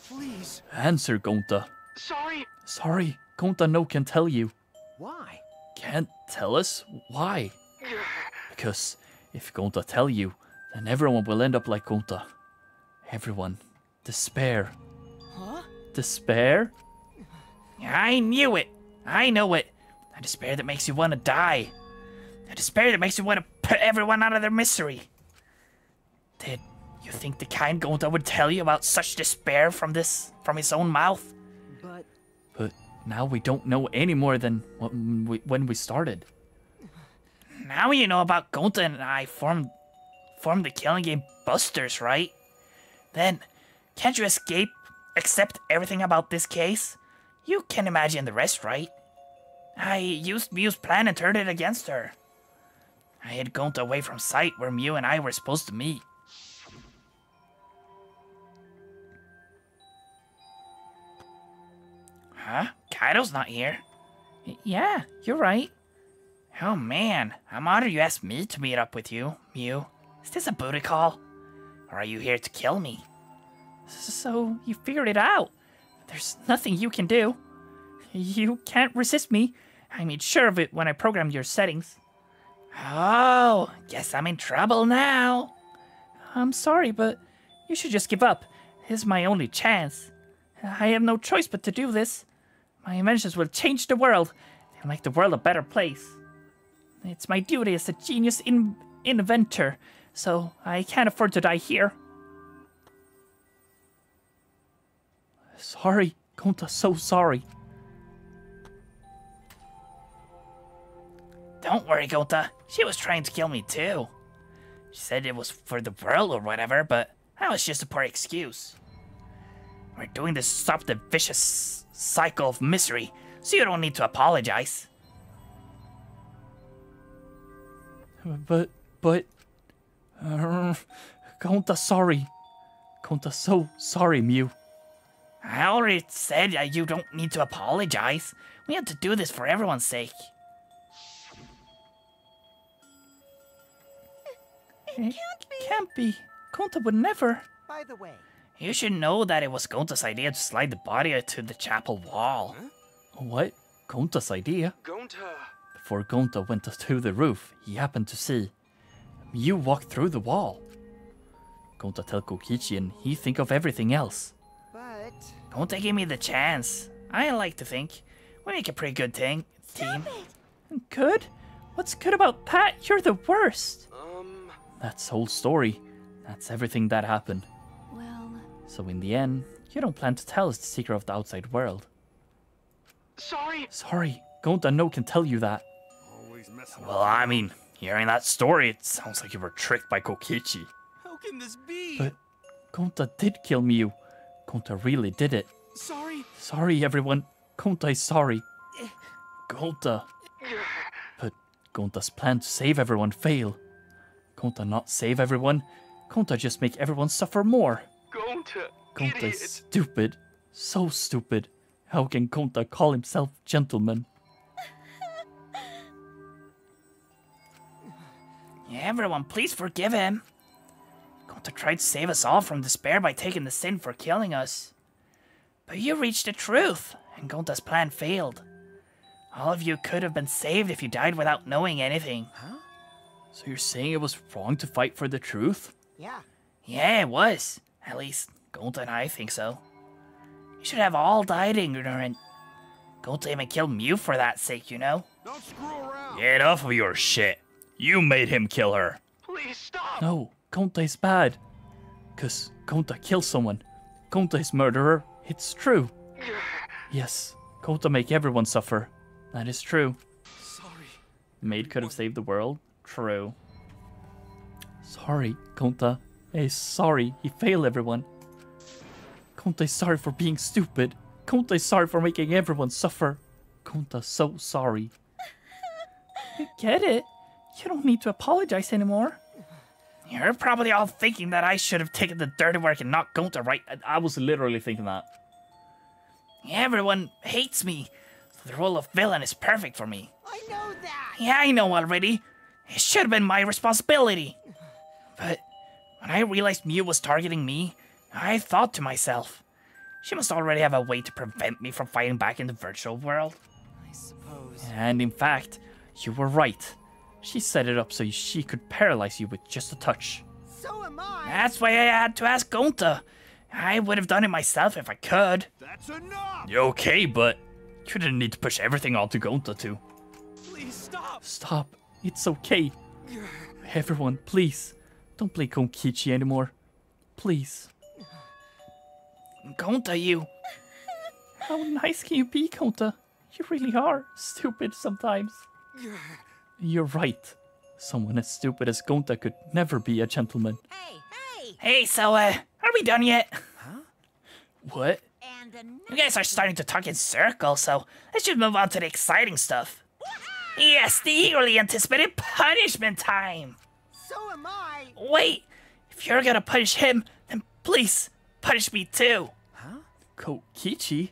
Please! Answer, Gonta. Sorry! Sorry, Gonta no can tell you. why? Can't tell us? Why? Because if Gonta tell you, then everyone will end up like Gonta. Everyone. Despair. Huh? Despair? I knew it. I know it. A despair that makes you want to die. A despair that makes you want to put everyone out of their misery. Did you think the kind Gonta would tell you about such despair from his own mouth? But now we don't know any more than when we started. Now you know about Gonta and I formed the Killing Game Busters, right? Then, can't you accept everything about this case? You can imagine the rest, right? I used Mew's plan and turned it against her. I hid Gonta away from sight where Mew and I were supposed to meet. Huh? Kaido's not here. Yeah, you're right. Oh man, I'm honored you asked me to meet up with you, Mew. Is this a booty call? Or are you here to kill me? So, you figured it out. There's nothing you can do. You can't resist me. I made sure of it when I programmed your settings. Oh, guess I'm in trouble now. I'm sorry, but you should just give up. This is my only chance. I have no choice but to do this. My inventions will change the world. They'll make the world a better place. It's my duty as a genius inventor, so I can't afford to die here. Sorry, Gonta, so sorry. Don't worry, Gonta. She was trying to kill me too. She said it was for the world or whatever, but that was just a poor excuse. We're doing this to stop the vicious cycle of misery, so you don't need to apologize. But, Gonta, sorry. Gonta, so sorry, Mew. I already said you don't need to apologize. We have to do this for everyone's sake. It Can't be. Gonta would never. By the way, You should know that it was Gonta's idea to slide the body to the chapel wall. What? Gonta's idea? Gonta! Before Gonta went to the roof, he happened to see Mew walk through the wall. Gonta tell Kokichi and he think of everything else. but Gonta gave me the chance. I like to think we make a pretty good team. Good? What's good about that? You're the worst. That's the whole story. That's everything that happened. Well... So in the end, you don't plan to tell us the secret of the outside world. Sorry. Sorry, Gonta no can tell you that. Always messing Well, I mean, hearing that story, it sounds like you were tricked by Kokichi. How can this be? But Gonta did kill Mew. Gonta really did it. Sorry. Sorry, everyone. Gonta is sorry. Gonta. But Gonta's plan to save everyone failed. Gonta not save everyone. Gonta just make everyone suffer more. Gonta is stupid. So stupid. How can Gonta call himself gentleman? Yeah, everyone, please forgive him. Gonta tried to save us all from despair by taking the sin for killing us. But you reached the truth, and Gonta's plan failed. All of you could have been saved if you died without knowing anything. Huh? So you're saying it was wrong to fight for the truth? Yeah. Yeah, it was. At least, Gonta and I think so. You should have all died ignorant. Gonta even killed Mew for that sake, you know? Don't screw around. Enough of your shit. You made him kill her. Please stop. No, Gonta is bad. 'Cause Gonta killed someone. Gonta is murderer. It's true. Yes, Gonta make everyone suffer. That is true. Sorry. Maid could have saved the world. True. Sorry, Gonta. He's sorry. He failed everyone. Gonta is sorry for being stupid. Gonta is sorry for making everyone suffer. Gonta's so sorry. You get it. You don't need to apologize anymore. You're probably all thinking that I should have taken the dirty work and not Gonta, right? I was literally thinking that. Everyone hates me. So the role of villain is perfect for me. I know that! Yeah, I know already. It should have been my responsibility. But when I realized Mew was targeting me, I thought to myself, she must already have a way to prevent me from fighting back in the virtual world. I suppose. And in fact, you were right. She set it up so she could paralyze you with just a touch. So am I! That's why I had to ask Gonta. I would have done it myself if I could. That's enough! You're okay, but you didn't need to push everything onto Gonta too. Please stop. Stop. It's okay. Everyone, please. Don't play Kokichi anymore. Please. Gonta, you. How nice can you be, Gonta? You really are stupid sometimes. You're right. Someone as stupid as Gonta could never be a gentleman. Hey, so, are we done yet? Huh? What? You guys are starting to talk in circles, so let's just move on to the exciting stuff. Yes, the eagerly anticipated punishment time. So am I! Wait, if you're gonna punish him, then please punish me too. Huh? Kokichi?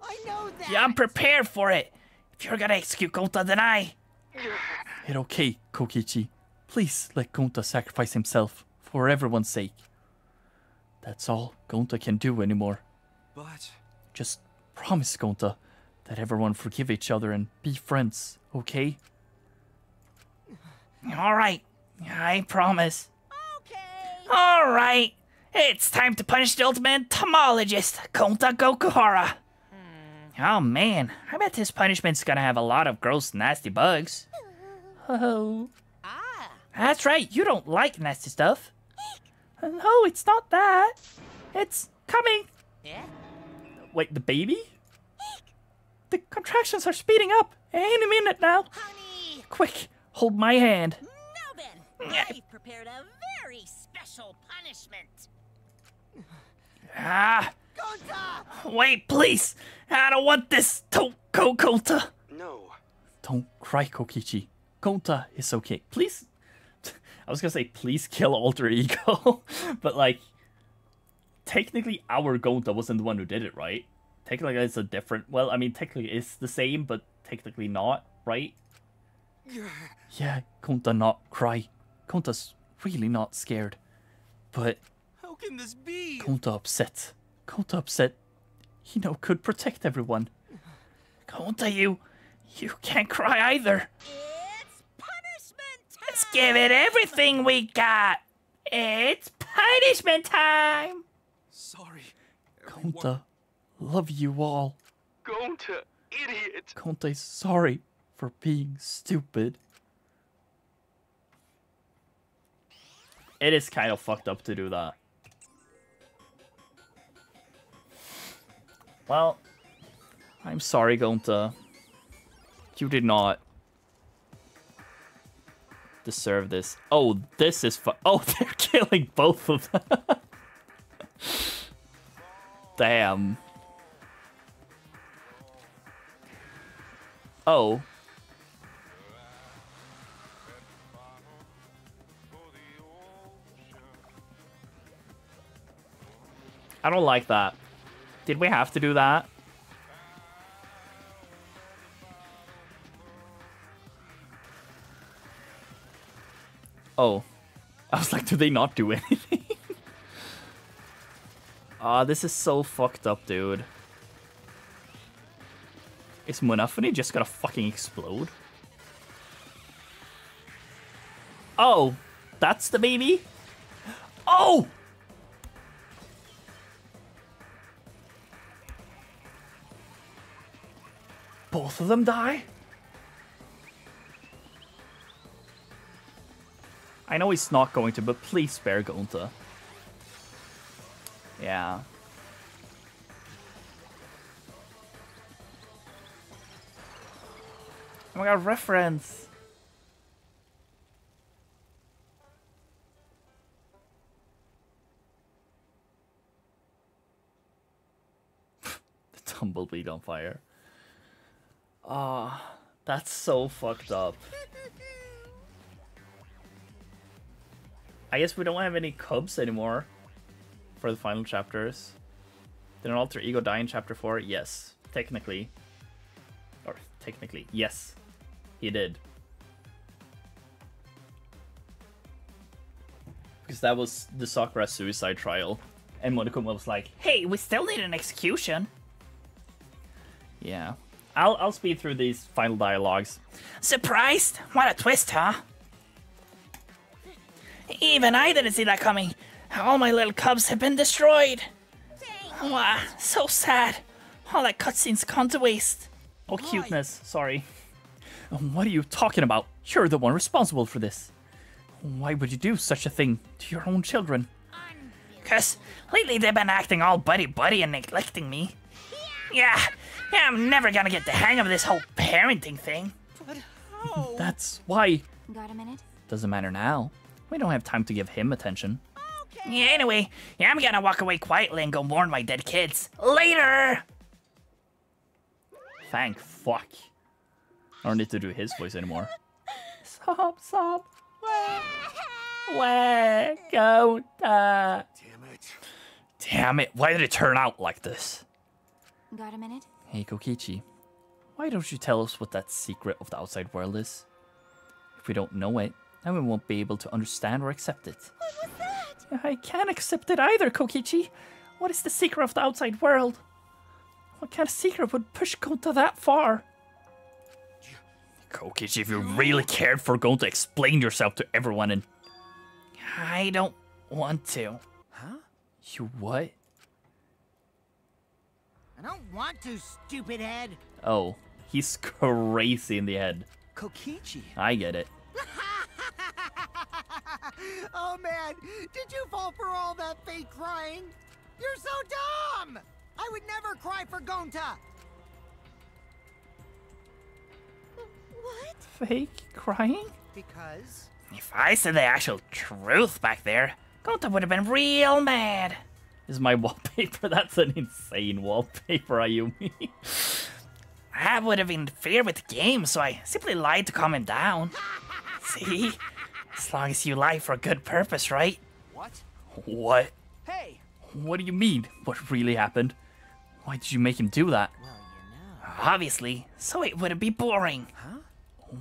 I know that! Yeah, I'm prepared for it. If you're gonna execute Gonta, then I... It's okay, Kokichi. Please let Gonta sacrifice himself for everyone's sake. That's all Gonta can do anymore. But... Just promise, Gonta, that everyone forgive each other and be friends, okay? Alright, I promise. Okay. Alright, it's time to punish the ultimate entomologist, Gonta Gokuhara. Oh man, I bet this punishment's gonna have a lot of gross, nasty bugs. Oh. That's right, you don't like nasty stuff. No, it's not that. It's coming. Yeah? Wait, the baby? The contractions are speeding up. Any minute now. Honey! Quick, hold my hand. Now then, I've prepared a very special punishment. Ah, Gonta! wait, please. I don't want this. Don't go, Gonta. no. Don't cry, Kokichi. Gonta is okay. Please. I was gonna say, please kill Alter Ego. But, like, technically our Gonta wasn't the one who did it, right? Technically it's a different... Well, I mean, technically it's the same, but technically not, right? Yeah, Gonta not cry. Gonta's really not scared. But How can this be? Gonta upset. Gonta upset. He now could protect everyone. Gonta, you can't cry either. It's punishment time! Let's give it everything we got. It's punishment time. Sorry. Gonta, Love you all. Gonta, idiot! Gonta's sorry for being stupid. It is kind of fucked up to do that. Well, I'm sorry, Gonta. You did not deserve this. Oh, this is oh, they're killing both of them. Damn. Oh. I don't like that. Did we have to do that? Oh. I was like, do they not do anything? This is so fucked up, dude. Is Monophony just gonna fucking explode? Oh, that's the baby? Oh! Both of them die? I know he's not going to, but please spare Gonta. Yeah. Oh my god, reference! The tumbleweed on fire. Ah, that's so fucked up. I guess we don't have any cubs anymore for the final chapters. Did an alter ego die in chapter 4? Yes, technically. Or technically, yes, he did. Because that was the Sakura suicide trial. And Monokuma was like, hey, we still need an execution. Yeah. I'll speed through these final dialogues. Surprised? What a twist, huh? Even I didn't see that coming. All my little cubs have been destroyed. Wow, so sad. All that cutscene's gone to waste. Oh, cuteness. Sorry. What are you talking about? You're the one responsible for this. Why would you do such a thing to your own children? 'Cause lately they've been acting all buddy-buddy and neglecting me. Yeah, I'm never gonna get the hang of this whole parenting thing. But how? That's why. Got a minute? Doesn't matter now. We don't have time to give him attention. Yeah, anyway, I'm gonna walk away quietly and go warn my dead kids. Later! Thank fuck. I don't need to do his voice anymore. Sob. Where? Go. Damn it. Damn it. Why did it turn out like this? Got a minute? Hey, Kokichi. Why don't you tell us what that secret of the outside world is? If we don't know it, then we won't be able to understand or accept it. What was that? I can't accept it either, Kokichi. What is the secret of the outside world? What kind of secret would push Gonta that far? Kokichi, if you really cared for Gonta, explain yourself to everyone and... I don't want to. Huh? You what? I don't want to, stupid head. Oh, he's crazy in the head. Kokichi. I get it. Oh man, did you fall for all that fake crying? You're so dumb! I would never cry for Gonta! What? Fake crying? Because... If I said the actual truth back there, Gonta would have been real mad. This is my wallpaper. That's an insane wallpaper, Ayumi. That would have interfered with the game, so I simply lied to calm him down. See? As long as you lie for a good purpose, right? What? What? Hey! What do you mean? What really happened? Why did you make him do that? Well, you know... Obviously, so it wouldn't be boring. Huh?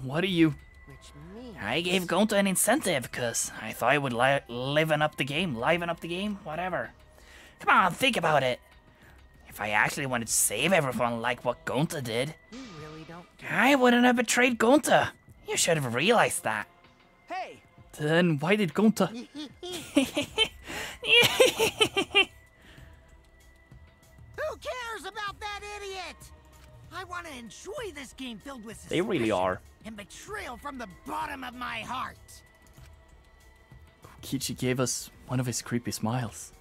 What are you... Which means... I gave Gonta an incentive, because I thought it would liven up the game, whatever. Come on, think about it. If I actually wanted to save everyone like what Gonta did, You really don't... I wouldn't have betrayed Gonta. You should have realized that. Hey! Then why did Gonta... Who cares? cares about that idiot? I want to enjoy this game filled with They really suspicion are. and betrayal from the bottom of my heart. Kokichi gave us one of his creepy smiles.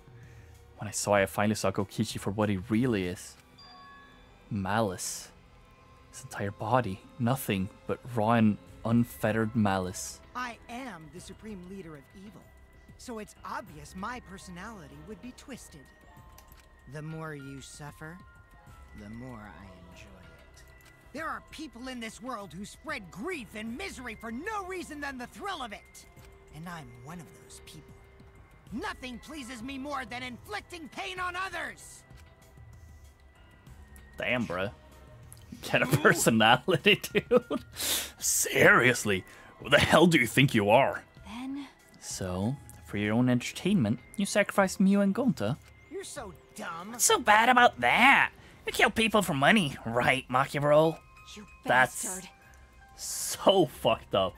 When I finally saw Kokichi for what he really is. Malice. His entire body, nothing but raw and unfettered malice. I am the supreme leader of evil, so it's obvious my personality would be twisted. The more you suffer, the more I enjoy it. There are people in this world who spread grief and misery for no reason than the thrill of it. And I'm one of those people. Nothing pleases me more than inflicting pain on others! Damn, bruh. Get a personality, dude. Seriously, who the hell do you think you are? Then... So, for your own entertainment, you sacrificed Mew and Gonta. You're so dumb. What's so bad about that? You kill people for money, right, Makiro? You That's bastard. so fucked up.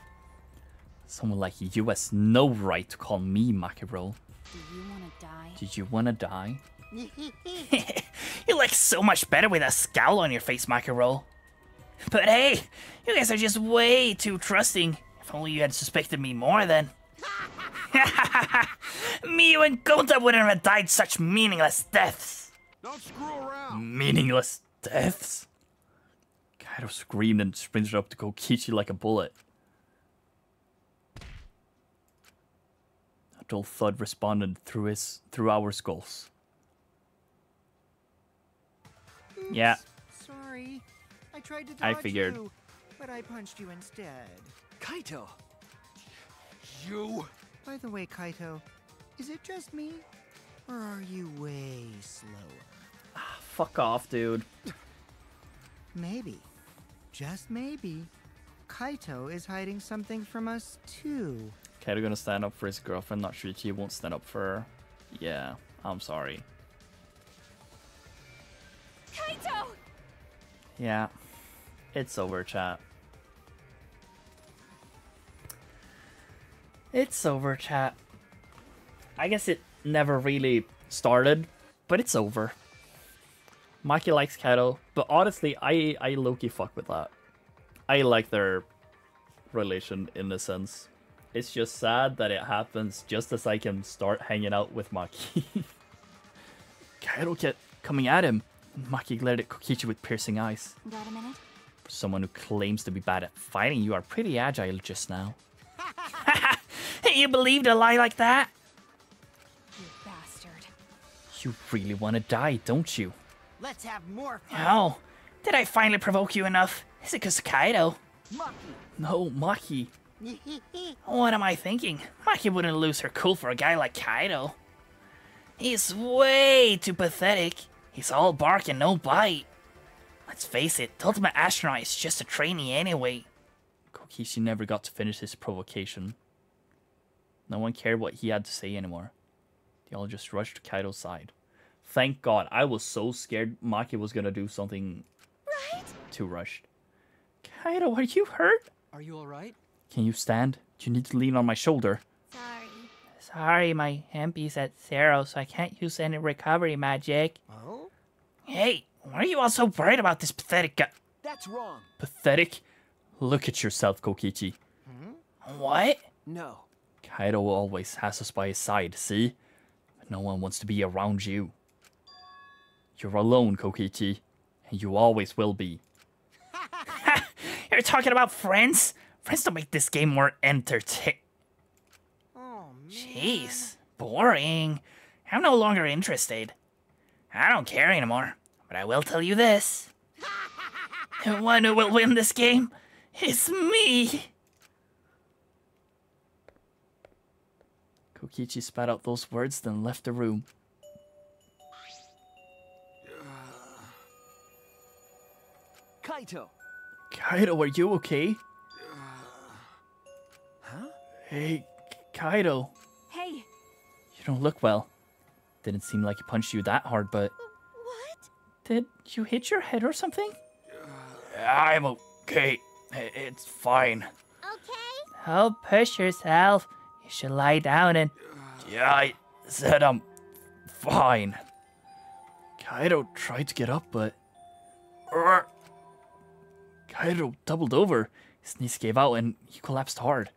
Someone like you has no right to call me Makiro. Do you want to die? Did you want to die? You look so much better with a scowl on your face, Makiro. But hey, you guys are just way too trusting. If only you had suspected me more then. Mew and Gonta wouldn't have died such meaningless deaths. Don't screw around. Meaningless deaths? Kaido screamed and sprinted up to Kokichi like a bullet. A dull thud responded through our skulls. Yeah. Sorry. I tried to I dodge figured. you, but I punched you instead. Kaito! You. By the way, Kaito, is it just me? Or are you way slower? Fuck off, dude. Maybe, just maybe, Kaito is hiding something from us too. Kaido gonna stand up for his girlfriend, not sure he won't stand up for her. Yeah, I'm sorry. Kaito! Yeah, it's over, chat. It's over, chat. I guess it never really started, but it's over. Maki likes Kaido, but honestly, I low-key fuck with that. I like their relation in a sense. It's just sad that it happens just as I can start hanging out with Maki. Kaido kept coming at him. Maki glared at Kokichi with piercing eyes. Got a minute? For someone who claims to be bad at fighting, you are pretty agile just now. You believed a lie like that? You bastard. You really want to die, don't you? Let's have more fun. Oh, did I finally provoke you enough? Is it because of Kaido? No, Maki. What am I thinking? Maki wouldn't lose her cool for a guy like Kaido. He's way too pathetic. He's all bark and no bite. Let's face it, the ultimate astronaut is just a trainee anyway. Kokichi never got to finish his provocation. No one cared what he had to say anymore. They all just rushed to Kaido's side. Thank God, I was so scared Maki was gonna do something too rushed. Kaido, are you hurt? Are you alright? Can you stand? You need to lean on my shoulder. Sorry, my MP's at 0, so I can't use any recovery magic. Oh? Hey, why are you all so worried about this pathetic guy? That's wrong. Pathetic? Look at yourself, Kokichi. What? No. Kaido always has us by his side, see? No one wants to be around you. You're alone, Kokichi, and you always will be. You're talking about friends? Friends don't make this game more entertaining. Oh, man. Jeez, boring. I'm no longer interested. I don't care anymore, but I will tell you this. The one who will win this game is me. Kokichi spat out those words, then left the room. Kaito! Kaido, are you okay? Huh? Hey, Kaido. Hey! You don't look well. Didn't seem like he punched you that hard, but... What? Did you hit your head or something? I'm okay. It's fine. Okay? Oh, push yourself. You should lie down and... Yeah, I said I'm fine. Kaido tried to get up, but... Kaido doubled over. His knees gave out and he collapsed hard.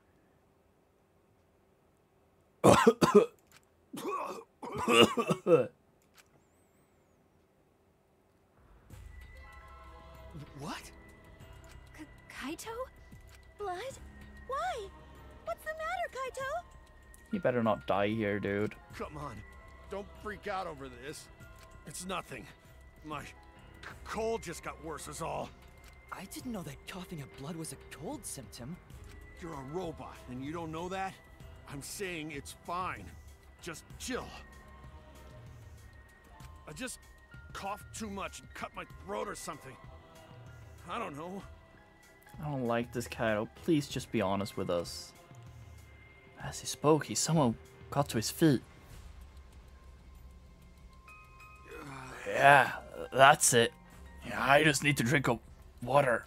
What? Kaito? Blood? Why? What's the matter, Kaito? You better not die here, dude. Come on. Don't freak out over this. It's nothing. My cold just got worse is all. I didn't know that coughing up blood was a cold symptom. You're a robot and you don't know that? I'm saying it's fine. Just chill. I just coughed too much and cut my throat or something. I don't know. I don't like this, Kaido. Please just be honest with us. As he spoke, he somehow got to his feet. Yeah, that's it. Yeah, I just need to drink a water.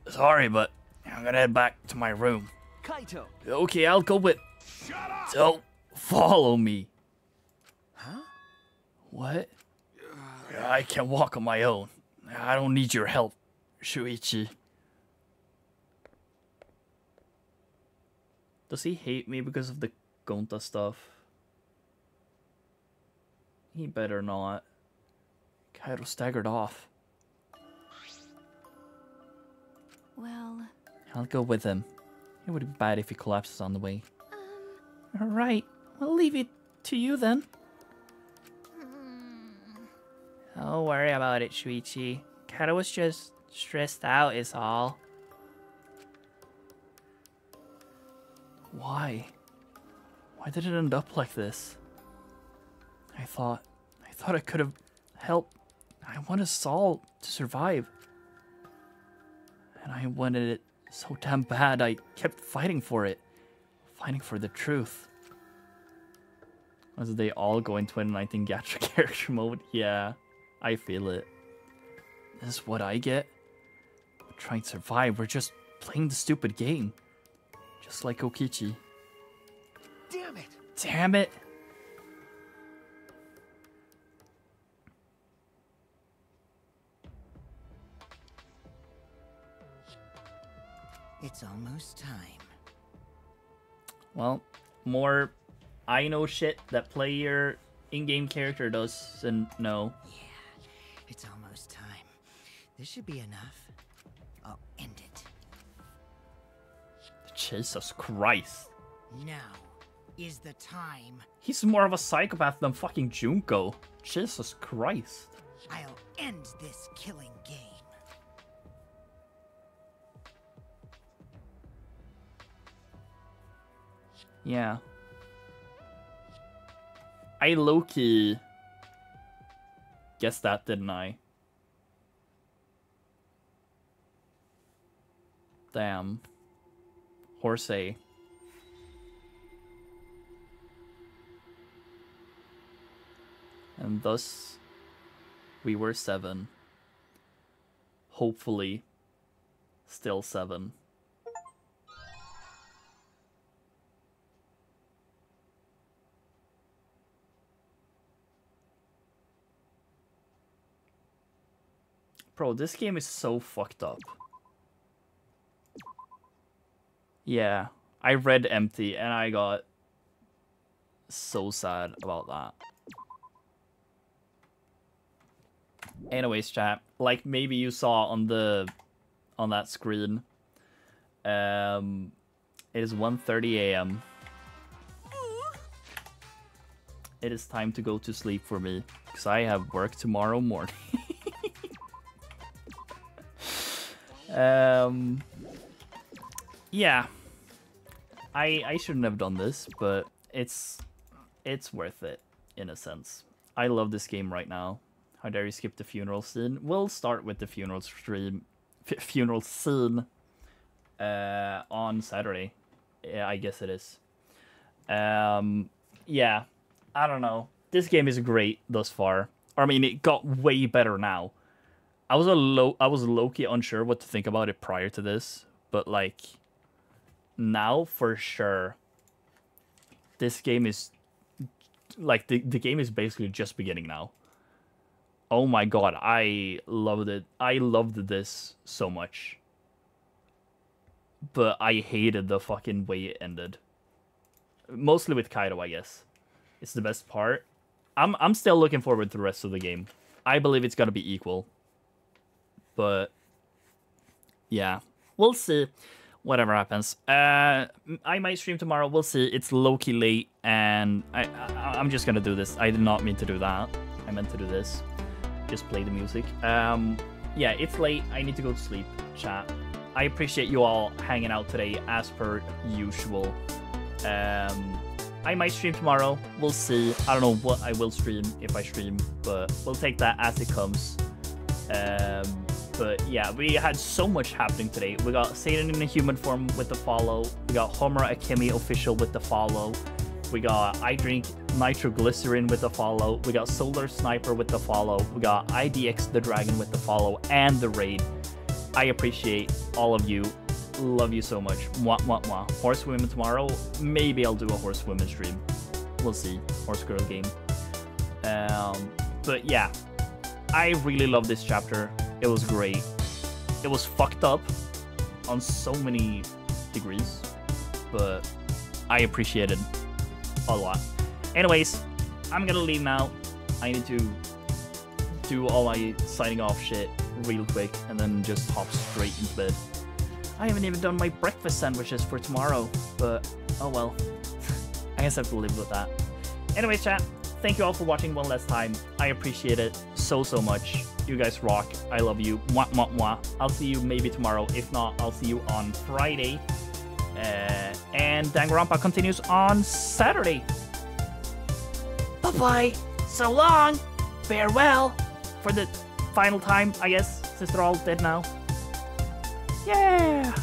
Sorry, but I'm gonna head back to my room. Kaito! Okay, I'll go with... Shut up! Don't follow me. Huh? What? I can walk on my own. I don't need your help, Shuichi. Does he hate me because of the Gonta stuff? He better not. Kaido staggered off. Well... I'll go with him. It would be bad if he collapses on the way. Alright, I'll leave it to you then. Don't worry about it, Shuichi. Kaido was just stressed out is all. Why? Why did it end up like this? I thought I could have helped. I wanted Saul to survive. And I wanted it so damn bad, I kept fighting for it. Fighting for the truth. As they all go in 2019 Gacha character mode. Yeah, I feel it. This is what I get? We're trying to survive, we're just playing the stupid game. Just like Okichi. Damn it! Damn it! It's almost time. Well, more I know shit that player in-game character doesn't know. Yeah, it's almost time. This should be enough. I'll end it. Jesus Christ. Now is the time. He's more of a psychopath than fucking Junko. Jesus Christ. I'll end this killing game. Yeah. I low-key guessed that, didn't I? Damn. Horsey. And thus, we were 7. Hopefully, still 7. Bro, this game is so fucked up. Yeah, I read Empty and I got so sad about that. Anyways, chat, like maybe you saw on that screen, it is 1:30 a.m. It is time to go to sleep for me because I have work tomorrow morning. Yeah, I shouldn't have done this, but it's worth it in a sense. I love this game right now. How dare you skip the funeral scene? We'll start with the funeral scene on Saturday. Yeah, I guess it is. Yeah, I don't know. This game is great thus far. I mean, it got way better now. I was low-key unsure what to think about it prior to this, but like now for sure this game is like the game is basically just beginning now. Oh my god, I loved it. I loved this so much. But I hated the fucking way it ended. Mostly with Kaido, I guess. It's the best part. I'm still looking forward to the rest of the game. I believe it's gonna be equal. But yeah, we'll see. Whatever happens. I might stream tomorrow. We'll see. It's low-key late, and I'm just gonna do this. I did not mean to do that. I meant to do this. Just play the music. Yeah, it's late. I need to go to sleep, chat. I appreciate you all hanging out today, as per usual. I might stream tomorrow. We'll see. I don't know what I will stream, if I stream, but we'll take that as it comes. But yeah, we had so much happening today. We got Satan in a human form with the follow. We got Homura Akemi official with the follow. We got I Drink Nitroglycerin with the follow. We got Solar Sniper with the follow. We got IDX the Dragon with the follow and the raid. I appreciate all of you. Love you so much. Mwah, mwah, mwah. Horse Women tomorrow. Maybe I'll do a Horse Women stream. We'll see. Horse Girl game. But yeah, I really love this chapter. It was great. It was fucked up on so many degrees, but I appreciate it a lot. Anyways, I'm gonna leave now. I need to do all my signing off shit real quick and then just hop straight into bed. I haven't even done my breakfast sandwiches for tomorrow, but oh well. I guess I have to live with that. Anyways, chat, thank you all for watching one last time. I appreciate it so much. You guys rock. I love you. Mwah, mwah, mwah. I'll see you maybe tomorrow. If not, I'll see you on Friday. And Danganronpa continues on Saturday. Bye-bye. So long. Farewell. For the final time, I guess, since they're all dead now. Yeah.